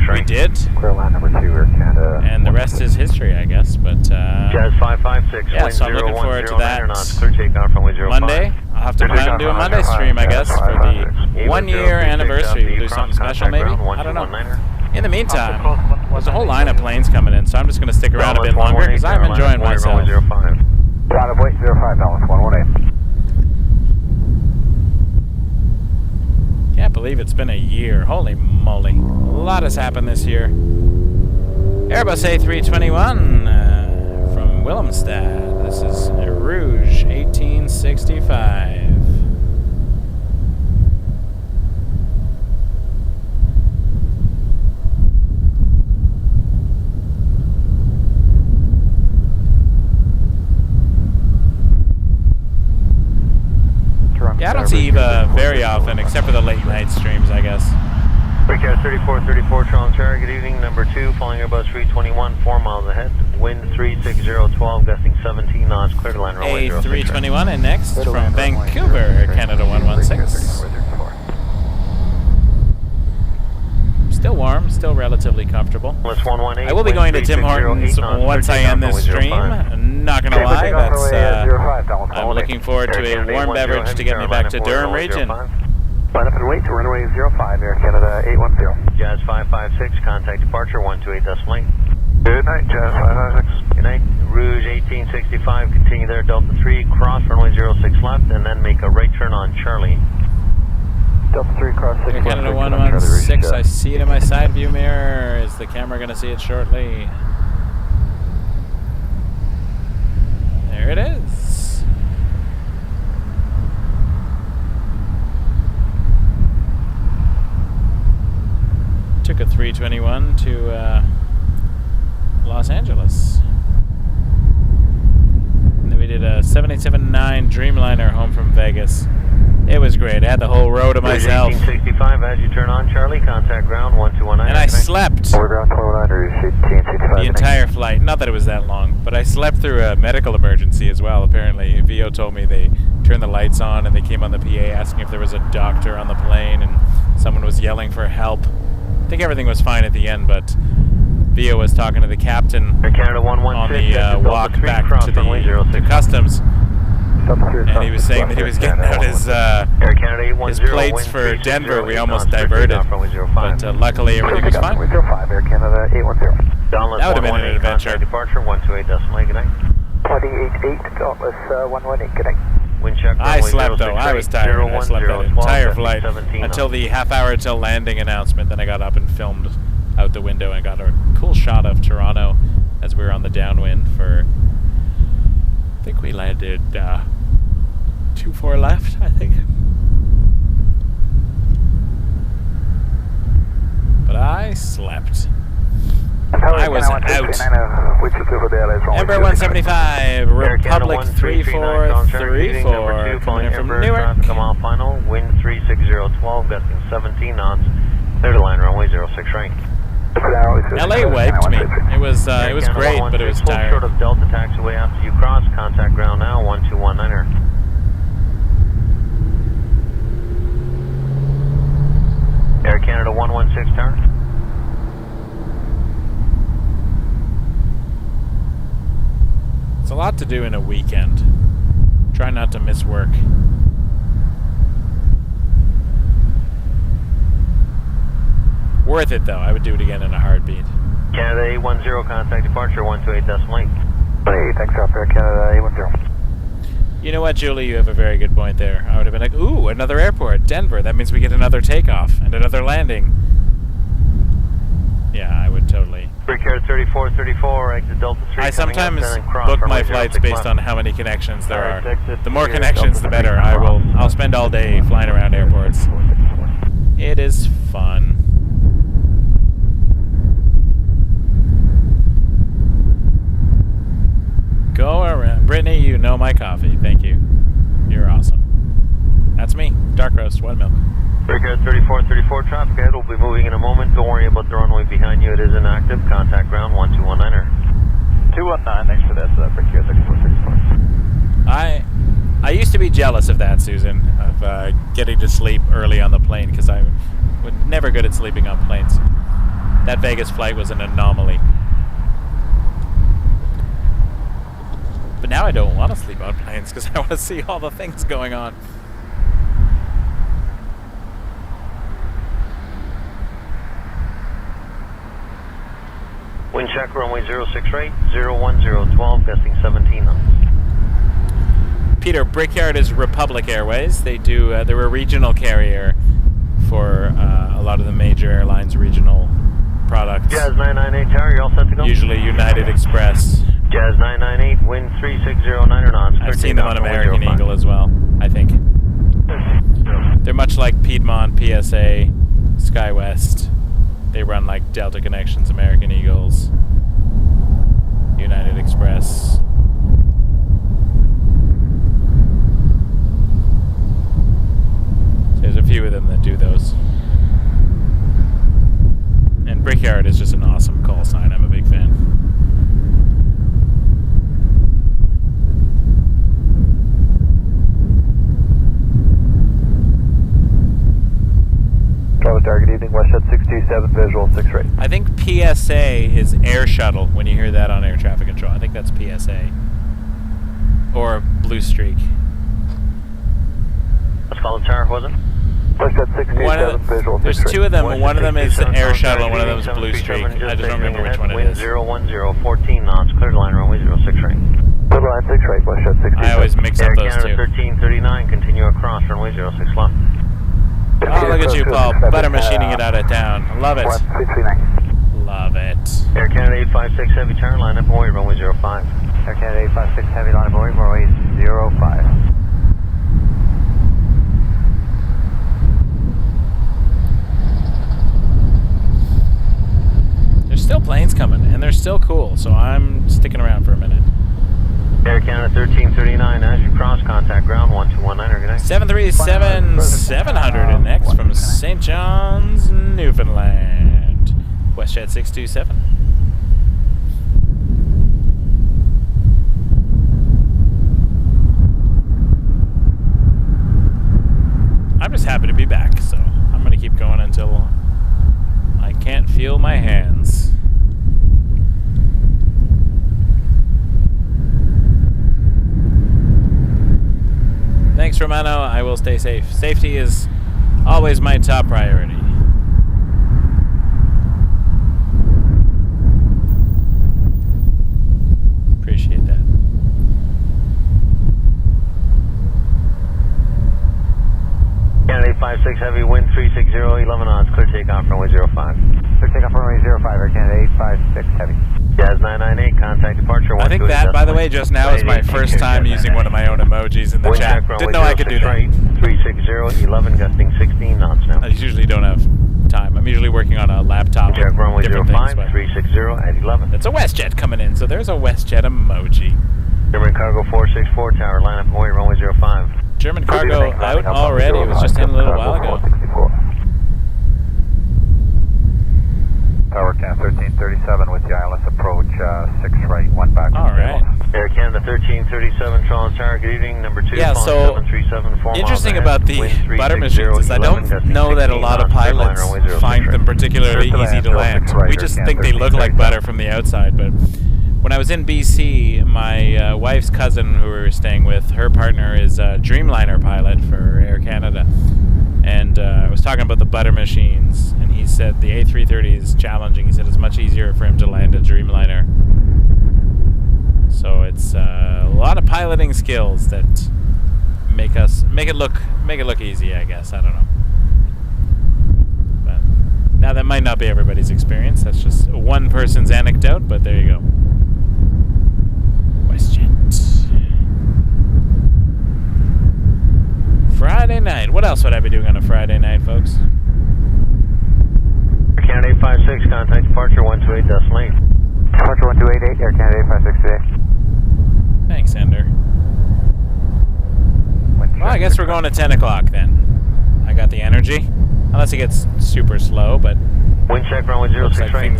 we did. Clear line number 2, Air Canada. And the rest is history, I guess. But Jazz 556, yeah, wind so I'm looking forward to that clear takeoff runway 05. Monday. I'll have to plan to do a Monday stream, I guess, for the 1-year anniversary. We'll do something special, maybe. I don't know. In the meantime, there's a whole line of planes coming in, so I'm just going to stick around a bit longer because I'm enjoying myself. Town of Wait 05, balance 118. Can't believe it's been a year. Holy moly. A lot has happened this year. Airbus A321 from Willemstad. This is Rouge 1865. Yeah, I don't see EVA very often, except for the late night streams, I guess. Breakout 3434 Toronto Tower, good evening, number 2, following Airbus 321, 4 miles ahead, wind 360, 12, gusting 17 knots, clear to land runway 06. A321, and next from Vancouver, Canada 116. Still warm, still relatively comfortable. I will be going to Tim Hortons once I end this stream. Not gonna lie, that's I'm looking forward to a warm beverage to get me back to Durham region. Line up and wait to runway 05, Air Canada 810. Jazz 556, contact departure 128.8. Good night, Jazz 556. Good night. Rouge 1865, continue there, Delta 3, cross runway 06 left, and then make a right turn on Charlie. Delta 3 cross 6. Air Canada 116, I see it in my side view mirror. Is the camera going to see it shortly? There it is. Took a 321 to Los Angeles. And then we did a 787-9 Dreamliner home from Vegas. It was great. I had the whole row to myself. 1865 as you turn on, Charlie. Contact ground 1219. And I slept Ground 1219, the entire flight. Not that it was that long, but I slept through a medical emergency as well, apparently. VO told me they turned the lights on and they came on the PA asking if there was a doctor on the plane and someone was yelling for help. I think everything was fine at the end, but VO was talking to the captain Air Canada 116, on the walk back to the customs. And he was saying that he was getting out his plates for Denver. We almost diverted, but luckily everything was fine. Air Canada 810. That would have been an adventure. Departure 128.8, good night. 28.8, Dauntless 118, good night. Wind check. I slept though. I was tired. I slept that entire flight until the half hour till landing announcement. Then I got up and filmed out the window and got a cool shot of Toronto as we were on the downwind for. I think we landed 2-4 left, I think. But I slept. I was out. Ember 175, Republic 3434, coming in from Newark. Come on final, wind 36012, gusting 17 knots, clear to line runway 06 right. LA wiped me. It was great, but it was tired. Short of Delta taxiway after you cross. Contact ground now 1219er. Air Canada 116 tower. It's a lot to do in a weekend. Try not to miss work. Worth it though. I would do it again in a heartbeat. Canada 810, contact departure 128.8. Hey, thanks, Air Canada 810. You know what, Julie? You have a very good point there. I would have been like, ooh, another airport, Denver. That means we get another takeoff and another landing. Yeah, I would totally. Brickyard 3434, exit Delta 3. I sometimes book my flights based on how many connections there are. The more connections, the better. I'll spend all day flying around airports. It is fun. Go around. Brittany, you know my coffee. Thank you. You're awesome. That's me. Dark roast, one milk. Brickyard 3434, traffic ahead will be moving in a moment. Don't worry about the runway behind you. It is inactive. Contact ground 1219er. 219, thanks for that, Brickyard 3434. I used to be jealous of that, Susan, of getting to sleep early on the plane, because I was never good at sleeping on planes. That Vegas flight was an anomaly. But now I don't want to sleep on planes because I want to see all the things going on. Wind check runway 06 right, 01012, gusting 17 knots. Peter, Brickyard is Republic Airways. They do. They're a regional carrier for a lot of the major airlines' regional products. Jazz 998 tower, you're all set to go? Usually United Express. Jazz 998, wind 3609 knots. I've seen them on American Eagle as well, I think. They're much like Piedmont, PSA, SkyWest. They run like Delta Connections, American Eagles, United Express. So there's a few of them that do those. And Brickyard is just an awesome call sign. I'm a big fan. Target evening, Westjet 627, visual 6 rate. I think PSA is air shuttle when you hear that on air traffic control. I think that's PSA. Or Blue Streak. Let's call the tower, was it? Westjet 627, visual 6 There's rate. two of them. One of them is air shuttle and one of them is Blue Streak. I just don't remember which one it is. 010, 14 knots, clear to line runway 06 right. Clear line 6 right, Westjet 627. I always mix up Air those Canada two. 1339, continue across runway 06 left. Oh, look at you, Paul. Butter machining it out of town. Love it. 1339. Love it. Air Canada 856 Heavy, turn line up and wait, runway 05. Air Canada 856 Heavy, line up and wait, runway 05. There's still planes coming, and they're still cool, so I'm sticking around for a minute. Air Canada 1339, as you cross, contact ground 1219, good night. 737-700 and next from St. John's, Newfoundland. WestJet 627. I'm just happy to be back, so I'm going to keep going until I can't feel my hands. Thanks, Romano. I will stay safe. Safety is always my top priority. Appreciate that. Canada 856 Heavy, wind 360, 11 knots, clear takeoff, runway 05. Clear takeoff, runway 05, Air Canada 856 Heavy. Jazz 998, contact departure 128. I think that, by the way, just now is my first time using one of my own emojis in the chat. Didn't know I could do that. 360, 11, gusting 16 knots now. I usually don't have time. I'm usually working on a laptop Check with runway different 05, things. But 360 at 11. it's a WestJet coming in, so there's a WestJet emoji. German Cargo 464 tower, line up and wait, runway 05. German cargo out already. It was just in a little while ago. Tower Can 1337 with the ILS approach, 6 right, 1 back. All right. Air Canada 1337, Toronto Tower, good evening, number 2. Yeah, so 737, interesting about the butter machines is I don't know that a lot of pilots find them particularly easy to land. We just think they look like butter from the outside, but when I was in BC, my wife's cousin who we were staying with, her partner is a Dreamliner pilot for Air Canada. And I was talking about the butter machines, and he said the A330 is challenging. He said it's much easier for him to land a Dreamliner. So it's a lot of piloting skills that make it look easy, I guess. I don't know. But now that might not be everybody's experience. That's just one person's anecdote, but there you go. WestJet. Friday night. What else would I be doing on a Friday night, folks? Air Canada 856, contact departure 128 decimal 8. Departure 1288, Air Canada 856 today. Thanks, Ender. Well, I guess we're going to 10 o'clock then. I got the energy. Unless it gets super slow, but wind check runway 06 like right,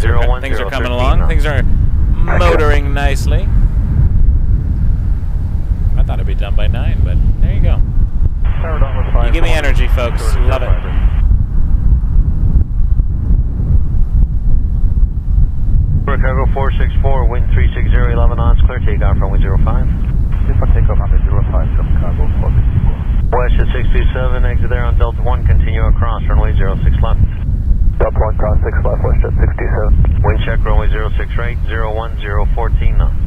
things are coming along. Things are motoring nicely. I thought it'd be done by 9, but there you go. You give me energy, folks. Love it. Cargo 464, wind 360, 11 knots, clear takeoff, runway 05. Clear takeoff, runway 05, from Cargo 464. West at 627, exit there on Delta 1, continue across, runway 06 left. Delta 1, cross 6 left, West at 627. Wind check, runway 06 right, 01014 knots.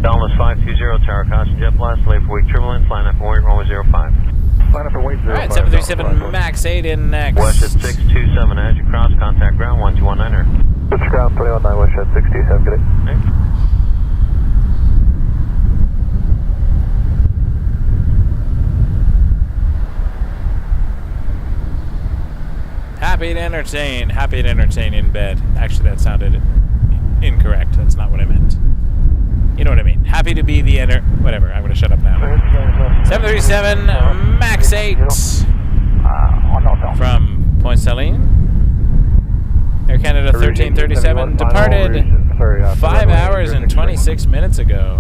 Dallas 520, tower caution, jet blast, delay for weak turbulence, line up and wait, runway 05. Line up and wait, 05. Alright, 737 MAX 8 in next. West at 627, as you cross, contact ground 1219. Switch ground 319, West at 627, good day. Okay. Happy to entertain in bed. Actually, that sounded incorrect. That's not what I meant. You know what I mean. Happy to be the whatever, I'm going to shut up now. 737 MAX 8 from Point Saline. Air Canada 1337 departed 5 hours and 26 minutes ago.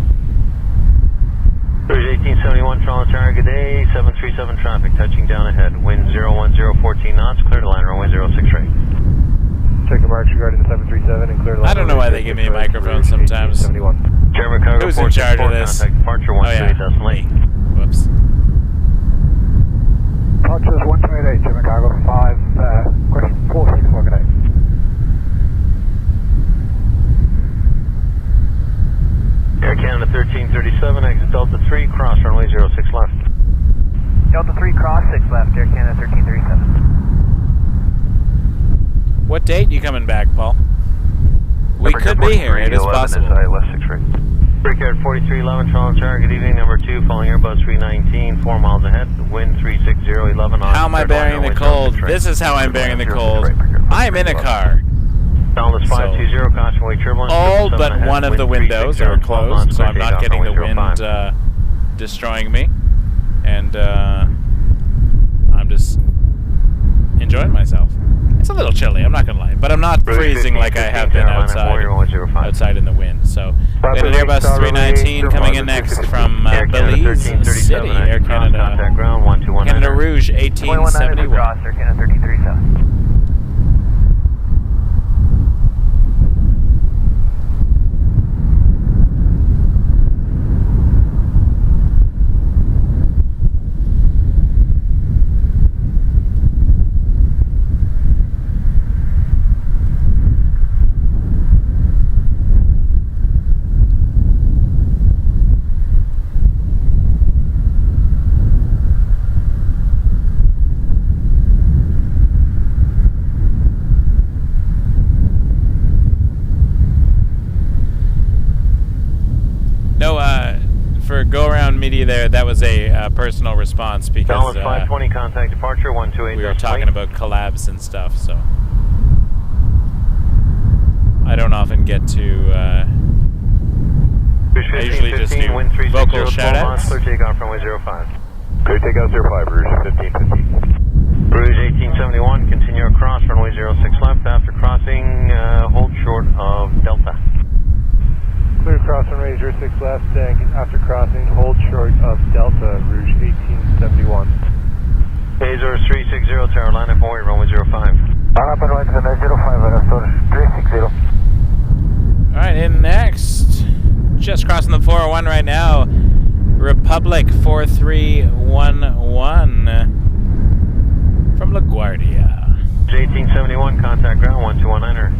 Bridge 1871, Toronto Tower, good day. 737 traffic, touching down ahead. Wind 01014 knots, clear to line, runway 06 right. Check the marks regarding the 737 and clear line. I don't know why they give me a microphone sometimes. German Cargo Who's in charge of this? Contact departure 128 decimal 8. Whoops. Departure 128, German Cargo 5, question 464, good day. Air Canada 1337, exit Delta 3, cross runway 06 left. Delta 3, cross 6 left, Air Canada What date you coming back, Paul? We could be here. It is possible. left 6 right. Brickyard 4311, Toronto Tower, good evening, number 2, following Airbus 319, 4 miles ahead, wind 36011. How am I bearing the cold? This is how I'm bearing the cold. I'm in a car. Downless 520, caution wave turbulence. All but one of the windows are closed, so I'm not getting the wind destroying me. And I'm just enjoying myself. It's a little chilly, I'm not going to lie, but I'm not freezing like I have been outside in the wind. So we had an Airbus 319 coming in next from Belize City, Air Canada, Canada Rouge 1871. Air Canada 1337. Media there, that was a personal response because 520 contact departure 128. We were talking about collabs and stuff, so I don't often get to I usually just do vocal shout-outs. Clear takeoff runway 05. Clear takeoff 05, Rouge 1515. Rouge 1871, continue across runway 06 left. After crossing, hold short of Delta. Clear cross runway 06 left, and after crossing, hold short of Delta, Rouge 1871. Azores 360, tower line up Hawaii, runway 05. Up and right, runway 05, Azores 360. Alright, in next, just crossing the 401 right now, Republic 4311 from LaGuardia. 1871, contact ground 1219er.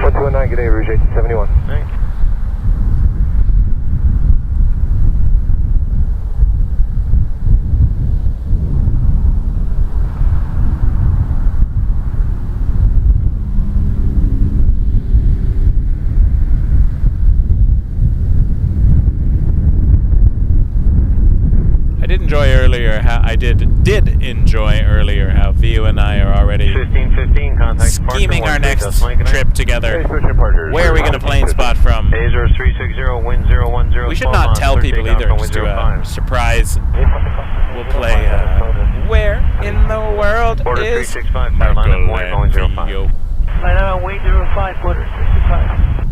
1219, good day, Rouge 1871. Thanks. I did enjoy earlier how Vio and I are already 1515, contact scheming our next trip together. Where are we going to plane spot from? Azores 360, wind 010. We should not tell people either, just do a surprise. We'll play Where in the World is Michelangelo? Line up on wind 05, quarter 65.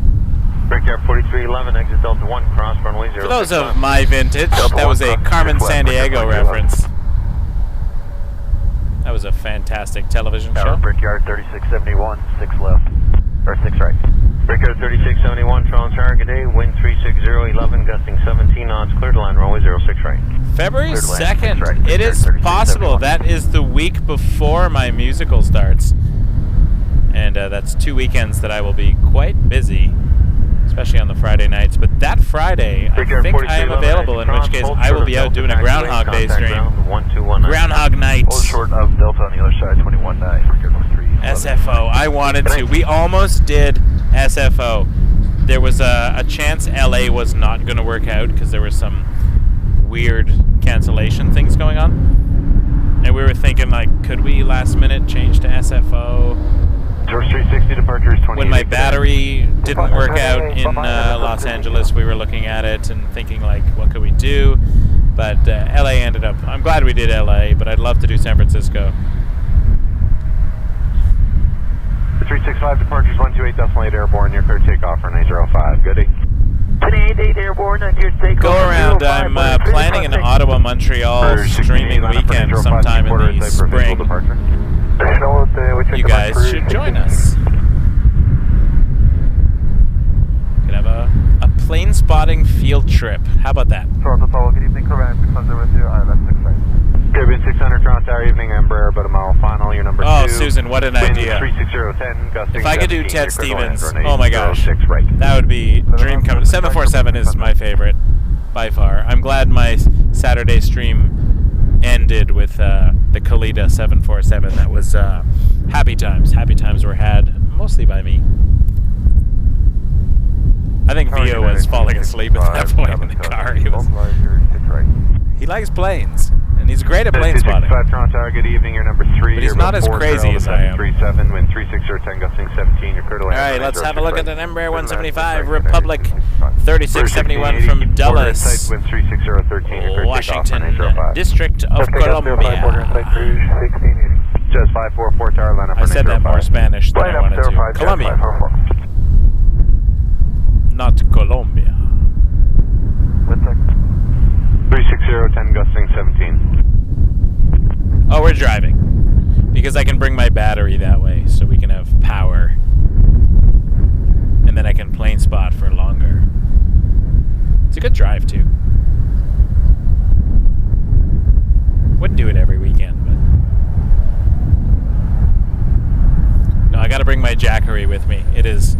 Brickyard 4311, exit Delta 1, cross runway 06. For those of my vintage, that was a Carmen Sandiego reference. That was a fantastic television show. Brickyard 3671, 6 left, or 6 right. Brickyard 3671, Toronto Tower, good day, wind 36011, gusting 17 knots, clear to line runway 06 right. February 2nd, right. It is possible. That is the week before my musical starts. And that's 2 weekends that I will be quite busy, especially on the Friday nights. But that Friday, I think I am available, in which case I will be out doing a Groundhog Day stream. Groundhog Night. Hold short of Delta on the other side, 21-9. SFO. I wanted to. We almost did SFO. There was a chance LA was not going to work out because there were some weird cancellation things going on. And we were thinking, like, could we last minute change to SFO? 360 departures 28. When my battery didn't work out in Los Angeles, we were looking at it and thinking, like, what could we do? But LA ended up, I'm glad we did LA, but I'd love to do San Francisco. 365 departures 128.8 airborne, near clear takeoff for 905. Goody. 28 airborne, near takeoff. Go around. I'm planning an Ottawa Montreal streaming weekend sometime in the spring. You guys should join us. Could have a plane spotting field trip. How about that? Toronto Tower, good evening, Corbin 600 with you, ILS 65. Caribbean 600, Toronto Tower, evening, Embraer, about a mile final, your number 2. Oh, Susan, what an idea. 36010, gusting if I could do Ted 17, Stevens, oh my gosh, that would be dream come. 747 is my favorite, by far. I'm glad my Saturday stream ended with the Kalita 747. That was happy times. Happy times were had mostly by me. I think Vio was falling asleep at that point in the car. He likes planes, and he's great at plane spotting. Toronto Tower, good evening. You're number 3. But he's not as crazy as I am. 37, wind 360, 10 gusting 17. You're clear to land. All right, let's have a look at the Embraer 175 Republic 3671 from Dulles, Washington, District of Columbia. Just 544 Tower, line up. I said that more Spanish than I wanted to. Colombia. Not Colombia. 360, 10 gusting 17. Oh, we're driving. Because I can bring my battery that way so we can have power. And then I can plane spot for longer. It's a good drive, too. Wouldn't do it every weekend, but... No, I gotta bring my Jackery with me. It is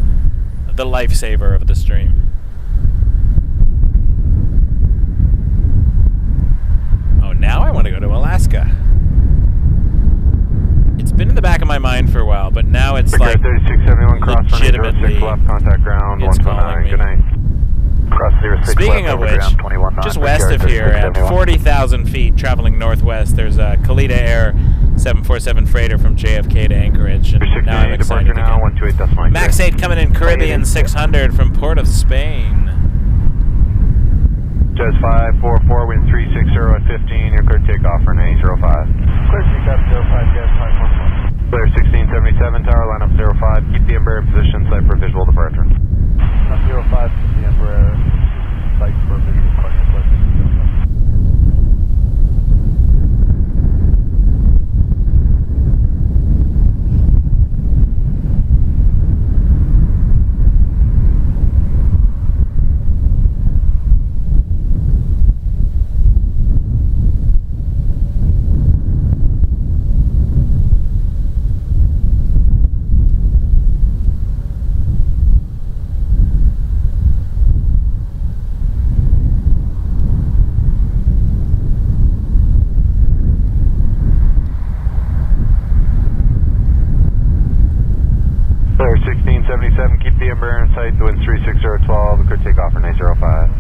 the lifesaver of the stream. Oh, now I want to go to Alaska. It's been in the back of my mind for a while, but now it's like 3671 cross legitimately left contact ground it's calling me. Good night. Cross 06 Speaking left of over which, ground 21 just knots, west of here at 40,000 feet traveling northwest, there's a Kalita Air 747 freighter from JFK to Anchorage, and now I'm excited again. Max 8 coming in Caribbean 600 from Port of Spain. Just 544, wind 360 at 15, you're clear takeoff for an 805. Clear takeoff 05, gas 544. Clear 1677 tower, line up 05, keep the Embraer in position, site for visual departure. Line up 05, the Embraer, site for visual departure. Clear 1677, keep the Embraer in sight, the wind 360 12, clear takeoff for an 805.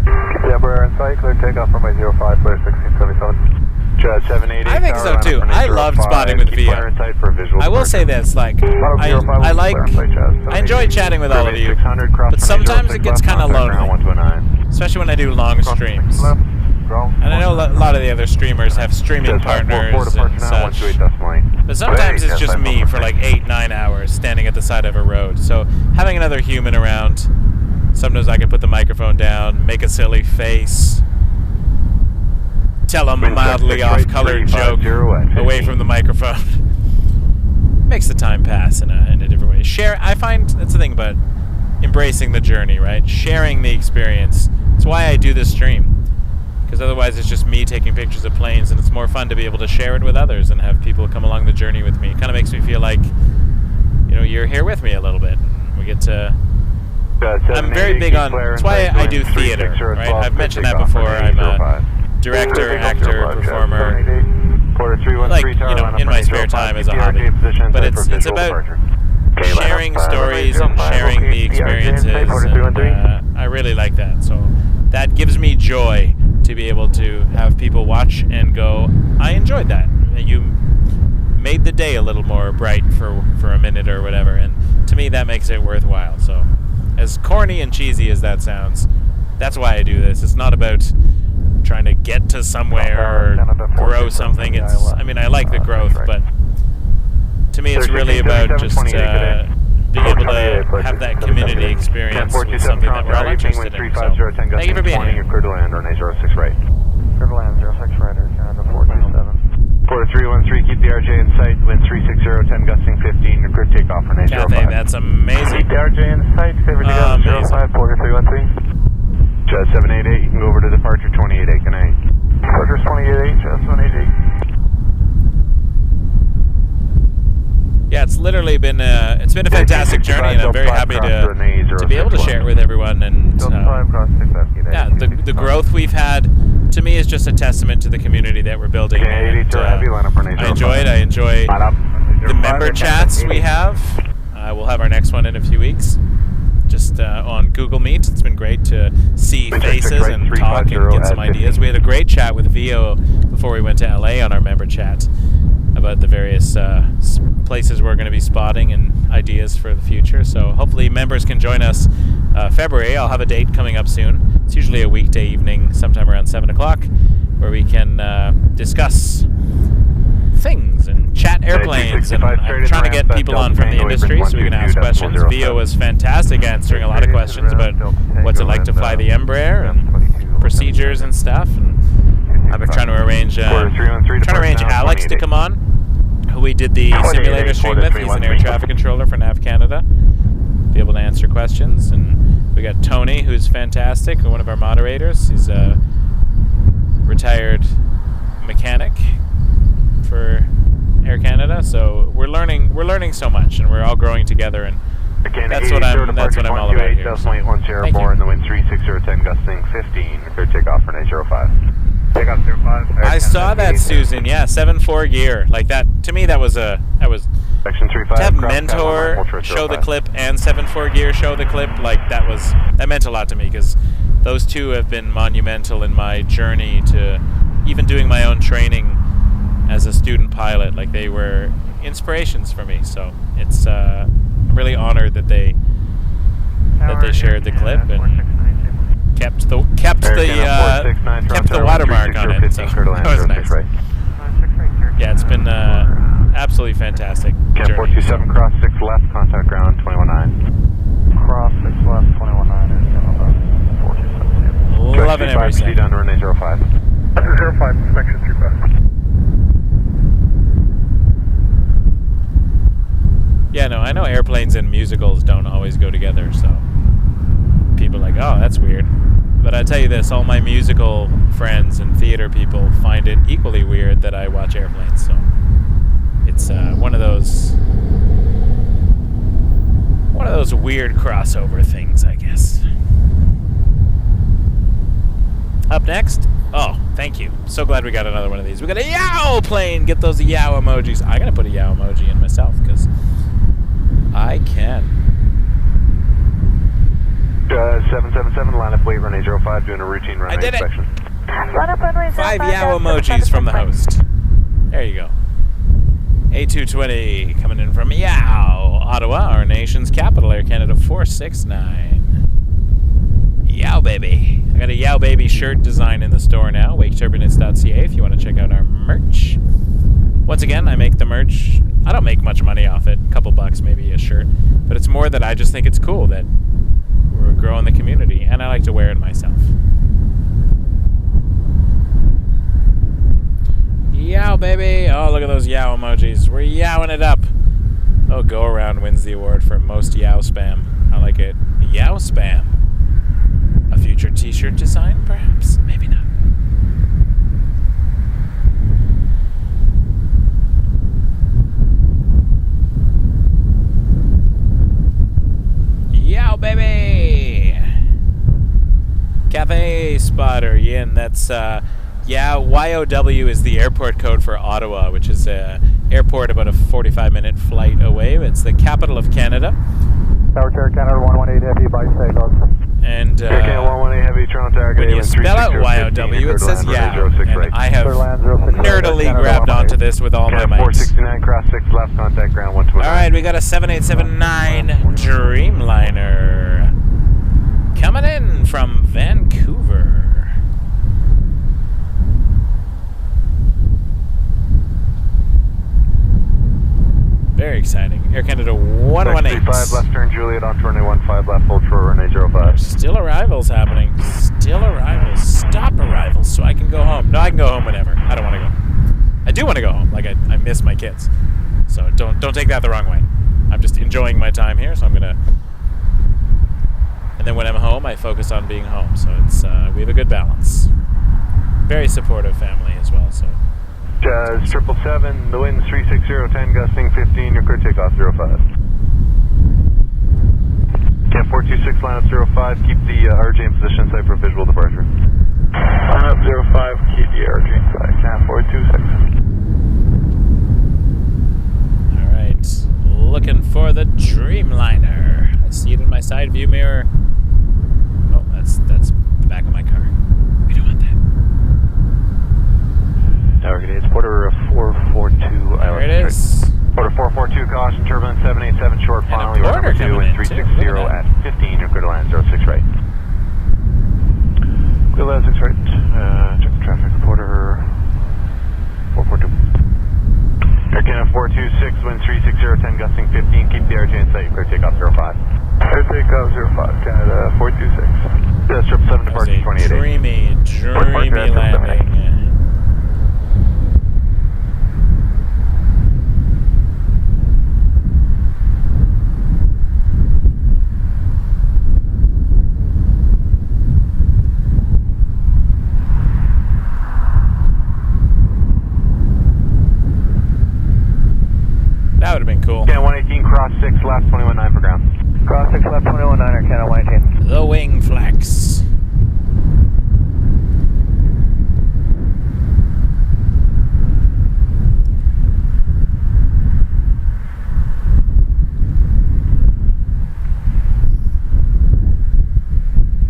Keep the Embraer in sight, clear takeoff from 805, clear 1677. Just 788. I think so too. I loved spotting with Vio. I will say this, like, I enjoy chatting with all of you, but sometimes it gets kind of lonely, especially when I do long streams. And I know a lot of the other streamers have streaming partners and such, but sometimes it's just me for like 8-9 hours standing at the side of a road. So having another human around, sometimes I can put the microphone down, make a silly face, tell a mildly off-colored joke away from the microphone. Makes the time pass in a different way. I find that's the thing about embracing the journey, right? Sharing the experience. It's why I do this stream. Because otherwise it's just me taking pictures of planes, and it's more fun to be able to share it with others and have people come along the journey with me. It kind of makes me feel like, you know, you're here with me a little bit. We get to... I'm very big on... That's why I do theater, right? I've mentioned that before. I'm a director, actor, performer. Like, you know, in my spare time as a hobby. But it's about sharing stories and sharing the experiences, and I really like that. So that gives me joy to be able to have people watch and go, I enjoyed that. You made the day a little more bright for a minute or whatever, and to me that makes it worthwhile. So as corny and cheesy as that sounds, that's why I do this. It's not about trying to get to somewhere or grow something. It's, I mean, I like the growth, but to me it's really about just being able to have that community experience with something that we're all interested in. So, thank you for being here. You're clear to land on 06 right. Clear to land 06 right, Canada 427. Porter 313, keep the RJ in sight, wind 360, 10 gusting 15, your clear takeoff for an 805. Cathay, that's amazing. Keep the RJ in sight, favor to go 05, Porter 313. Just 788, you can go over to departure 28 good night. Departure 28 just 788. Yeah, it's literally been a fantastic journey, and I'm very happy to be able to share it with everyone. And yeah, the growth we've had, to me, is just a testament to the community that we're building. And, I enjoy it. I enjoy the member chats we have. We'll have our next one in a few weeks, just on Google Meet. It's been great to see faces and talk and get some ideas. We had a great chat with Vio before we went to LA on our member chat about the various places we're going to be spotting and ideas for the future. So hopefully members can join us February. I'll have a date coming up soon. It's usually a weekday evening, sometime around 7 o'clock, where we can discuss things and chat airplanes. And I'm trying to get people on from the industry so we can ask questions. Vio was fantastic answering a lot of questions about what's it like to fly the Embraer and procedures and stuff. And I've been trying to arrange Alex to come on, who we did the simulator stream with. He's an air traffic controller for Nav Canada. Be able to answer questions. And we got Tony, who's fantastic, one of our moderators. He's a retired mechanic for Air Canada. So we're learning so much, and we're all growing together. And that's what I'm all about here. So, thank you. In the wind 36010 gusting 15. Clear takeoff for 805. I saw that, Susan. Yeah, 7.4 gear. Like that, to me, that was Section 35, to have Mentor show the clip and 7.4 gear show the clip. Like that meant a lot to me, because those two have been monumental in my journey to even doing my own training as a student pilot. Like, they were inspirations for me. So it's I'm really honored that they shared the clip and kept the watermark on it. So that was nice. Yeah, it's been absolutely fantastic. Cam 427 cross 6 left, contact ground 219. Cross 6 left, 219 is 427. Loving every second. Down to runway 05. 05, inspection 35. Yeah, no, I know airplanes and musicals don't always go together, so people are like, oh, that's weird. But I tell you this, all my musical friends and theater people find it equally weird that I watch airplanes. So it's one of those weird crossover things, I guess. Up next, oh, thank you. So glad we got another one of these. We got a yow plane. Get those yow emojis. I'm gonna put a yow emoji in myself because I can. 777, line up, wait, runway 05, doing a routine runway inspection. Run up runway 05. 5 yow emojis from the host. There you go. A220 coming in from Yow, Ottawa, our nation's capital, Air Canada 469. Yow baby. I got a Yow baby shirt design in the store now, waketurbulence.ca if you want to check out our merch. Once again, I make the merch. I don't make much money off it, a couple bucks maybe a shirt, but it's more that I just think it's cool that we're growing the community, and I like to wear it myself. Yow, baby! Oh, look at those yow emojis. We're yowing it up. Oh, Go Around wins the award for most yow spam. I like it. Yow spam. A future t-shirt design, perhaps? Maybe not. Yow, baby! Cafe Spotter, Yin. That's, YOW is the airport code for Ottawa, which is an airport about a 45-minute flight away. It's the capital of Canada. Tower Chair Canada 118 Heavy by takeoff. And 118 Heavy, Toronto Tower, when you spell out YOW, it says yow. And I have nerdily grabbed onto this with all my mics. 469, cross 6 left, contact ground 129. Alright, we got a 7879 Dreamliner coming in from Vancouver. Very exciting. Air Canada 118. 65 left turn Juliet on runway 15 left, hold short runway 05. Still arrivals happening. Still arrivals. Stop arrivals so I can go home. No, I can go home whenever. I don't want to go. I do want to go home. Like, I miss my kids. So don't take that the wrong way. I'm just enjoying my time here, so I'm gonna. And then when I'm home, I focus on being home. So it's we have a good balance. Very supportive family as well. So Jazz 777, the wind's 360, 10 gusting 15, you're clear takeoff 05. Camp 426, line up 05, keep the RJ in position, site for visual departure. Line up 05, keep the RJ inside, Camp 426. Alright, looking for the Dreamliner. I see it in my side view mirror. Oh, that's the back of my car. We don't want that. Tower Grenades, Porter 442, There it is. Porter 442, caution, turbulence 787, short And a final, you're Porter number 2 coming and in, too. 360 Look at at 15, you're clear to land 06 right. Clear land 6 right, check the traffic, Porter 442. Air Canada 426, wind 360, 10 gusting 15, keep the RJ in sight, clear takeoff 05. Clear takeoff 05, Canada 426. Jazz 777, departure 28. Dreamy landing. That would have been cool. Canada 118, cross 6, left 21.9 for ground. Cross 6 left 21.9er, Canada 118. The wing flex.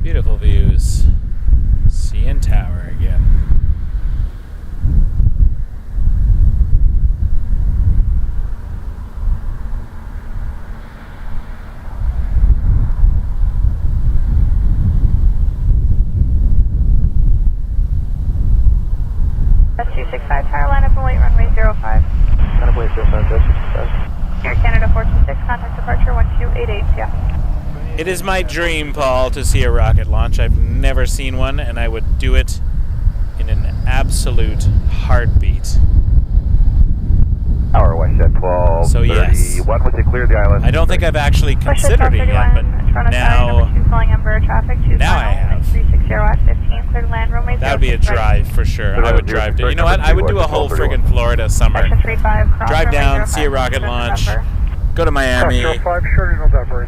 Beautiful views. CN Tower again. That's 265, tower line up and wait, runway 05. Line up wait 05, Jazz 65. Air Canada 426, contact departure 1288, yeah. It is my dream, Paul, to see a rocket launch. I've never seen one, and I would do it in an absolute heartbeat. Tower Westjet 12. So yes. When was it cleared the island? I don't think I've actually considered it yet, but now I have. 360 at 15, clear to land, runway That would be a drive for sure. I would drive to. You know what? I would do a whole friggin' Florida summer. Drive down, see a rocket launch, go to Miami,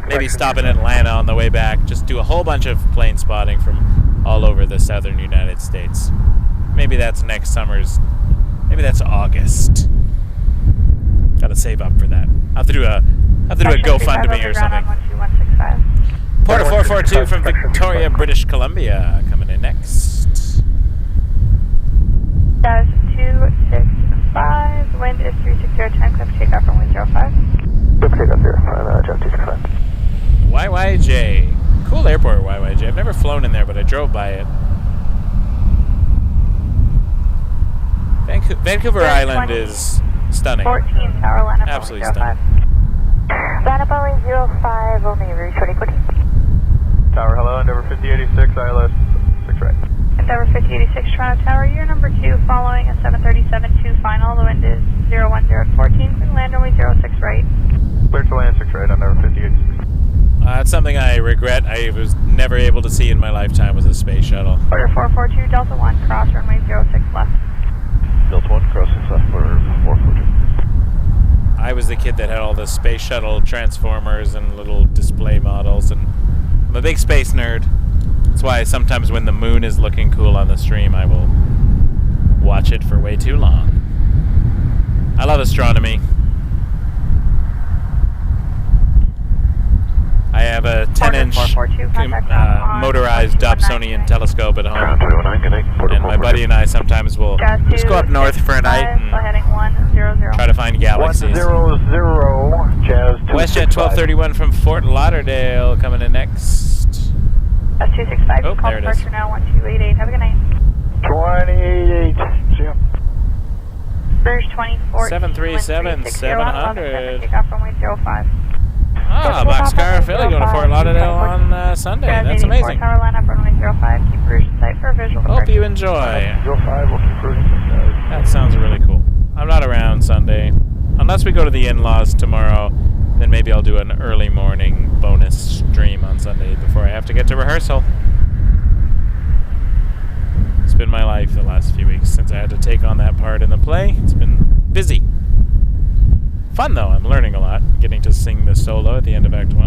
maybe stop in Atlanta on the way back. Just do a whole bunch of plane spotting from all over the southern United States. Maybe that's next summer's. Maybe that's August. Gotta save up for that. I'll have to do a GoFundMe or something. Porter 442 from Victoria, British Columbia, coming in next. Jazz 265, wind is 360, 10, clip takeoff runway 05. Clip takeoff here, Jazz 265. YYJ. Cool airport, YYJ. I've never flown in there, but I drove by it. Vancouver Island is stunning. 14, tower line up Absolutely runway 05. Line up runway 05, only reach 2040. Tower, hello, Endeavour 5086, ILS 6 right. Endeavour 5086, Toronto Tower, you're number 2, following a 737-2 final, the wind is 010 at 14, clear to land runway 06 right. Clear to land 6 right, Endeavour 5086. That's something I regret I was never able to see in my lifetime was a space shuttle. Order 442, Delta 1, cross runway 06 left. Delta 1, cross 6 left for 442. I was the kid that had all the space shuttle transformers and little display models, and I'm a big space nerd. That's why sometimes when the moon is looking cool on the stream, I will watch it for way too long. I love astronomy. I have a 10-inch motorized Dobsonian telescope at home, and my buddy and I sometimes will just go up north for a night and try to find galaxies. 100, Jazz 265. WestJet 1231 from Fort Lauderdale coming in next. That's 265, Oh, call there it is. departure now, 1288, have a good night. 28, see ya. Bruges 2014, 737, 700. Takeoff runway 05. Ah, Boxcar Philly going to Fort Lauderdale on Sunday. That's amazing. Tower line up runway 05, keep Bruges in sight for a visual Hope departure. you enjoy. 05, we'll keep cruising. That sounds really cool. I'm not around Sunday. Unless we go to the in-laws tomorrow, then maybe I'll do an early morning bonus stream on Sunday before I have to get to rehearsal. been my life the last few weeks since I had to take on that part in the play. It's been busy. Fun though, I'm learning a lot. Getting to sing the solo at the end of Act 1.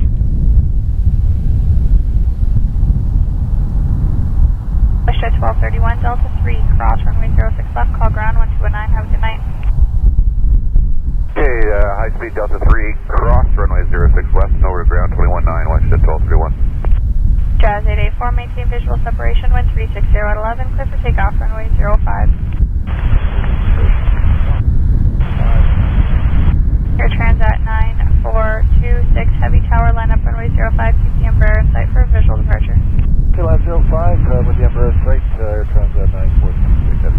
Wish at 1231, Delta 3, cross runway 06 left, call ground 1219, have a good night. Okay, high speed Delta 3, cross runway 06 left, and over to ground 219, watch at 1231. Jazz 884, maintain visual separation, wind 360 at 11, clear for takeoff, runway 05. Air Transat 9426, heavy tower, line up runway 05, keep the Embraer in sight for a visual departure. Left 05, with the Embraer sight, Air Transat 9426.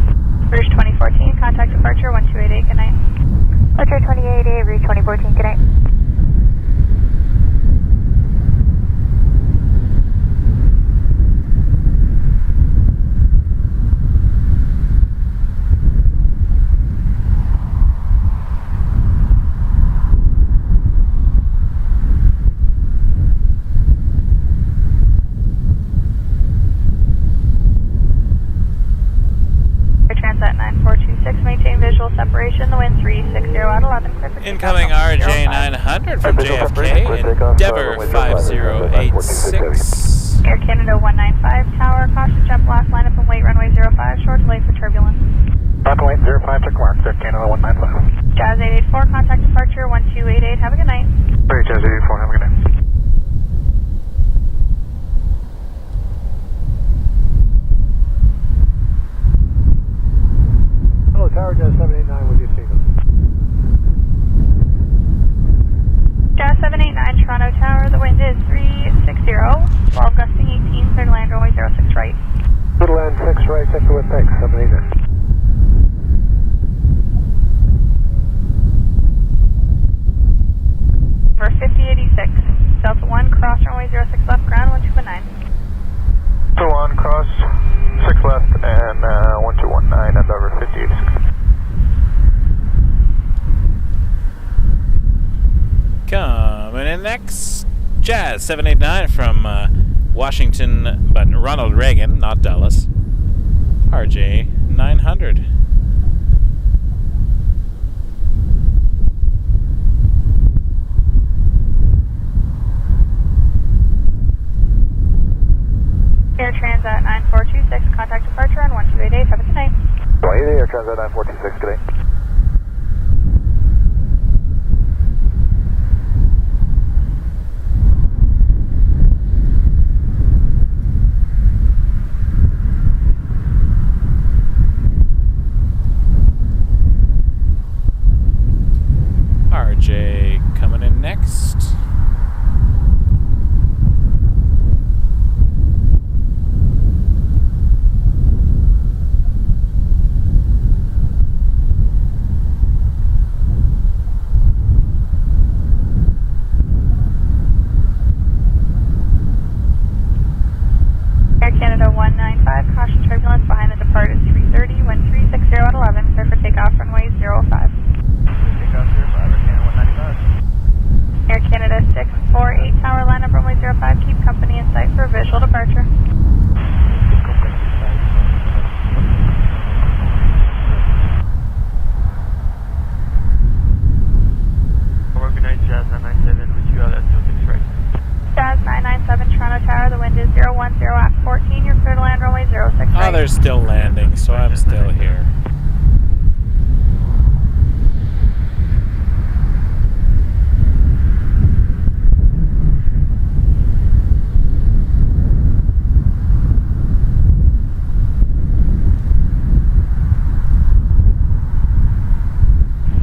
Rouge 2014, contact departure 1288, good night. Roger 2888, Rouge 2014, good night. Maintain visual separation, the wind 360 at 11, clear for Incoming RJ 900 from JFK, Endeavour 5086. Air Canada 195 tower, caution jet blast, line up and wait runway 05, short delay for turbulence. Runway 05 to mark, Air Canada 195. Jazz 884, contact departure 1288, have a good night. Sorry, Jazz 884, have a good night. Hello, Tower Jazz 789 with you, Stephen. Jazz 789, Toronto Tower, the wind is 360, 12 gusting 18, clear to land runway 06 right. Good land 6 right, check the wind, thanks, 789. For 5086, Delta 1, cross runway 06 left, ground 1219. Delta 1, cross 6 left and 1219, Endeavour 5086. Coming in next, Jazz 789 from Washington, but Ronald Reagan, not Dallas. RJ 900. Air Transat 9426, contact departure on 1288, have a good night. 180, Air Transat 9426, good day. RJ coming in next. Air Canada 195, caution turbulence behind the departed 330, wind 360 at 11, clear for takeoff runway 05. Takeoff 05, Air Canada 195. Air Canada 648, tower line up runway 05, keep company in sight for a visual departure. Good night, Jazz 997, with you out at 06 right. Jazz 997, Toronto Tower, the wind is 010 at 14, you're clear to land runway 06 right. Oh, they're still landing, so I'm still here.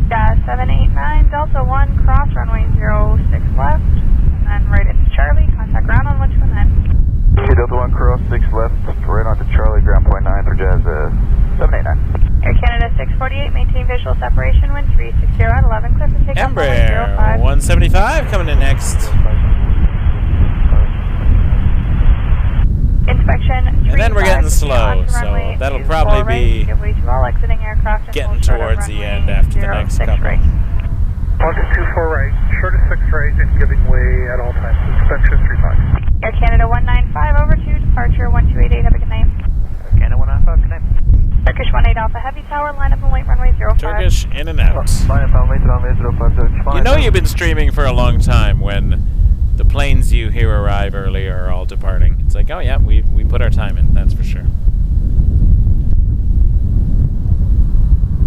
Jazz 789, Delta 1, cross runway 06 left, and then right into Charlie, contact ground on 1219. Okay, Delta 1, cross 6 left, right onto Charlie, ground point 9 for Jazz 789. Air Canada 648, maintain visual separation, wind 360 at 11, clear for takeoff runway Embraer 05. 175 coming in next. Inspection. And then we're getting slow, so that'll probably be getting towards the end after the next couple. Right. 124 right, short of 6 right, and giving way at all times. Inspection 35. Air Canada 195 over to departure 1288. Have a good night. Air Canada 195, good night. You know you've been streaming for a long time when the planes you hear arrive early are all departing. It's like, oh yeah, we put our time in, that's for sure.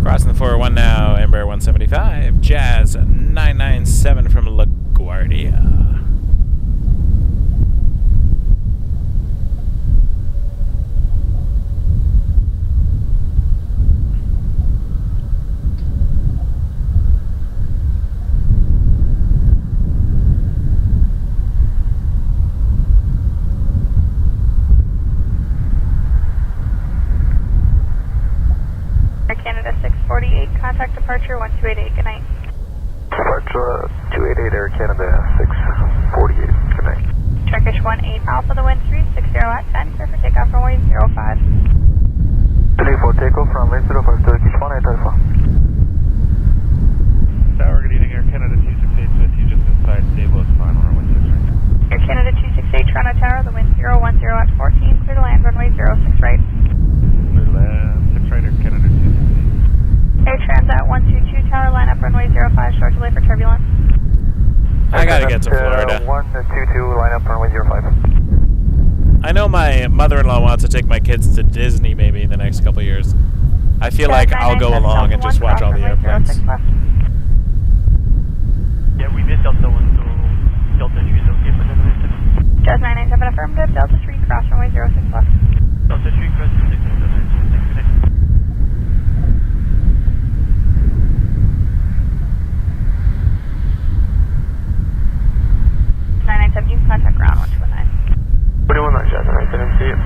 Crossing the 401 now, Embraer 175, Jazz 997 from LaGuardia. Canada 648, contact departure 1288, good night. Departure 288 Air Canada 648, good night. Turkish 18 Alpha, the wind 360 at 10, clear for takeoff runway 05. 34 takeoff from 05 Turkish 18 Alpha. Tower, good evening, Air Canada 268 with you just inside stable is final, runway 6 right. Air Canada 268 Toronto Tower, the wind 010 at 14, clear to land runway 06 right. Clear land, 6 right, Air Canada 268. Air Transat 122 Tower, line up runway 05, short delay for turbulence. I gotta get to Florida. 122, line up runway 05. I know my mother-in-law wants to take my kids to Disney maybe in the next couple of years. I feel like I'll go along and just watch all the airplanes. Yeah, we missed Delta 1, so Delta 3 is okay for Delta 6. Jazz 997 affirmative, Delta 3 cross runway 06 left. Delta 3 cross 6, Delta 6, 997, contact ground 129. 21 on Jazz 997, see you.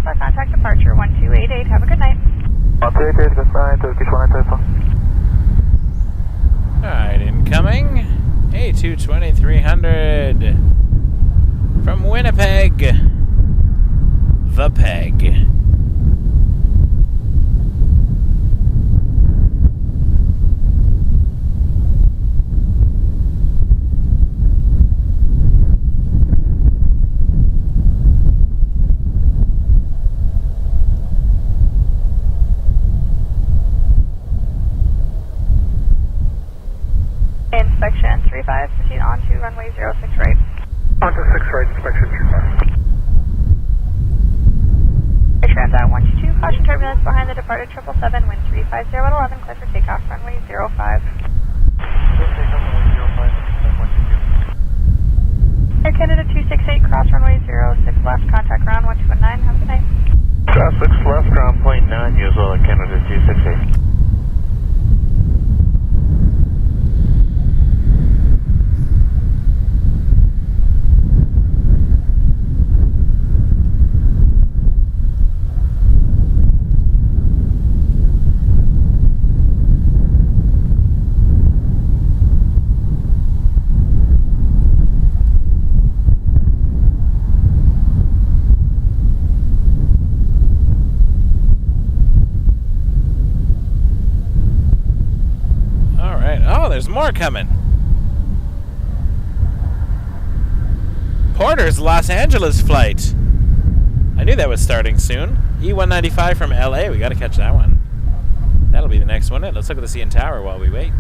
Contact departure 1288. Have a good night. 1288, good night. Turkish 18 Alpha. Alright, incoming. A220-300 from Winnipeg. The Peg. Inspection 35, proceed on to runway 06 right. On to 6 right, inspection 35. Air Transat 122, caution turbulence behind the departed 777, wind 350 at 11, clear for takeoff runway 05. Clear takeoff runway 05, Air Canada 268, cross runway 06 left, contact ground 1219, have a good night. Cross 6 left, ground point 9, usual Air Canada 268. There's more coming. Porter's Los Angeles flight. I knew that was starting soon. E195 from LA. We got to catch that one. That'll be the next one in. Let's look at the CN Tower while we wait.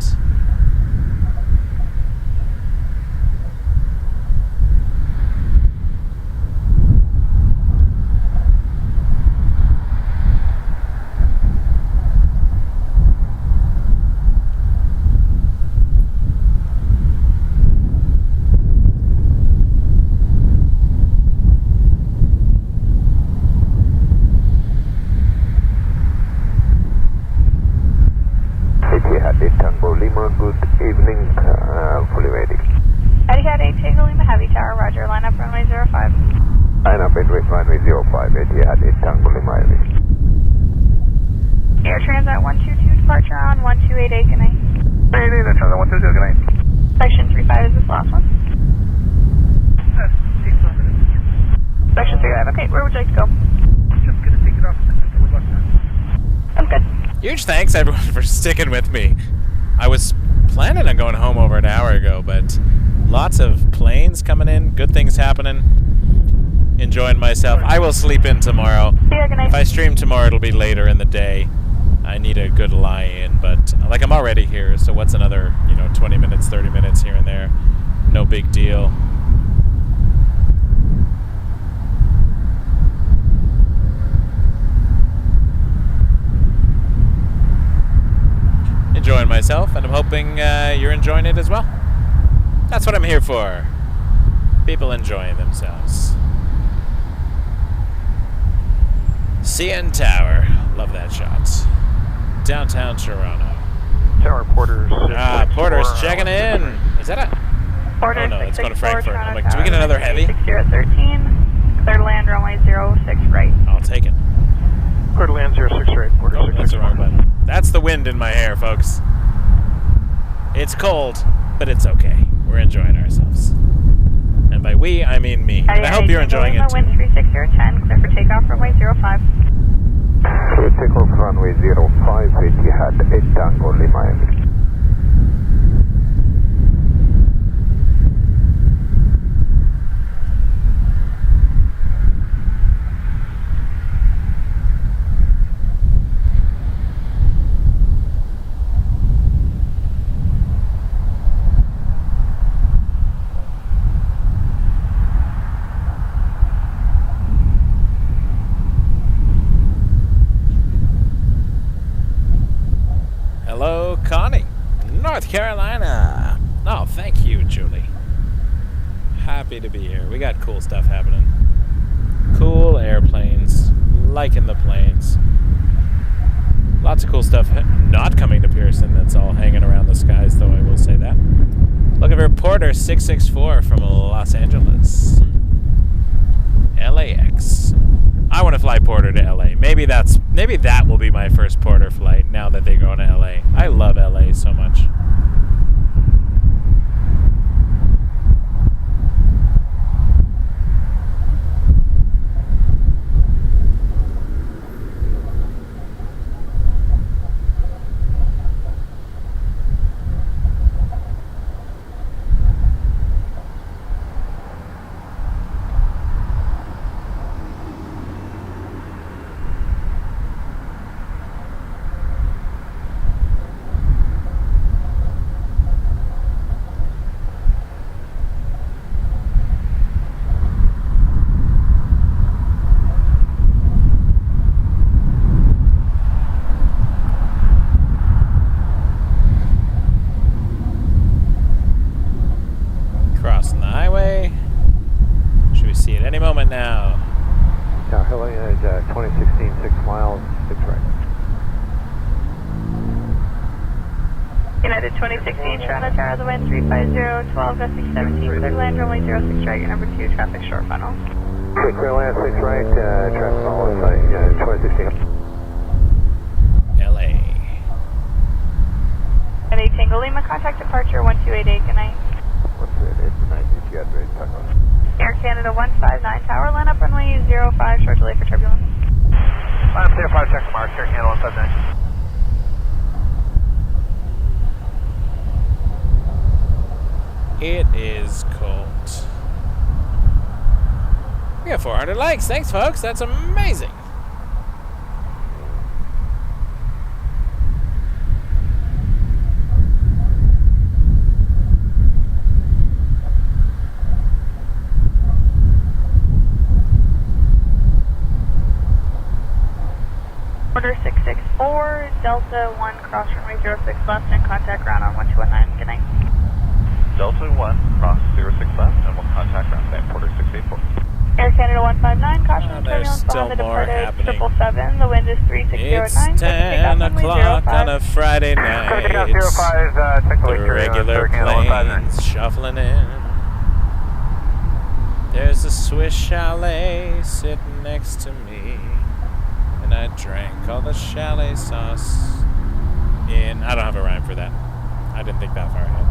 that's another 120, good night. Section 35 is this last one? Section 35, okay, where would you like to go? Just gonna take it off before lunchtime. Sounds good. Huge thanks, everyone, for sticking with me. I was planning on going home over an hour ago, but lots of planes coming in, good things happening. Enjoying myself. I will sleep in tomorrow. See ya, good night. If I stream tomorrow, it'll be later in the day. I need a good lie-in, but like I'm already here, so what's another, 20 minutes, 30 minutes here and there? No big deal. Enjoying myself, and I'm hoping you're enjoying it as well. That's what I'm here for. People enjoying themselves. CN Tower. Love that shot. Downtown Toronto. Tower Porter's. Porter's checking in. Is that a... Porter Oh no, it's going to 664, Frankfurt. I'm Toronto like, do we get Tower, another heavy? 6013, clear to land runway 06 right. I'll take it. Porter land 06 right. Porter Oh, that's the 664. wrong button. That's the wind in my hair, folks. It's cold, but it's okay. We're enjoying ourselves. And by we, I mean me. And I hope you're enjoying it too. Wind 36010, clear for takeoff runway 05. Clear takeoff runway 05, Etihad 8 Tango Lima. Hello, Connie. North Carolina. Oh, thank you, Julie. Happy to be here. We got cool stuff happening. Cool airplanes. Liking the planes. Lots of cool stuff not coming to Pearson that's all hanging around the skies, though, I will say that. Looking for Porter 664 from Los Angeles. LAX. I want to fly Porter to LA. Maybe that will be my first Porter flight now that they go to LA. I love LA so much. Crossing the highway. Should we see it any moment now? Tower Helena is 2016, 6 miles, 6 right. United 2016, Toronto Tower, the wind 350, 12, gusting 17, clear to land runway 06 right, your number 2, traffic short funnel. Clear land 6 right, traffic follow site, 2016. LA. At 8 Tango Lima, contact departure 1288, good night. What's it? It's 90, you got ready to talk about. Air Canada 159 Tower, line up runway 05, short delay for turbulence. Line up there, 5 second mark, Air Canada 159. It is cold. We got 400 likes. Thanks, folks. That's amazing. Order 664, Delta 1, cross runway 06 left, and contact ground on 1219, good night. Delta 1, cross 06 left, and we'll contact ground at Porter 684. Air Canada 159, caution and there's turbulence still behind the more departed happening. 777, the wind is 3609. It's 10 o'clock on a Friday night. The regular planes shuffling in. There's a Swiss chalet sitting next to me, and I drank all the chalet sauce in... I don't have a rhyme for that. I didn't think that far ahead.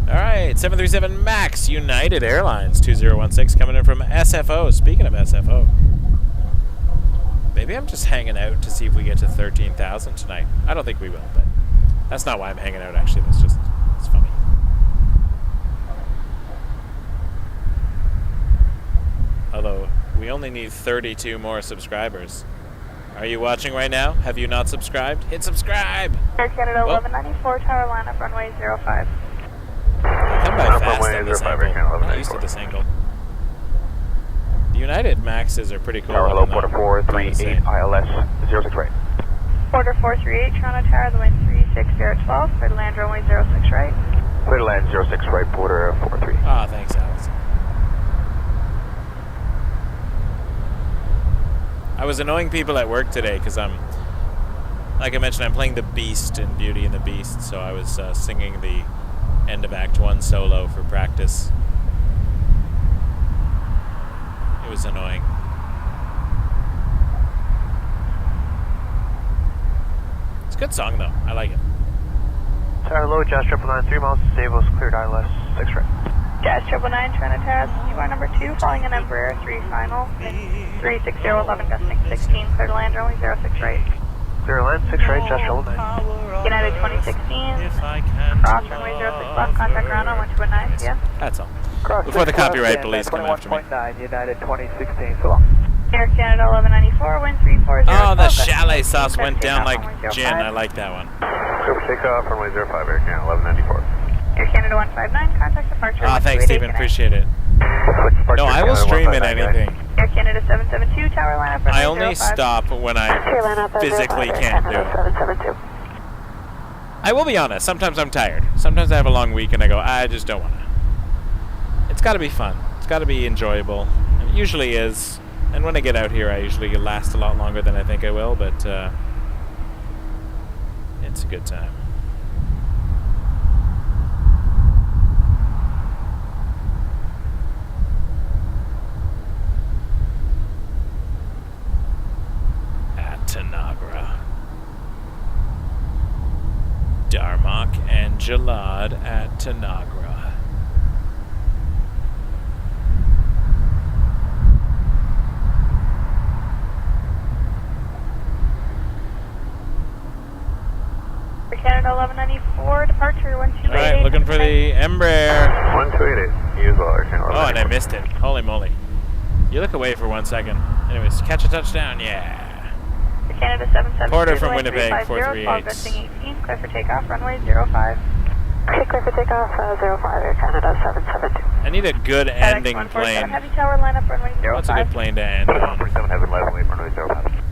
Alright, 737 MAX, United Airlines, 2016, coming in from SFO. Speaking of SFO, maybe I'm just hanging out to see if we get to 13,000 tonight. I don't think we will, but that's not why I'm hanging out, actually. That's just, it's funny. Although, we only need 32 more subscribers. Are you watching right now? Have you not subscribed? Hit subscribe! Air Canada 1194, tower line up, runway 05. Come by fast on this angle. I'm not used to this angle. The United Maxes are pretty cool. Tower, hello, Porter 438, ILS, 06 right. Porter 438, Toronto Tower, the wind 36012, clear to land runway 06 right. Clear to land 06 right, Porter 43. Ah, thanks, Alex. I was annoying people at work today because like I mentioned, I'm playing the Beast in Beauty and the Beast, so I was singing the end of Act 1 solo for practice. It was annoying. It's a good song though, I like it. Tower low, Jazz 999, 3 miles to Savos, cleared ILS, 6 right. Jazz 999, Toronto Tower, you are number 2, following an Embraer 3 final, 36011, gusting 16, clear to land runway 06 right. Clear land, 6 right, Jazz 999. United 2016, cross runway 06 left, contact ground on 1219, yeah. That's all. Cross Before the 6 copyright left police come after me. 21.9, United 2016, so long. Air Canada 1194, wind 340. Oh, the chalet sauce went down like gin. I like that one. Clear for takeoff, runway 05, Air Canada 1194. Air Canada 159, contact departure. Ah, thanks, Stephen. Appreciate it. No, I will stream in anything. Air Canada 772, tower line up. I only stop when I physically can't do it. I will be honest, sometimes I'm tired. Sometimes I have a long week and I go, I just don't want to. It's got to be fun. It's got to be enjoyable. And it usually is. And when I get out here, I usually last a lot longer than I think I will, but it's a good time. Tanagra. Darmok and Jalad at Tanagra. Canada 1194, departure 1288. Alright, looking for the Embraer. 1288, you as well, Air Canada 1194. Oh, and I missed it. Holy moly. You look away for 1 second. Anyways, catch a touchdown, yeah. Canada 772. Porter from Winnipeg, 438. Gusting 18, clear for takeoff, runway 05. Okay, clear for takeoff, 05, Air Canada 772. I need a good ending plane. Heavy tower line up, runway 05. What's a good plane to end? 147 heaven left, runway 05.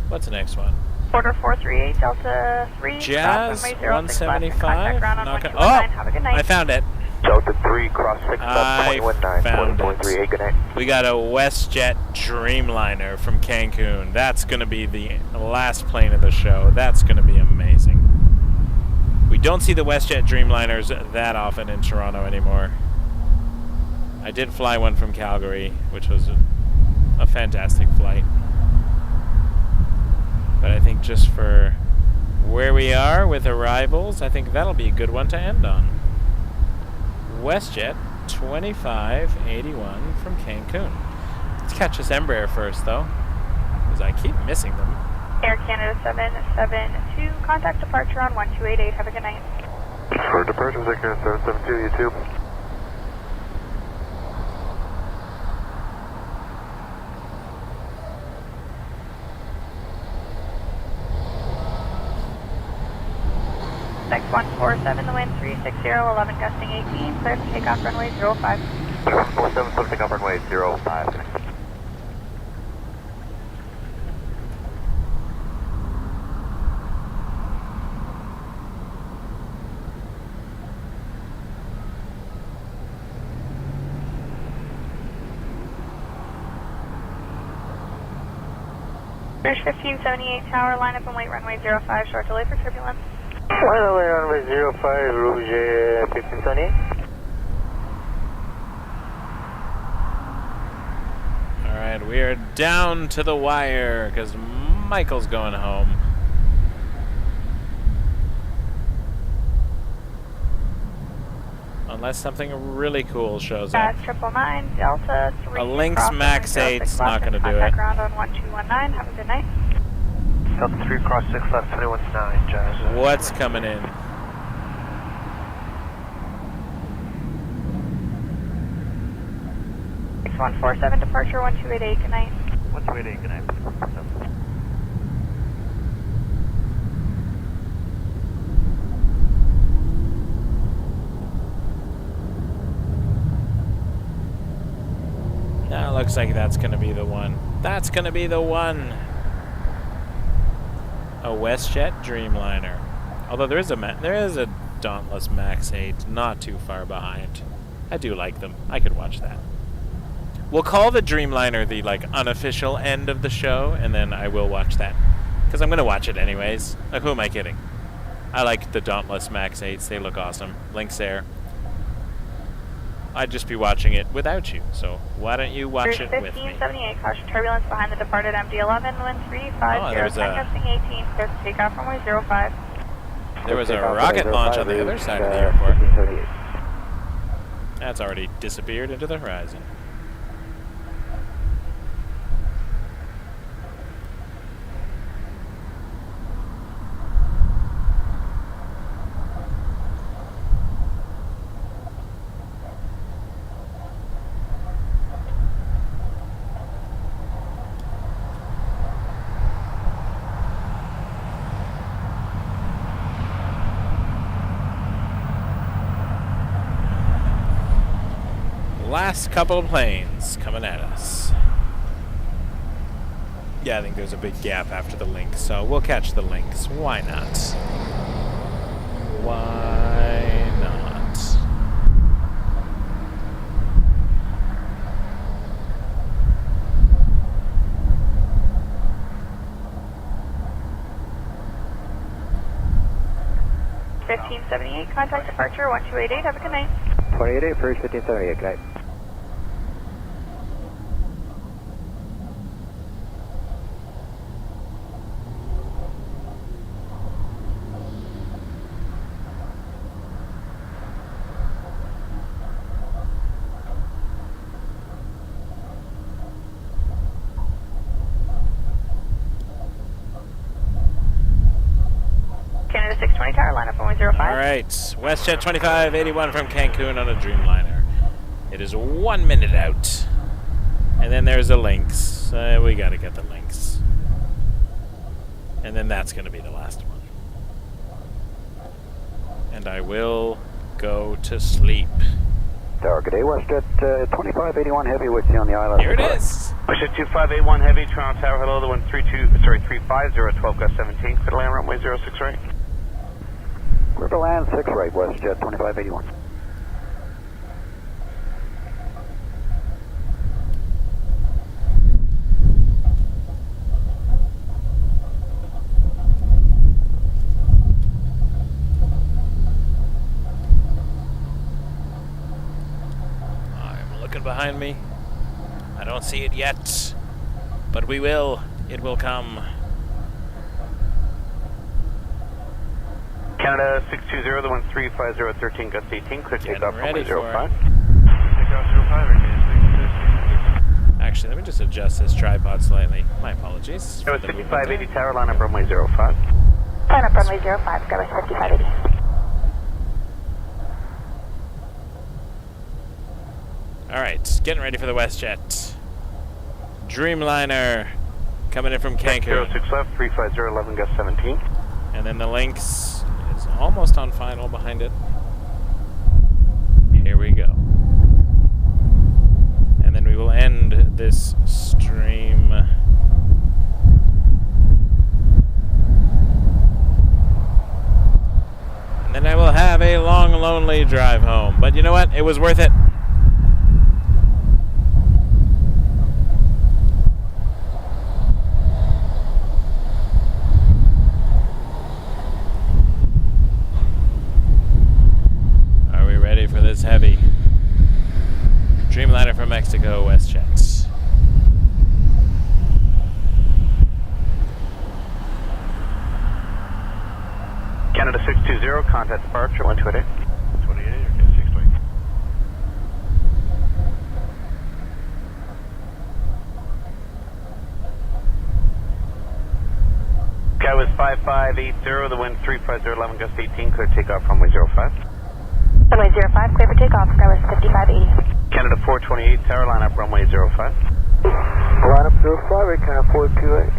What's the next one? Porter 438, Delta 3. Jazz 175. Oh, have a good night. I found it. Delta 3, cross 6 I left, found 2019, it. good night. We got a WestJet Dreamliner from Cancun. That's going to be the last plane of the show. That's going to be amazing. We don't see the WestJet Dreamliners that often in Toronto anymore. I did fly one from Calgary, which was a fantastic flight. But I think just for where we are with arrivals, I think that'll be a good one to end on. WestJet 2581 from Cancun. Let's catch this Embraer first, though, because I keep missing them. Air Canada 772, contact departure on 1288. Have a good night. For departure, Air Canada 772, you too. Next 147, the wind 36011, gusting 18, clear to takeoff runway 05. 147, clear to takeoff runway 05. Bridge 1578 tower, line up and wait runway 05, short delay for turbulence. Runway 05, Rouge 1578. Alright, we are down to the wire because Michael's going home. Unless something really cool shows up. 999 Delta 3. A Lynx Max 8's not going to do it. Ground on 1219. Have a good night. Delta 3 cross 6 left 219, Jazz. What's coming in? It's 147 departure 1288. Good night. 1288, good night. That looks like that's going to be the one. That's going to be the one. A WestJet Dreamliner. Although there is a Dauntless Max 8 not too far behind. I do like them. I could watch that. We'll call the Dreamliner the like unofficial end of the show, and then I will watch that because I'm going to watch it anyways. Like, who am I kidding? I like the Dauntless Max 8s. They look awesome. Lynx Air. I'd just be watching it without you, so why don't you watch it with me? 1578, caution turbulence behind the departed MD-11, wind 350, there's gusting 18, clear to takeoff runway 05. There was a rocket launch on the other side of the airport. That's already disappeared into the horizon. Last couple of planes coming at us. Yeah, I think there's a big gap after the Lynx, so we'll catch the Lynx. Why not? Why not? $1578, contact departure 1288. Have a good night. 288, first 1578, good night. Canada 620 tower, line up runway 05. Alright, WestJet 2581 from Cancun on a Dreamliner. It is 1 minute out. And then there's a Lynx. We gotta get the Lynx. And then that's gonna be the last one. And I will go to sleep. Tower, good day, WestJet 2581 Heavy with you on the island. Here it is. WestJet 2581 Heavy, Toronto Tower, hello, the 350, 12 gust 17, clear to land runway 06 right. Clear to land 6 right, WestJet 2581. I'm looking behind me. I don't see it yet, but we will. It will come. Canada 620, the 1350, 13 gust 18, clear to take off runway 05. Actually, let me just adjust this tripod slightly. My apologies. That was 5580 tower, line up runway 05. Line up runway 05, go with 5580. Alright, getting ready for the WestJet. Dreamliner coming in from Cancun. 06 left, 350, 11 gust 17. And then the Lynx is almost on final behind it. Here we go. And then we will end this stream. And then I will have a long, lonely drive home. But you know what? It was worth it. contact departure 1288. 28, okay, 620. Sky was 5580, the wind 350, 11 gust 18, clear takeoff runway 05. Runway 05, clear for takeoff, Skywest 5580. Canada 428, tower line up runway 05. Line up 05, Canada 428.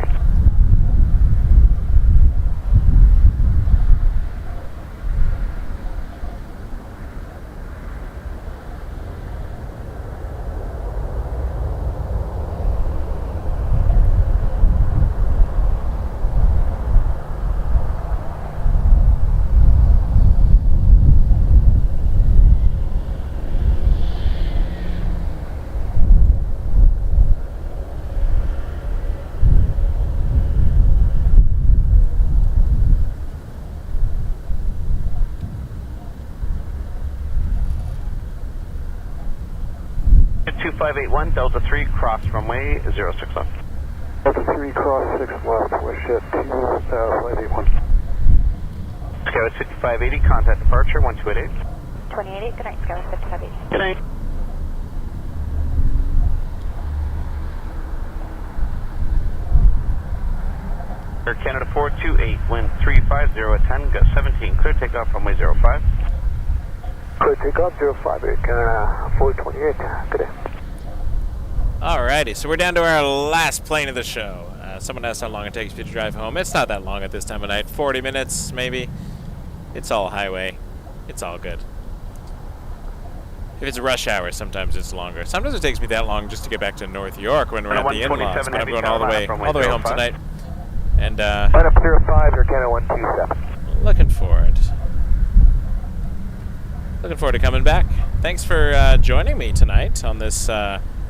Two 581, Delta 3, cross runway 06 left. Delta 3, cross 6 left, wish at 581. Skywest 5580, contact departure 1288. 288, good night, Skywest 5580. Good night. Air Canada 428, wind 350 at 10, gust 17, clear takeoff runway 05. Clear takeoff 05, Canada 428, good day. Alrighty, so we're down to our last plane of the show. Someone asked how long it takes you to drive home. It's not that long at this time of night. 40 minutes, maybe. It's all highway. It's all good. If it's rush hour, sometimes it's longer. Sometimes it takes me that long just to get back to North York when we're at the in-laws, but I'm going all the way home tonight. And Line up 05, Air Canada 127. looking forward. Looking forward to coming back. Thanks for joining me tonight on this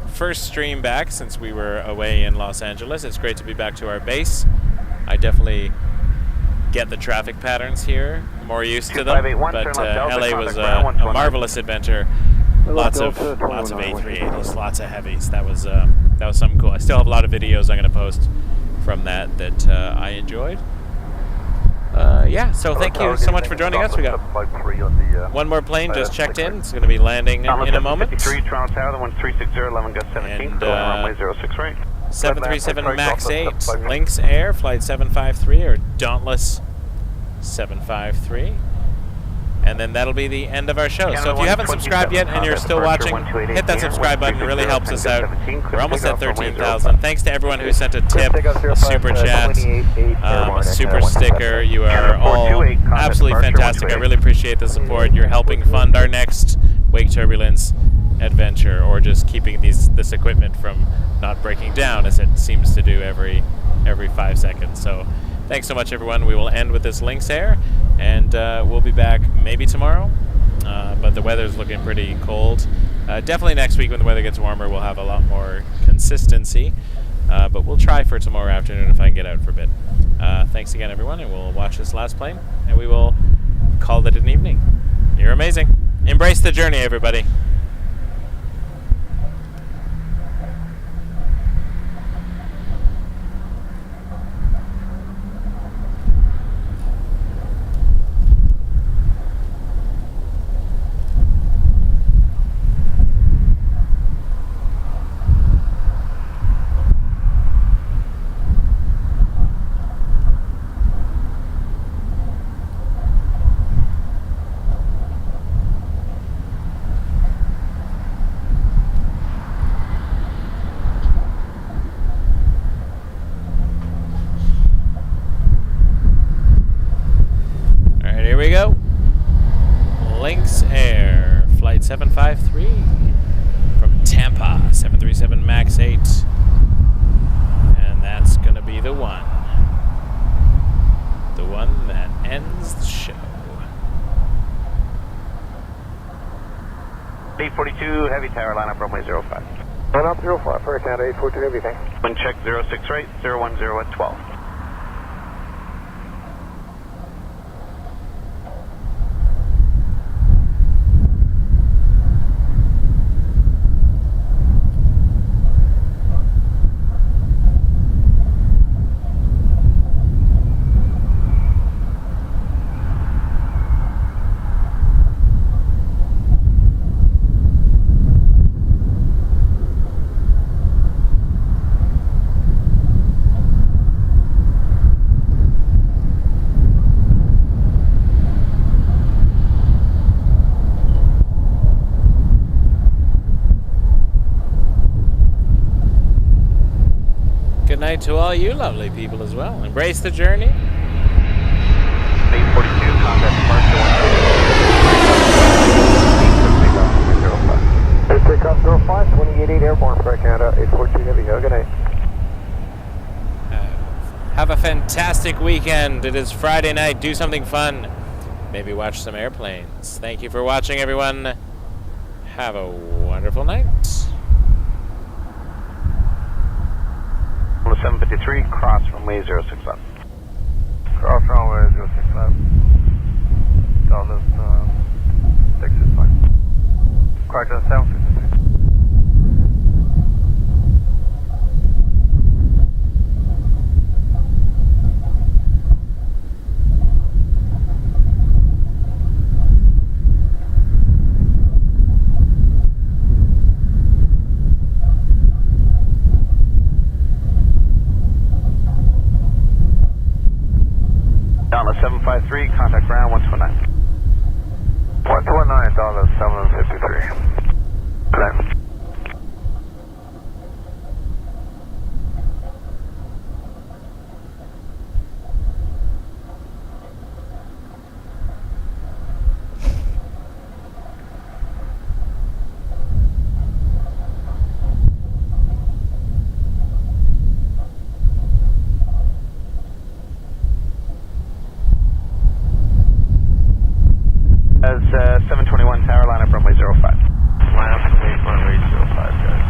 first stream back since we were away in Los Angeles. It's great to be back to our base. I definitely get the traffic patterns here, more used to them, but LA was a marvelous adventure. Lots of A380s, lots of heavies. That was something cool. I still have a lot of videos I'm going to post from that I enjoyed. Yeah, so thank you so much for joining us. We got one more plane just checked in. It's going to be landing in a moment. 53 Toronto Tower, the 1360, 11 gust 17, runway 06 right. 737 MAX 8, Lynx Air, flight 753, or Dauntless 753. And then that'll be the end of our show. So if you haven't subscribed yet and you're still watching, hit that subscribe button. It really helps us out. We're almost at 13,000. Thanks to everyone who sent a tip, a super chat, a super sticker. You are all absolutely fantastic. I really appreciate the support. You're helping fund our next Wake Turbulence adventure, or just keeping this equipment from not breaking down as it seems to do every 5 seconds. So thanks so much, everyone. We will end with this Lynx Air, and we'll be back maybe tomorrow, but the weather's looking pretty cold. Definitely next week when the weather gets warmer, we'll have a lot more consistency, but we'll try for tomorrow afternoon if I can get out for a bit. Thanks again, everyone, and we'll watch this last plane, and we will call it an evening. You're amazing. Embrace the journey, everybody. Here we go. Lynx Air, flight 753 from Tampa, 737 MAX 8. And that's going to be the one. The one that ends the show. 842, heavy tower, line up runway 05. Line up 05, Air Canada 842, everything. Wind check 06 right, 010 at 12. good night to all you lovely people as well. Embrace the journey. 842, contact departure 128. Takeoff 05, 288 airborne for Canada, 842 Heavy. Have a good night. Have a fantastic weekend. It is Friday night. Do something fun. Maybe watch some airplanes. Thank you for watching, everyone. Have a wonderful night. 753, cross runway 065. Cross runway 065. Dallas 665. Correct, 753. Dallas 753, contact ground 129. 129, Dallas 753. Climb. As 721 tower, line up runway 05. Line up runway 05, guys.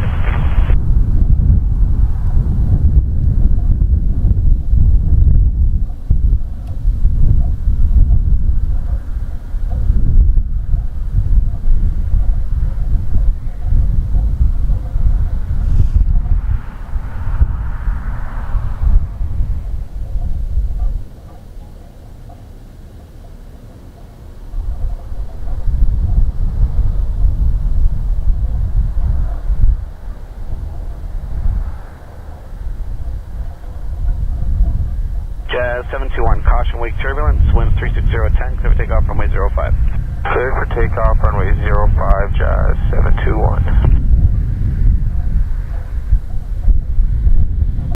Jazz 721, caution wake turbulence, wind 36010, clear for takeoff runway 05. Clear for takeoff runway 05, Jazz 721.